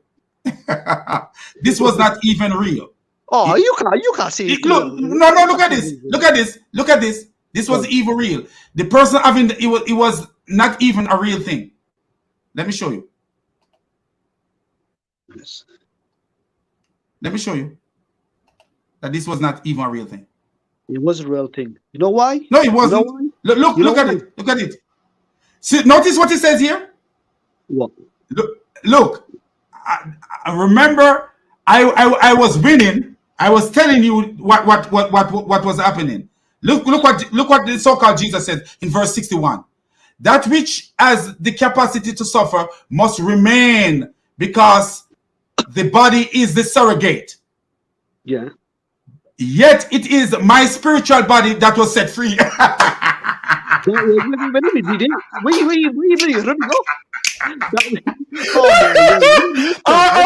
[SPEAKER 19] This was not even real.
[SPEAKER 14] Oh, you can't see it.
[SPEAKER 19] No, look at this. Look at this. This was even real. The person having it was not even a real thing. Let me show you.
[SPEAKER 14] Yes.
[SPEAKER 19] Let me show you that this was not even a real thing.
[SPEAKER 14] It was a real thing. You know why?
[SPEAKER 19] No, it wasn't. You know look at it. Look at it. See, notice what it says here.
[SPEAKER 14] What?
[SPEAKER 19] Look. I remember I was winning. I was telling you what was happening. Look what the so-called Jesus said in verse 61. That which has the capacity to suffer must remain, because the body is the surrogate.
[SPEAKER 14] Yeah.
[SPEAKER 19] Yet it is my spiritual body that was set free. I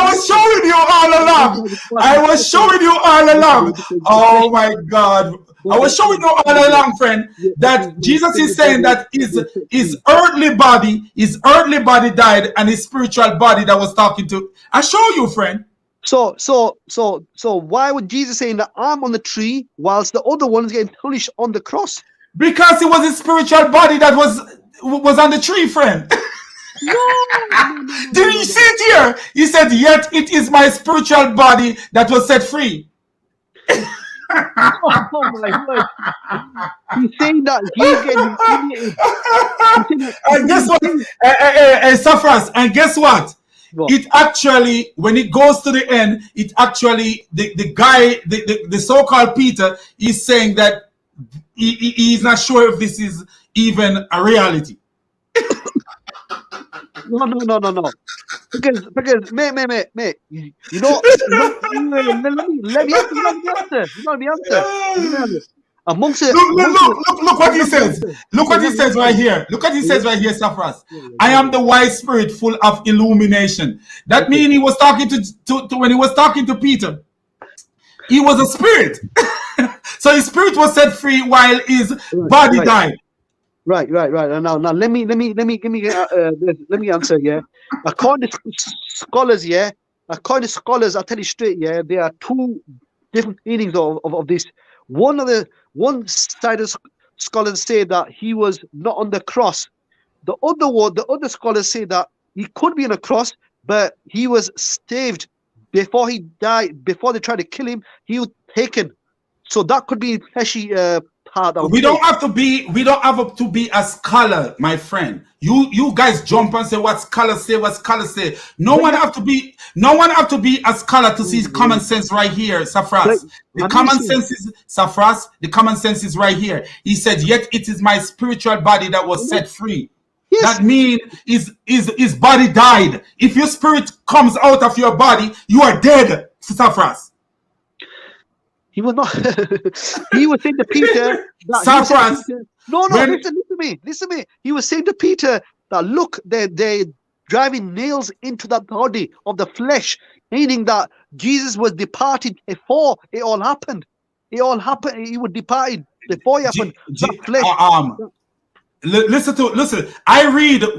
[SPEAKER 19] was showing you all along. Oh my God.
[SPEAKER 1] I was showing you all along, friend, that Jesus is saying that his earthly body died, and his spiritual body that was talking to. I show you, friend.
[SPEAKER 14] So why would Jesus saying that I'm on the tree whilst the other one's getting punished on the cross?
[SPEAKER 1] Because it was his spiritual body that was on the tree, friend. Did you see it here? He said, "Yet it is my spiritual body that was set free."
[SPEAKER 14] Oh my word! He's saying that he's getting humiliated.
[SPEAKER 1] And guess what? Safras, and guess what? It actually, when it goes to the end, it actually the guy, the so-called Peter, is saying that he's not sure if this is even a reality.
[SPEAKER 14] No. Because mate, you know, let me answer. Amongst it,
[SPEAKER 1] look what he says. Look what he says right here. Look what he says right here, Safras. I am the wise spirit full of illumination. That means he was talking to when he was talking to Peter. He was a spirit. So his spirit was set free while his body died.
[SPEAKER 14] Right. Now let me answer. Yeah, according to scholars, I tell you straight. Yeah, there are two different meanings of this. One side of scholars say that he was not on the cross. The other scholars say that he could be on a cross, but he was saved before he died. Before they tried to kill him, he was taken. So that could be fleshy part.
[SPEAKER 1] We don't have to be a scholar, my friend. You guys jump and say what scholars say. No one have to be a scholar to see common sense right here, Safras. The common sense is right here. He said, "Yet it is my spiritual body that was set free." Yes. That means his body died. If your spirit comes out of your body, you are dead, Safras.
[SPEAKER 14] He was not. He was saying to Peter that
[SPEAKER 1] Safras.
[SPEAKER 14] Listen to me. He was saying to Peter that look, they're driving nails into the body of the flesh, meaning that Jesus was departed before it all happened. He was departed before it happened.
[SPEAKER 1] Listen.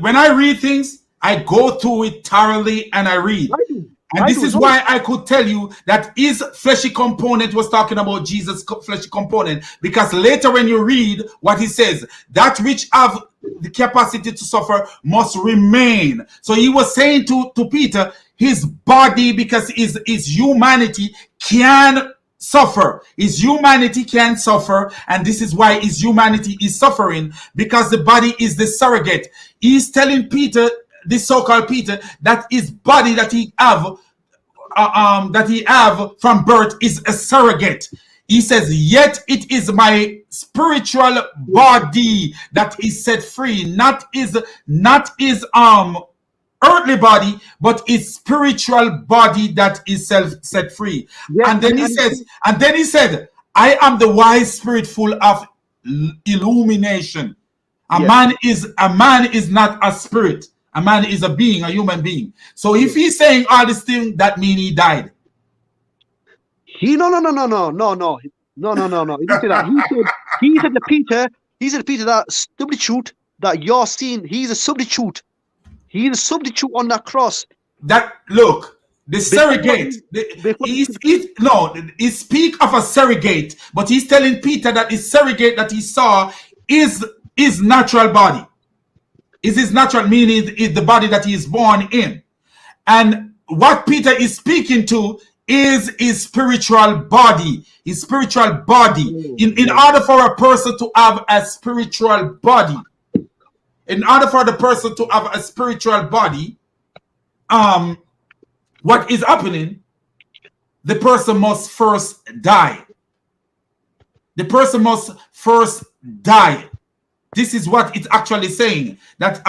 [SPEAKER 1] When I read things, I go through it thoroughly and I read. And this is why I could tell you that his fleshy component was talking about Jesus' fleshy component. Because later when you read what he says, that which have the capacity to suffer must remain. So he was saying to Peter, his body, because his humanity can suffer. His humanity can suffer. And this is why his humanity is suffering, because the body is the surrogate. He's telling Peter, this so-called Peter, that his body that he have from birth is a surrogate. He says, "Yet it is my spiritual body that is set free, not his earthly body, but his spiritual body that is set free." Yeah, and then he said, "I am the wise spirit full of illumination." A man is not a spirit. A man is a being, a human being. So if he's saying all these things, that means he died.
[SPEAKER 14] No. He didn't say that. He said to Peter, that substitute that you're seeing, he's a substitute. He's a substitute on that cross.
[SPEAKER 1] That look, the surrogate. He speak of a surrogate, but he's telling Peter that the surrogate that he saw is his natural body. Is his natural, meaning is the body that he is born in. And what Peter is speaking to is his spiritual body. His spiritual body. In order for a person to have a spiritual body, what is happening? The person must first die. This is what it's actually saying. That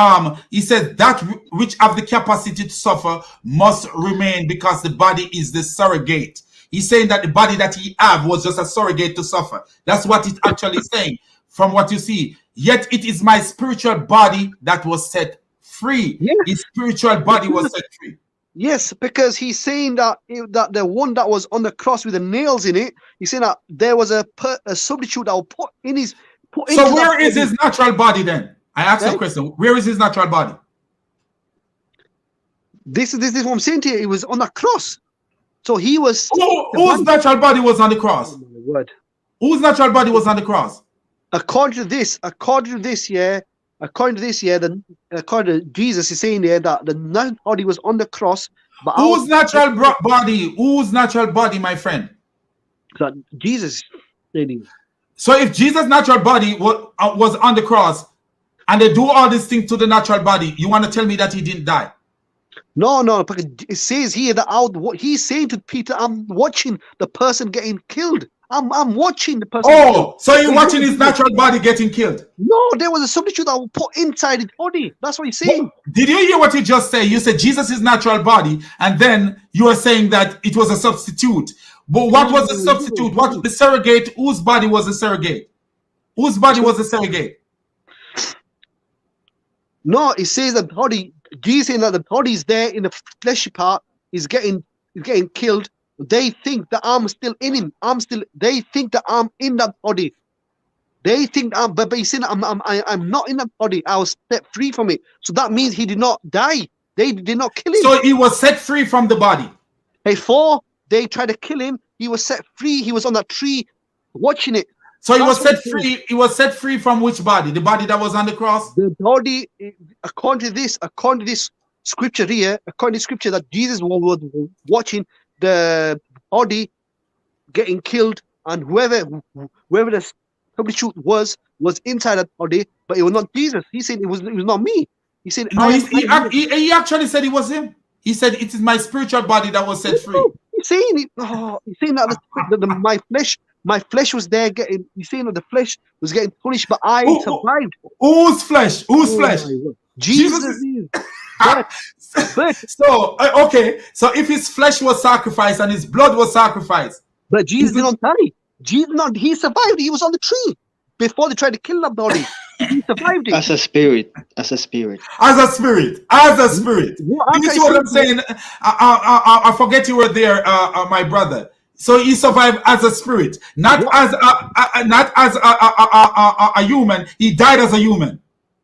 [SPEAKER 1] he said that which have the capacity to suffer must remain, because the body is the surrogate. He's saying that the body that he have was just a surrogate to suffer. That's what it's actually saying from what you see. Yet it is my spiritual body that was set free. Yes. His spiritual body was set free.
[SPEAKER 14] Yes, because he's saying that that the one that was on the cross with the nails in it, he's saying that there was a substitute that was put into
[SPEAKER 19] So
[SPEAKER 14] that
[SPEAKER 19] where is
[SPEAKER 14] body.
[SPEAKER 19] his natural body then? I asked
[SPEAKER 14] Right?
[SPEAKER 19] a question. Where is his natural body?
[SPEAKER 14] This is what I'm saying to you. It was on the cross. So he was.
[SPEAKER 19] Whose natural body was on the cross?
[SPEAKER 14] Oh my word.
[SPEAKER 19] Whose natural body was on the cross?
[SPEAKER 14] According to this, according to this, according to Jesus is saying there that the natural body was on the cross. But
[SPEAKER 19] Whose natural body? Whose natural body, my friend?
[SPEAKER 14] That Jesus.
[SPEAKER 19] So if Jesus' natural body was on the cross, and they do all these things to the natural body, you want to tell me that he didn't die?
[SPEAKER 14] No, because it says here that what he's saying to Peter, I'm watching the person getting killed. I'm watching the person.
[SPEAKER 19] Oh, so you're watching his natural body getting killed?
[SPEAKER 14] No, there was a substitute that was put inside his body. That's what he's saying.
[SPEAKER 19] Did you hear what you just said? You said Jesus' natural body, and then you were saying that it was a substitute. But what was the substitute? What the surrogate? Whose body was the surrogate? Whose body was the surrogate?
[SPEAKER 14] No, it says the body. Jesus saying that the body is there in the fleshy part is getting killed. They think that I'm still in him. They think that I'm in that body. They think but he's saying I'm not in that body. I was set free from it. So that means he did not die. They did not kill him.
[SPEAKER 19] So he was set free from the body.
[SPEAKER 14] Before they tried to kill him, he was set free. He was on that tree watching it.
[SPEAKER 19] So he was set free. He was set free from which body? The body that was on the cross?
[SPEAKER 14] The body, according to this scripture here, according to scripture that Jesus was watching the body getting killed, and whoever the substitute was inside that body, but it was not Jesus. He said it was not me. He said
[SPEAKER 19] no. He actually said it was him. He said it is my spiritual body that was set free.
[SPEAKER 14] He's saying it. Oh, he's saying that my flesh was there getting. He's saying that the flesh was getting punished, but I survived.
[SPEAKER 19] Whose flesh? Whose flesh?
[SPEAKER 14] Jesus. But
[SPEAKER 19] so okay. So if his flesh was sacrificed and his blood was sacrificed,
[SPEAKER 14] but Jesus did not die. He survived. He was on the tree before they tried to kill that body. He survived it.
[SPEAKER 16] As a spirit.
[SPEAKER 19] You see what I'm saying? I forget you were there, my brother. So he survived as a spirit, not as a human. He died as a human.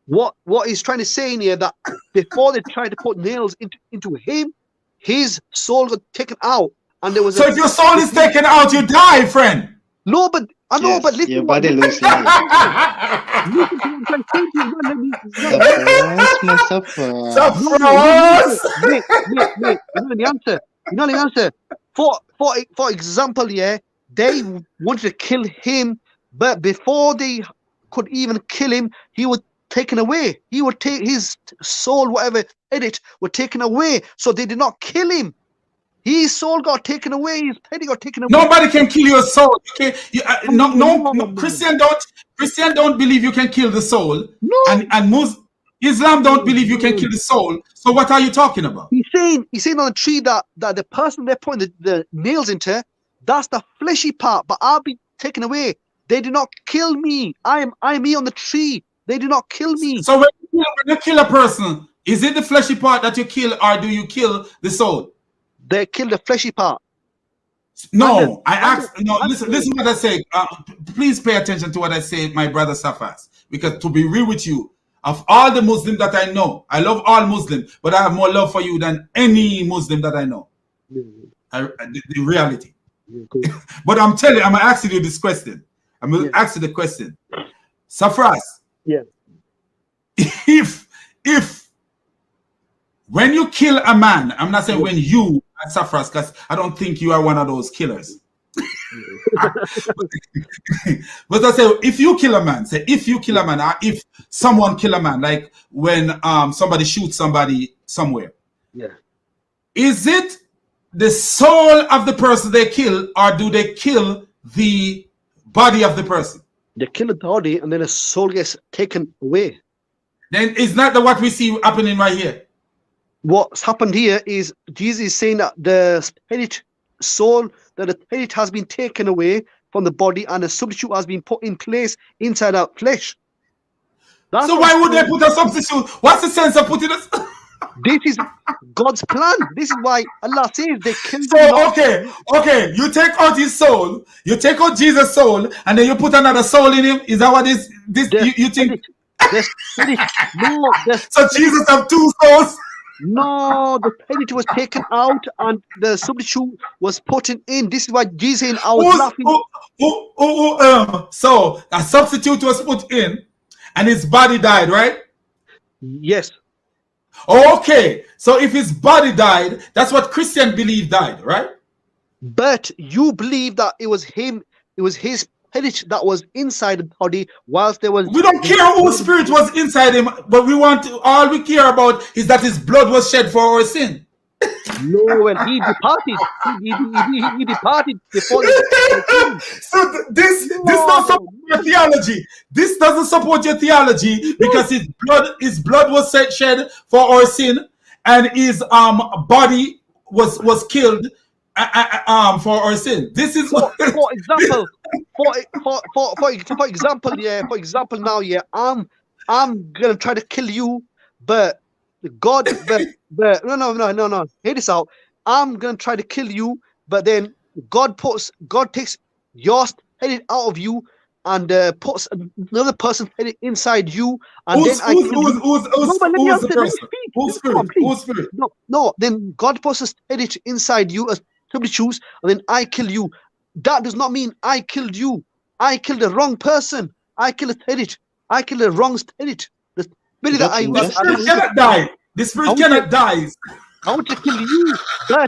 [SPEAKER 14] What he's trying to say in here that before they tried to put nails into him, his soul got taken out, and there was.
[SPEAKER 19] So if your soul is taken out, you die, friend.
[SPEAKER 14] No, but I know, but listen.
[SPEAKER 16] Your body loses life.
[SPEAKER 14] Wait. You know the answer. For example, they wanted to kill him, but before they could even kill him, he was taken away. He would take his soul, whatever were taken away. So they did not kill him. His soul got taken away. His body got taken away.
[SPEAKER 19] Nobody can kill your soul. Okay, no. Christian don't believe you can kill the soul.
[SPEAKER 14] No.
[SPEAKER 19] And Islam don't believe you can kill the soul. So what are you talking about?
[SPEAKER 14] He's saying on the tree that the person they're putting the nails into, that's the fleshy part, but I'll be taken away. They did not kill me. I'm me on the tree. They did not kill me.
[SPEAKER 19] So when you kill a person, is it the fleshy part that you kill, or do you kill the soul?
[SPEAKER 14] They kill the fleshy part.
[SPEAKER 19] No, listen to what I say. Please pay attention to what I say, my brother Safas. Because to be real with you, of all the Muslims that I know, I love all Muslims, but I have more love for you than any Muslim that I know. The reality. But I'm telling you, I'm asking you this question. I'm going to ask you the question. Safras.
[SPEAKER 12] Yeah.
[SPEAKER 19] If when you kill a man, I'm not saying when you, Safras, because I don't think you are one of those killers. But I say, if you kill a man, or if someone kill a man, like when somebody shoots somebody somewhere, is it the soul of the person they kill, or do they kill the body of the person?
[SPEAKER 14] They kill the body, and then the soul gets taken away.
[SPEAKER 19] Then is not that what we see happening right here?
[SPEAKER 14] What's happened here is Jesus is saying that the spirit soul, that the spirit has been taken away from the body, and a substitute has been put in place inside our flesh.
[SPEAKER 19] So why would they put a substitute? What's the sense of putting a...
[SPEAKER 14] This is God's plan. This is why Allah says they killed him.
[SPEAKER 19] So okay, you take out his soul, you take out Jesus' soul, and then you put another soul in him. Is that what this you think?
[SPEAKER 14] The spirit. No,
[SPEAKER 19] so Jesus have two souls.
[SPEAKER 14] No, the spirit was taken out and the substitute was put in. This is why Jesus saying I was laughing.
[SPEAKER 19] So a substitute was put in, and his body died, right?
[SPEAKER 14] Yes.
[SPEAKER 19] Okay, so if his body died, that's what Christians believe died, right?
[SPEAKER 14] But you believe that it was him, it was his spirit that was inside the body whilst there was.
[SPEAKER 19] We don't care whose spirit was inside him, but all we care about is that his blood was shed for our sin.
[SPEAKER 14] No, well, he departed. He departed before.
[SPEAKER 19] So this doesn't support your theology. This doesn't support your theology because his blood was shed for our sin, and his body was killed for our sin. This is
[SPEAKER 14] for example. For example, now, I'm gonna try to kill you, but God, no. Hear this out. I'm gonna try to kill you, but then God takes your spirit out of you and puts another person's spirit inside you, and then I kill you.
[SPEAKER 19] Who's the spirit?
[SPEAKER 14] No. Then God puts a spirit inside you, as substitutes, and then I kill you. That does not mean I killed you. I killed the wrong person. I killed a spirit. I killed the wrong spirit. The spirit that I was.
[SPEAKER 19] The spirit cannot die. The spirit cannot die.
[SPEAKER 14] I want to kill you, but.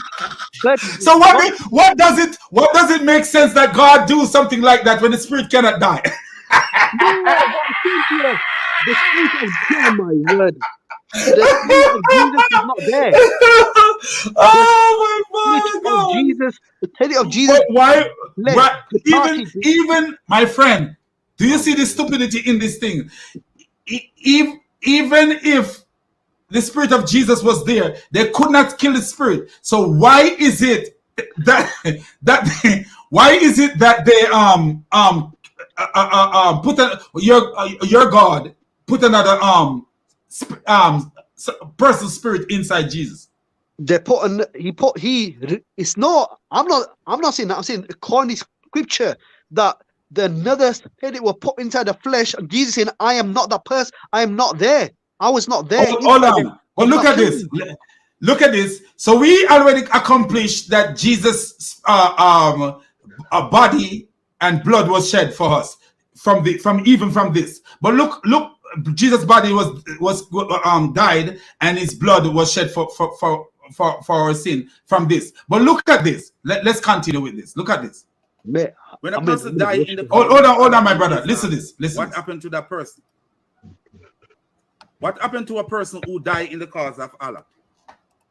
[SPEAKER 19] So what does it make sense that God do something like that when the spirit cannot die?
[SPEAKER 14] The spirit of God, my word. The spirit of Jesus is not there.
[SPEAKER 19] Oh my God!
[SPEAKER 14] Jesus, the spirit of Jesus.
[SPEAKER 19] But why? Even my friend, do you see the stupidity in this thing? Even if the spirit of Jesus was there, they could not kill the spirit. So why is it that they put your God put another person's spirit inside Jesus?
[SPEAKER 14] They it's not. I'm not saying that. I'm saying according to scripture that another spirit will put inside the flesh. And Jesus saying, "I am not that person. I am not there. I was not there."
[SPEAKER 19] Hold on. Well, look at this. Look at this. So we already accomplished that Jesus' body and blood was shed for us from this. But look, Jesus' body was died and his blood was shed for our sin from this. But look at this. Let's continue with this. Look at this. When a person died in the hold on, my brother. Listen to this. What happened to that person? What happened to a person who died in the cause of Allah?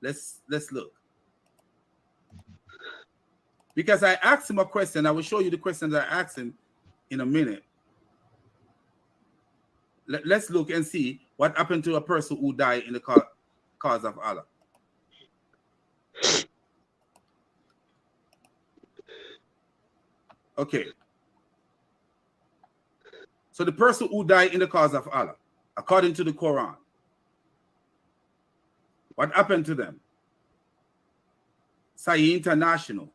[SPEAKER 19] Let's look. Because I asked him a question. I will show you the questions I asked him in a minute. Let's look and see what happened to a person who died in the cause of Allah. Okay. So the person who died in the cause of Allah, according to the Quran, what happened to them? Sahih International.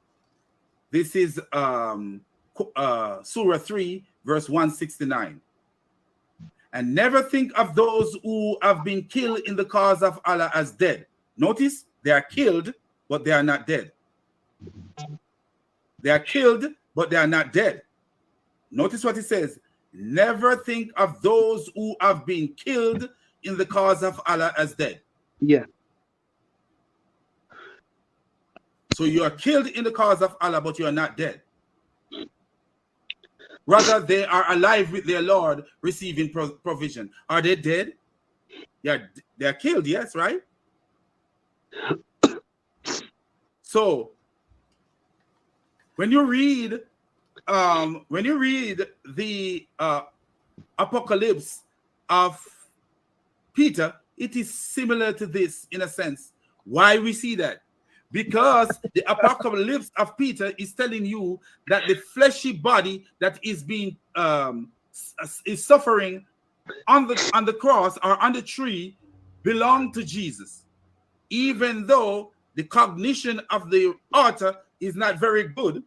[SPEAKER 19] This is Surah 3, verse 169. And never think of those who have been killed in the cause of Allah as dead. Notice they are killed, but they are not dead. They are killed, but they are not dead. Notice what it says. Never think of those who have been killed in the cause of Allah as dead.
[SPEAKER 14] Yeah.
[SPEAKER 19] So you are killed in the cause of Allah, but you are not dead. Rather, they are alive with their Lord, receiving provision. Are they dead? Yeah, they are killed, yes, right? So when you read the apocalypse of Peter, it is similar to this in a sense. Why we see that? Because the apocalypse of Peter is telling you that the fleshy body that is being is suffering on the cross or on the tree belonged to Jesus. even though the cognition of the author is not very good,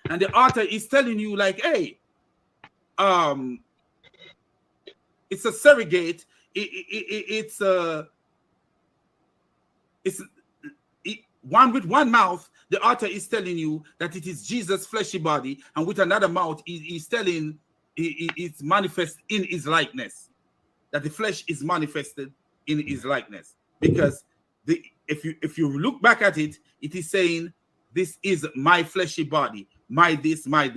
[SPEAKER 19] and the author is telling you like, hey, it's a surrogate, it's one with one mouth, the author is telling you that it is Jesus' fleshy body, and with another mouth, he's telling it's manifest in his likeness, that the flesh is manifested in his likeness. Because if you look back at it, it is saying, this is my fleshy body, my this, my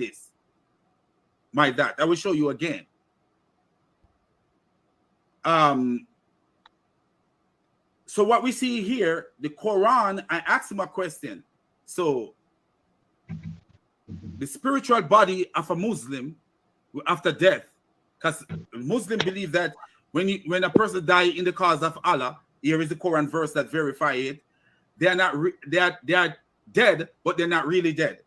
[SPEAKER 19] that. I will show you again. So what we see here, the Quran, I asked him a question. So the spiritual body of a Muslim after death, because Muslims believe that when a person dies in the cause of Allah, here is the Quran verse that verify it. They are not they are dead, but they're not really dead.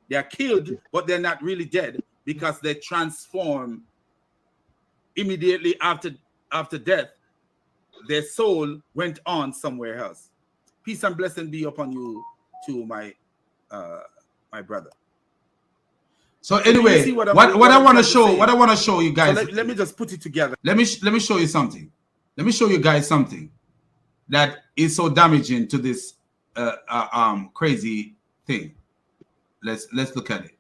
[SPEAKER 19] They are killed, but they're not really dead, because they transform immediately after death. Their soul went on somewhere else. Peace and blessing be upon you too, my brother.
[SPEAKER 1] So anyway, what I want to show you guys.
[SPEAKER 19] So let me just put it together.
[SPEAKER 1] Let me show you something. Let me show you guys something that is so damaging to this crazy thing. Let's look at it.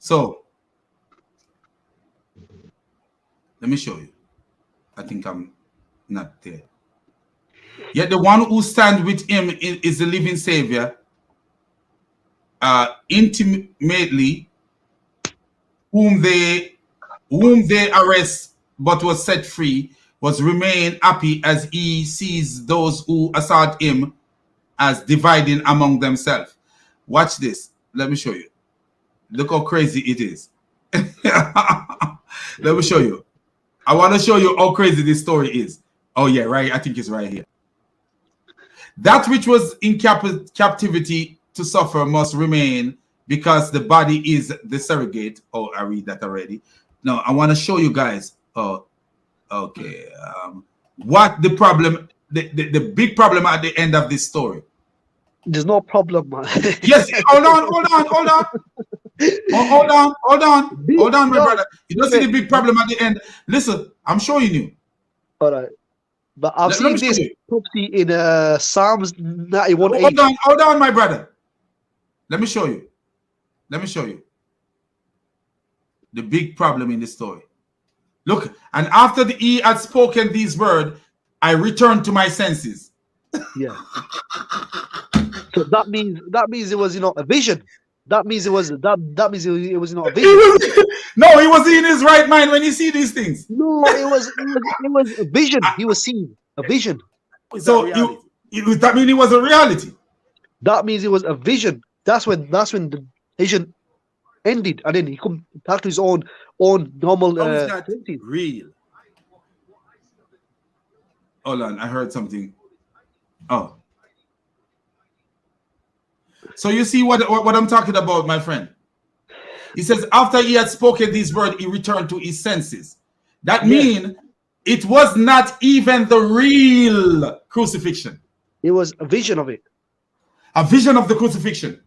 [SPEAKER 1] So let me show you. I think I'm not there. Yet the one who stands with him is the living Savior, intimately, whom they arrest, but was set free, was remain happy as he sees those who assault him as dividing among themselves. Watch this. Let me show you. Look how crazy it is. Let me show you. I want to show you how crazy this story is. Oh yeah, right. I think it's right here. That which was in captivity to suffer must remain, because the body is the surrogate. Oh, I read that already. No, I want to show you guys. Oh, okay. What the problem? The big problem at the end of this story.
[SPEAKER 14] There's no problem, man.
[SPEAKER 1] Yes. Hold on, my brother. You don't see the big problem at the end. Listen, I'm showing you.
[SPEAKER 14] All right. But I've seen this prophecy in Psalms 91.
[SPEAKER 1] Hold on, my brother. Let me show you. The big problem in this story. Look, and after he had spoken these words, I returned to my senses.
[SPEAKER 14] Yeah. So that means it was, a vision. That means it was that means it was not a vision.
[SPEAKER 1] No, he was in his right mind when he see these things.
[SPEAKER 14] No, it was a vision. He was seeing a vision.
[SPEAKER 1] So that mean it was a reality.
[SPEAKER 14] That means it was a vision. That's when the vision ended, and then he come back to his own normal.
[SPEAKER 1] How is that real? Hold on, I heard something. Oh. So you see what I'm talking about, my friend. He says, after he had spoken these words, he returned to his senses. That means it was not even the real crucifixion.
[SPEAKER 14] It was a vision of it.
[SPEAKER 1] A vision of the crucifixion.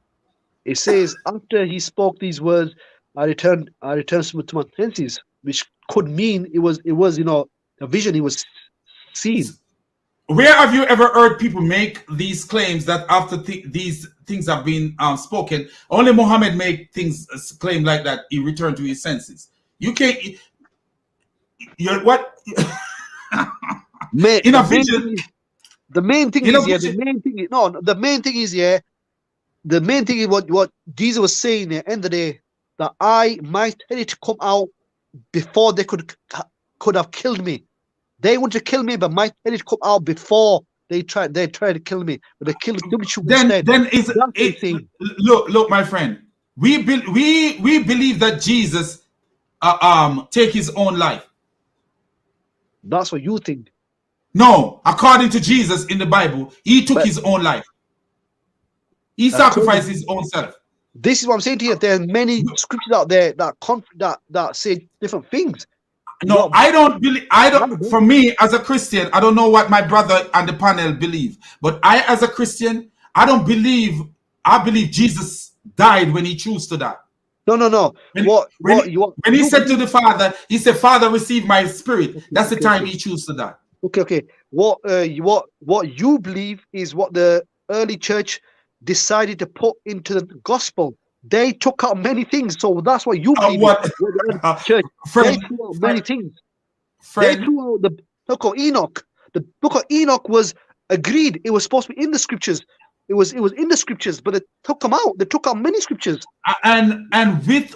[SPEAKER 14] It says, after he spoke these words, I returned to my senses, which could mean it was a vision he was seeing.
[SPEAKER 1] Where have you ever heard people make these claims that after these things have been spoken, only Muhammad make things claim like that? He returned to his senses. You can't. You're what? In a vision.
[SPEAKER 14] The main thing is what Jesus was saying at the end of the day, that I might tell it to come out before they could have killed me. They want to kill me, but my head is come out before they tried to kill me, but they killed me instead.
[SPEAKER 1] Then look, my friend. We believe that Jesus take his own life.
[SPEAKER 14] That's what you think.
[SPEAKER 1] No, according to Jesus in the Bible, he took his own life. He sacrificed his own self.
[SPEAKER 14] This is what I'm saying to you. There are many scriptures out there that say different things.
[SPEAKER 1] No, I don't believe. I don't. For me, as a Christian, I don't know what my brother and the panel believe, but I, as a Christian, I don't believe. I believe Jesus died when he chose to die.
[SPEAKER 14] No.
[SPEAKER 1] When he said to the Father, he said, "Father, receive my spirit." That's the time he chose to die.
[SPEAKER 14] Okay. What you believe is what the early church decided to put into the gospel. They took out many things, so that's what you believe.
[SPEAKER 1] What?
[SPEAKER 14] The early church, they threw out many things. They threw out the book of Enoch. The book of Enoch was agreed. It was supposed to be in the scriptures. It was in the scriptures, but they took them out. They took out many scriptures.
[SPEAKER 1] And with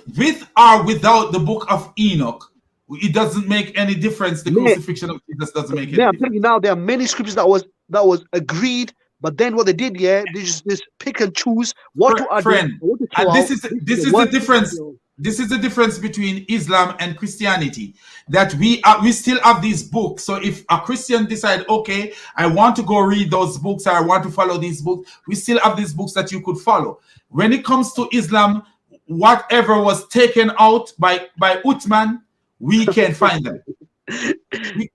[SPEAKER 1] or without the book of Enoch, it doesn't make any difference. The crucifixion of Jesus doesn't make any difference.
[SPEAKER 14] I'm telling you now, there are many scriptures that was agreed, but then what they did, they just pick and choose what to add.
[SPEAKER 1] This is the difference. This is the difference between Islam and Christianity. That we still have these books. So if a Christian decide, okay, I want to go read those books, or I want to follow these books, we still have these books that you could follow. When it comes to Islam, whatever was taken out by Uthman, we can't find them.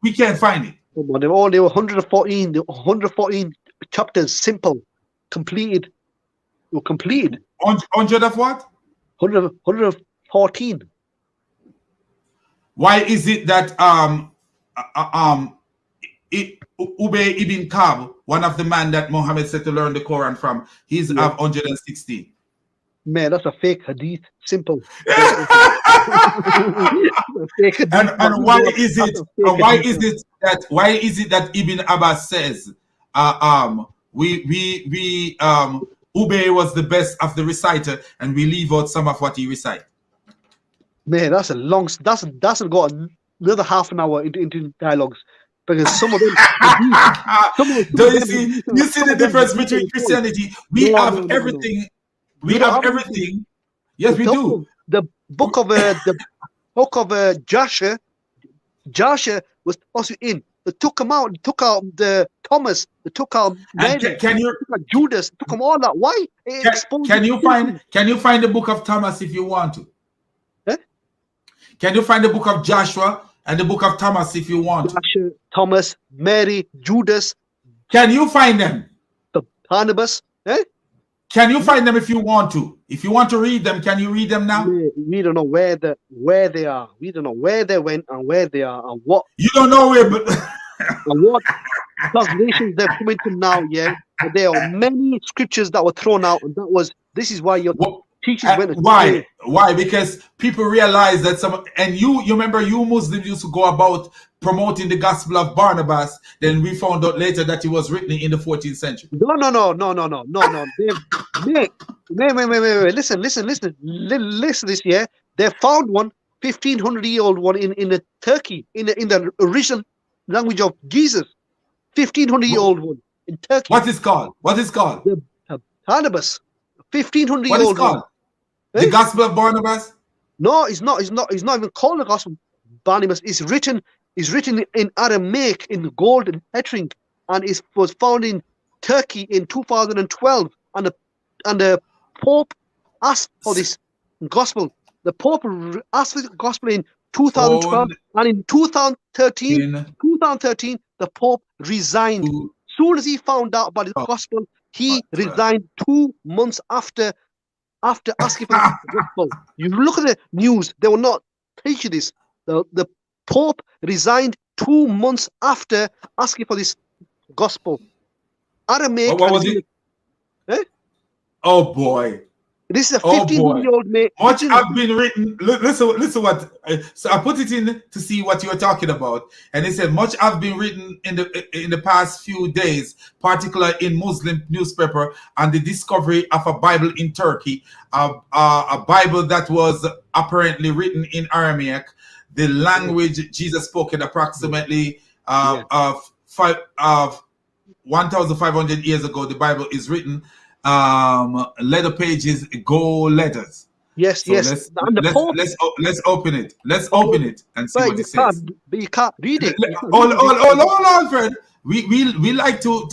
[SPEAKER 1] We can't find it.
[SPEAKER 14] They were 114 chapters, simple, completed. They were completed.
[SPEAKER 1] 100 of what?
[SPEAKER 14] 114.
[SPEAKER 1] Why is it that Ubay ibn Ka'b, one of the men that Muhammad said to learn the Quran from, he's have 116?
[SPEAKER 14] Man, that's a fake hadith. Simple.
[SPEAKER 1] And why is it? Why is it that Ibn Abbas says, Ubay was the best of the reciter, and we leave out some of what he recite?
[SPEAKER 14] Man, that's a long. That's got another half an hour into dialogues, because some of them.
[SPEAKER 1] You see the difference between Christianity? We have everything. We have everything. Yes, we do.
[SPEAKER 14] The book of Joshua. Joshua was supposed to be in. They took him out. They took out the Thomas. They took out Mary.
[SPEAKER 1] Can you
[SPEAKER 14] Judas? Took them all out. Why?
[SPEAKER 1] Can you find the book of Thomas if you want to? Can you find the book of Joshua and the book of Thomas if you want?
[SPEAKER 14] Joshua, Thomas, Mary, Judas.
[SPEAKER 1] Can you find them?
[SPEAKER 14] The Barnabas.
[SPEAKER 1] Can you find them if you want to? If you want to read them, can you read them now?
[SPEAKER 14] We don't know where they are. We don't know where they went and where they are and what.
[SPEAKER 1] You don't know where, but
[SPEAKER 14] and what translations they're coming to now. But there are many scriptures that were thrown out, and this is why your teachers went.
[SPEAKER 1] Why? Because people realize that and you remember, you Muslims used to go about promoting the gospel of Barnabas. Then we found out later that it was written in the 14th century.
[SPEAKER 14] No. Wait. Listen. Listen this, They found one 1,500-year-old one in Turkey, in the original language of Jesus. 1,500-year-old one in Turkey.
[SPEAKER 1] What is called?
[SPEAKER 14] The Barnabas. 1,500-year-old.
[SPEAKER 1] What is called? The Gospel of Barnabas?
[SPEAKER 14] No, it's not. It's not even called the Gospel of Barnabas. It's written in Aramaic, in gold lettering, and it was found in Turkey in 2012. And the Pope asked for this gospel. The Pope asked for the gospel in 2012, and in 2013, the Pope resigned. As soon as he found out about the gospel, he resigned 2 months after asking for the gospel. You look at the news; they will not teach you this. The Pope resigned 2 months after asking for this gospel. Aramaic.
[SPEAKER 1] What was it? Oh boy!
[SPEAKER 14] This is a 15-year-old mate.
[SPEAKER 1] Much have been written. Listen what. So I put it in to see what you were talking about, and it said much have been written in the past few days, particularly in Muslim newspaper, on the discovery of a Bible in Turkey, a Bible that was apparently written in Aramaic, the language Jesus spoke in approximately of 1,500 years ago. The Bible is written. Letter pages, gold letters.
[SPEAKER 14] Yes.
[SPEAKER 1] Let's open it. Let's open it and see what it says.
[SPEAKER 14] But you can't read it.
[SPEAKER 1] Hold on, friend. We like to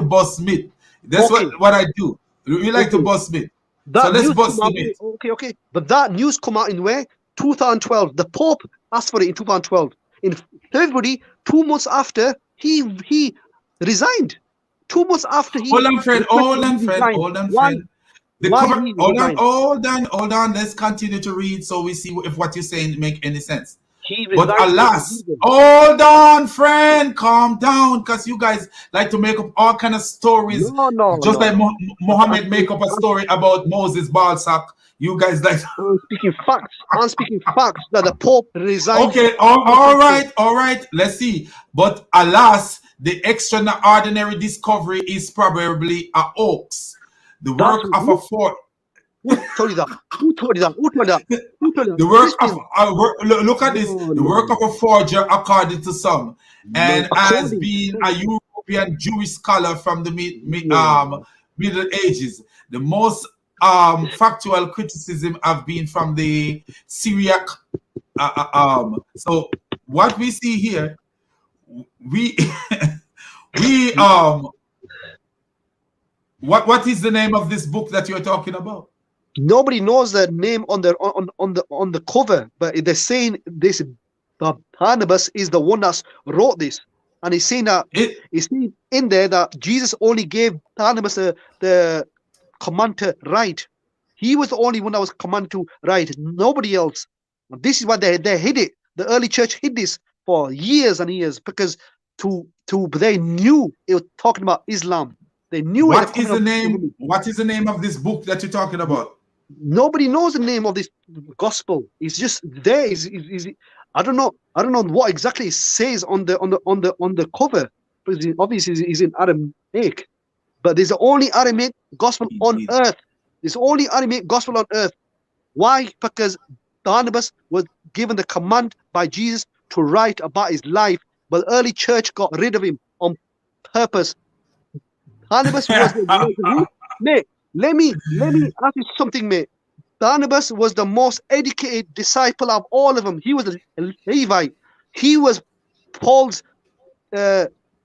[SPEAKER 1] bust myth. That's what I do. We like to bust myth. So let's bust the myth.
[SPEAKER 14] Okay. But that news come out in where? 2012. The Pope asked for it in 2012. In February, 2 months after, he resigned. 2 months after he
[SPEAKER 19] Hold on, friend. Hold
[SPEAKER 14] requested,
[SPEAKER 19] on,
[SPEAKER 14] he
[SPEAKER 19] friend.
[SPEAKER 14] resigned.
[SPEAKER 19] Hold on,
[SPEAKER 14] Why?
[SPEAKER 19] friend. The
[SPEAKER 14] Why
[SPEAKER 19] cover.
[SPEAKER 14] he
[SPEAKER 19] Hold on,
[SPEAKER 14] resigned?
[SPEAKER 19] hold on, hold on. Let's continue to read so we see if what you're saying make any sense.
[SPEAKER 14] He
[SPEAKER 19] But
[SPEAKER 14] resigned for a
[SPEAKER 19] alas,
[SPEAKER 14] reason.
[SPEAKER 19] hold on, friend. Calm down, because you guys like to make up all kind of stories. Just like Muhammad make up a story about Moses Balsack. You guys like.
[SPEAKER 14] I'm speaking facts. I'm speaking facts that the Pope resigned.
[SPEAKER 19] Okay, all right. Let's see. But alas, the extraordinary discovery is probably a hoax. The work of a fort.
[SPEAKER 14] Who told you that? Who told you that? Who told you that? Who told you that?
[SPEAKER 19] The work of look at this. The work of a forger, according to some, and has been a European Jewish scholar from the Middle Ages. The most factual criticism have been from the Syriac. So what we see here, we what is the name of this book that you're talking about?
[SPEAKER 14] Nobody knows the name on the cover, but they're saying this. Barnabas is the one that wrote this, and he's saying that he's saying in there that Jesus only gave Barnabas the command to write. He was the only one that was commanded to write. Nobody else. This is why they hid it. The early church hid this for years and years because they knew it was talking about Islam. They knew
[SPEAKER 19] What is the name? What is the name of this book that you're talking about?
[SPEAKER 14] Nobody knows the name of this gospel. It's just there. I don't know what exactly it says on the cover, because obviously it's in Aramaic. But there's the only Aramaic gospel on earth. There's only Aramaic gospel on earth. Why? Because Barnabas was given the command by Jesus to write about his life, but the early church got rid of him on purpose. Barnabas was mate. Let me ask you something, mate. Barnabas was the most educated disciple of all of them. He was a Levite. He was Paul's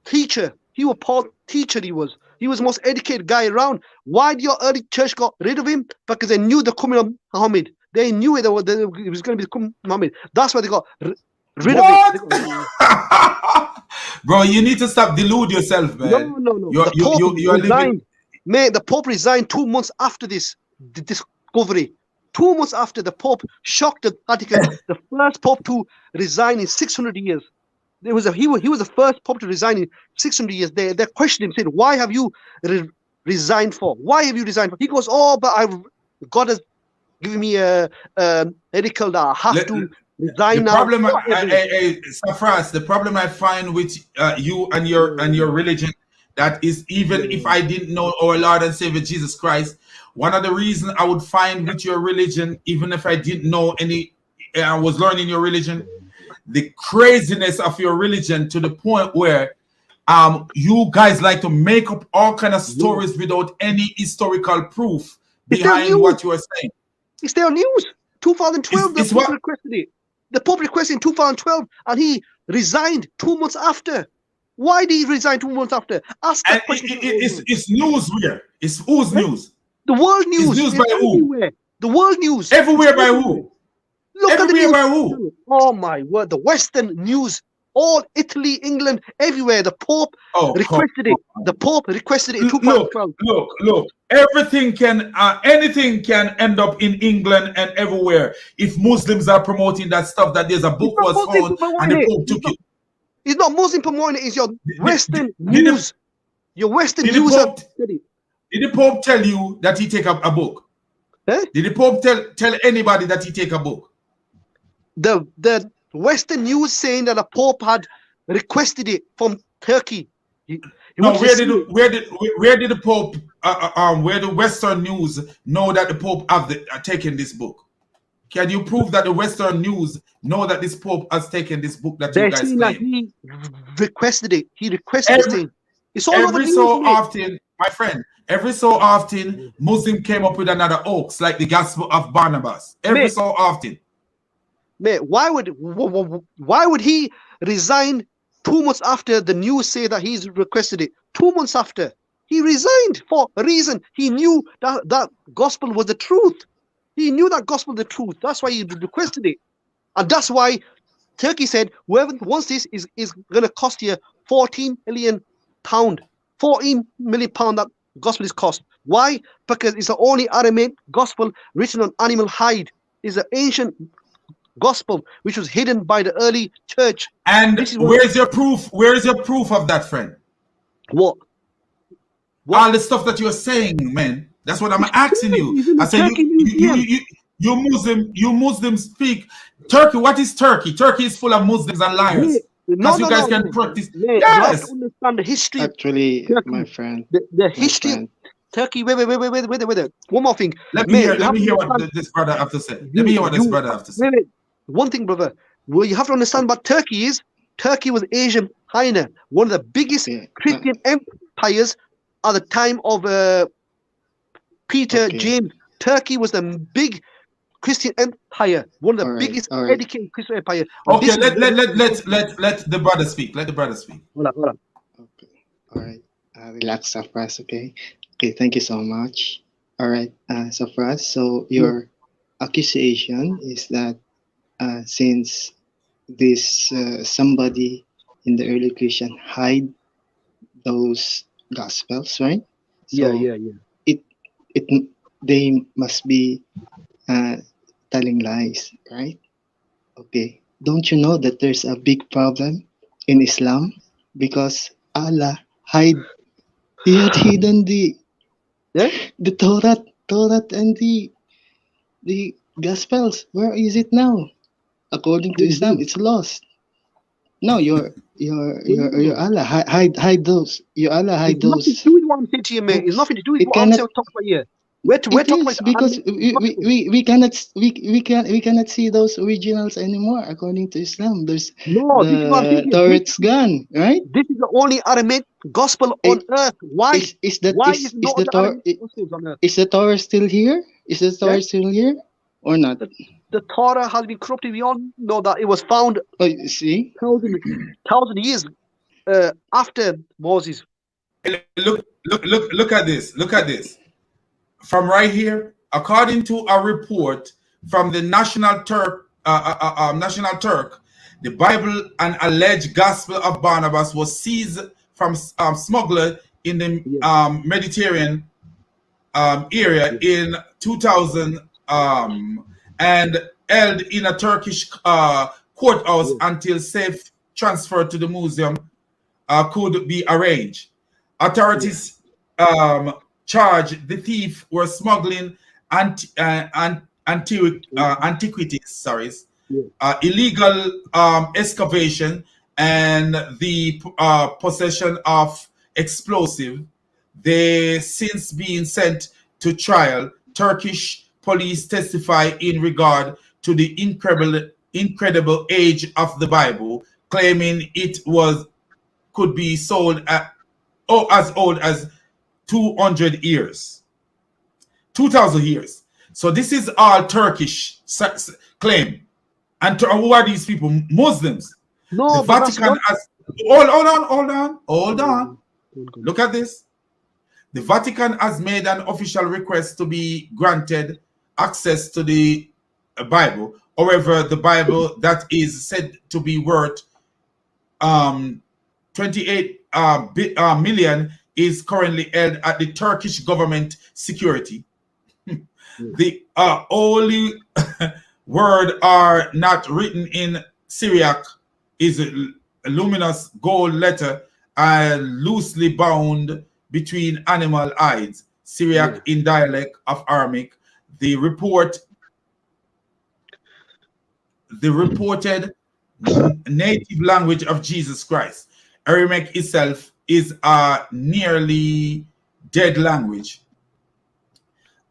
[SPEAKER 14] teacher. He was Paul's teacher. He was the most educated guy around. Why did your early church got rid of him? Because they knew the coming of Muhammad. They knew it was going to be the coming of Muhammad. That's why they got rid of it.
[SPEAKER 19] Bro, you need to stop delude yourself, man.
[SPEAKER 14] No. The Pope resigned. Mate, the Pope resigned 2 months after this discovery. 2 months after, the Pope shocked the Vatican. The first Pope to resign in 600 years. He was the first Pope to resign in 600 years. They questioned him, saying, "Why have you resigned for? Why have you resigned for?" He goes, "Oh, but God has given me a medical that I have to resign now."
[SPEAKER 19] Safras, the problem I find with you and your religion, that is, even if I didn't know our Lord and Savior Jesus Christ, one of the reasons I would find with your religion, even if I didn't know I was learning your religion, the craziness of your religion to the point where you guys like to make up all kind of stories without any historical proof behind what you are saying.
[SPEAKER 14] It's their news. 2012, the Pope requested it. The Pope requested in 2012, and he resigned 2 months after. Why did he resign 2 months after? Ask that question.
[SPEAKER 19] It's news where? It's whose news?
[SPEAKER 14] The world news.
[SPEAKER 19] It's news by
[SPEAKER 14] everywhere.
[SPEAKER 19] who?
[SPEAKER 14] The world news.
[SPEAKER 19] Everywhere by who?
[SPEAKER 14] Look
[SPEAKER 19] everywhere
[SPEAKER 14] at the news.
[SPEAKER 19] By who?
[SPEAKER 14] Oh my word! The Western news, all Italy, England, everywhere. The Pope requested it. The Pope requested it in 2012.
[SPEAKER 19] Look. Anything can end up in England and everywhere if Muslims are promoting that stuff. That there's a book was found and the Pope took it.
[SPEAKER 14] It's not Muslim promoting it. It's your Western news. Your Western news.
[SPEAKER 19] Did the Pope tell you that he take a book?
[SPEAKER 14] Eh?
[SPEAKER 19] Did the Pope tell anybody that he take a book?
[SPEAKER 14] The Western news saying that the Pope had requested it from Turkey.
[SPEAKER 19] Where did the Pope where the Western news know that the Pope have taken this book? Can you prove that the Western news know that this Pope has taken this book that you guys claim?
[SPEAKER 14] Like he requested it. He requested it. It's all over the news,
[SPEAKER 19] often, my friend. Every so often, Muslim came up with another hoax, like the Gospel of Barnabas. Every so often.
[SPEAKER 14] Mate, why would he resign 2 months after the news say that he's requested it? 2 months after. He resigned for a reason. He knew that gospel was the truth. He knew that gospel the truth. That's why he requested it. And that's why Turkey said, whoever wants this is going to cost you £14 million. £14 million that gospel is cost. Why? Because it's the only Aramaic gospel written on animal hide. It's an ancient gospel which was hidden by the early church.
[SPEAKER 1] And where's your proof? Where is your proof of that, friend?
[SPEAKER 14] What?
[SPEAKER 1] All the stuff that you're saying, man. That's what I'm asking you. I say you Muslims speak Turkey. What is Turkey? Turkey is full of Muslims and liars. Because you guys can practice.
[SPEAKER 14] You have to understand the history.
[SPEAKER 18] Actually,
[SPEAKER 14] Turkey.
[SPEAKER 18] my friend.
[SPEAKER 14] The history of Turkey. Wait. One more thing.
[SPEAKER 1] Let me hear what this brother have to say. Let me hear what this brother have to say.
[SPEAKER 14] Wait. One thing, brother. Well, you have to understand about Turkey is Turkey was Asian Minor, one of the biggest Christian empires at the time of Peter James. Turkey was the big Christian empire, one of the biggest educated Christian empire.
[SPEAKER 1] Okay, let the brother speak. Let the brother speak.
[SPEAKER 14] Hold on.
[SPEAKER 18] Okay. All right. Relax, Safras. Okay. Okay. Thank you so much. All right, Safras. So your accusation is that since this somebody in the early Christian hide those gospels, right? So
[SPEAKER 14] yeah.
[SPEAKER 18] They must be telling lies, right? Okay. Don't you know that there's a big problem in Islam because Allah he had hidden the Torah and the Gospels. Where is it now? According to Islam, it's lost. No, your Allah hide those. Your Allah hide those.
[SPEAKER 14] Nothing to do with what I'm saying to you, mate. It's nothing to do with what I'm saying. Talk about here. We're talking about
[SPEAKER 18] because we cannot see those originals anymore according to Islam. There's the Torah's gone, right?
[SPEAKER 14] This is the only Aramaic gospel on earth. Why?
[SPEAKER 18] Is the Torah still here? Is the Torah still here or not?
[SPEAKER 14] The Torah has been corrupted. We all know that it was found.
[SPEAKER 18] See,
[SPEAKER 14] thousand years after Moses.
[SPEAKER 1] Look at this. Look at this. From right here, according to a report from the National Turk, the Bible and alleged Gospel of Barnabas was seized from smuggler in the Mediterranean area in 2000 and held in a Turkish courthouse until safe transfer to the museum could be arranged. Authorities charged the thief were smuggling antiquities, illegal excavation, and the possession of explosive. They since been sent to trial. Turkish police testify in regard to the incredible age of the Bible, claiming it could be sold as old as 200 years, 2,000 years. So this is all Turkish claim. And who are these people? Muslims.
[SPEAKER 14] No,
[SPEAKER 1] the Vatican has. Hold on. Look at this. The Vatican has made an official request to be granted access to the Bible. However, the Bible that is said to be worth 28 million is currently held at the Turkish government security. The only word are not written in Syriac is a luminous gold letter and loosely bound between animal hides. Syriac in dialect of Aramaic. The reported native language of Jesus Christ. Aramaic itself is a nearly dead language,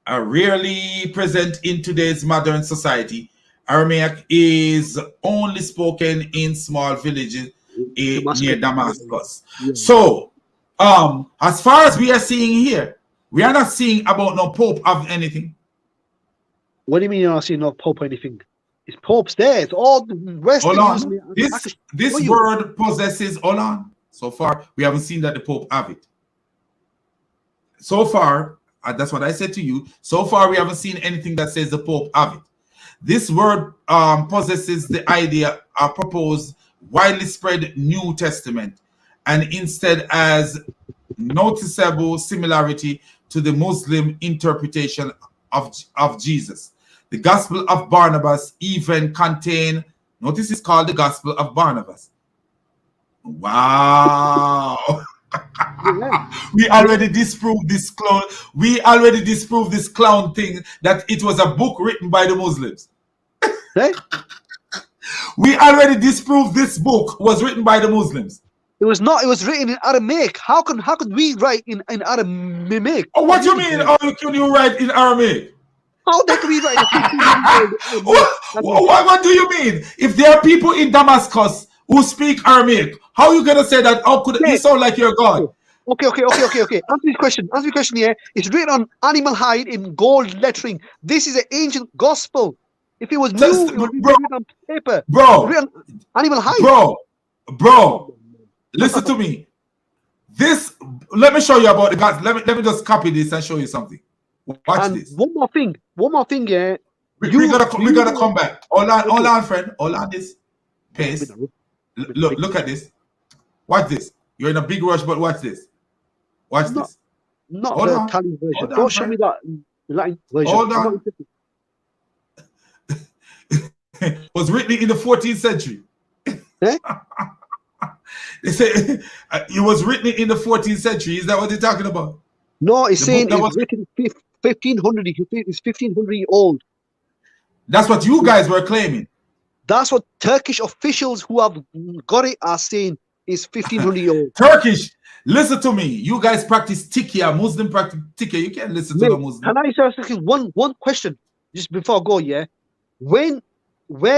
[SPEAKER 1] rarely present in today's modern society. Aramaic is only spoken in small villages near Damascus. So, as far as we are seeing here, we are not seeing about no Pope of anything.
[SPEAKER 14] What do you mean you're not seeing no Pope or anything? It's Pope's there. It's all the rest.
[SPEAKER 1] Hold on. This word possesses. Hold on. So far, we haven't seen that the Pope have it. So far, That's what I said to you. So far, we haven't seen anything that says the Pope have it. This word possesses the idea, proposed, widely spread New Testament, and instead as noticeable similarity to the Muslim interpretation of Jesus. The Gospel of Barnabas even contain, notice it's called the Gospel of Barnabas. Wow. We already disproved this clown. We already disproved this clown thing that it was a book written by the Muslims. We already disproved this book was written by the Muslims.
[SPEAKER 14] It was not. It was written in Aramaic. How could we write in Aramaic?
[SPEAKER 1] Oh, what do you mean? How can you write in Aramaic?
[SPEAKER 14] How can we write?
[SPEAKER 1] What do you mean? If there are people in Damascus who speak Aramaic, how are you gonna say that? How could you sound like you're God?
[SPEAKER 14] Okay. Answer this question. Here. It's written on animal hide in gold lettering. This is an ancient gospel. If it was new, it would be written on paper.
[SPEAKER 1] Bro,
[SPEAKER 14] animal hide.
[SPEAKER 1] Bro, listen to me. This, let me show you about the gods. Let me just copy this and show you something. Watch this.
[SPEAKER 14] One more thing, yeah.
[SPEAKER 1] We're gonna come back. Hold on, friend. Hold on this. Pace. Look at this. Watch this. You're in a big rush, but watch this. Watch this.
[SPEAKER 14] Not the Italian version. Don't show me that Latin version.
[SPEAKER 1] Hold on. Was written in the 14th century. They say it was written in the 14th century. Is that what they're talking about?
[SPEAKER 14] No, it's saying it's written 1500. It's 1500 years old.
[SPEAKER 1] That's what you guys were claiming.
[SPEAKER 14] That's what Turkish officials who have got it are saying is 1500 years old.
[SPEAKER 1] Turkish, listen to me. You guys practice tikya. Muslim practice tikya. You can't listen to the Muslim.
[SPEAKER 14] Can I ask you one question just before I go? Yeah, where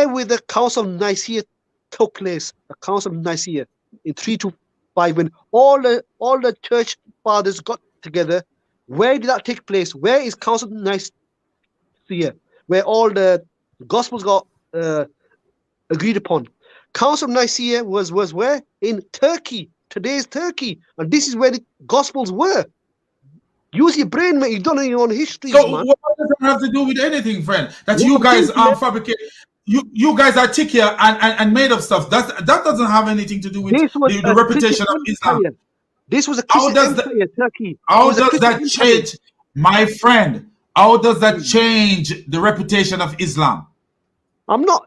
[SPEAKER 14] will the Council of Nicaea took place? The Council of Nicaea in 325, when all the church fathers got together. Where did that take place? Where is Council of Nicaea? Where all the Gospels got agreed upon. Council of Nicaea was where? In Turkey, today's Turkey, and this is where the Gospels were. Use your brain, mate. You don't know your own history,
[SPEAKER 1] So
[SPEAKER 14] man.
[SPEAKER 1] what does that have to do with anything, friend? That you guys fabricate. You guys are tikya and made up stuff. That doesn't have anything to do with the reputation of Islam.
[SPEAKER 14] This was a Christian empire, Turkey.
[SPEAKER 1] How does that change, my friend? How does that change the reputation of Islam?
[SPEAKER 14] I'm not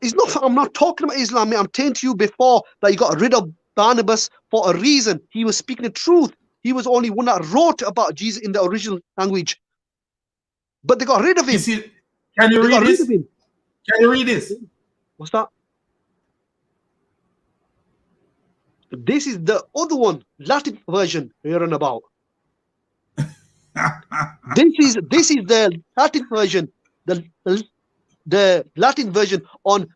[SPEAKER 14] talking about Islam, mate. I'm telling to you before that you got rid of Barnabas for a reason. He was speaking the truth. He was only one that wrote about Jesus in the original language. But they got rid of him.
[SPEAKER 1] You see, can you read this? Can you read this?
[SPEAKER 14] What's that? This is the other one, Latin version we're on about. This is the Latin version. The Latin version on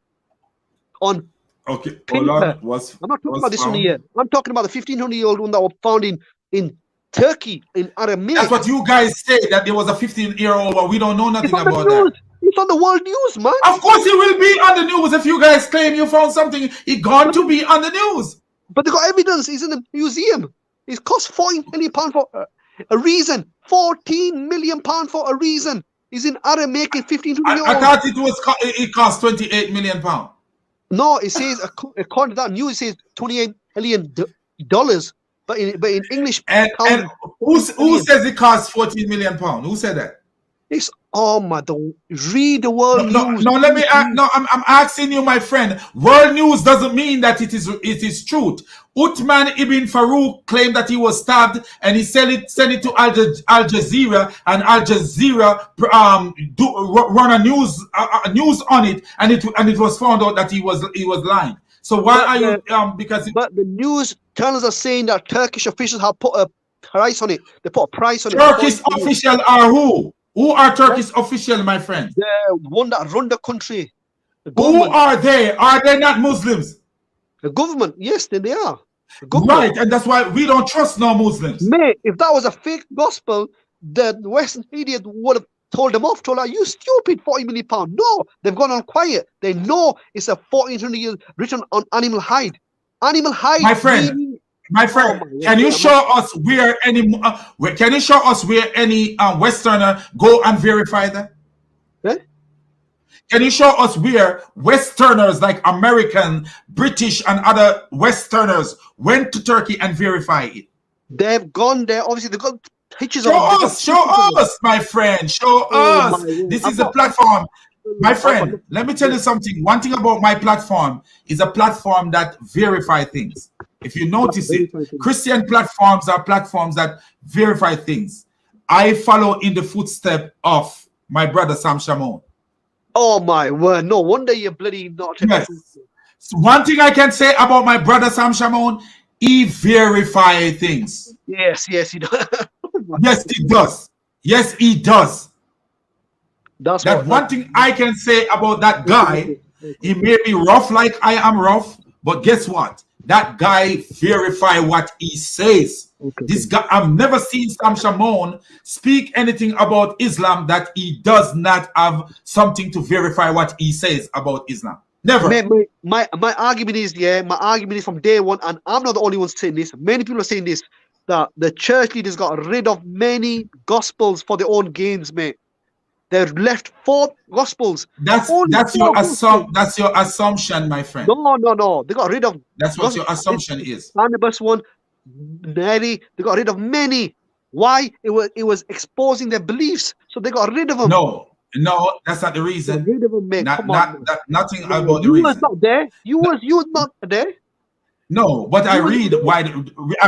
[SPEAKER 1] okay.
[SPEAKER 14] paper. I'm not talking about this one here. I'm talking about the 1500-year-old one that was found in Turkey, in Aramaic.
[SPEAKER 1] That's what you guys say, that there was a 15-year-old, but we don't know nothing about that.
[SPEAKER 14] It's on the world news, man.
[SPEAKER 1] Of course it will be on the news. If you guys claim you found something, it got to be on the news.
[SPEAKER 14] But they got evidence. It's in a museum. It cost £14 million for a reason. £14 million for a reason. It's in Aramaic in 1500
[SPEAKER 1] I thought it cost £28 million.
[SPEAKER 14] No, it says according to that news, it says $28 million. But in English,
[SPEAKER 1] and who says it costs £14 million? Who said that?
[SPEAKER 14] It's read the world news.
[SPEAKER 1] No, I'm asking you, my friend. World news doesn't mean that it is truth. Uthman ibn Farouk claimed that he was stabbed, and he sent it to Al Jazeera, and Al Jazeera run a news on it, and it was found out that he was lying. So why are you
[SPEAKER 14] But the news channels are saying that Turkish officials have put a price on it. They put a price on it.
[SPEAKER 1] Turkish officials are who? Who are Turkish officials, my friend?
[SPEAKER 14] The one that run the country.
[SPEAKER 1] Who are they? Are they not Muslims?
[SPEAKER 14] The government, yes, they are.
[SPEAKER 1] Right, and that's why we don't trust no Muslims.
[SPEAKER 14] Mate, if that was a fake gospel, the Western idiot would have told them off, told her, you stupid, £40 million. No, they've gone on quiet. They know it's a 1400 years written on animal hide. Animal hide.
[SPEAKER 1] My friend, My friend, can you show us where any? Can you show us where any Westerner go and verify that?
[SPEAKER 14] Eh?
[SPEAKER 1] Can you show us where Westerners like American, British, and other Westerners went to Turkey and verify it?
[SPEAKER 14] They've gone there. Obviously, they've got pictures of
[SPEAKER 1] Show
[SPEAKER 14] them.
[SPEAKER 1] us, my friend. Show
[SPEAKER 14] Oh
[SPEAKER 1] us.
[SPEAKER 14] my word.
[SPEAKER 1] This
[SPEAKER 14] I've
[SPEAKER 1] is a
[SPEAKER 14] got-
[SPEAKER 1] platform. My
[SPEAKER 14] I've got-
[SPEAKER 1] friend, let me tell you something. One thing about my platform is a platform that verify things. If you notice it, Christian platforms are platforms that verify things. I follow in the footstep of my brother Sam Shamon.
[SPEAKER 14] Oh my word! No wonder you're bloody not.
[SPEAKER 1] Yes. So one thing I can say about my brother Sam Shamon, he verify things.
[SPEAKER 14] Yes, he does.
[SPEAKER 1] Yes, he does. Yes, he does.
[SPEAKER 14] That's
[SPEAKER 1] one thing I can say about that guy. He may be rough like I am rough, but guess what? That guy verify what he says. This guy, I've never seen Sam Shamon speak anything about Islam that he does not have something to verify what he says about Islam. Never.
[SPEAKER 14] My argument is, my argument is from day one, and I'm not the only one saying this. Many people are saying this, that the church leaders got rid of many gospels for their own gains, mate. They've left 4 gospels.
[SPEAKER 1] That's your assumption, my friend.
[SPEAKER 14] No. They got rid of.
[SPEAKER 1] That's what your assumption is.
[SPEAKER 14] Barnabas one, Mary. They got rid of many. Why? It was exposing their beliefs, so they got rid of them.
[SPEAKER 1] No, that's not the reason.
[SPEAKER 14] Rid of them, mate.
[SPEAKER 1] Nothing about the reason.
[SPEAKER 14] You was not there. You was not there.
[SPEAKER 1] No, but I read why.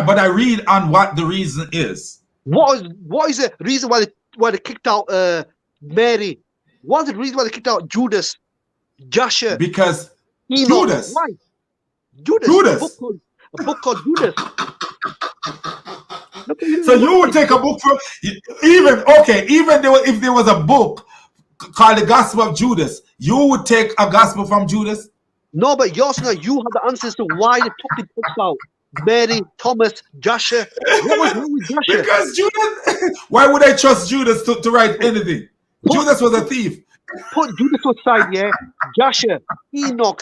[SPEAKER 1] But I read on what the reason is.
[SPEAKER 14] What is the reason why they kicked out Mary? What's the reason why they kicked out Judas, Joshua?
[SPEAKER 1] Because
[SPEAKER 14] Enoch.
[SPEAKER 1] Judas.
[SPEAKER 14] Why? Judas. A book called Judas.
[SPEAKER 1] So you would take a book from even if there was a book called the Gospel of Judas, you would take a gospel from Judas?
[SPEAKER 14] No, but you have the answers to why they took the books out. Mary, Thomas, Joshua. What was wrong with Joshua?
[SPEAKER 1] Because Judas. Why would I trust Judas to write anything? Judas was a thief.
[SPEAKER 14] Put Judas aside, yeah. Joshua, Enoch,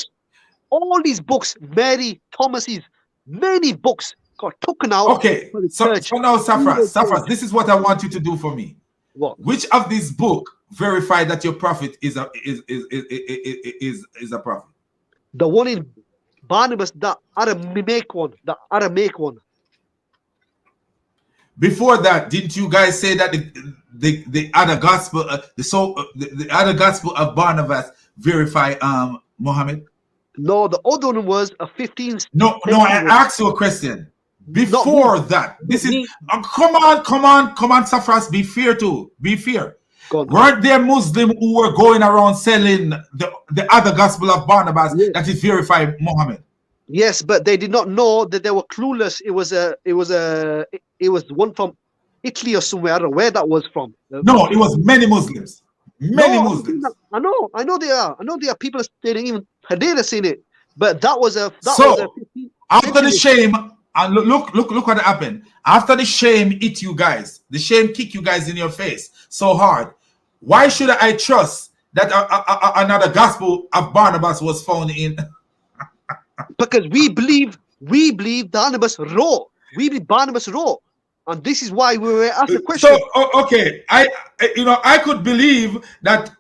[SPEAKER 14] all these books, Mary, Thomas's, many books got taken out.
[SPEAKER 1] Okay, so now, Safras, this is what I want you to do for me.
[SPEAKER 14] What?
[SPEAKER 1] Which of these books verify that your prophet is a prophet?
[SPEAKER 14] The one in Barnabas, the Aramaic one.
[SPEAKER 1] Before that, didn't you guys say that the other gospel, the other gospel of Barnabas verify Muhammad?
[SPEAKER 14] No, the other one was a 15th.
[SPEAKER 1] No, I asked you a question. Before that, this is come on, Safras, be fair too. Be fair. Weren't there Muslims who were going around selling the other gospel of Barnabas that is verified Muhammad?
[SPEAKER 14] Yes, but they did not know that they were clueless. It was one from Italy or somewhere. I don't know where that was from.
[SPEAKER 1] No, it was many Muslims. Muslims.
[SPEAKER 14] I know they are. I know there are people that didn't even Hadith seen it. But that was a
[SPEAKER 1] after the shame, and look what happened. After the shame hit you guys, the shame kicked you guys in your face so hard. Why should I trust that another gospel of Barnabas was found in?
[SPEAKER 14] Because we believe Barnabas wrote. We believe Barnabas wrote, and this is why we were asked the question.
[SPEAKER 1] So okay, I could believe that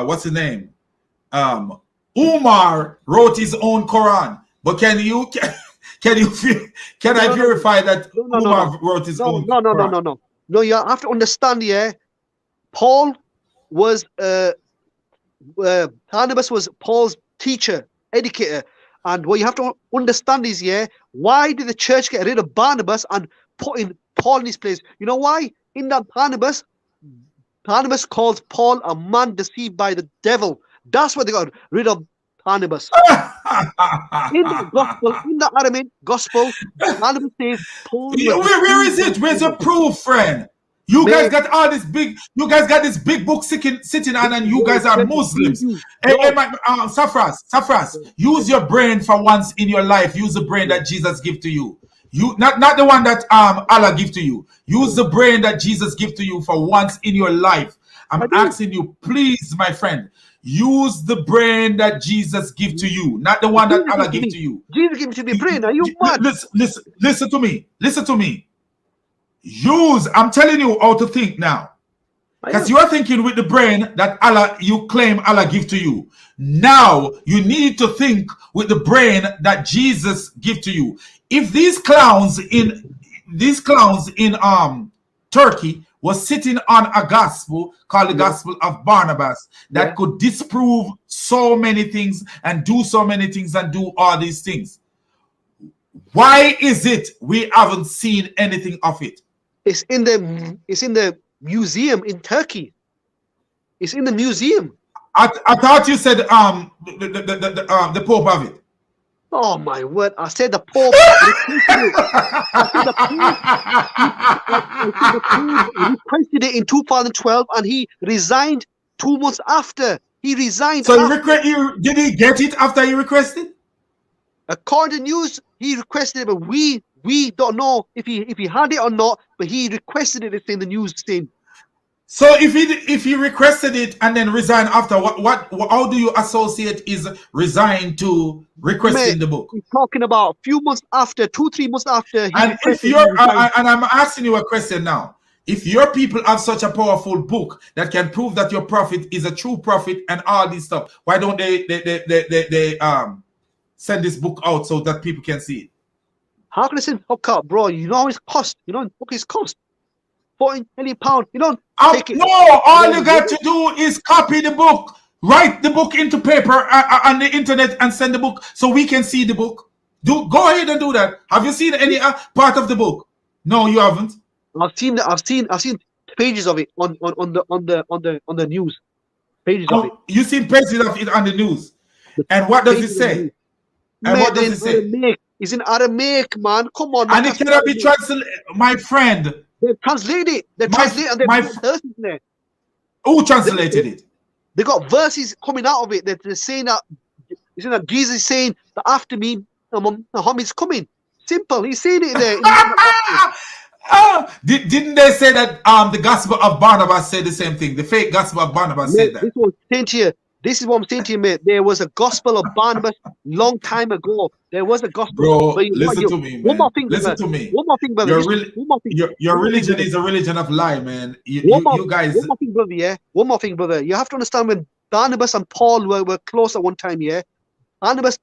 [SPEAKER 1] what's the name? Umar wrote his own Quran, but can I verify that Umar wrote his own Quran?
[SPEAKER 14] No, you have to understand, Paul was Barnabas was Paul's teacher, educator, and what you have to understand is, why did the church get rid of Barnabas and put in Paul in his place? You know why? In that Barnabas calls Paul a man deceived by the devil. That's why they got rid of Barnabas. In the Aramaic gospel, Barnabas says Paul.
[SPEAKER 1] Where is it? Where's the proof, friend? You guys got all this big. You guys got this big book sitting on, and you guys are Muslims. Safras, use your brain for once in your life. Use the brain that Jesus give to you. You not the one that Allah give to you. Use the brain that Jesus give to you for once in your life. I'm asking you, please, my friend. use the brain that Jesus give to you, not the one that Allah give to you.
[SPEAKER 14] Jesus give to me brain. Are you mad?
[SPEAKER 1] Listen to me. Listen to me. Use. I'm telling you how to think now. Because you are thinking with the brain that you claim Allah give to you. Now you need to think with the brain that Jesus give to you. If these clowns in Turkey was sitting on a gospel called the Gospel of Barnabas that could disprove so many things and do so many things and do all these things, why is it we haven't seen anything of it?
[SPEAKER 14] It's in the museum in Turkey. It's in the museum.
[SPEAKER 1] I thought you said the Pope of it.
[SPEAKER 14] Oh my word! I said the Pope. Requested it in 2012, and he resigned 2 months after. He resigned.
[SPEAKER 1] So did he get it after he requested?
[SPEAKER 14] According to news, he requested it, but we don't know if he had it or not. But he requested it. It's in the news thing.
[SPEAKER 1] So if he requested it and then resigned after, how do you associate his resign to requesting the book?
[SPEAKER 14] He's talking about a few months after, 2-3 months after.
[SPEAKER 1] And if I'm asking you a question now, if your people have such a powerful book that can prove that your prophet is a true prophet and all this stuff, why don't they send this book out so that people can see it?
[SPEAKER 14] How can I send book out, bro? You know it's cost. You know book is cost. £14 million. You don't take it.
[SPEAKER 1] No, all you got to do is copy the book, write the book into paper on the internet, and send the book so we can see the book. Go ahead and do that. Have you seen any part of the book? No, you haven't.
[SPEAKER 14] I've seen pages of it on the news. Pages of it.
[SPEAKER 1] You seen pages of it on the news, and what does it say? And what does it say?
[SPEAKER 14] It's in Aramaic, man. Come on.
[SPEAKER 1] And it cannot be translated, my friend.
[SPEAKER 14] They translate it. They translate and they put verses in there.
[SPEAKER 1] Who translated it?
[SPEAKER 14] They got verses coming out of it. They're saying that Jesus is saying that after me, Muhammad's coming. Simple. He's saying it there.
[SPEAKER 1] Didn't they say that the Gospel of Barnabas said the same thing? The fake Gospel of Barnabas said that.
[SPEAKER 14] This is what I'm saying to you, mate. There was a Gospel of Barnabas long time ago. There was a gospel.
[SPEAKER 1] Bro, listen to me, man.
[SPEAKER 14] One more thing, brother.
[SPEAKER 1] Your religion is a religion of lie, man. You guys.
[SPEAKER 14] One more thing, brother. Yeah. One more thing, brother. You have to understand when Barnabas and Paul were close at one time. Yeah. Barnabas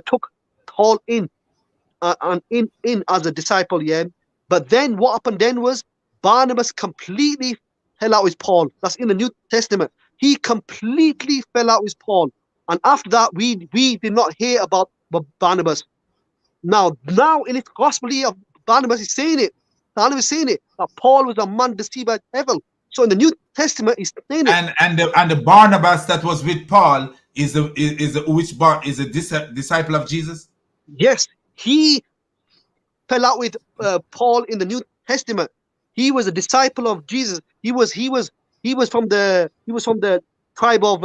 [SPEAKER 14] took Paul in as a disciple. Yeah. But then what happened then was Barnabas completely fell out with Paul. That's in the New Testament. He completely fell out with Paul. And after that, we did not hear about Barnabas. Now in his gospel here, Barnabas is saying it. Barnabas is saying it, that Paul was a man deceived by the devil. So in the New Testament, he's saying it.
[SPEAKER 1] And the Barnabas that was with Paul is a disciple of Jesus?
[SPEAKER 14] Yes, he fell out with Paul in the New Testament. He was a disciple of Jesus. He was from the tribe of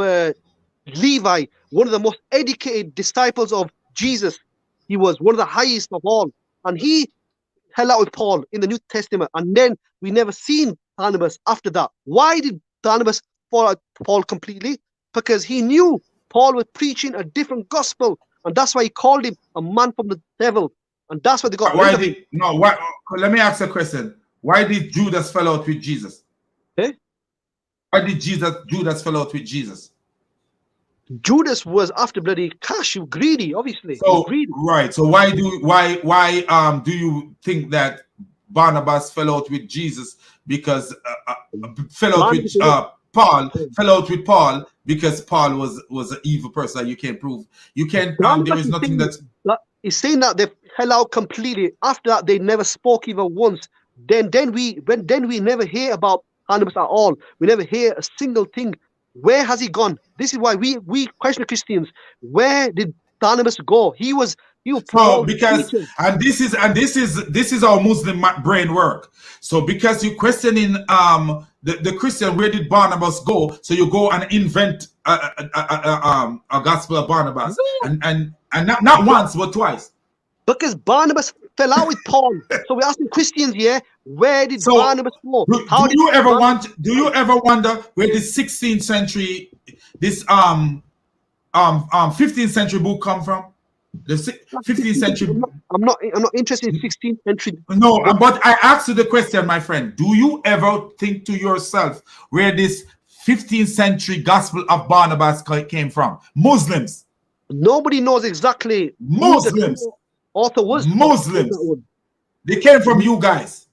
[SPEAKER 14] Levi, one of the most educated disciples of Jesus. He was one of the highest of all, and he held out with Paul in the New Testament. And then we never seen Barnabas after that. Why did Barnabas fall out Paul completely? Because he knew Paul was preaching a different gospel, and that's why he called him a man from the devil, and that's why they got rid of him.
[SPEAKER 1] Let me ask a question. Why did Judas fall out with Jesus? Why did Judas fell out with Jesus?
[SPEAKER 14] Judas was after bloody cash. You greedy, obviously.
[SPEAKER 1] So right. So why do you think that Barnabas fell out with Jesus because Paul fell out with Paul because Paul was an evil person? You can't prove. You can't. There is nothing that's.
[SPEAKER 14] He's saying that they fell out completely. After that, they never spoke even once. Then we never hear about Barnabas at all. We never hear a single thing. Where has he gone? This is why we question Christians. Where did Barnabas go? He was
[SPEAKER 1] so because this is how Muslim brain work. So because you're questioning the Christian, where did Barnabas go? So you go and invent a gospel of Barnabas, and not once but twice.
[SPEAKER 14] Because Barnabas fell out with Paul. So we're asking Christians here, where did Barnabas go?
[SPEAKER 1] Do you ever wonder where the 16th century
[SPEAKER 19] this 15th century book come from? The 15th century.
[SPEAKER 14] I'm not interested in 16th century.
[SPEAKER 19] No, but I asked you the question, my friend. Do you ever think to yourself where this 15th century Gospel of Barnabas came from? Muslims.
[SPEAKER 14] Nobody knows exactly.
[SPEAKER 19] Muslims.
[SPEAKER 14] Who the author was.
[SPEAKER 19] Muslims. They came from you guys.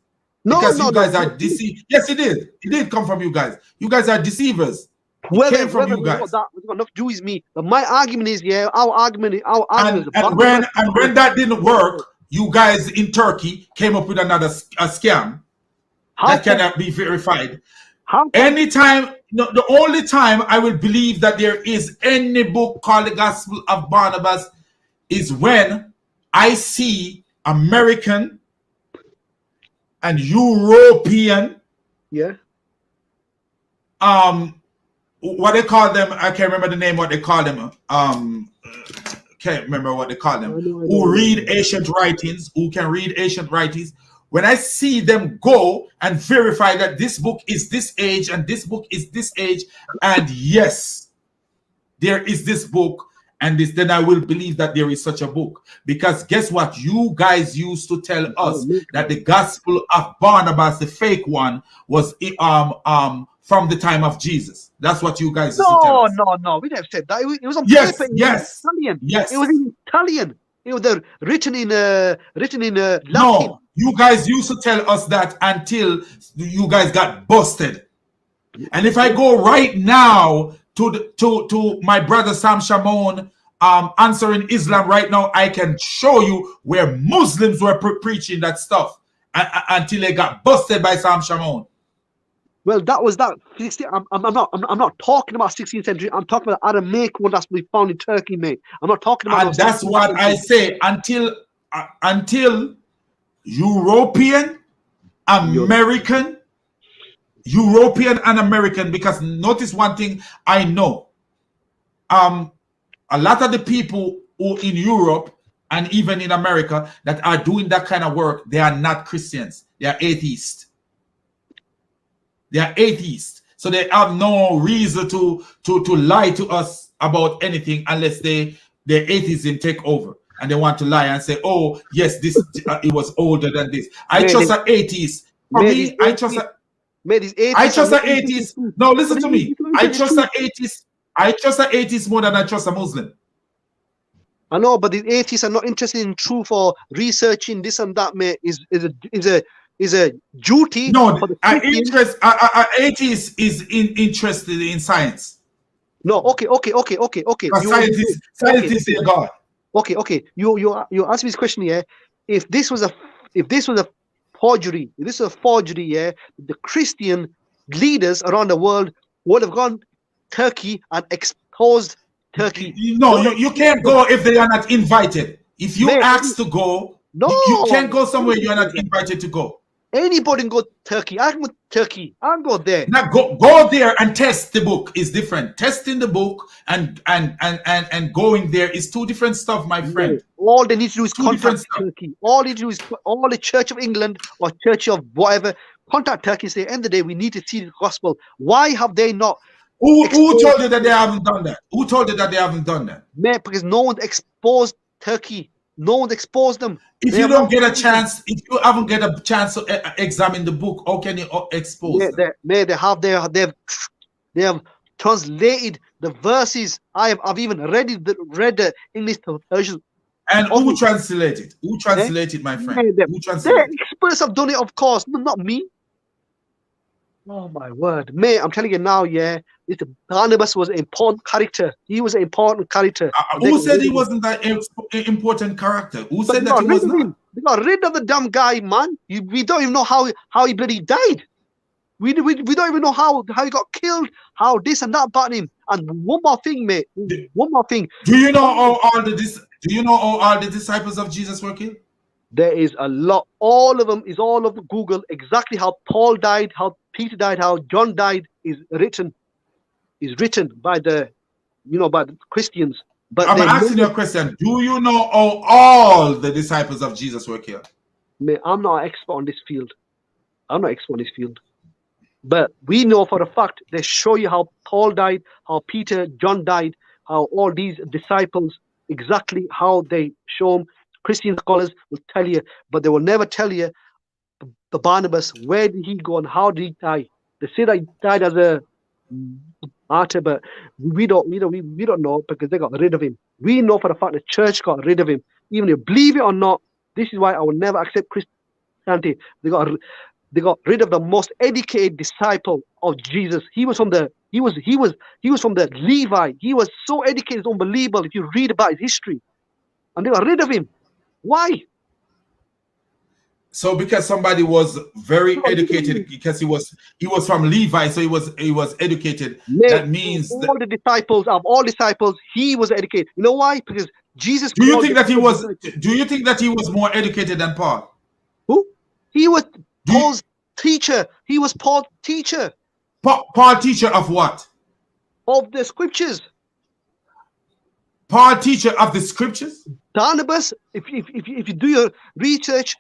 [SPEAKER 19] Because you guys are deceived. Yes, it did. It did come from you guys. You guys are deceivers. It came from you guys.
[SPEAKER 14] That got enough to do with me. But my argument is, our argument is
[SPEAKER 19] and when that didn't work, you guys in Turkey came up with another scam that cannot be verified. Anytime, the only time I will believe that there is any book called the Gospel of Barnabas is when I see American and European, what they call them, I can't remember the name, what they call them, can't remember what they call them, who read ancient writings, who can read ancient writings. When I see them go and verify that this book is this age and this book is this age, and yes, there is this book, and this, then I will believe that there is such a book. Because guess what? You guys used to tell us that the Gospel of Barnabas, the fake one, was from the time of Jesus. That's what you guys used to tell us.
[SPEAKER 14] No, we never said that. It was on
[SPEAKER 19] Yes,
[SPEAKER 14] paper.
[SPEAKER 19] yes,
[SPEAKER 14] Italian.
[SPEAKER 19] yes.
[SPEAKER 14] It was in Italian. It was written in Latin.
[SPEAKER 19] No, you guys used to tell us that until you guys got busted. And if I go right now to my brother Sam Shamoun answering Islam right now, I can show you where Muslims were preaching that stuff until they got busted by Sam Shamoun.
[SPEAKER 14] Well, that was that. I'm not talking about 16th century. I'm talking about Aramaic one that's been found in Turkey, mate. I'm not talking about.
[SPEAKER 19] And that's what I say. Until European, American, because notice one thing I know. A lot of the people who in Europe and even in America that are doing that kind of work, they are not Christians. They are atheists. They are atheists. So they have no reason to lie to us about anything unless their atheism take over. And they want to lie and say, oh, yes, this it was older than this. I trust an atheist. For me, I trust an atheist. No, listen to me. I trust an atheist. I trust an atheist more than I trust a Muslim.
[SPEAKER 14] I know, but the atheists are not interested in truth or researching this and that, mate. Is a duty.
[SPEAKER 19] No, an atheist is interested in science.
[SPEAKER 14] No, okay.
[SPEAKER 19] Scientists say God.
[SPEAKER 14] Okay. You ask me this question here. If this was a forgery, yeah, the Christian leaders around the world would have gone Turkey and exposed Turkey.
[SPEAKER 19] No, you can't go if they are not invited. If you ask to go, you can't go somewhere you are not invited to go.
[SPEAKER 14] Anybody can go to Turkey. I can go to Turkey. I can go there.
[SPEAKER 19] Now go there and test the book is different. Testing the book and going there is two different stuff, my friend.
[SPEAKER 14] All they need to do is contact Turkey. All they do is all the Church of England or Church of whatever contact Turkey and say, end of the day, we need to see the gospel. Why have they not?
[SPEAKER 19] Who told you that they haven't done that? Who told you that they haven't done that?
[SPEAKER 14] Mate, because no one exposed Turkey. No one exposed them.
[SPEAKER 19] If you don't get a chance, if you haven't get a chance to examine the book, how can you expose them?
[SPEAKER 14] They have translated the verses. I've even read the English to Persian.
[SPEAKER 19] And who translated? Who translated, my friend? Who translated?
[SPEAKER 14] The experts have done it, of course, not me. Oh my word, mate! I'm telling you now, yeah. Barnabas was an important character. He was an important character.
[SPEAKER 19] Who said he wasn't that important character? Who said that he was not?
[SPEAKER 14] We got rid of the damn guy, man. We don't even know how he bloody died. We don't even know how he got killed. How this and that about him. And one more thing, mate. One more thing.
[SPEAKER 19] Do you know how all the disciples of Jesus were killed?
[SPEAKER 14] There is a lot. All of them is all over Google. Exactly how Paul died, how Peter died, how John died is written by the Christians. But
[SPEAKER 19] I'm asking you a question. Do you know how all the disciples of Jesus were killed?
[SPEAKER 14] Man, I'm not an expert on this field. But we know for a fact they show you how Paul died, how Peter, John died, how all these disciples exactly how they show them. Christian scholars will tell you, but they will never tell you the Barnabas, where did he go and how did he die? They say that he died as a martyr, but we don't know because they got rid of him. We know for a fact the church got rid of him. Even if you believe it or not, this is why I will never accept Christianity. They got rid of the most educated disciple of Jesus. He was from the Levi. He was so educated, it's unbelievable if you read about his history. And they got rid of him. Why?
[SPEAKER 19] So because somebody was very educated, because he was from Levi, so he was educated. That means
[SPEAKER 14] all the disciples of all disciples, he was educated. You know why? Because Jesus.
[SPEAKER 19] Do you think that he was? Do you think that he was more educated than Paul?
[SPEAKER 14] Who? He was Paul's teacher. He was Paul's teacher.
[SPEAKER 19] Paul teacher of what?
[SPEAKER 14] Of the scriptures.
[SPEAKER 19] Paul teacher of the scriptures.
[SPEAKER 14] Barnabas, if you do your research,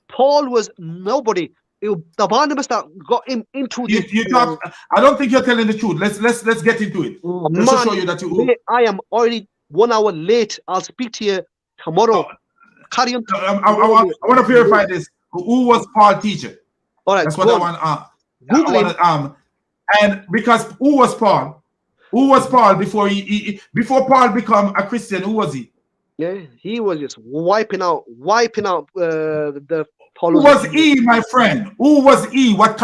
[SPEAKER 14] Paul was nobody. The Barnabas that got him into this.
[SPEAKER 19] You talk. I don't think you're telling the truth. Let's get into it. Let's
[SPEAKER 14] Man,
[SPEAKER 19] show you that you.
[SPEAKER 14] I am already 1 hour late. I'll speak to you tomorrow. Carry on.
[SPEAKER 19] I want to verify this. Who was Paul teacher?
[SPEAKER 14] All right,
[SPEAKER 19] that's what I want.
[SPEAKER 14] Google him.
[SPEAKER 19] And because who was Paul? Who was Paul before before Paul become a Christian? Who was he?
[SPEAKER 14] Yeah, he was just wiping out the
[SPEAKER 19] followers. Who was he, my friend? Who was he? What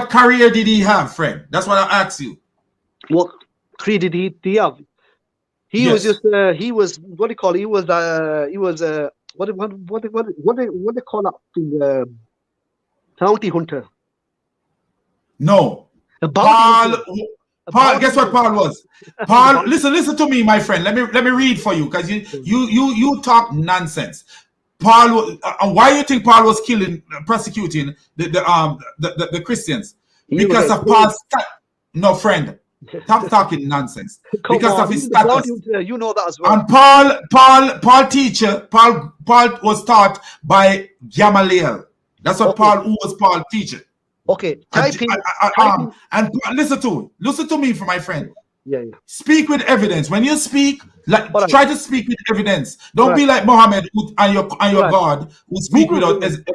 [SPEAKER 19] career did he have, friend? That's what I ask you.
[SPEAKER 14] What career did he have? He was just he was what do you call it? He was what they call that thing? Bounty hunter.
[SPEAKER 19] No. Paul, guess what Paul was? Paul, listen to me, my friend. Let me read for you because you talk nonsense. Paul, why do you think Paul was persecuting the Christians? Because of Paul's no friend. Stop talking nonsense. Because of his status.
[SPEAKER 14] You know that as well.
[SPEAKER 19] And Paul was taught by Gamaliel. That's what Paul, who was Paul's teacher.
[SPEAKER 14] Okay,
[SPEAKER 19] and listen to me, for my friend.
[SPEAKER 14] Yeah.
[SPEAKER 19] Speak with evidence. When you speak, try to speak with evidence. Don't be like Muhammad and your God who speak without evidence.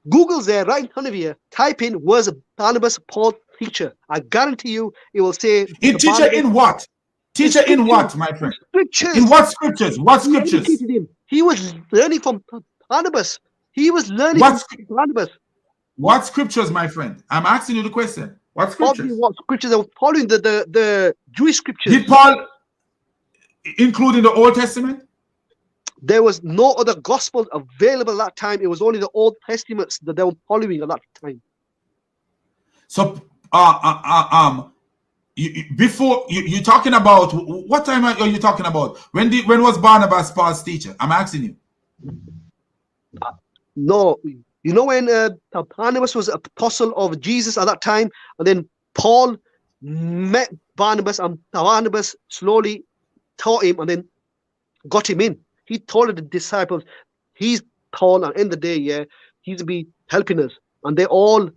[SPEAKER 14] Google's there right in front of you. Type in was Barnabas Paul teacher. I guarantee you, it will say.
[SPEAKER 19] Teacher in what? Teacher in what, my friend?
[SPEAKER 14] Scriptures.
[SPEAKER 19] In what scriptures? What scriptures?
[SPEAKER 14] He was learning from Barnabas. He was learning from Barnabas.
[SPEAKER 19] What scriptures, my friend? I'm asking you the question. What scriptures?
[SPEAKER 14] What scriptures? I was following the Jewish scriptures.
[SPEAKER 19] Did Paul include in the Old Testament?
[SPEAKER 14] There was no other gospel available at that time. It was only the Old Testaments that they were following at that time.
[SPEAKER 19] So, before you're talking about what time are you talking about? When was Barnabas Paul's teacher? I'm asking you.
[SPEAKER 14] No. You know when Barnabas was apostle of Jesus at that time, and then Paul met Barnabas, and Barnabas slowly taught him, and then got him in. He told the disciples, "He's Paul, and in the day, he's to be helping us." And they always,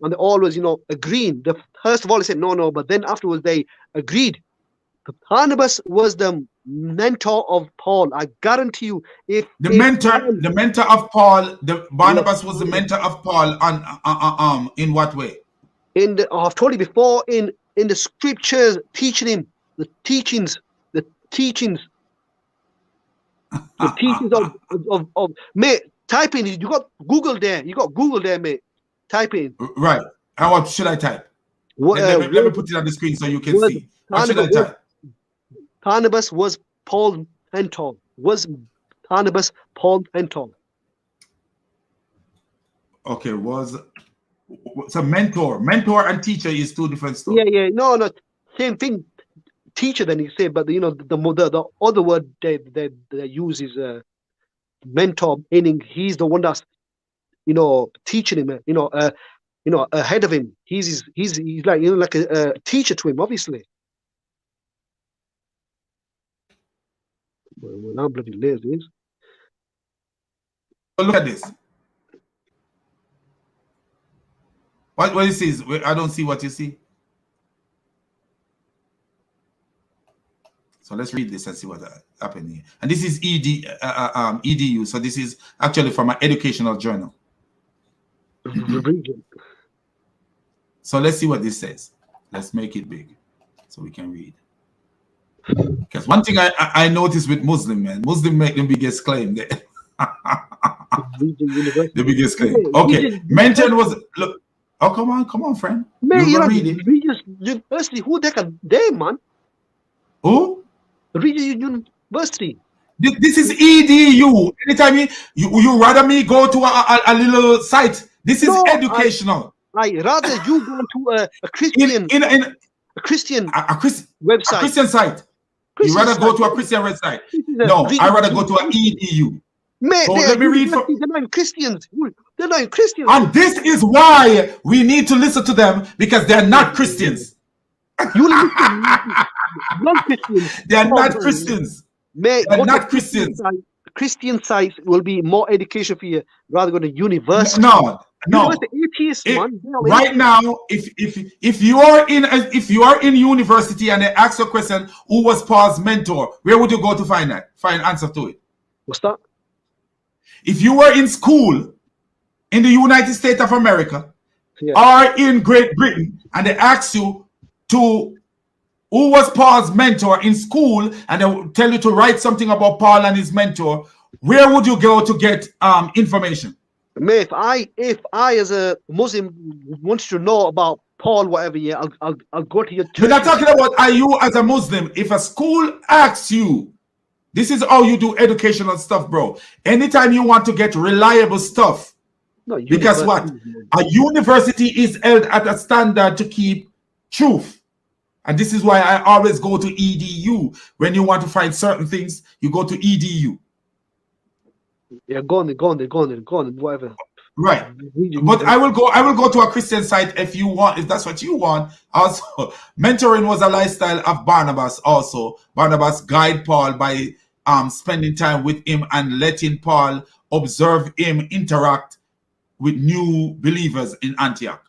[SPEAKER 14] agreeing. The first of all, they said no, but then afterwards they agreed. Barnabas was the mentor of Paul. I guarantee you,
[SPEAKER 19] the mentor of Paul, Barnabas was the mentor of Paul on in what way?
[SPEAKER 14] I've told you before, in the scriptures, teaching him the teachings of mate. Type in. You got Google there. Mate. Type in.
[SPEAKER 19] Right. And what should I type? Let me put it on the screen so you can see. What should I type?
[SPEAKER 14] Barnabas was Paul mentor. Was Barnabas Paul mentor?
[SPEAKER 19] Okay, it's a mentor. Mentor and teacher is two different stuff.
[SPEAKER 14] Yeah. No, same thing. Teacher, then you say, but the other word they use is mentor, meaning he's the one that's teaching him. Ahead of him. He's like like a teacher to him, obviously. Well, I'm bloody lazy.
[SPEAKER 19] Look at this. What it says? I don't see what you see. So let's read this and see what happened here. And this is EDU. So this is actually from an educational journal. So let's see what this says. Let's make it big so we can read. Because one thing I noticed with Muslim, man, Muslim make the biggest claim. The biggest claim. Okay, mention was look. Oh, come on, friend.
[SPEAKER 14] Man,
[SPEAKER 19] you read it.
[SPEAKER 14] Regis University, who they can day, man?
[SPEAKER 19] Who?
[SPEAKER 14] Regis University.
[SPEAKER 19] This is EDU. Anytime you rather me go to a little site. This is educational.
[SPEAKER 14] I rather you go to a Christian a Christian website.
[SPEAKER 19] A Christian site. You rather go to a Christian website? No, I rather go to an EDU.
[SPEAKER 14] Mate,
[SPEAKER 19] so let me read.
[SPEAKER 14] They're not Christians. They're not Christians.
[SPEAKER 19] And this is why we need to listen to them, because they're not Christians.
[SPEAKER 14] You listen, non-Christians.
[SPEAKER 19] They are not Christians.
[SPEAKER 14] Mate,
[SPEAKER 19] they're not Christians.
[SPEAKER 14] Christian sites will be more education for you rather than a university.
[SPEAKER 19] No. Right now, if you are in university and they ask a question, who was Paul's mentor, where would you go to find answer to it?
[SPEAKER 14] What's that?
[SPEAKER 19] If you were in school in the United States of America or in Great Britain and they ask you to who was Paul's mentor in school and they will tell you to write something about Paul and his mentor, where would you go to get information?
[SPEAKER 14] Mate, if I as a Muslim wants to know about Paul, whatever, I'll go to your church.
[SPEAKER 19] We're not talking about are you as a Muslim. If a school asks you, this is how you do educational stuff, bro. Anytime you want to get reliable stuff, because what? A university is held at a standard to keep truth. And this is why I always go to EDU. When you want to find certain things, you go to EDU.
[SPEAKER 14] Yeah, go on, whatever.
[SPEAKER 19] Right. But I will go to a Christian site if you want, if that's what you want. Also, mentoring was a lifestyle of Barnabas also. Barnabas guided Paul by spending time with him and letting Paul observe him interact with new believers in Antioch.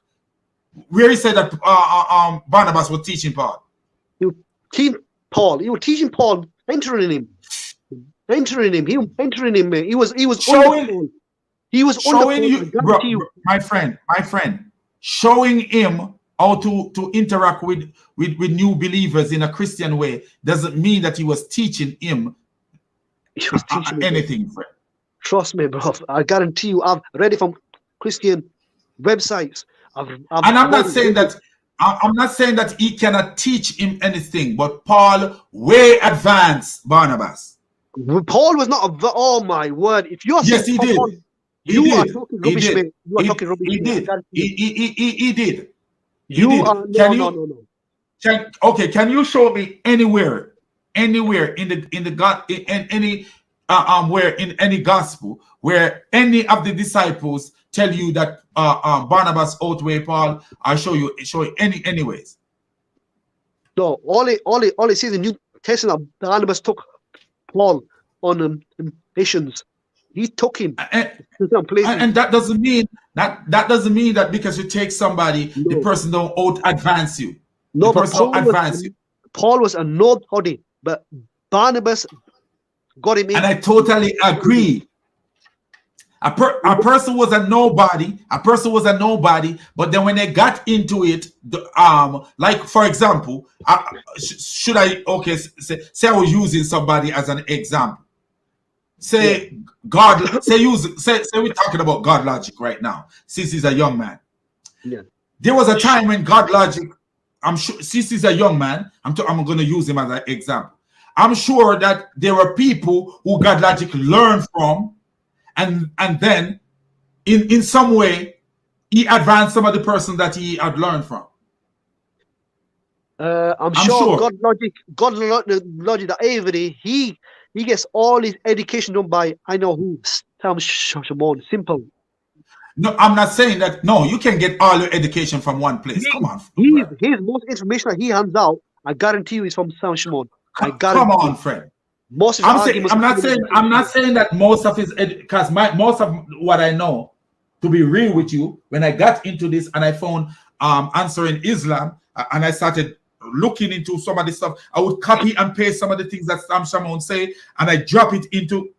[SPEAKER 19] Where he said that Barnabas was teaching Paul.
[SPEAKER 14] You were teaching Paul, entering him. He was
[SPEAKER 19] showing.
[SPEAKER 14] He was
[SPEAKER 19] showing you, bro, my friend, showing him how to interact with new believers in a Christian way doesn't mean that he was teaching him.
[SPEAKER 14] He was teaching
[SPEAKER 19] anything, friend.
[SPEAKER 14] Trust me, bro. I guarantee you, I've read it from Christian websites.
[SPEAKER 19] And I'm not saying that he cannot teach him anything, but Paul way advanced Barnabas.
[SPEAKER 14] Paul was not oh my word. If you're
[SPEAKER 19] yes, he did.
[SPEAKER 14] You are talking rubbish, man. You are talking rubbish.
[SPEAKER 19] He did. He did.
[SPEAKER 14] No.
[SPEAKER 19] Okay, can you show me anywhere in the God in any where in any gospel where any of the disciples tell you that Barnabas outweigh Paul? I'll show you anyways.
[SPEAKER 14] No, all it says in New Testament, Barnabas took Paul on missions. He took him
[SPEAKER 19] and that doesn't mean that because you take somebody, the person don't out advance you.
[SPEAKER 14] No,
[SPEAKER 19] the person don't advance you.
[SPEAKER 14] Paul was a nobody, but Barnabas got him in.
[SPEAKER 19] And I totally agree. A person was a nobody. But then when they got into it, like for example, say I was using somebody as an example. Say we're talking about GodLogic right now, since he's a young man.
[SPEAKER 14] Yeah.
[SPEAKER 19] There was a time when GodLogic, I'm sure, since he's a young man, I'm going to use him as an example. I'm sure that there were people who GodLogic learned from, and then in some way he advanced some of the person that he had learned from.
[SPEAKER 14] I'm sure GodLogic, the Avery, he gets all his education done by Sam Shimon. Simple.
[SPEAKER 19] No, I'm not saying that. No, you can get all your education from one place. Come on.
[SPEAKER 14] His most information that he hands out, I guarantee you, is from Sam Shimon.
[SPEAKER 19] Come on, friend.
[SPEAKER 14] Most of
[SPEAKER 19] I'm not saying that most of his, because most of what I know to be real with you, when I got into this and I found answering Islam, and I started looking into some of this stuff, I would copy and paste some of the things that Sam Shamoun say, and I drop it into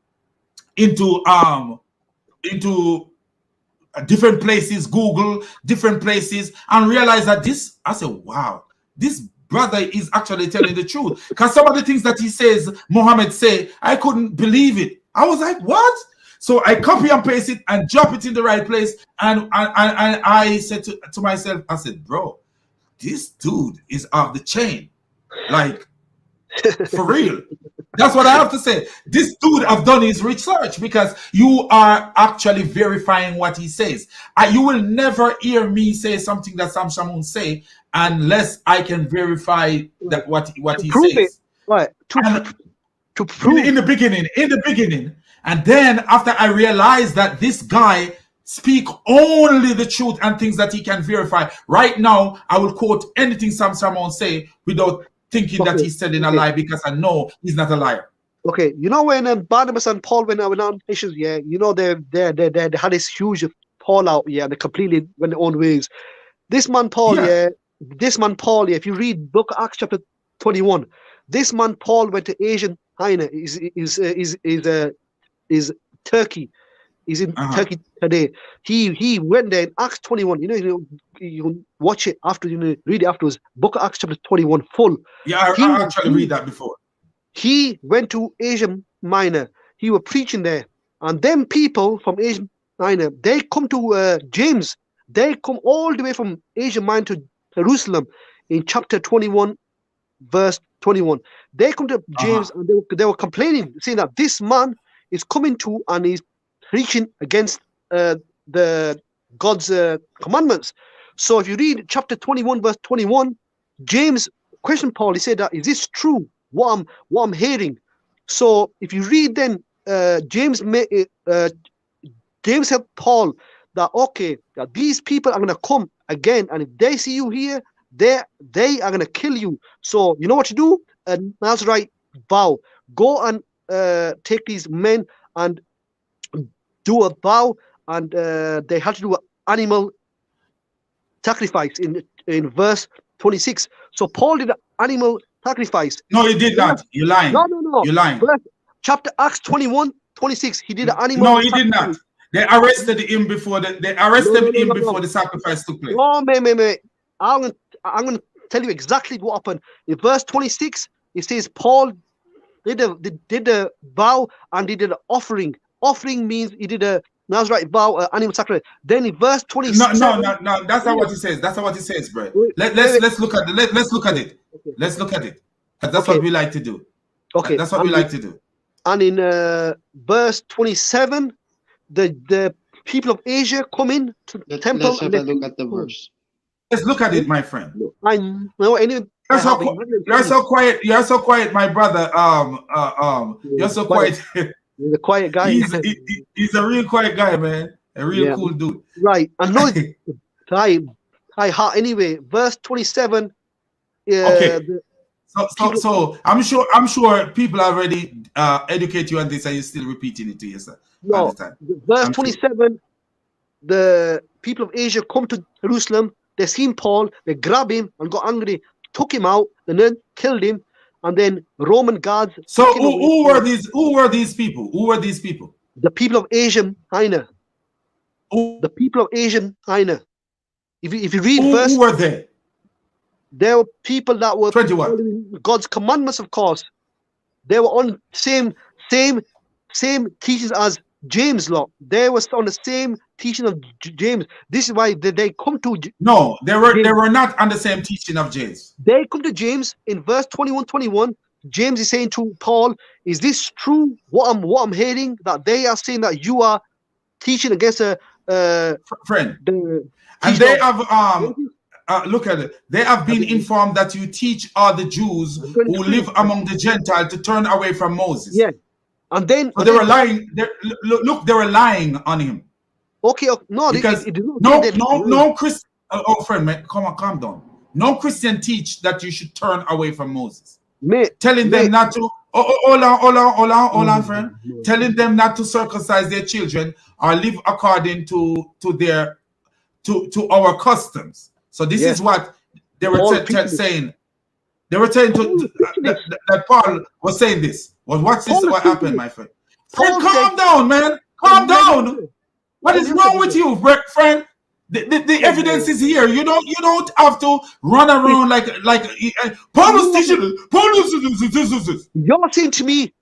[SPEAKER 19] different places, Google, different places, and realize that this, I said, wow, this brother is actually telling the truth. Because some of the things that he says, Muhammad say, I couldn't believe it. I was like, what? So I copy and paste it and drop it in the right place. And I said to myself, I said, bro, this dude is off the chain. Like, for real. That's what I have to say. This dude have done his research, because you are actually verifying what he says. You will never hear me say something that Sam Shamoun say unless I can verify that what he
[SPEAKER 14] prove
[SPEAKER 19] says.
[SPEAKER 14] It. Right. To prove
[SPEAKER 19] in the beginning. And then after I realized that this guy speak only the truth and things that he can verify. Right now, I will quote anything Sam Shamoun say without thinking that he's telling a lie, because I know he's not a liar.
[SPEAKER 14] Okay, you know when Barnabas and Paul went on missions, yeah, you know they had this huge fallout, yeah, they completely went their own ways. This man Paul, if you read Book of Acts chapter 21, this man Paul went to Asian Minor, is Turkey. He's in Turkey today. He went there in Acts 21. You can watch it after, read it afterwards. Book of Acts chapter 21 full.
[SPEAKER 19] Yeah, I actually read that before.
[SPEAKER 14] He went to Asia Minor. He was preaching there. And then people from Asia Minor, they come to James. They come all the way from Asia Minor to Jerusalem in chapter 21, verse 21. They come to James and they were complaining, saying that this man is coming to and he's preaching against the God's commandments. So if you read chapter 21, verse 21, James questioned Paul. He said that, is this true? What I'm hearing. So if you read then, James helped Paul that, okay, that these people are going to come again, and if they see you here, they are going to kill you. So you know what to do? A Nazarite vow. Go and take these men and do a vow, and they had to do an animal sacrifice in verse 26. So Paul did an animal sacrifice.
[SPEAKER 19] No, he did not. You're lying.
[SPEAKER 14] No.
[SPEAKER 19] You're lying.
[SPEAKER 14] Chapter Acts 21, 26. He did an animal.
[SPEAKER 19] No, he did not. They arrested him before the sacrifice took place.
[SPEAKER 14] No, mate. I'm gonna tell you exactly what happened. In verse 26, it says Paul did a vow and he did an offering. Offering means he did a Nazarite vow, animal sacrifice. Then in verse 26.
[SPEAKER 19] No. That's not what he says. That's not what he says, bro. Let's look at it. Let's look at it.
[SPEAKER 14] Okay.
[SPEAKER 19] Let's look at it. That's what we like to do.
[SPEAKER 14] Okay.
[SPEAKER 19] That's what we like to do.
[SPEAKER 14] And in verse 27, the people of Asia come in to the temple.
[SPEAKER 18] Let's have a look at the verse.
[SPEAKER 19] Let's look at it, my friend.
[SPEAKER 14] I know.
[SPEAKER 19] You're so quiet. You're so quiet, my brother. You're so quiet.
[SPEAKER 14] He's a quiet guy.
[SPEAKER 19] He's a real quiet guy, man. A real cool dude.
[SPEAKER 14] Right. I know. Anyway, verse 27.
[SPEAKER 19] Okay. So I'm sure people already educate you on this, and you're still repeating it to yourself all the time.
[SPEAKER 14] Verse 27. The people of Asia come to Jerusalem. They seen Paul. They grab him and got angry, took him out, and then killed him. And then Roman guards.
[SPEAKER 19] So who were these? Who were these people? Who were these people?
[SPEAKER 14] The people of Asia Minor. The people of Asia Minor. If you read verse,
[SPEAKER 19] who were they?
[SPEAKER 14] There were people that were following God's commandments, of course. They were on same teachings as James lot. They were on the same teaching of James. This is why they come to.
[SPEAKER 19] No, they were not on the same teaching of James.
[SPEAKER 14] They come to James in verse 21. James is saying to Paul, "Is this true? What I'm hearing, that they are saying that you are teaching against a
[SPEAKER 19] friend." And they have look at it. They have been informed that you teach all the Jews who live among the Gentiles to turn away from Moses.
[SPEAKER 14] Yeah, and then
[SPEAKER 19] they were lying. Look, they were lying on him.
[SPEAKER 14] Okay, no,
[SPEAKER 19] because no Christian. Oh, friend, man, come on, calm down. No Christian teach that you should turn away from Moses. Telling them not to
[SPEAKER 1] Hold on, friend. Telling them not to circumcise their children or live according to our customs. So this is what they were saying. They were saying that Paul was saying this. Well, watch this. What happened, my friend? Friend, calm down, man. Calm down. What is wrong with you, friend? The evidence is here. You don't have to run around like Paul was teaching. Paul was.
[SPEAKER 14] You're saying to me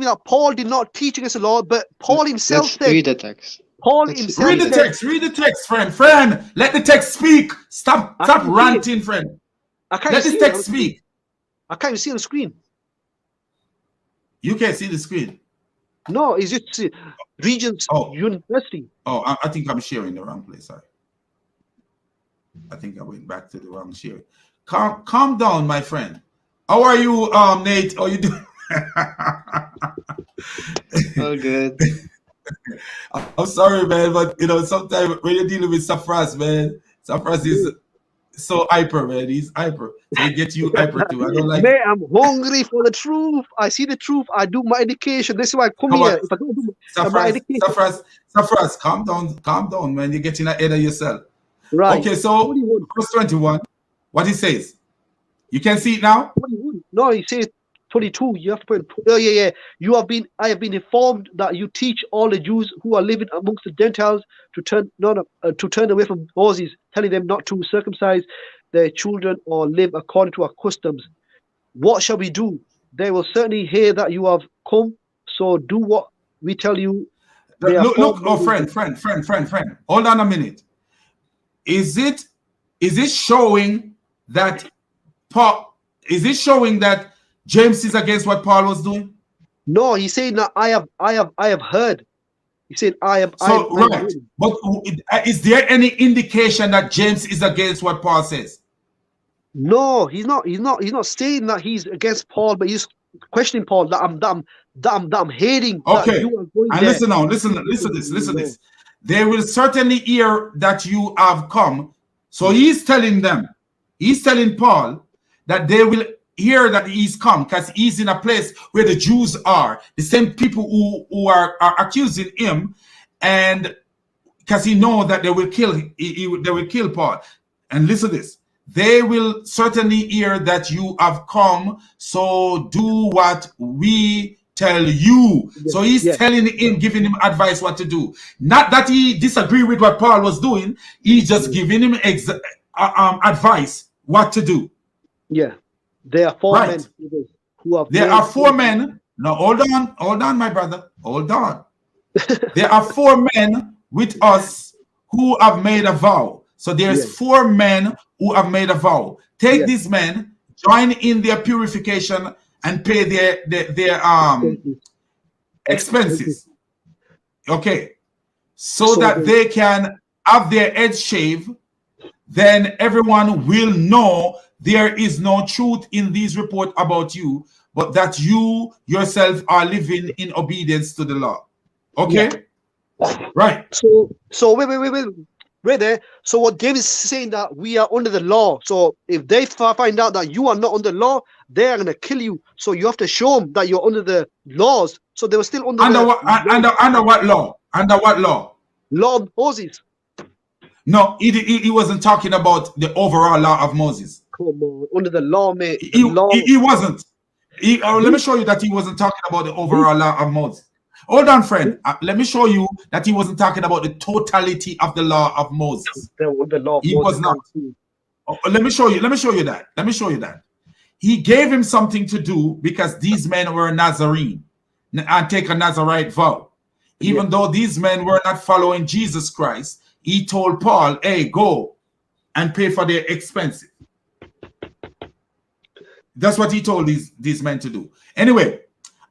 [SPEAKER 14] that Paul did not teach against the law, but Paul himself said.
[SPEAKER 18] Read the text.
[SPEAKER 14] Paul himself
[SPEAKER 1] read the text. Read the text, friend. Friend, let the text speak. Stop ranting, friend. Let the text speak.
[SPEAKER 14] I can't even see on the screen.
[SPEAKER 1] You can't see the screen.
[SPEAKER 14] No, it's just Regents University.
[SPEAKER 1] Oh, I think I'm sharing the wrong place. Sorry. I think I went back to the wrong sharing. Calm down, my friend. How are you, Nate? How you doing?
[SPEAKER 18] All good.
[SPEAKER 1] I'm sorry, man, but sometimes when you're dealing with Safras, man, Safras is so hyper, man. He's hyper. So he gets you hyper too. I don't like
[SPEAKER 14] Man, I'm hungry for the truth. I see the truth. I do my education. This is why I come here. If I don't do my education.
[SPEAKER 1] Safras, calm down, man. You're getting ahead of yourself.
[SPEAKER 14] Right.
[SPEAKER 1] Okay, so verse 21, what he says. You can see it now?
[SPEAKER 14] 21. No, he says 22. You have to put. Oh yeah. I have been informed that you teach all the Jews who are living amongst the Gentiles to turn away from Moses, telling them not to circumcise their children or live according to our customs. What shall we do? They will certainly hear that you have come. So do what we tell you.
[SPEAKER 1] Look, friend. Hold on a minute. Is it showing that Paul? Is it showing that James is against what Paul was doing?
[SPEAKER 14] No, he's saying that I have heard. He said I have.
[SPEAKER 1] Right. But is there any indication that James is against what Paul says?
[SPEAKER 14] No, he's not. He's not saying that he's against Paul, but he's questioning Paul that I'm hating.
[SPEAKER 1] Okay.
[SPEAKER 14] That you are going
[SPEAKER 1] and
[SPEAKER 14] there.
[SPEAKER 1] listen now. Listen to this. They will certainly hear that you have come. So he's telling Paul that they will hear that he's come because he's in a place where the Jews are, the same people who are accusing him, and because he knows that they will kill they will kill Paul. And listen to this. They will certainly hear that you have come, so do what we tell you. So he's telling him, giving him advice what to do. Not that he disagree with what Paul was doing. He's just giving him advice what to do.
[SPEAKER 14] Yeah, there are four men who have.
[SPEAKER 1] There are four men. Now hold on, my brother. Hold on. There are four men with us who have made a vow. So there's four men who have made a vow. Take these men, join in their purification, and pay their expenses. Okay. So that they can have their heads shaved. Then everyone will know there is no truth in these reports about you, but that you yourself are living in obedience to the law. Okay? Right.
[SPEAKER 14] So wait. Right there. So what James is saying that we are under the law. So if they find out that you are not under the law, they are gonna kill you. So you have to show them that you're under the laws. So they were still under
[SPEAKER 1] under what law? Under what law?
[SPEAKER 14] Law of Moses.
[SPEAKER 1] No, he wasn't talking about the overall law of Moses.
[SPEAKER 14] Come on, under the law, mate.
[SPEAKER 1] He wasn't. Let me show you that he wasn't talking about the overall law of Moses. Hold on, friend. Let me show you that he wasn't talking about the totality of the law of Moses. He was not. Let me show you that. He gave him something to do because these men were Nazarene and take a Nazarite vow. Even though these men were not following Jesus Christ, he told Paul, hey, go and pay for their expenses. That's what he told these men to do. Anyway,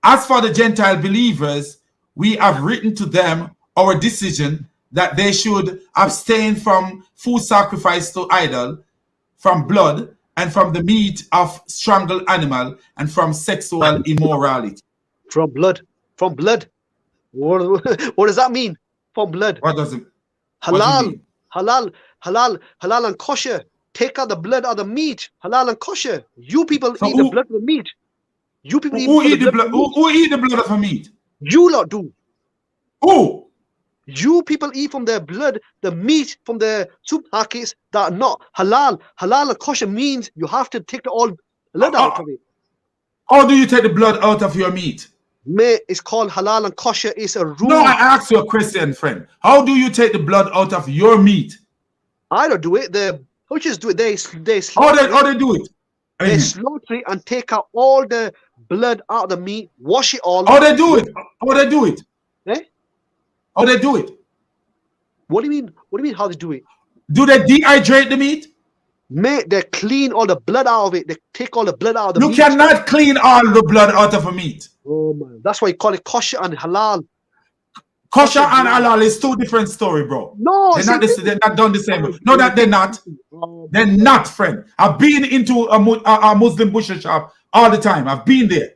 [SPEAKER 1] as for the Gentile believers, we have written to them our decision that they should abstain from food sacrificed to idol, from blood, and from the meat of strangled animal, and from sexual immorality.
[SPEAKER 14] From blood. What does that mean? From blood.
[SPEAKER 1] What does it?
[SPEAKER 14] Halal and kosher. Take out the blood of the meat. Halal and kosher. You people eat the blood of the meat. You people
[SPEAKER 19] Who
[SPEAKER 14] eat
[SPEAKER 19] eat the blood?
[SPEAKER 14] of meat.
[SPEAKER 19] Who eat the blood of a meat?
[SPEAKER 14] You lot do.
[SPEAKER 19] Who?
[SPEAKER 14] You people eat from the blood, the meat from the supermarkets that are not halal. Halal and kosher means you have to take the all blood out of it.
[SPEAKER 19] How do you take the blood out of your meat?
[SPEAKER 14] Mate, it's called halal and kosher. It's a rule.
[SPEAKER 19] No, I asked you a question, friend. How do you take the blood out of your meat?
[SPEAKER 14] I don't do it. The butchers do it. They
[SPEAKER 19] How they do it?
[SPEAKER 14] They slaughter it and take out all the blood out of the meat, wash it all.
[SPEAKER 19] How they do it? How they do it?
[SPEAKER 14] Eh?
[SPEAKER 19] How they do it?
[SPEAKER 14] What do you mean? What do you mean how they do it?
[SPEAKER 19] Do they dehydrate the meat?
[SPEAKER 14] Mate, they clean all the blood out of it. They take all the blood out of the meat.
[SPEAKER 19] You cannot clean all the blood out of a meat.
[SPEAKER 14] Oh man, that's why you call it kosher and halal.
[SPEAKER 19] Kosher and halal is two different story, bro.
[SPEAKER 14] No,
[SPEAKER 19] they're not done the same way. No, that they're not. They're not, friend. I've been into a Muslim butcher shop all the time. I've been there.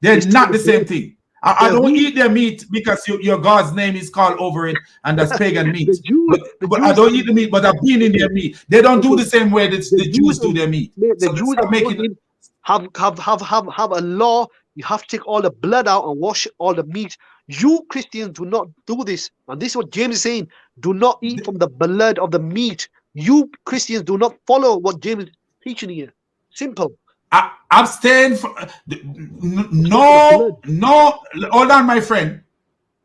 [SPEAKER 19] They're not the same thing. I don't eat their meat because your God's name is called over it, and that's pagan meat. But I don't eat the meat, but I've been in their meat. They don't do the same way that the Jews do their meat.
[SPEAKER 14] The Jews have a law. You have to take all the blood out and wash all the meat. You Christians do not do this. And this is what James is saying. Do not eat from the blood of the meat. You Christians do not follow what James is teaching here. Simple.
[SPEAKER 19] Abstain from no, hold on, my friend.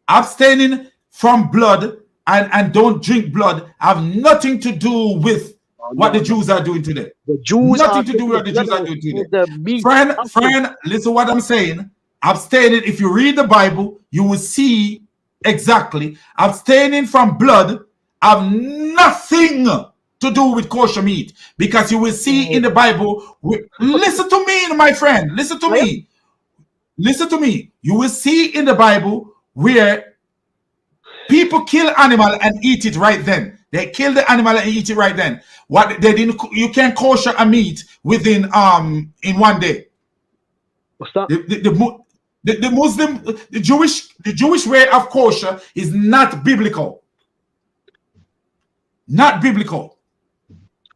[SPEAKER 19] Abstaining from blood and don't drink blood have nothing to do with what the Jews are doing today.
[SPEAKER 14] The Jews
[SPEAKER 19] nothing to do with what the Jews are doing today. Friend, listen what I'm saying. Abstaining, if you read the Bible, you will see exactly. Abstaining from blood have nothing to do with kosher meat, because you will see in the Bible. Listen to me, my friend. Listen to me. Listen to me. You will see in the Bible where people kill animal and eat it right then. They kill the animal and eat it right then. What they didn't, you can't kosher a meat within in one day.
[SPEAKER 14] What's that?
[SPEAKER 19] The Muslim, the Jewish way of kosher is not biblical. Not biblical.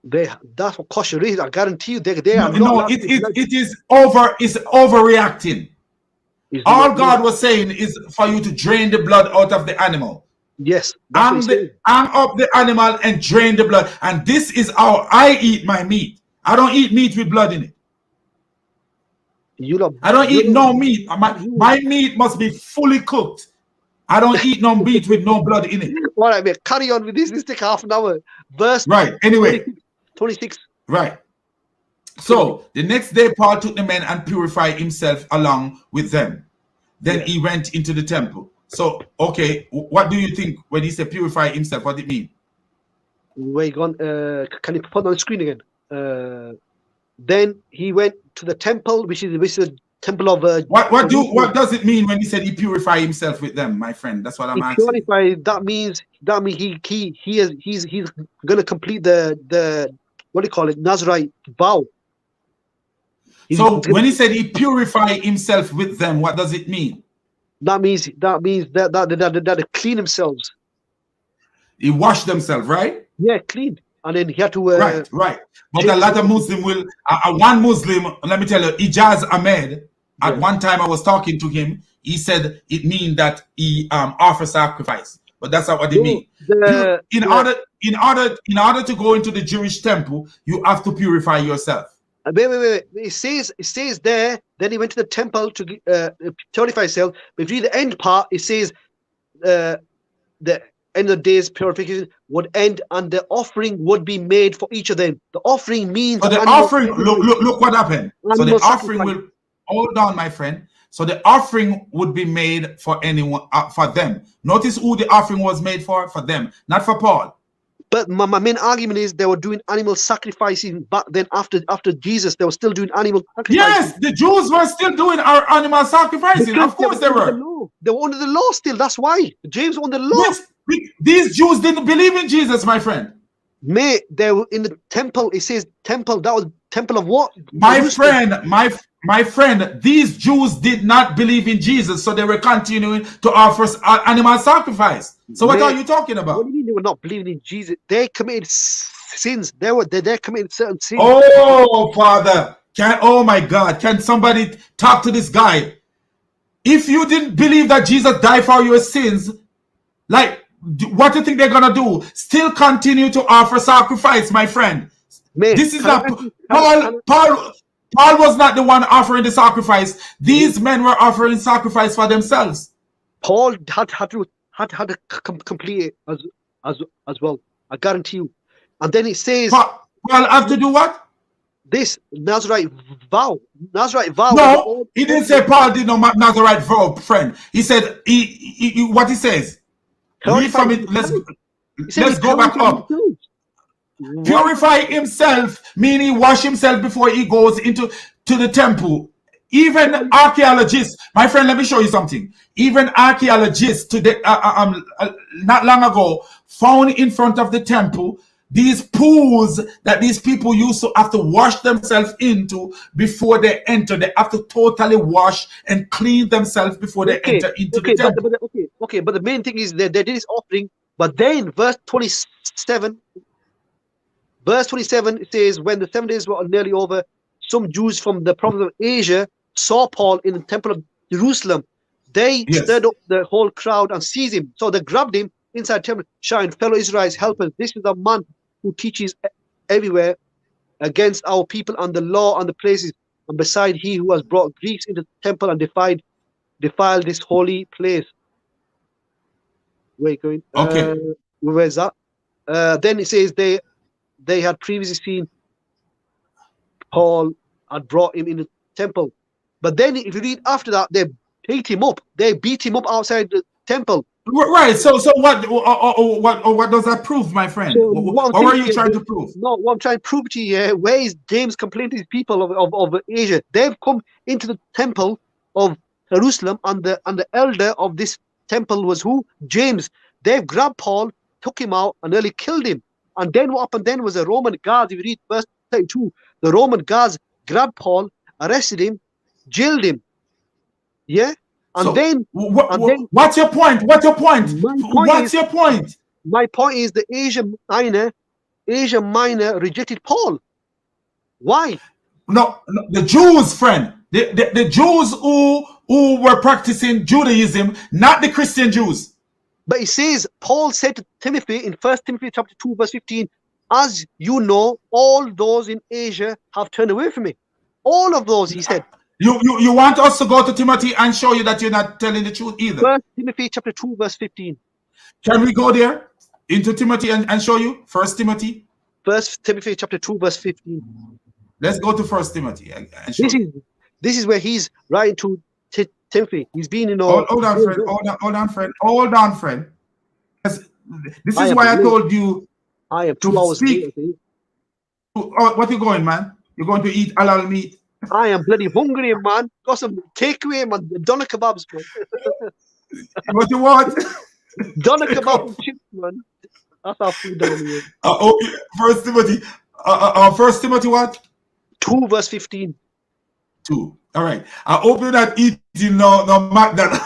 [SPEAKER 14] That's what kosher is. I guarantee you, they are
[SPEAKER 19] not. It is overreacting. All God was saying is for you to drain the blood out of the animal.
[SPEAKER 14] Yes.
[SPEAKER 19] Hang up the animal and drain the blood. And this is how I eat my meat. I don't eat meat with blood in it. I don't eat no meat. My meat must be fully cooked. I don't eat no meat with no blood in it.
[SPEAKER 14] All right, mate. Carry on with this. This take half an hour. Verse
[SPEAKER 19] right. Anyway.
[SPEAKER 14] 26.
[SPEAKER 19] Right. So the next day, Paul took the men and purified himself along with them. Then he went into the temple. So, okay, what do you think when he said purify himself? What did it mean?
[SPEAKER 14] Wait, can you put on the screen again? Then he went to the temple, which is the temple of.
[SPEAKER 19] What does it mean when he said he purified himself with them, my friend? That's what I'm asking.
[SPEAKER 14] Purify. That means he's gonna complete the what do you call it, Nazarite vow.
[SPEAKER 19] So when he said he purified himself with them, what does it mean?
[SPEAKER 14] That means that they clean themselves.
[SPEAKER 19] He washed themselves, right?
[SPEAKER 14] Yeah, clean. And then he had to
[SPEAKER 19] right. But a lot of Muslim will one Muslim, let me tell you, Ijaz Ahmed, at one time I was talking to him, he said it means that he offers sacrifice. But that's not what it means. In order to go into the Jewish temple, you have to purify yourself.
[SPEAKER 14] Wait. It says there. Then he went to the temple to purify himself. But if you read the end part, it says the end of the days purification would end, and the offering would be made for each of them. The offering means.
[SPEAKER 19] So the offering. Look what happened. So the offering will. Hold on, my friend. So the offering would be made for anyone, for them. Notice who the offering was made for them, not for Paul.
[SPEAKER 14] But my main argument is they were doing animal sacrificing back then. After Jesus, they were still doing animal sacrificing.
[SPEAKER 19] Yes, the Jews were still doing our animal sacrificing.
[SPEAKER 14] Because
[SPEAKER 19] of course they were.
[SPEAKER 14] They were under the law still. That's why James under the law.
[SPEAKER 19] Yes, these Jews didn't believe in Jesus, my friend.
[SPEAKER 14] Mate, they were in the temple. It says temple. That was temple of what?
[SPEAKER 19] My friend, these Jews did not believe in Jesus, so they were continuing to offer animal sacrifice. So what are you talking about?
[SPEAKER 14] What do you mean they were not believing in Jesus? They committed sins. They committed certain sins.
[SPEAKER 19] Oh, Father,
[SPEAKER 1] Oh my God, can somebody talk to this guy? If you didn't believe that Jesus died for your sins, like, what do you think they're gonna do? Still continue to offer sacrifice, my friend.
[SPEAKER 14] Man,
[SPEAKER 1] This is
[SPEAKER 14] can I
[SPEAKER 1] not
[SPEAKER 14] ask you,
[SPEAKER 1] Paul was not the one offering the sacrifice. These men were offering sacrifice for themselves.
[SPEAKER 14] Paul had to complete it as well. I guarantee you. And then it says,
[SPEAKER 1] Paul have to do what?
[SPEAKER 14] This Nazarite vow. Nazarite vow.
[SPEAKER 1] No, he didn't say Paul did no Nazarite vow, friend. He said what he says. Read from it. Let's go back up. Purify himself, meaning wash himself before he goes into the temple. Even archaeologists, my friend, let me show you something. Even archaeologists today, not long ago, found in front of the temple these pools that these people used to have to wash themselves into before they enter. They have to totally wash and clean themselves before they enter into the temple.
[SPEAKER 14] But the main thing is that they did this offering. But then, verse 27 it says, when the 7 days were nearly over, some Jews from the province of Asia saw Paul in the temple of Jerusalem. They stirred up the whole crowd and seized him. So they grabbed him inside the temple, shouting, fellow Israelites, help us. This is a man who teaches everywhere against our people and the law and the places. And beside he who has brought Greeks into the temple and defiled this holy place. Where are you going?
[SPEAKER 1] Okay.
[SPEAKER 14] Where's that? Then it says they had previously seen Paul had brought him in the temple. But then if you read after that, they beat him up. They beat him up outside the temple.
[SPEAKER 1] Right. So what does that prove, my friend?
[SPEAKER 14] So
[SPEAKER 1] what were you trying to prove?
[SPEAKER 14] No, what I'm trying to prove to you, where is James complaining to these people of Asia? They've come into the temple of Jerusalem, and the elder of this temple was who? James. They've grabbed Paul, took him out, and nearly killed him. And then what happened then was the Roman guards, if you read verse 32, the Roman guards grabbed Paul, arrested him, jailed him. Yeah? And
[SPEAKER 1] so,
[SPEAKER 14] then
[SPEAKER 1] what's your point? What's your point? Your point?
[SPEAKER 14] My point is the Asia Minor rejected Paul. Why?
[SPEAKER 1] No, the Jews, friend. The Jews who were practicing Judaism, not the Christian Jews.
[SPEAKER 14] But it says, Paul said to Timothy in 1 Timothy chapter 2, verse 15, as you know, all those in Asia have turned away from me. All of those, he said.
[SPEAKER 1] You want us to go to Timothy and show you that you're not telling the truth either?
[SPEAKER 14] 1 Timothy chapter 2, verse 15.
[SPEAKER 1] Can we go there into Timothy and show you? 1 Timothy?
[SPEAKER 14] 1 Timothy chapter 2, verse 15.
[SPEAKER 1] Let's go to 1 Timothy and show
[SPEAKER 14] this is where he's writing to Timothy. He's been in
[SPEAKER 1] hold on, friend. Hold on, friend. This is why I told you
[SPEAKER 14] I am 2 hours
[SPEAKER 1] speak. What you going, man? You're going to eat halal meat?
[SPEAKER 14] I am bloody hungry, man. Got some takeaway, man. Doner kebabs, man.
[SPEAKER 1] What you want?
[SPEAKER 14] Doner kebab and chips, man. That's our food down here.
[SPEAKER 1] 1 Timothy. 1 Timothy what?
[SPEAKER 14] 2 verse 15.
[SPEAKER 1] 2. All right. I hope you're not eating no McDonald's.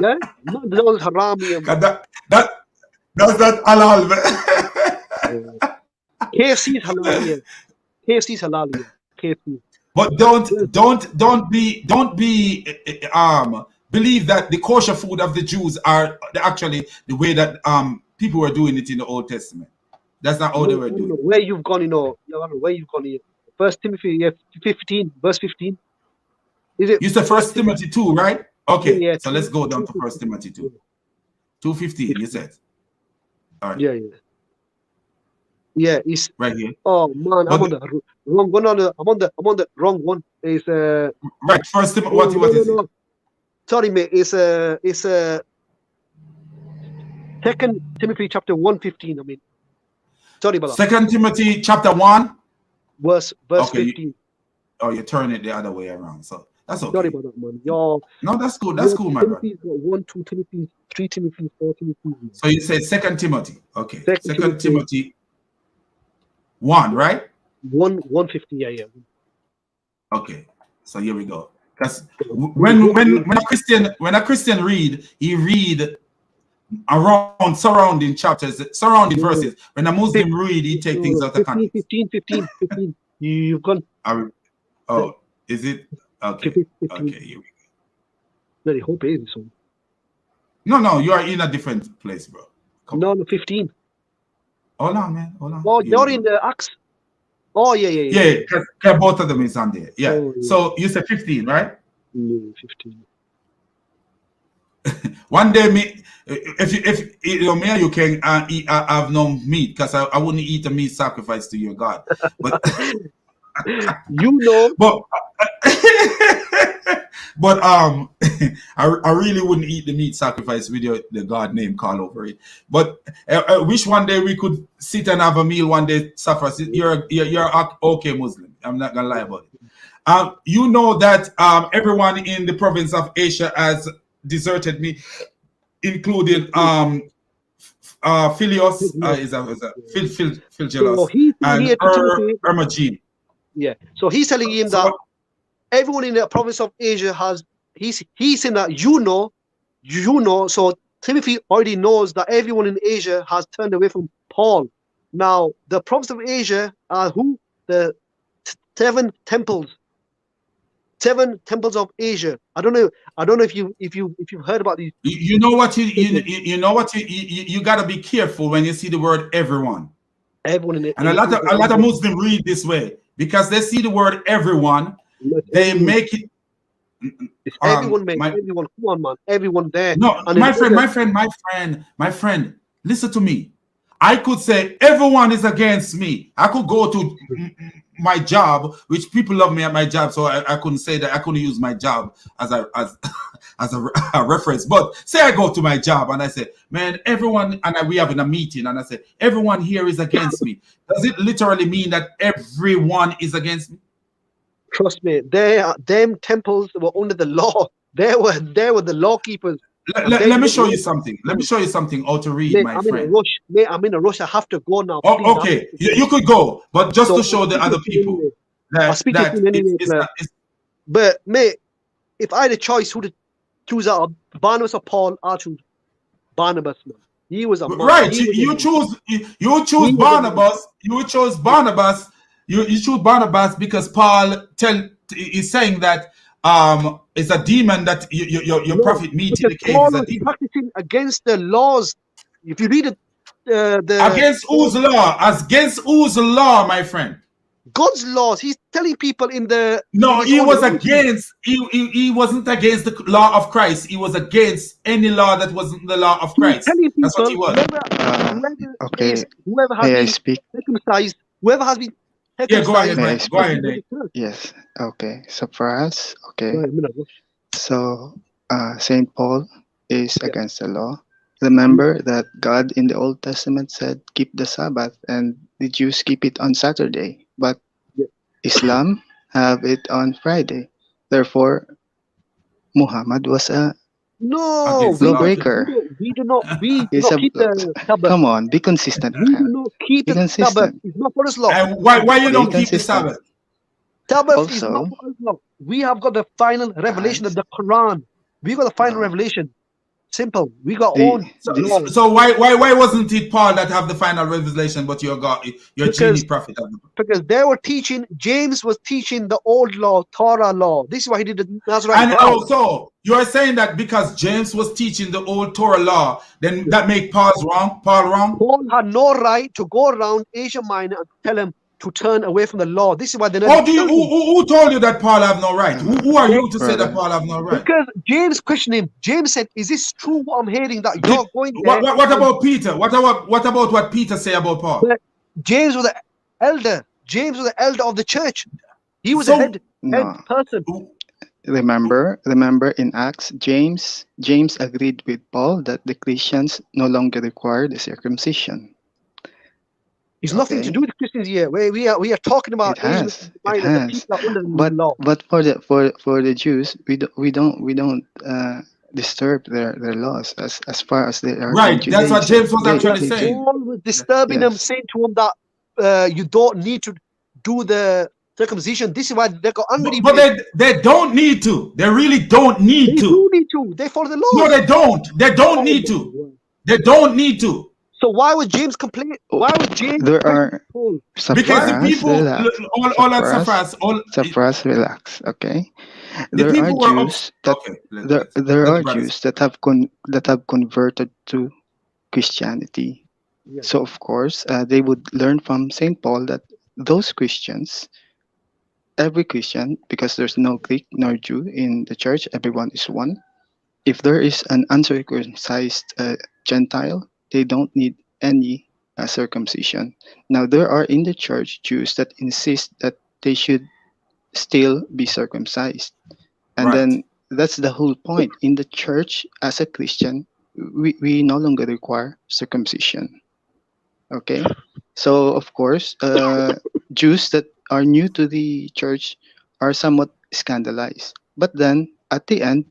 [SPEAKER 14] Yeah? McDonald's harami.
[SPEAKER 1] That's not halal, man.
[SPEAKER 14] KFC is halal here. KFC is halal here. KFC.
[SPEAKER 1] But don't be believe that the kosher food of the Jews are actually the way that people were doing it in the Old Testament. That's not how they were doing it.
[SPEAKER 14] Where you've gone, where you've gone here. 1 Timothy 15, verse 15. Is it?
[SPEAKER 1] You said 1 Timothy 2, right? Okay, yeah, so let's go down to 1 Timothy 2. 2:15, you said. All right.
[SPEAKER 14] Yeah, it's
[SPEAKER 1] right here.
[SPEAKER 14] Oh man, I'm on the wrong one. I'm on the wrong one. It's
[SPEAKER 1] right. First, what is it?
[SPEAKER 14] Sorry, mate. It's 2 Timothy chapter 1:15. I mean, sorry about that.
[SPEAKER 1] 2 Timothy chapter 1,
[SPEAKER 14] verse 15.
[SPEAKER 1] Oh, you turn it the other way around. So that's okay.
[SPEAKER 14] Sorry about that, man. No,
[SPEAKER 1] that's cool. That's cool, my brother.
[SPEAKER 14] 1, 2 Timothy, 3 Timothy, 4 Timothy.
[SPEAKER 1] So you say 2 Timothy. Okay. 2 Timothy 1, right?
[SPEAKER 14] 1:15. Yeah.
[SPEAKER 1] Okay. So here we go. Because when a Christian read, he read around surrounding chapters, surrounding verses. When a Muslim read, he take things out of context.
[SPEAKER 14] 15. You've gone.
[SPEAKER 19] Oh, is it? Okay.
[SPEAKER 14] 15.
[SPEAKER 19] Okay. Here we go.
[SPEAKER 14] Bloody hope it is this one.
[SPEAKER 19] No, you are in a different place, bro.
[SPEAKER 14] No, 15.
[SPEAKER 19] Hold on, man. Hold on.
[SPEAKER 14] Oh,
[SPEAKER 19] Here
[SPEAKER 14] you're
[SPEAKER 19] we
[SPEAKER 14] in
[SPEAKER 19] go.
[SPEAKER 14] the Acts. Oh, yeah.
[SPEAKER 19] Yeah, because both of them is on there. Yeah.
[SPEAKER 14] Oh, yeah.
[SPEAKER 19] So you said 15, right?
[SPEAKER 14] No, 15.
[SPEAKER 19] One day, me, if you know me, you can eat, have no meat because I wouldn't eat a meat sacrifice to your God. But
[SPEAKER 14] you know,
[SPEAKER 19] but I really wouldn't eat the meat sacrifice with the God name call over it. But I wish one day we could sit and have a meal one day. Sacrifice. You're okay Muslim. I'm not gonna lie about it. You know that everyone in the province of Asia has deserted me, including Philios, Philgelos,
[SPEAKER 14] so he's
[SPEAKER 19] and
[SPEAKER 14] here to Timothy.
[SPEAKER 19] Hermogenes.
[SPEAKER 14] Yeah. So he's telling him that everyone in the province of Asia has. He's saying that you know. So Timothy already knows that everyone in Asia has turned away from Paul. Now the province of Asia are who? The 7 temples. 7 temples of Asia. I don't know if you've heard about these.
[SPEAKER 19] You know what you know what you gotta be careful when you see the word everyone.
[SPEAKER 14] Everyone in
[SPEAKER 19] and a lot of Muslims read this way because they see the word everyone. They make it.
[SPEAKER 14] It's everyone, man. Everyone, come on, man. Everyone there.
[SPEAKER 19] No,
[SPEAKER 14] and
[SPEAKER 19] my friend. Listen to me. I could say everyone is against me. I could go to my job, which people love me at my job, so I couldn't say that. I couldn't use my job as a reference. But say I go to my job and I say, man, everyone, and we having a meeting, and I say, everyone here is against me. Does it literally mean that everyone is against me?
[SPEAKER 14] Trust me, them temples were under the law. They were the law keepers.
[SPEAKER 19] Let me show you something. Let me show you something how to read, my friend.
[SPEAKER 14] I'm in a rush. I have to go now.
[SPEAKER 19] Oh, okay. You could go, but just to show the other people that
[SPEAKER 14] But mate, if I had a choice who to choose out of Barnabas or Paul, I'll choose Barnabas, man. He was a man.
[SPEAKER 19] Right. You choose Barnabas. You chose Barnabas. You choose Barnabas because Paul is saying that it's a demon that your prophet meets in the cave.
[SPEAKER 14] Paul was practicing against the laws. If you read it,
[SPEAKER 19] against whose law? Against whose law, my friend?
[SPEAKER 14] God's laws. He's telling people in the.
[SPEAKER 19] No, he was against. He wasn't against the law of Christ. He was against any law that wasn't the law of Christ. That's what he was.
[SPEAKER 14] Whoever has been circumcised, whoever has been.
[SPEAKER 19] Yeah, go ahead, man. Go ahead, Nate.
[SPEAKER 18] Yes. Okay. So for us, okay. So Saint Paul is against the law. Remember that God in the Old Testament said, keep the Sabbath, and the Jews keep it on Saturday. But Islam have it on Friday. Therefore, Muhammad was a lawbreaker.
[SPEAKER 14] We do not keep the Sabbath.
[SPEAKER 18] Come on, be consistent.
[SPEAKER 14] We do not keep the Sabbath. It's not for us law.
[SPEAKER 19] Why you don't keep the Sabbath?
[SPEAKER 14] Sabbath is not for us law. We have got the final revelation of the Quran. We got the final revelation. Simple. We got own.
[SPEAKER 19] So why wasn't it Paul that have the final revelation, but your genie prophet?
[SPEAKER 14] Because they were teaching. James was teaching the old law, Torah law. This is why he did the Nazarite.
[SPEAKER 19] And also, you are saying that because James was teaching the old Torah law, then that make Paul wrong.
[SPEAKER 14] Paul had no right to go around Asia Minor and tell him to turn away from the law. This is why they never.
[SPEAKER 19] Who told you that Paul have no right? Who are you to say that Paul have no right?
[SPEAKER 14] Because James questioned him. James said, "Is this true? What I'm hearing that you're going there?"
[SPEAKER 19] What about Peter? What about what Peter say about Paul?
[SPEAKER 14] But James was the elder. James was the elder of the church. He was a head person.
[SPEAKER 18] Remember in Acts, James agreed with Paul that the Christians no longer require the circumcision.
[SPEAKER 14] It's nothing to do with Christians here. We are talking about
[SPEAKER 18] it has. But for the Jews, we don't disturb their laws as far as they are.
[SPEAKER 19] Right, that's what James was actually saying.
[SPEAKER 14] Paul was disturbing them, saying to them that you don't need to do the circumcision. This is why they got angry.
[SPEAKER 19] But they don't need to. They really don't need to.
[SPEAKER 14] They do need to. They follow the law.
[SPEAKER 19] No, they don't. They don't need to. They don't need to.
[SPEAKER 14] So why was James complaining? Why was James
[SPEAKER 18] There
[SPEAKER 14] questioning
[SPEAKER 18] are
[SPEAKER 14] Paul?
[SPEAKER 19] Because the
[SPEAKER 18] Saffras,
[SPEAKER 19] people,
[SPEAKER 18] relax.
[SPEAKER 19] all that Saffras,
[SPEAKER 18] Saffras, relax. Okay.
[SPEAKER 19] the
[SPEAKER 18] There are
[SPEAKER 19] people were
[SPEAKER 18] Jews that
[SPEAKER 19] okay.
[SPEAKER 18] there
[SPEAKER 19] Let the
[SPEAKER 18] are
[SPEAKER 19] brothers.
[SPEAKER 18] Jews that have converted to Christianity.
[SPEAKER 14] Yeah.
[SPEAKER 18] So of course, they would learn from Saint Paul that those Christians, every Christian, because there's no Greek nor Jew in the church, everyone is one. If there is an uncircumcised Gentile, they don't need any circumcision. Now, there are in the church Jews that insist that they should still be circumcised. And
[SPEAKER 19] Right.
[SPEAKER 18] then that's the whole point. In the church, as a Christian, we no longer require circumcision. Okay? So, of course, Jews that are new to the church are somewhat scandalized. But then, at the end,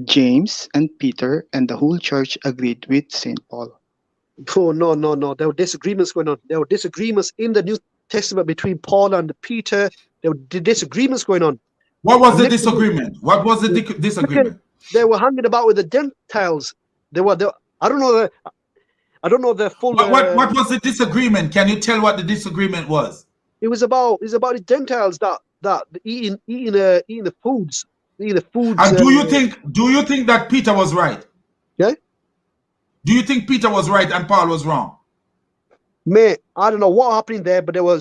[SPEAKER 18] James and Peter and the whole church agreed with St. Paul.
[SPEAKER 14] Oh, no. There were disagreements going on. There were disagreements in the New Testament between Paul and Peter. There were disagreements going on.
[SPEAKER 19] What was the disagreement? What was the disagreement?
[SPEAKER 14] They were hanging about with the Gentiles. They were. I don't know the full.
[SPEAKER 19] What was the disagreement? Can you tell what the disagreement was?
[SPEAKER 14] It was about the Gentiles that eating the foods.
[SPEAKER 19] And do you think that Peter was right?
[SPEAKER 14] Yeah.
[SPEAKER 19] Do you think Peter was right and Paul was wrong?
[SPEAKER 14] Mate, I don't know what happened there, but they were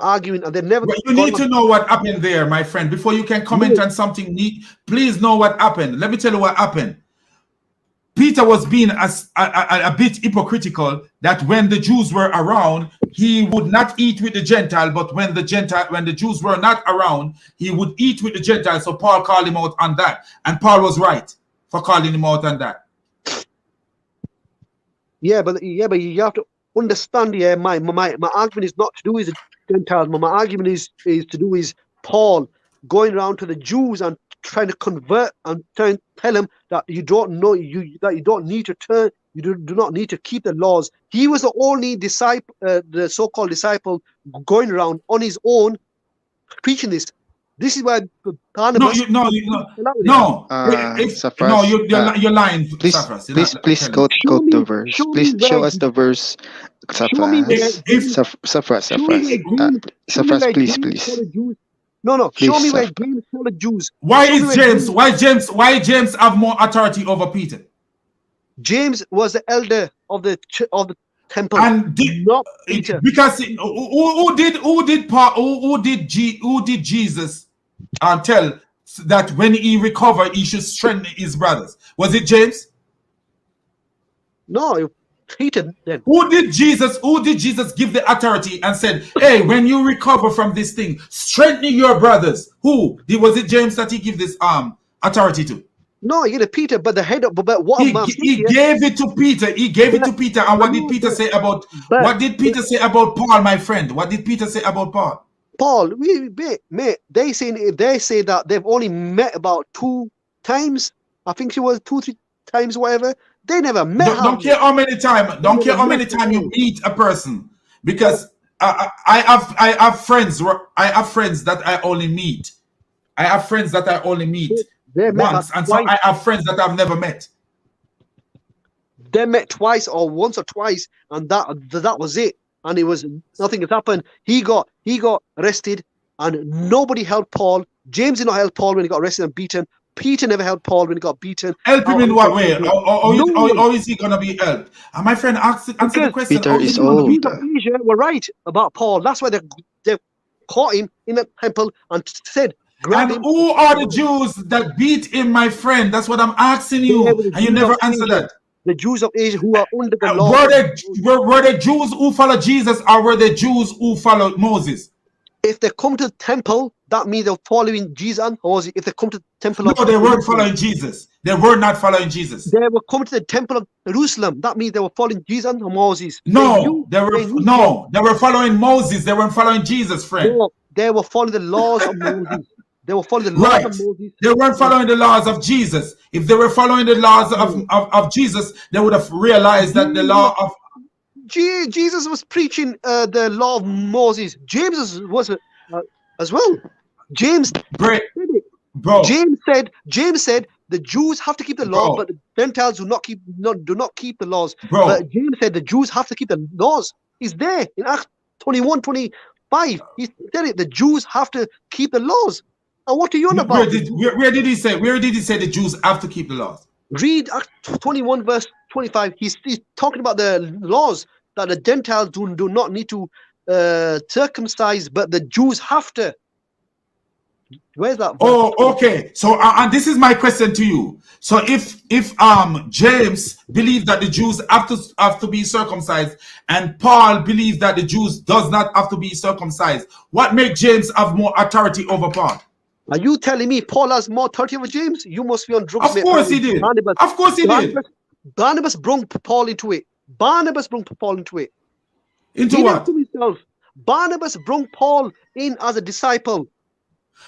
[SPEAKER 14] arguing and they never.
[SPEAKER 19] Well, you need to know what happened there, my friend, before you can comment on something neat. Please know what happened. Let me tell you what happened. Peter was being a bit hypocritical that when the Jews were around, he would not eat with the Gentile, but when the Jews were not around, he would eat with the Gentiles. So Paul called him out on that. And Paul was right for calling him out on that.
[SPEAKER 14] Yeah, but you have to understand. Yeah, my argument is not to do with the Gentiles. My argument is to do with Paul going around to the Jews and trying to convert and trying to tell them that you don't need to turn, you do not need to keep the laws. He was the only disciple, the so-called disciple, going around on his own preaching this. This is why Barnabas.
[SPEAKER 19] You're lying.
[SPEAKER 18] Please quote the verse. Please show us the verse. Saffras, please.
[SPEAKER 14] No.
[SPEAKER 18] Please,
[SPEAKER 14] show me where James told the Jews.
[SPEAKER 19] Why James have more authority over Peter?
[SPEAKER 14] James was the elder of the temple,
[SPEAKER 19] and
[SPEAKER 14] not Peter.
[SPEAKER 19] Because who did Jesus tell that when he recovered he should strengthen his brothers? Was it James?
[SPEAKER 14] No, Peter then.
[SPEAKER 19] Who did Jesus give the authority and said, hey, when you recover from this thing, strengthen your brothers? Who? Was it James that he gave this authority to?
[SPEAKER 14] No, you get Peter, but the head of what
[SPEAKER 19] he gave it to Peter. He gave it to Peter. And what did Peter say about Paul, my friend? What did Peter say about Paul?
[SPEAKER 14] Paul, mate, they say that they've only met about 2 times. I think it was 2-3 times, whatever. They never met.
[SPEAKER 19] Don't care how many times. Don't care how many times you meet a person, because I have friends. I have friends that I only meet. I have friends that I only meet once, and so I have friends that I've never met.
[SPEAKER 14] They met twice or once or twice, and that was it. And it was nothing has happened. He got arrested, and nobody helped Paul. James did not help Paul when he got arrested and beaten. Peter never helped Paul when he got beaten.
[SPEAKER 19] Help him in what way? How is he going to be helped? And my friend answer the question.
[SPEAKER 18] Peter is old.
[SPEAKER 14] Asia were right about Paul. That's why they caught him in the temple and said, grab him.
[SPEAKER 19] Who are the Jews that beat him, my friend? That's what I'm asking you. And you never answer that.
[SPEAKER 14] The Jews of Asia who are under the law.
[SPEAKER 19] Were the Jews who follow Jesus, or were the Jews who followed Moses?
[SPEAKER 14] If they come to the temple, that means they're following Jesus and Moses. If they come to the temple
[SPEAKER 19] no, they weren't following Jesus. They were not following Jesus.
[SPEAKER 14] They were coming to the temple of Jerusalem. That means they were following Jesus and Moses.
[SPEAKER 19] No, they were following Moses. They weren't following Jesus, friend.
[SPEAKER 14] No, they were following the laws of Moses. They were following the laws of Moses.
[SPEAKER 19] They weren't following the laws of Jesus. If they were following the laws of Jesus, they would have realized that the law of
[SPEAKER 14] Jesus was preaching the law of Moses. James was as well. James
[SPEAKER 19] bro.
[SPEAKER 14] James said the Jews have to keep the law, but Gentiles do not keep the laws.
[SPEAKER 1] Bro.
[SPEAKER 14] But James said the Jews have to keep the laws. He's there in Acts 21, 25. He said it. The Jews have to keep the laws. And what are you on about?
[SPEAKER 1] Where did he say? Where did he say the Jews have to keep the laws?
[SPEAKER 14] Read Acts 21 verse 25. He's talking about the laws that the Gentiles do not need to circumcise, but the Jews have to. Where's that verse?
[SPEAKER 1] Oh, okay. So, and this is my question to you. So, if James believed that the Jews have to be circumcised, and Paul believed that the Jews does not have to be circumcised, what makes James have more authority over Paul?
[SPEAKER 14] Are you telling me Paul has more authority over James? You must be on drugs.
[SPEAKER 1] Of course he did. Of course he did.
[SPEAKER 14] Barnabas brought Paul into it.
[SPEAKER 1] Into what?
[SPEAKER 14] Himself. Barnabas brought Paul in as a disciple.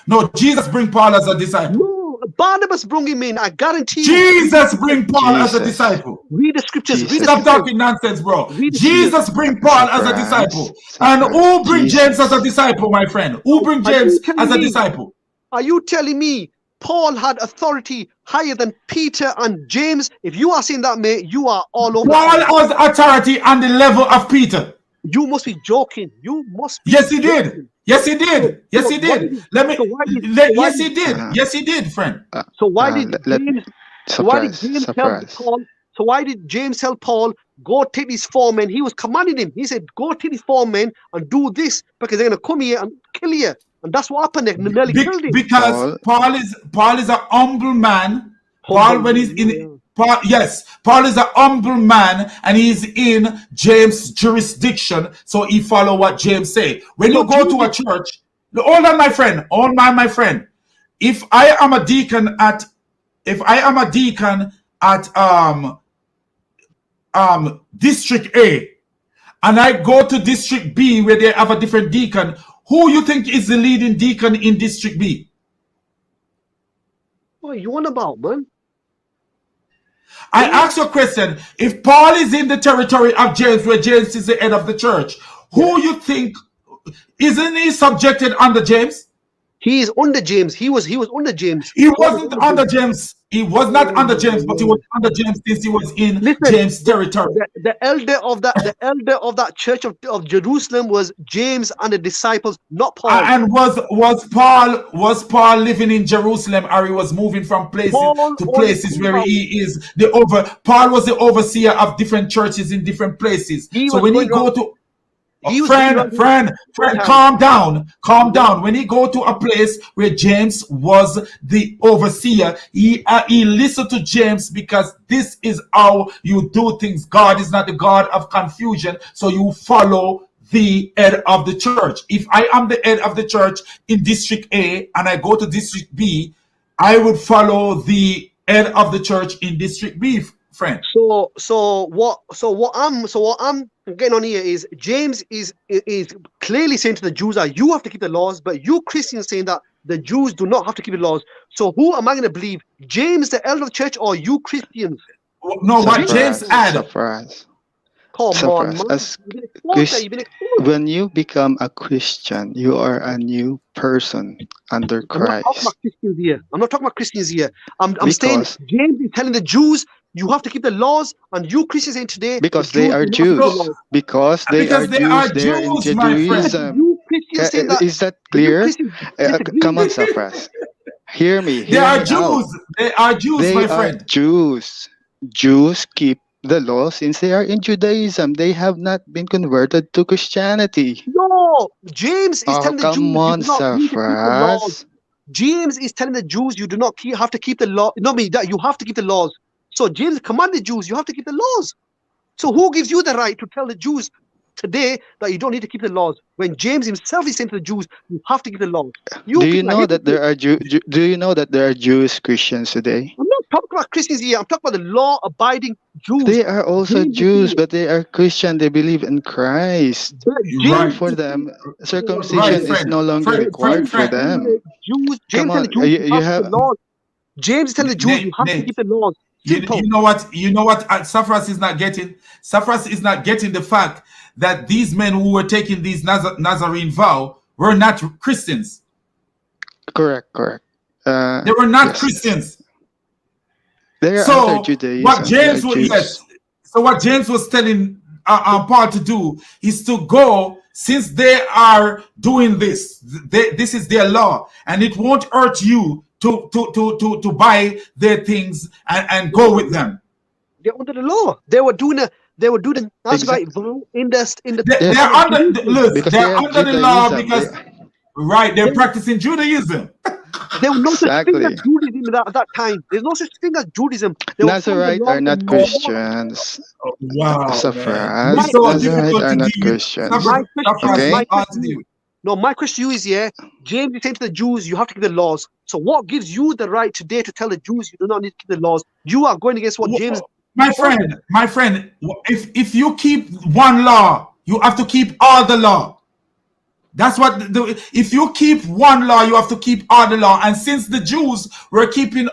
[SPEAKER 1] No, Jesus bring Paul as a disciple.
[SPEAKER 14] No, Barnabas brought him in. I guarantee you.
[SPEAKER 1] Jesus bring Paul as a disciple.
[SPEAKER 14] Read the scriptures.
[SPEAKER 1] Stop talking nonsense, bro. Jesus bring Paul as a disciple. And who bring James as a disciple, my friend? Who bring James as a disciple?
[SPEAKER 14] Are you telling me Paul had authority higher than Peter and James? If you are saying that, mate, you are all over.
[SPEAKER 1] Paul has authority on the level of Peter.
[SPEAKER 14] You must be joking. You must be
[SPEAKER 1] Yes, he did. Yes, he did. Yes, he did. Yes, he did. Yes, he did, friend.
[SPEAKER 14] So why did James tell Paul? So why did James tell Paul, go take these 4 men? He was commanding him. He said, go take these 4 men and do this because they're gonna come here and kill you. And that's what happened. They nearly killed him.
[SPEAKER 1] Because Paul is a humble man. Paul, when he's in Paul is a humble man, and he's in James' jurisdiction, so he follow what James say. When you go to a church, hold on, my friend. If I am a deacon at District A, and I go to District B where they have a different deacon, who you think is the leading deacon in District B?
[SPEAKER 14] What are you on about, man?
[SPEAKER 1] I ask you a question. If Paul is in the territory of James, where James is the head of the church, who you think, isn't he subjected under James?
[SPEAKER 14] He is under James. He was under James.
[SPEAKER 1] He wasn't under James. He was not under James, but he was under James since he was in James' territory.
[SPEAKER 14] The elder of that church of Jerusalem was James and the disciples, not Paul.
[SPEAKER 1] And was Paul living in Jerusalem, or he was moving from places to places where he is Paul was the overseer of different churches in different places. So when he go to friend, calm down. When he go to a place where James was the overseer, he listened to James, because this is how you do things. God is not the God of confusion, so you follow the head of the church. If I am the head of the church in District A and I go to District B, I would follow the head of the church in District B, friend.
[SPEAKER 14] So what I'm getting on here is James is clearly saying to the Jews that you have to keep the laws, but you Christians saying that the Jews do not have to keep the laws. So who am I going to believe? James, the elder of the church, or you Christians?
[SPEAKER 1] No, what James had.
[SPEAKER 18] When you become a Christian, you are a new person under Christ.
[SPEAKER 14] I'm not talking about Christians here. I'm saying James is telling the Jews you have to keep the laws, and you Christians saying today
[SPEAKER 18] because they are Jews. Because they are Jews, they are in Judaism. Is that clear? Come on, Safras. Hear me.
[SPEAKER 1] They are Jews. They are Jews, my friend.
[SPEAKER 18] Jews keep the law since they are in Judaism. They have not been converted to Christianity.
[SPEAKER 14] No, James is telling the Jews.
[SPEAKER 18] Come on, Safras.
[SPEAKER 14] James is telling the Jews you do not have to keep the law. Not me, that you have to keep the laws. So James commanded the Jews, you have to keep the laws. So who gives you the right to tell the Jews today that you don't need to keep the laws, when James himself is saying to the Jews, you have to keep the laws?
[SPEAKER 18] Do you know that there are Jewish Christians today?
[SPEAKER 14] I'm not talking about Christians here. I'm talking about the law-abiding Jews.
[SPEAKER 18] They are also Jews, but they are Christian. They believe in Christ. For them, circumcision is no longer required for them.
[SPEAKER 14] Come on, James is telling the Jews you have to keep the laws.
[SPEAKER 1] You know what Safras is not getting? Safras is not getting the fact that these men who were taking these Nazarene vow were not Christians.
[SPEAKER 18] Correct.
[SPEAKER 1] They were not Christians.
[SPEAKER 20] They are under
[SPEAKER 1] So what
[SPEAKER 20] Judaism. They are
[SPEAKER 1] James was
[SPEAKER 20] Jews.
[SPEAKER 1] yes. So what James was telling Paul to do is to go, since they are doing this. This is their law, and it won't hurt you to buy their things and go with them.
[SPEAKER 14] They're under the law. They were doing the Nazarite vow in the
[SPEAKER 1] They're under look,
[SPEAKER 20] because they
[SPEAKER 1] they're
[SPEAKER 20] have
[SPEAKER 1] under the law
[SPEAKER 20] Judaism.
[SPEAKER 1] because they're practicing Judaism.
[SPEAKER 14] There was no such thing as
[SPEAKER 20] Exactly.
[SPEAKER 14] Judaism at that time. There's no such thing as Judaism. They were following the
[SPEAKER 20] Nazarite
[SPEAKER 14] law
[SPEAKER 20] are
[SPEAKER 14] of
[SPEAKER 20] not
[SPEAKER 14] Moses.
[SPEAKER 20] Christians.
[SPEAKER 1] Wow, man.
[SPEAKER 20] Safras.
[SPEAKER 1] It's so
[SPEAKER 20] Nazarite
[SPEAKER 1] difficult
[SPEAKER 20] are
[SPEAKER 1] to
[SPEAKER 20] not
[SPEAKER 1] deal with.
[SPEAKER 20] Christians.
[SPEAKER 14] My question,
[SPEAKER 20] Okay?
[SPEAKER 14] my question, no, my question to you is, yeah, James is saying to the Jews, you have to keep the laws. So what gives you the right today to tell the Jews you do not need to keep the laws? You are going against what James.
[SPEAKER 1] My friend, if you keep one law, you have to keep all the law. That's what if you keep one law, you have to keep all the law. And since the Jews were keeping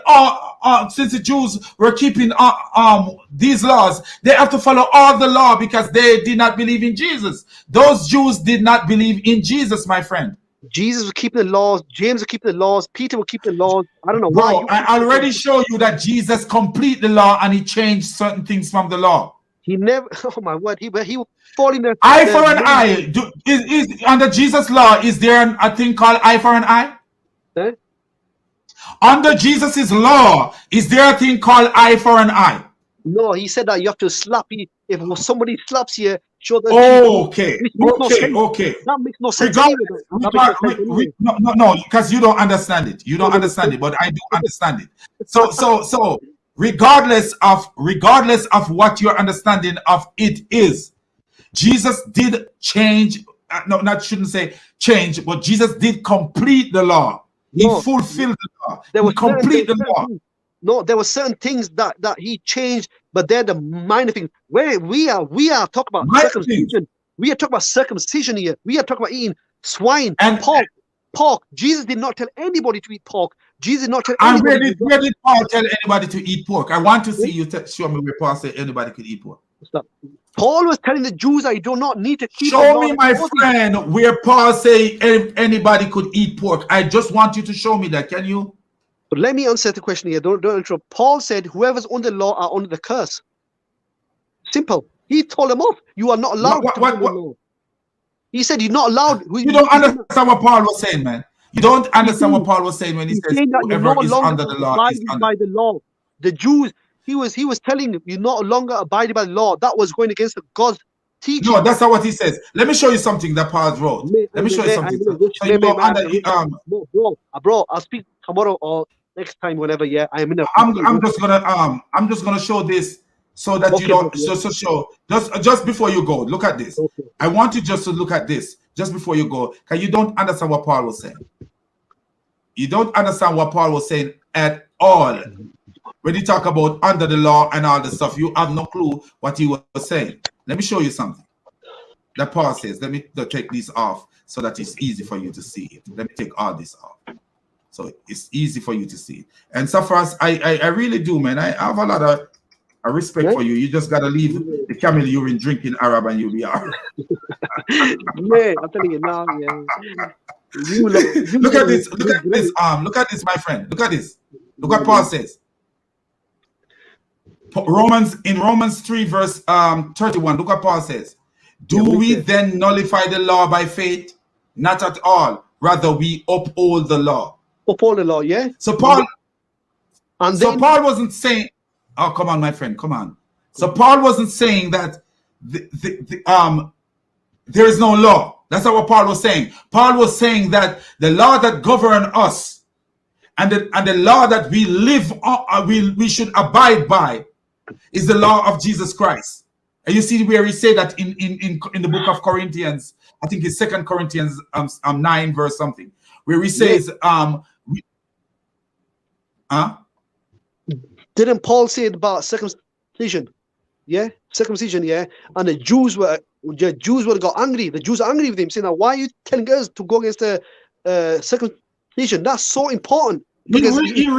[SPEAKER 1] these laws, they have to follow all the law because they did not believe in Jesus. Those Jews did not believe in Jesus, my friend.
[SPEAKER 14] Jesus will keep the laws. James will keep the laws. Peter will keep the laws. I don't know why.
[SPEAKER 1] Bro, I already showed you that Jesus complete the law and he changed certain things from the law.
[SPEAKER 14] He never. Oh my word! He will fall in the
[SPEAKER 1] Eye for an eye. Is under Jesus' law? Is there a thing called eye for an eye?
[SPEAKER 14] Eh?
[SPEAKER 1] Under Jesus' law, is there a thing called eye for an eye?
[SPEAKER 14] No, he said that you have to slap you. If somebody slaps you, show them.
[SPEAKER 1] Okay.
[SPEAKER 14] That makes no sense.
[SPEAKER 1] No, because you don't understand it. You don't understand it, but I do understand it. So regardless of what your understanding of it is, Jesus did change. Shouldn't say change, but Jesus did complete the law. He fulfilled the law. He complete the law.
[SPEAKER 14] No, there were certain things that he changed, but they're the minor things. Where we are talking about circumcision. We are talking about circumcision here. We are talking about eating swine and pork. Jesus did not tell anybody to eat pork. Jesus did not tell anybody.
[SPEAKER 1] Where did Paul tell anybody to eat pork? I want to see you show me where Paul said anybody could eat pork.
[SPEAKER 14] Stop. Paul was telling the Jews that you do not need to keep.
[SPEAKER 1] Show me, my friend, where Paul say anybody could eat pork. I just want you to show me that. Can you?
[SPEAKER 14] But let me answer the question here. Don't interrupt. Paul said, "Whoever's under the law are under the curse." Simple. He told them off. You are not allowed to under the law. He said, "You're not allowed."
[SPEAKER 1] You don't understand what Paul was saying, man. You don't understand what Paul was saying when he says whoever is under the law is under
[SPEAKER 14] by the law. The Jews. He was telling them, "You're no longer abiding by the law." That was going against God's teaching.
[SPEAKER 1] No, that's not what he says. Let me show you something that Paul wrote. Let me show you something.
[SPEAKER 14] Bro, I'll speak tomorrow or next time, whenever. Yeah, I am in a.
[SPEAKER 1] I'm just gonna show this so that you don't. Show just before you go. Look at this.
[SPEAKER 14] Okay.
[SPEAKER 1] I want you just to look at this just before you go, because you don't understand what Paul was saying. You don't understand what Paul was saying at all. When you talk about under the law and all the stuff, you have no clue what he was saying. Let me show you something that Paul says. Let me take this off so that it's easy for you to see it. Let me take all this off so it's easy for you to see it. And so far, I really do, man. I have a lot of respect for you. You just gotta leave the camel urine drinking Arab and you'll be all right.
[SPEAKER 14] Yeah, I'm telling you now. Yeah.
[SPEAKER 1] Look at this. Look at this. Look at this, my friend. Look at this. Look what Paul says. In Romans 3 verse 31, look what Paul says. Do we then nullify the law by faith? Not at all. Rather, we uphold the law.
[SPEAKER 14] Uphold the law, yeah.
[SPEAKER 1] So Paul Paul wasn't saying, oh, come on, my friend, come on. So Paul wasn't saying that there is no law. That's not what Paul was saying. Paul was saying that the law that govern us and the law that we live we should abide by is the law of Jesus Christ. And you see where he said that in the book of Corinthians, I think it's 2 Corinthians 9 verse something, where he says,
[SPEAKER 14] Didn't Paul say about circumcision? Yeah, circumcision, yeah. And the Jews would have got angry. The Jews are angry with him, saying, "Why are you telling us to go against the circumcision? That's so important."
[SPEAKER 1] He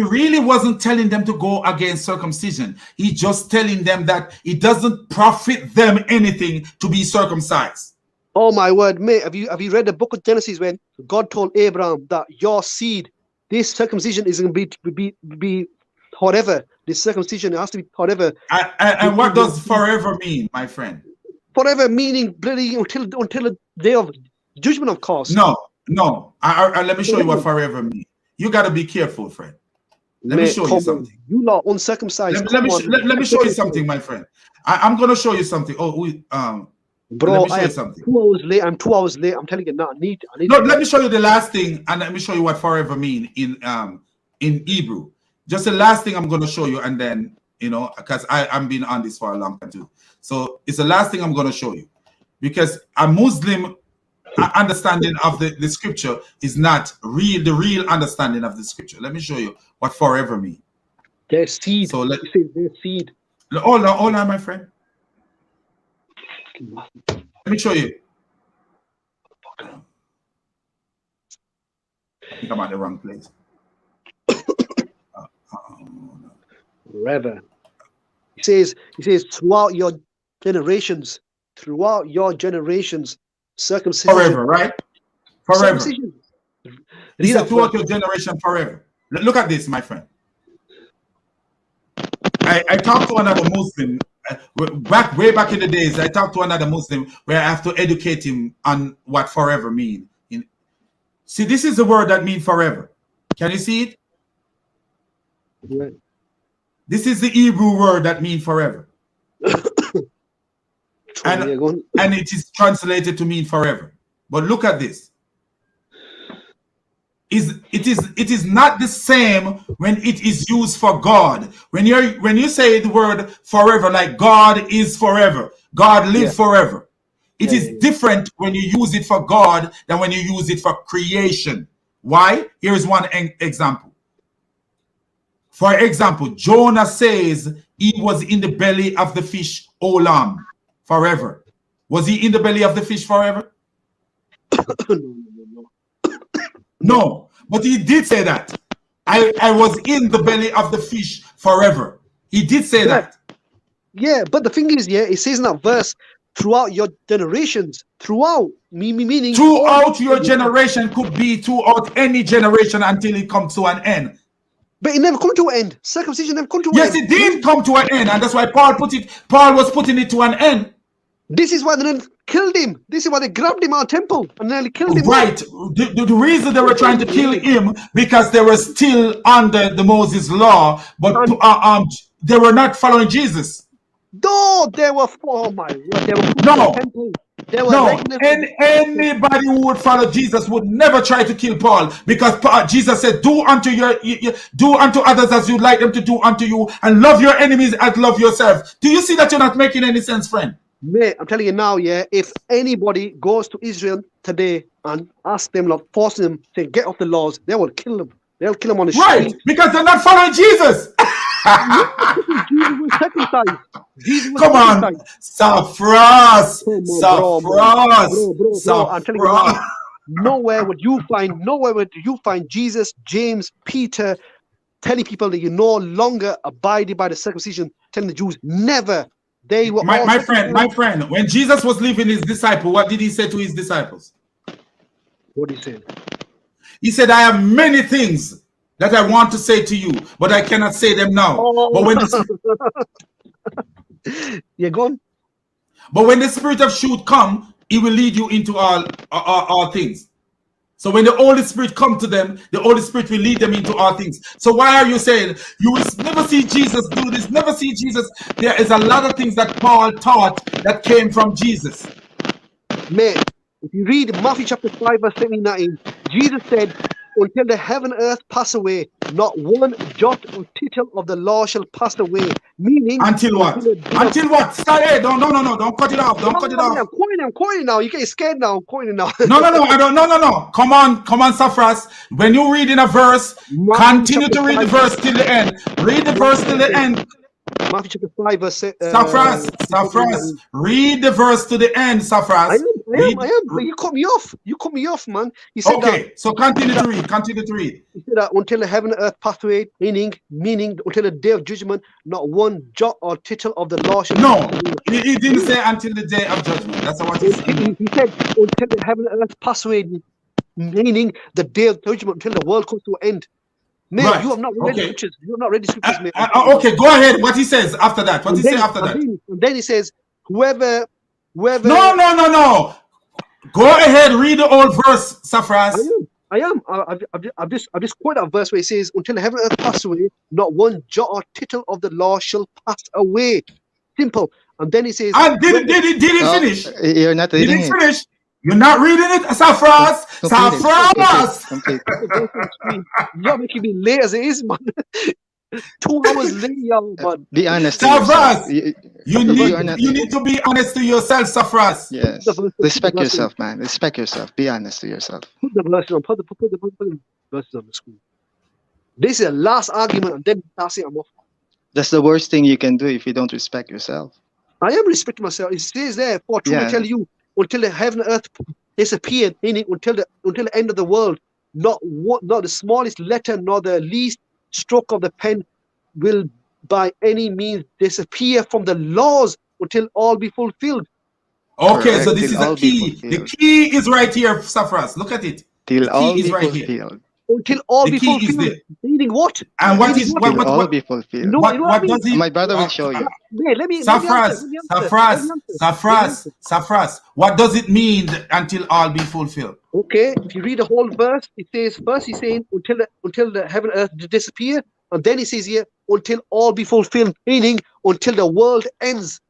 [SPEAKER 1] really wasn't telling them to go against circumcision. He's just telling them that it doesn't profit them anything to be circumcised.
[SPEAKER 14] Oh my word, mate! Have you read the book of Genesis when God told Abraham that your seed, this circumcision, is going to be forever. The circumcision has to be forever.
[SPEAKER 1] And what does forever mean, my friend?
[SPEAKER 14] Forever meaning bloody until the day of judgment, of course.
[SPEAKER 1] No. Let me show you what forever means. You got to be careful, friend. Let me show you something.
[SPEAKER 14] You lot uncircumcised.
[SPEAKER 1] Let me show you something, my friend. I'm going to show you something.
[SPEAKER 14] Bro,
[SPEAKER 1] let me show you something.
[SPEAKER 14] 2 hours late. I'm 2 hours late. I'm telling you now. I need.
[SPEAKER 1] No, let me show you the last thing, and let me show you what forever mean in Hebrew. Just the last thing I'm going to show you, and then because I'm been on this for a long time too. So it's the last thing I'm going to show you, because a Muslim understanding of the scripture is not the real understanding of the scripture. Let me show you what forever mean.
[SPEAKER 14] Their seed.
[SPEAKER 1] So
[SPEAKER 14] their seed.
[SPEAKER 1] Hold on, my friend. Let me show you. I think I'm at the wrong place.
[SPEAKER 14] Forever. He says throughout your generations, circumcision.
[SPEAKER 1] Forever, right? Forever.
[SPEAKER 14] Circumcision.
[SPEAKER 1] He said throughout your generation forever. Look at this, my friend. I talked to another Muslim way back in the days. I talked to another Muslim where I have to educate him on what forever means. See, this is the word that means forever. Can you see it?
[SPEAKER 14] Right.
[SPEAKER 1] This is the Hebrew word that means forever. and it is translated to mean forever. But look at this. It is not the same when it is used for God. When you say the word forever, like God is forever, God lives forever. It is different when you use it for God than when you use it for creation. Why? Here is one example. For example, Jonah says he was in the belly of the fish olam forever. Was he in the belly of the fish forever? No, but he did say that. I was in the belly of the fish forever. He did say that.
[SPEAKER 14] Yeah, but the thing is, it says in that verse, throughout your generations, throughout, meaning...
[SPEAKER 1] Throughout your generation could be throughout any generation until it comes to an end.
[SPEAKER 14] But it never come to an end. Circumcision never come to an end.
[SPEAKER 1] Yes, it did come to an end, and that's why Paul was putting it to an end.
[SPEAKER 14] This is why they killed him. This is why they grabbed him out of the temple and nearly killed him.
[SPEAKER 1] Right. The reason they were trying to kill him because they were still under the Moses law, but they were not following Jesus.
[SPEAKER 14] No, they were. Oh my word! They were
[SPEAKER 1] no.
[SPEAKER 14] The temple. They were
[SPEAKER 1] and anybody who would follow Jesus would never try to kill Paul, because Jesus said, "Do unto others as you'd like them to do unto you, and love your enemies as love yourself." Do you see that you're not making any sense, friend?
[SPEAKER 14] Mate, I'm telling you now, if anybody goes to Israel today and asks them, like, forcing them to get off the laws, they will kill them. They'll kill them on the street.
[SPEAKER 1] Right, because they're not following Jesus.
[SPEAKER 14] Jesus was circumcised.
[SPEAKER 1] Come on, Saffras.
[SPEAKER 14] I'm telling you now, nowhere would you find Jesus, James, Peter telling people that you no longer abided by the circumcision, telling the Jews never. They were
[SPEAKER 1] my friend. When Jesus was leaving his disciples, what did he say to his disciples?
[SPEAKER 14] What did he say?
[SPEAKER 1] He said, "I have many things that I want to say to you, but I cannot say them now." But when
[SPEAKER 14] go on.
[SPEAKER 1] But when the Spirit of truth come, he will lead you into all things. So when the Holy Spirit come to them, the Holy Spirit will lead them into all things. So why are you saying you will never see Jesus do this, never see Jesus? There is a lot of things that Paul taught that came from Jesus.
[SPEAKER 14] Mate, if you read Matthew chapter 5 verse 19, Jesus said, "Until the heaven and earth pass away, not one jot or tittle of the law shall pass away." Meaning,
[SPEAKER 1] until what? Until what? Start it. Don't cut it off. Don't cut it off.
[SPEAKER 14] I'm quoting now. You get scared now. I'm quoting now.
[SPEAKER 1] No. I don't. No. Come on, Saffras. When you read in a verse, continue to read the verse till the end. Read the verse till the end.
[SPEAKER 14] Matthew chapter 5 verse.
[SPEAKER 1] Saffras. Read the verse to the end, Saffras.
[SPEAKER 14] I am. But you cut me off, man. He said
[SPEAKER 1] okay, so continue to read.
[SPEAKER 14] He said that until the heaven and earth pass away, meaning until the day of judgment, not one jot or tittle of the law shall.
[SPEAKER 1] No, he didn't say until the day of judgment. That's what he said.
[SPEAKER 14] He said until the heaven and earth pass away, meaning the day of judgment, until the world comes to an end. Mate,
[SPEAKER 1] Right.
[SPEAKER 14] you have not read the
[SPEAKER 1] Okay.
[SPEAKER 14] scriptures. You have not read the scriptures, mate.
[SPEAKER 1] Okay, go ahead. What he says after that? What he say after that?
[SPEAKER 14] And then he says, whoever.
[SPEAKER 1] No. Go ahead, read the old verse, Safras.
[SPEAKER 14] I am. I've just quoted that verse where it says, "Until heaven and earth pass away, not one jot or tittle of the law shall pass away." Simple. And then he says,
[SPEAKER 1] and did he finish?
[SPEAKER 18] You're not
[SPEAKER 1] Did
[SPEAKER 18] reading
[SPEAKER 1] he
[SPEAKER 18] it.
[SPEAKER 1] finish? You're not reading it, Safras. Safras.
[SPEAKER 18] Complete.
[SPEAKER 14] You're making me late as it is, man. 2 hours late, young man.
[SPEAKER 18] Be honest to yourself.
[SPEAKER 1] Safras, you need to be honest to yourself, Safras.
[SPEAKER 18] Yes. Respect yourself, man. Respect yourself. Be honest to yourself.
[SPEAKER 14] Put the verses on. Put the verses on the screen. This is the last argument, and then that's it. I'm off.
[SPEAKER 18] That's the worst thing you can do if you don't respect yourself.
[SPEAKER 14] I am respecting myself. It says there, for truly I tell you, until the heaven and earth disappeared, meaning until the end of the world, not the smallest letter nor the least stroke of the pen will by any means disappear from the laws until all be fulfilled.
[SPEAKER 1] Okay,
[SPEAKER 18] Correct.
[SPEAKER 1] so this is the key. The key is right here, Safras. Look at it.
[SPEAKER 18] Till all
[SPEAKER 1] is
[SPEAKER 18] be
[SPEAKER 1] right
[SPEAKER 18] fulfilled.
[SPEAKER 1] here.
[SPEAKER 14] Until all
[SPEAKER 1] The
[SPEAKER 14] be
[SPEAKER 1] key is
[SPEAKER 14] fulfilled.
[SPEAKER 1] there.
[SPEAKER 14] Meaning what?
[SPEAKER 1] And what is
[SPEAKER 18] Till all be fulfilled.
[SPEAKER 14] No,
[SPEAKER 1] what does it?
[SPEAKER 18] My brother will show you.
[SPEAKER 1] Safras, what does it mean until all be fulfilled?
[SPEAKER 14] Okay, if you read the whole verse, it says first he's saying until the heaven and earth disappear, and then he says here until all be fulfilled, meaning until the world ends,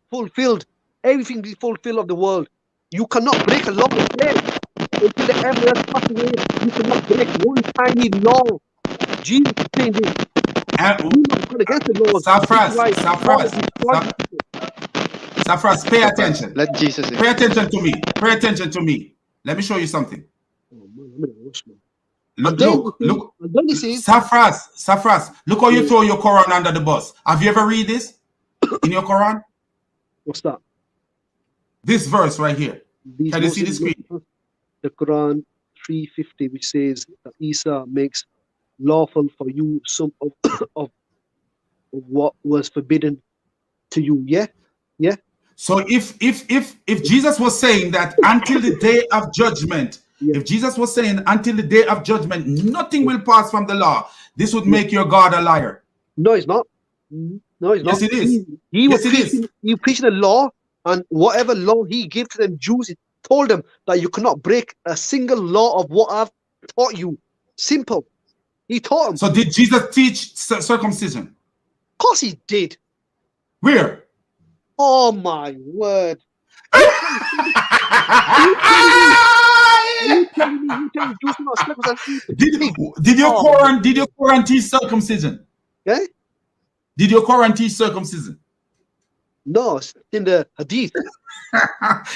[SPEAKER 14] fulfilled, everything be fulfilled of the world. You cannot break a law again until the heaven and earth pass away. You cannot break one tiny law. Jesus is saying this. Against the laws.
[SPEAKER 1] Safras, pay attention.
[SPEAKER 18] Let Jesus.
[SPEAKER 1] Pay attention to me. Pay attention to me. Let me show you something. Look. Safras, look how you throw your Quran under the bus. Have you ever read this in your Quran?
[SPEAKER 14] What's that?
[SPEAKER 1] This verse right here. Can you see the screen?
[SPEAKER 14] The Quran 350, which says that Isa makes lawful for you some of what was forbidden to you. Yeah.
[SPEAKER 1] So if Jesus was saying that until the day of judgment, if Jesus was saying until the day of judgment, nothing will pass from the law, this would make your God a liar.
[SPEAKER 14] No, it's not. No, it's not.
[SPEAKER 1] Yes, it is.
[SPEAKER 14] He was preaching the law, and whatever law he gave to them Jews, he told them that you cannot break a single law of what I've taught you. Simple. He taught them.
[SPEAKER 1] So did Jesus teach circumcision?
[SPEAKER 14] Of course he did.
[SPEAKER 1] Where?
[SPEAKER 14] Oh my word.
[SPEAKER 1] Did your Quran teach circumcision?
[SPEAKER 14] Yeah?
[SPEAKER 1] Did your Quran teach circumcision?
[SPEAKER 14] No, it's in the hadith.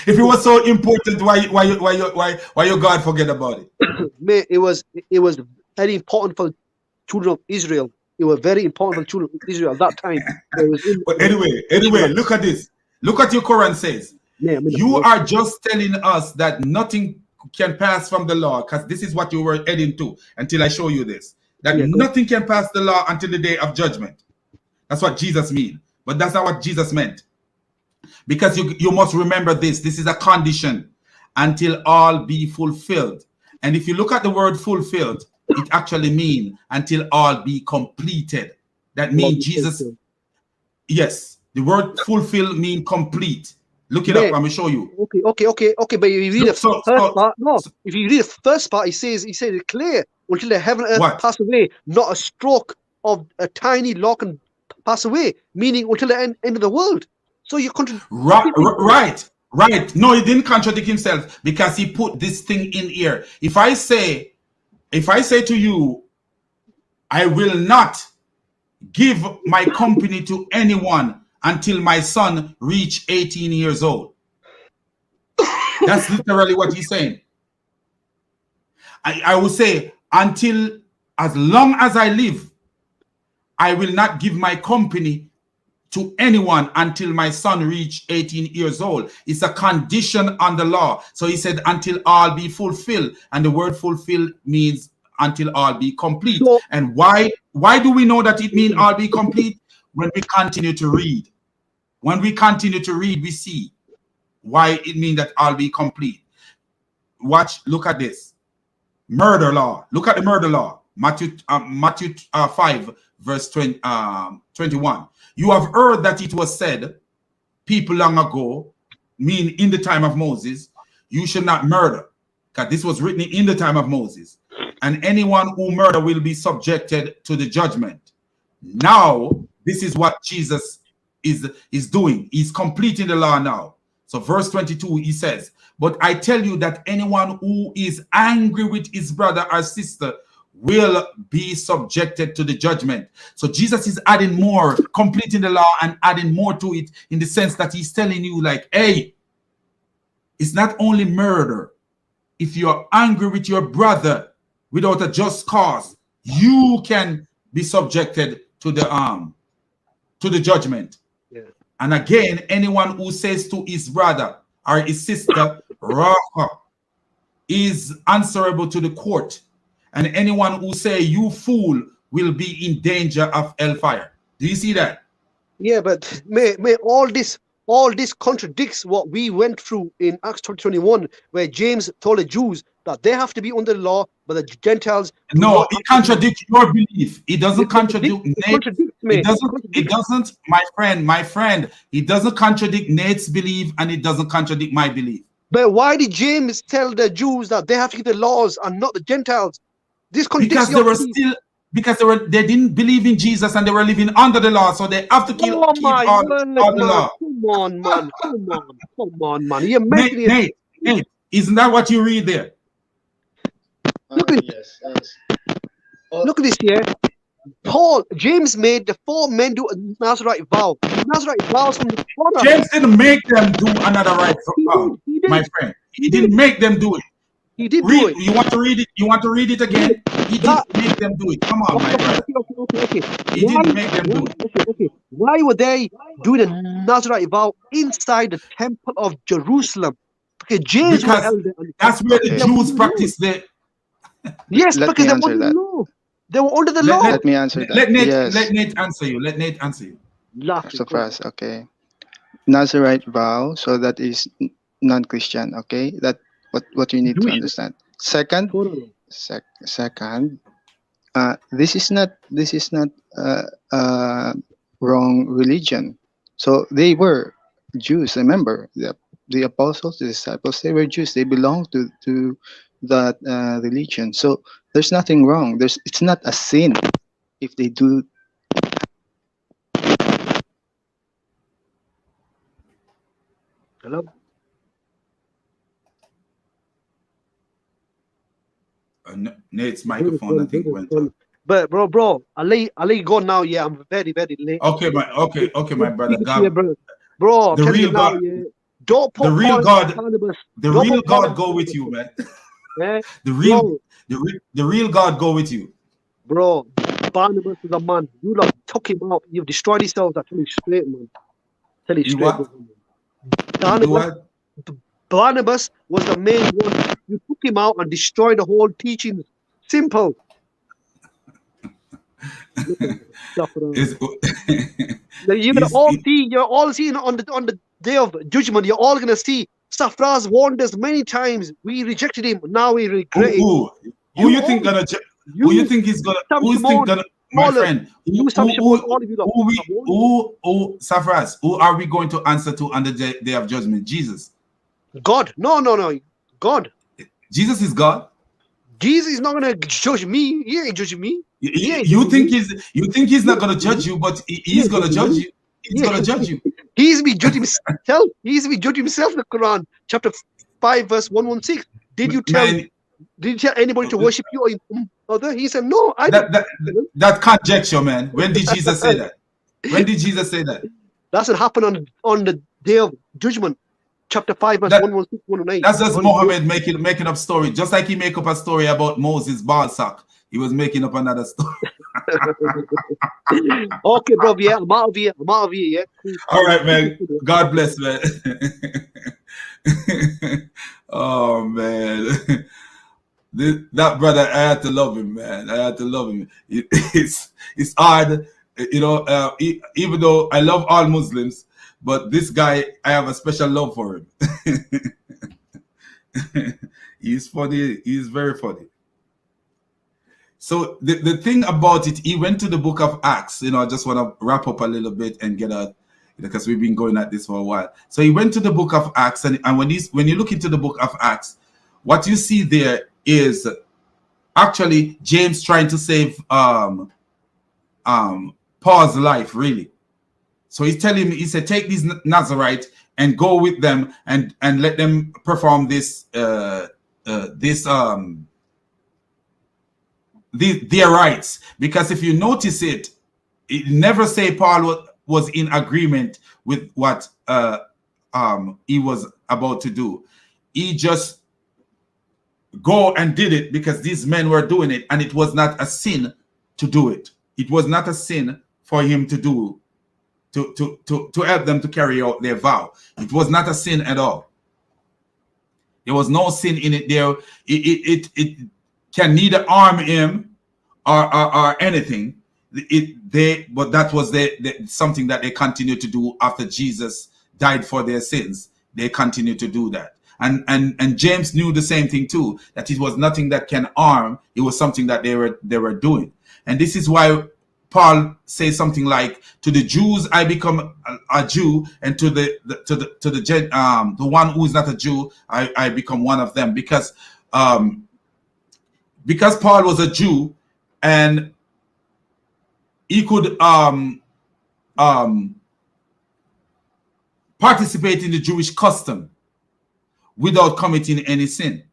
[SPEAKER 1] If it was so important, why your God forget about it?
[SPEAKER 14] Mate, it was very important for the children of Israel. It was very important for the children of Israel at that time.
[SPEAKER 1] But anyway, look at this. Look at your Quran says. You are just telling us that nothing can pass from the law, because this is what you were heading to until I show you this. That nothing can pass the law until the day of judgment. That's what Jesus means. But that's not what Jesus meant. Because you must remember this. This is a condition until all be fulfilled. And if you look at the word fulfilled, it actually means until all be completed. That means Jesus. Yes, the word fulfill means complete. Look it up. I'm gonna show you.
[SPEAKER 14] Okay. But if you read the first if you read the first part, he says it clear until the heaven and earth pass away, not a stroke of a tiny law can pass away, meaning until the end of the world. So you
[SPEAKER 1] right. No, he didn't contradict himself because he put this thing in here. If I say to you, I will not give my company to anyone until my son reach 18 years old. That's literally what he's saying. I will say, until as long as I live, I will not give my company to anyone until my son reach 18 years old. It's a condition on the law. So he said, until all be fulfilled. And the word fulfill means until all be complete. And why do we know that it means all be complete? When we continue to read. When we continue to read, we see why it means that all be complete. Look at this. Murder law. Look at the murder law. Matthew 5, verse 21. You have heard that it was said, people long ago, mean in the time of Moses, you should not murder. Because this was written in the time of Moses. And anyone who murder will be subjected to the judgment. Now, this is what Jesus is doing. He's completing the law now. So verse 22, he says, but I tell you that anyone who is angry with his brother or sister will be subjected to the judgment. So Jesus is adding more, completing the law and adding more to it, in the sense that he's telling you, like, hey, it's not only murder. If you're angry with your brother without a just cause, you can be subjected to the judgment. Yeah. And again, anyone who says to his brother or his sister, Raha, is answerable to the court. And anyone who say you fool will be in danger of hellfire. Do you see that?
[SPEAKER 14] Yeah, but may all this contradicts what we went through in Acts 21, where James told the Jews that they have to be under the law, but the Gentiles do
[SPEAKER 1] no,
[SPEAKER 14] not.
[SPEAKER 1] it contradicts your belief. It doesn't contradict Nate. It doesn't, my friend. It doesn't contradict Nate's belief, and it doesn't contradict my belief.
[SPEAKER 14] But why did James tell the Jews that they have to keep the laws and not the Gentiles? This contradicts
[SPEAKER 1] because they didn't believe in Jesus and they were living under the law, so they have to keep all the law.
[SPEAKER 14] Come on, man. You're making it.
[SPEAKER 1] Nate, isn't that what you read there?
[SPEAKER 14] Look at Look at this here. James made the 4 men do a Nazarite vow. Nazarite vows from the Torah.
[SPEAKER 1] James didn't make them do another right vow, my friend. He didn't make them do it.
[SPEAKER 14] He did do it.
[SPEAKER 1] You want to read it? You want to read it again? He didn't make them do it. Come on, my friend.
[SPEAKER 14] Okay.
[SPEAKER 1] He didn't make them do it.
[SPEAKER 14] Okay. Why were they doing a Nazarite vow inside the temple of Jerusalem? Okay, James
[SPEAKER 1] because that's where the Jews practice the.
[SPEAKER 14] Yes, because they were under the law. They were under the law.
[SPEAKER 18] Let me answer that.
[SPEAKER 1] Let Nate answer you. Let Nate answer you.
[SPEAKER 18] So first, okay. Nazarite vow, so that is non-Christian, okay? That what you need to understand. Second, this is not wrong religion. So they were Jews. Remember, the apostles, the disciples, they were Jews. They belonged to that religion. So there's nothing wrong. It's not a sin if they do.
[SPEAKER 14] Hello.
[SPEAKER 1] Nate's microphone, I think, went off.
[SPEAKER 14] But bro, I'll let you go now. Yeah, I'm very late.
[SPEAKER 1] Okay, my brother. God,
[SPEAKER 14] bro,
[SPEAKER 1] the real God,
[SPEAKER 14] don't put
[SPEAKER 1] the real God go with you, man.
[SPEAKER 14] Yeah?
[SPEAKER 1] The real God go with you,
[SPEAKER 14] bro. Barnabas is a man. You lot took him out. You've destroyed yourselves. I tell you straight, man. Tell you straight. Barnabas was the main one. You took him out and destroyed the whole teaching. Simple. You're all seeing on the day of judgment. You're all gonna see. Safraz warned us many times. We rejected him. Now we regret it.
[SPEAKER 1] Who you think gonna? Who you think is gonna? Who you think gonna? My friend. Safraz? Who are we going to answer to on the day of judgment? Jesus.
[SPEAKER 14] God. No. God.
[SPEAKER 1] Jesus is God.
[SPEAKER 14] Jesus is not gonna judge me. He ain't judging me.
[SPEAKER 1] You think he's not gonna judge you, but he's gonna judge you. He's gonna judge you.
[SPEAKER 14] He's be judging himself. He's be judging himself in the Quran, chapter 5, verse 116. Did you tell anybody to worship you or other? He said, no.
[SPEAKER 1] That conjecture, man. When did Jesus say that? When did Jesus say that?
[SPEAKER 14] That's what happened on the day of judgment. Chapter 5, verse 116, 118.
[SPEAKER 1] That's just Muhammad making up story. Just like he make up a story about Moses' ball sack. He was making up another story.
[SPEAKER 14] Okay, bro. Yeah, I'm out of here. Yeah.
[SPEAKER 1] All right, man. God bless, man. Oh, man. That brother, I had to love him, man. I had to love him. It's hard, even though I love all Muslims, but this guy, I have a special love for him. He's funny. He's very funny. So the thing about it, he went to the book of Acts. I just want to wrap up a little bit and get a, because we've been going at this for a while. So he went to the book of Acts, and when you look into the book of Acts, what you see there is actually James trying to save Paul's life, really. So he's telling me, he said, take these Nazarites and go with them and let them perform their rites. Because if you notice it never say Paul was in agreement with what he was about to do. He just go and did it because these men were doing it, and it was not a sin to do it. It was not a sin for him to do to help them to carry out their vow. It was not a sin at all. There was no sin in it there. It can neither harm him or anything. But that was something that they continued to do after Jesus died for their sins. They continued to do that. And James knew the same thing too, that it was nothing that can harm. It was something that they were doing. And this is why Paul says something like, to the Jews I become a Jew, and to the one who is not a Jew I become one of them, because Paul was a Jew and he could participate in the Jewish custom without committing any sin.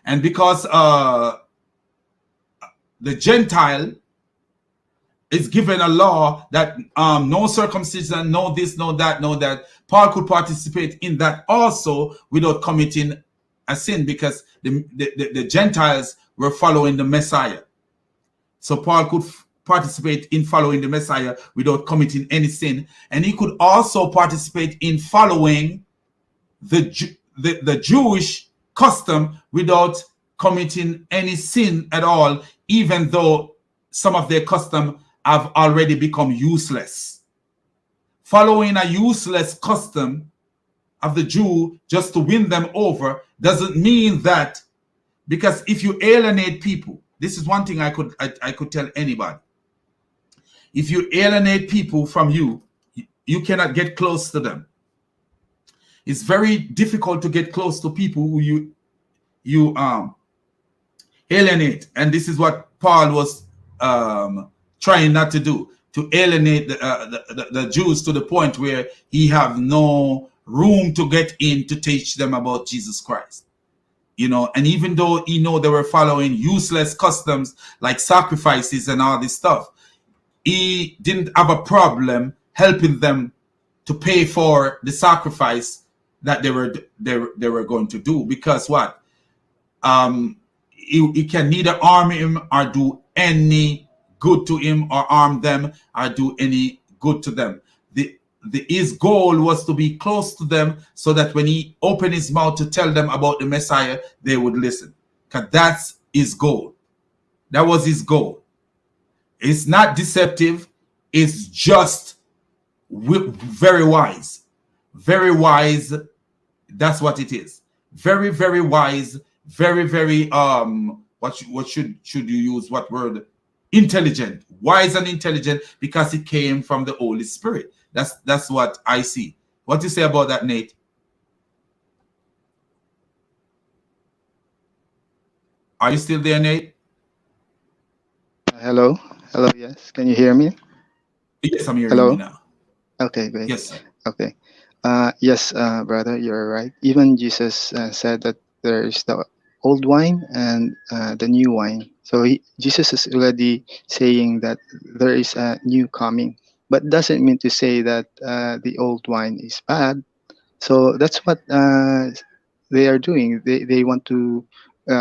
[SPEAKER 1] And because the Gentile is given a law that no circumcision, no this, no that, no that, Paul could participate in that also without committing a sin, because the Gentiles were following the Messiah. So Paul could participate in following the Messiah without committing any sin, and he could also participate in following the Jewish custom without committing any sin at all, even though some of their custom have already become useless. Following a useless custom of the Jew just to win them over doesn't mean that, because if you alienate people, this is one thing I could tell anybody. If you alienate people from you, you cannot get close to them. It's very difficult to get close to people who you alienate, and this is what Paul was trying not to do, to alienate the Jews to the point where he have no room to get in to teach them about Jesus Christ. And even though he know they were following useless customs like sacrifices and all this stuff, he didn't have a problem helping them to pay for the sacrifice that they were going to do, because what? He can neither harm him or do any good to him, or harm them or do any good to them. His goal was to be close to them, so that when he opened his mouth to tell them about the Messiah, they would listen. Because that's his goal. That was his goal. It's not deceptive. It's just very wise. Very wise. That's what it is. Very, very wise. Very, very what should you use? What word? Intelligent. Wise and intelligent, because it came from the Holy Spirit. That's what I see. What do you say about that, Nate? Are you still there, Nate?
[SPEAKER 18] Hello. Yes. Can you hear me?
[SPEAKER 1] Yes, I'm hearing you now.
[SPEAKER 18] Okay, great.
[SPEAKER 1] Yes, sir.
[SPEAKER 18] Okay. Yes, brother, you're right. Even Jesus said that there is the old wine and the new wine. So Jesus is already saying that there is a new coming, but doesn't mean to say that the old wine is bad. So that's what they are doing. They want to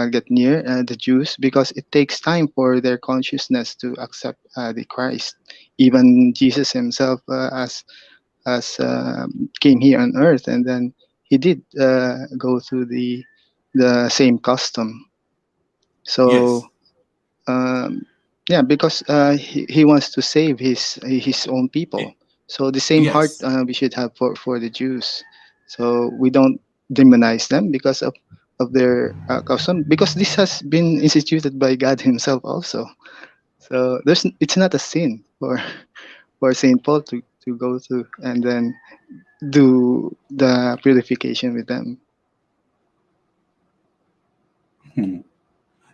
[SPEAKER 18] get near the Jews, because it takes time for their consciousness to accept the Christ. Even Jesus himself, as came here on earth, and then he did go through the same custom. So yeah, because he wants to save his own people. So the same heart we should have for the Jews. So we don't demonize them because of of their custom, because this has been instituted by God Himself also. So it's not a sin for Saint Paul to go to and then do the purification with them.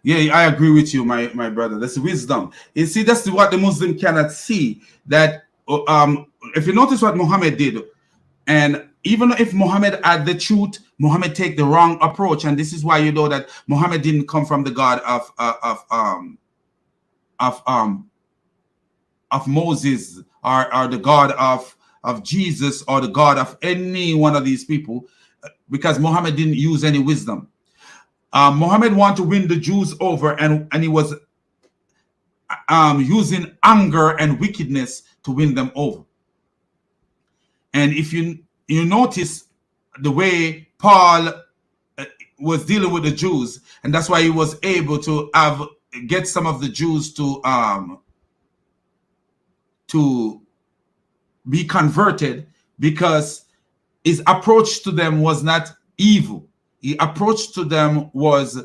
[SPEAKER 1] Yeah, I agree with you, my brother. That's wisdom. You see, that's what the Muslim cannot see. That if you notice what Muhammad did, and even if Muhammad had the truth, Muhammad take the wrong approach, and this is why you know that Muhammad didn't come from the God of Moses or the God of Jesus or the God of any one of these people, because Muhammad didn't use any wisdom. Muhammad wanted to win the Jews over, and he was using anger and wickedness to win them over. And if you notice the way Paul was dealing with the Jews, and that's why he was able to get some of the Jews to be converted, because his approach to them was not evil. His approach to them was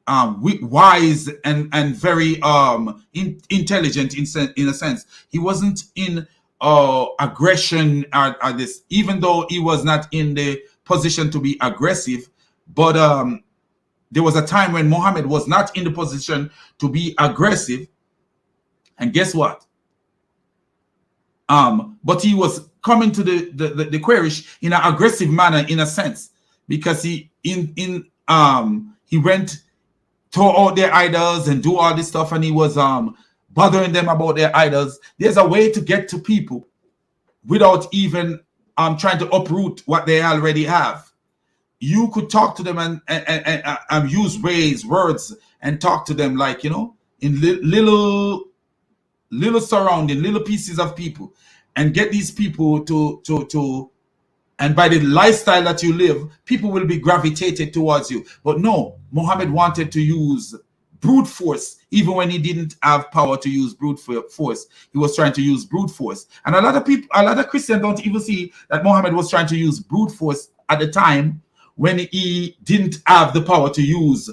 [SPEAKER 1] wise and very intelligent in a sense. He wasn't in aggression or this, even though he was not in the position to be aggressive. But there was a time when Muhammad was not in the position to be aggressive, and guess what? But he was coming to the Quraysh in an aggressive manner, in a sense, because he went, tore out their idols and do all this stuff, and he was bothering them about their idols. There's a way to get to people without even trying to uproot what they already have. You could talk to them and use words and talk to them, like, in little surrounding, little pieces of people, and get these people to and by the lifestyle that you live, people will be gravitated towards you. But no, Muhammad wanted to use brute force, even when he didn't have power to use brute force. He was trying to use brute force. And a lot of Christians don't even see that Muhammad was trying to use brute force at the time when he didn't have the power to use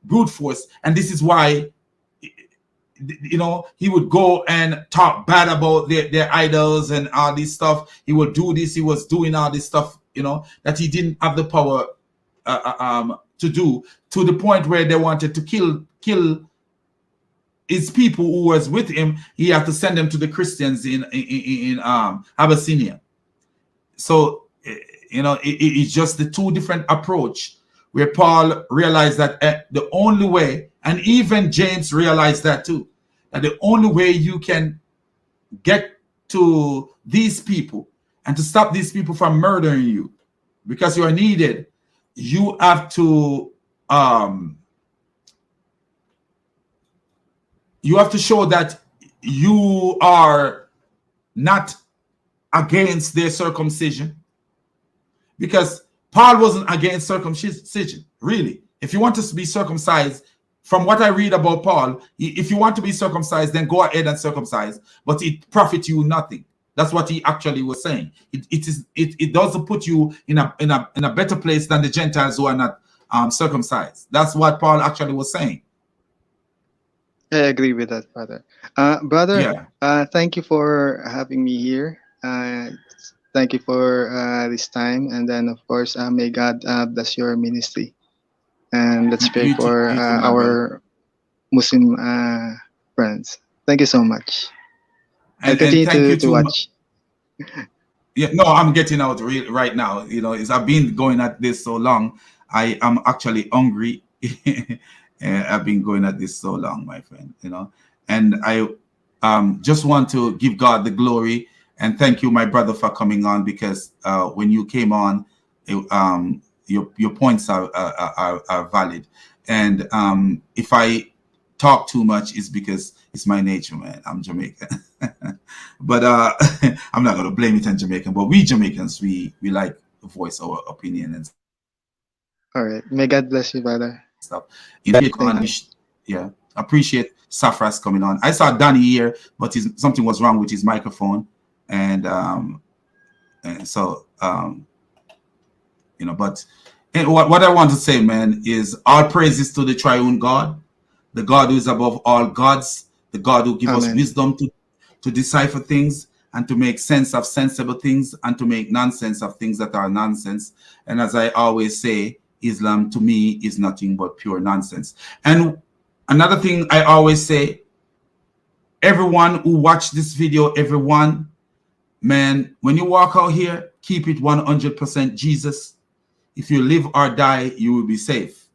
[SPEAKER 1] brute force. And this is why, he would go and talk bad about their idols and all this stuff. He would do this. He was doing all this stuff, that he didn't have the power to do, to the point where they wanted to kill his people who was with him. He had to send them to the Christians in Abyssinia. So, it's just the two different approach, where Paul realized that the only way, and even James realized that too, that the only way you can get to these people and to stop these people from murdering you, because you are needed, you have to show that you are not against their circumcision, because Paul wasn't against circumcision, really. If you want to be circumcised, from what I read about Paul, if you want to be circumcised, then go ahead and circumcise, but it profits you nothing. That's what he actually was saying. It doesn't put you in a better place than the Gentiles who are not circumcised. That's what Paul actually was saying.
[SPEAKER 18] I agree with that, brother. Brother, thank you for having me here. Thank you for this time, and then of course, may God bless your ministry. And let's pray for our Muslim friends. Thank you so much. I'll continue to watch.
[SPEAKER 1] Yeah, no, I'm getting out right now. I've been going at this so long. I am actually hungry. I've been going at this so long, my friend. And I just want to give God the glory and thank you, my brother, for coming on, because when you came on, your points are valid. And if I talk too much, it's because it's my nature, man. I'm Jamaican. But I'm not going to blame it on Jamaican. But we Jamaicans, we like to voice our opinion and
[SPEAKER 18] all right. May God bless you, brother.
[SPEAKER 1] Stuff. Appreciate Safras coming on. I saw Danny here, but something was wrong with his microphone. And so, but And what I want to say, man, is all praises to the triune God, the God who is above all gods, the God who gives us
[SPEAKER 18] Amen.
[SPEAKER 1] wisdom to decipher things and to make sense of sensible things and to make nonsense of things that are nonsense. And as I always say, Islam to me is nothing but pure nonsense. And another thing I always say, everyone who watched this video, everyone, man, when you walk out here, keep it 100% Jesus. If you live or die, you will be safe.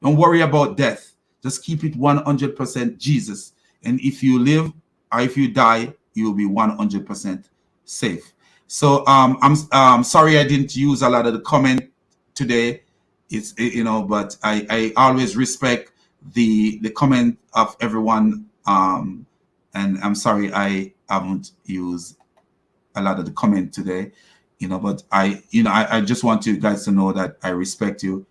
[SPEAKER 1] Don't worry about death. Just keep it 100% Jesus. And if you live or if you die, you will be 100% safe. So I'm sorry I didn't use a lot of the comment today. It's, you know, but I always respect the comment of everyone. And I'm sorry I haven't used a lot of the comment today, you know, but I just want you guys to know that I respect you.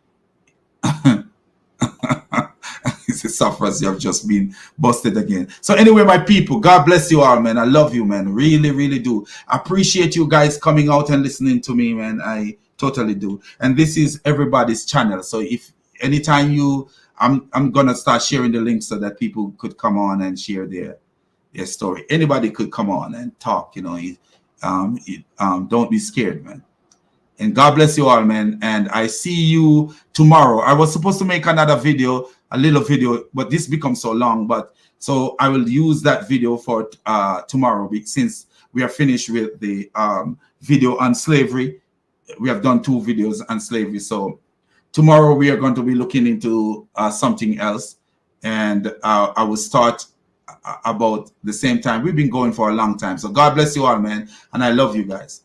[SPEAKER 1] It's a suffers, you have just been busted again. So anyway, my people, God bless you all, man. I love you, man. Really, really do. I appreciate you guys coming out and listening to me, man. I totally do. And this is everybody's channel. So if anytime I'm gonna start sharing the links so that people could come on and share their story. Anybody could come on and talk, you know. Don't be scared, man. And God bless you all, man. And I see you tomorrow. I was supposed to make another video, a little video, but this becomes so long. But so I will use that video for tomorrow, since we are finished with the video on slavery. We have done 2 videos on slavery. So tomorrow we are going to be looking into something else. And I will start about the same time. We've been going for a long time. So God bless you all, man. And I love you guys.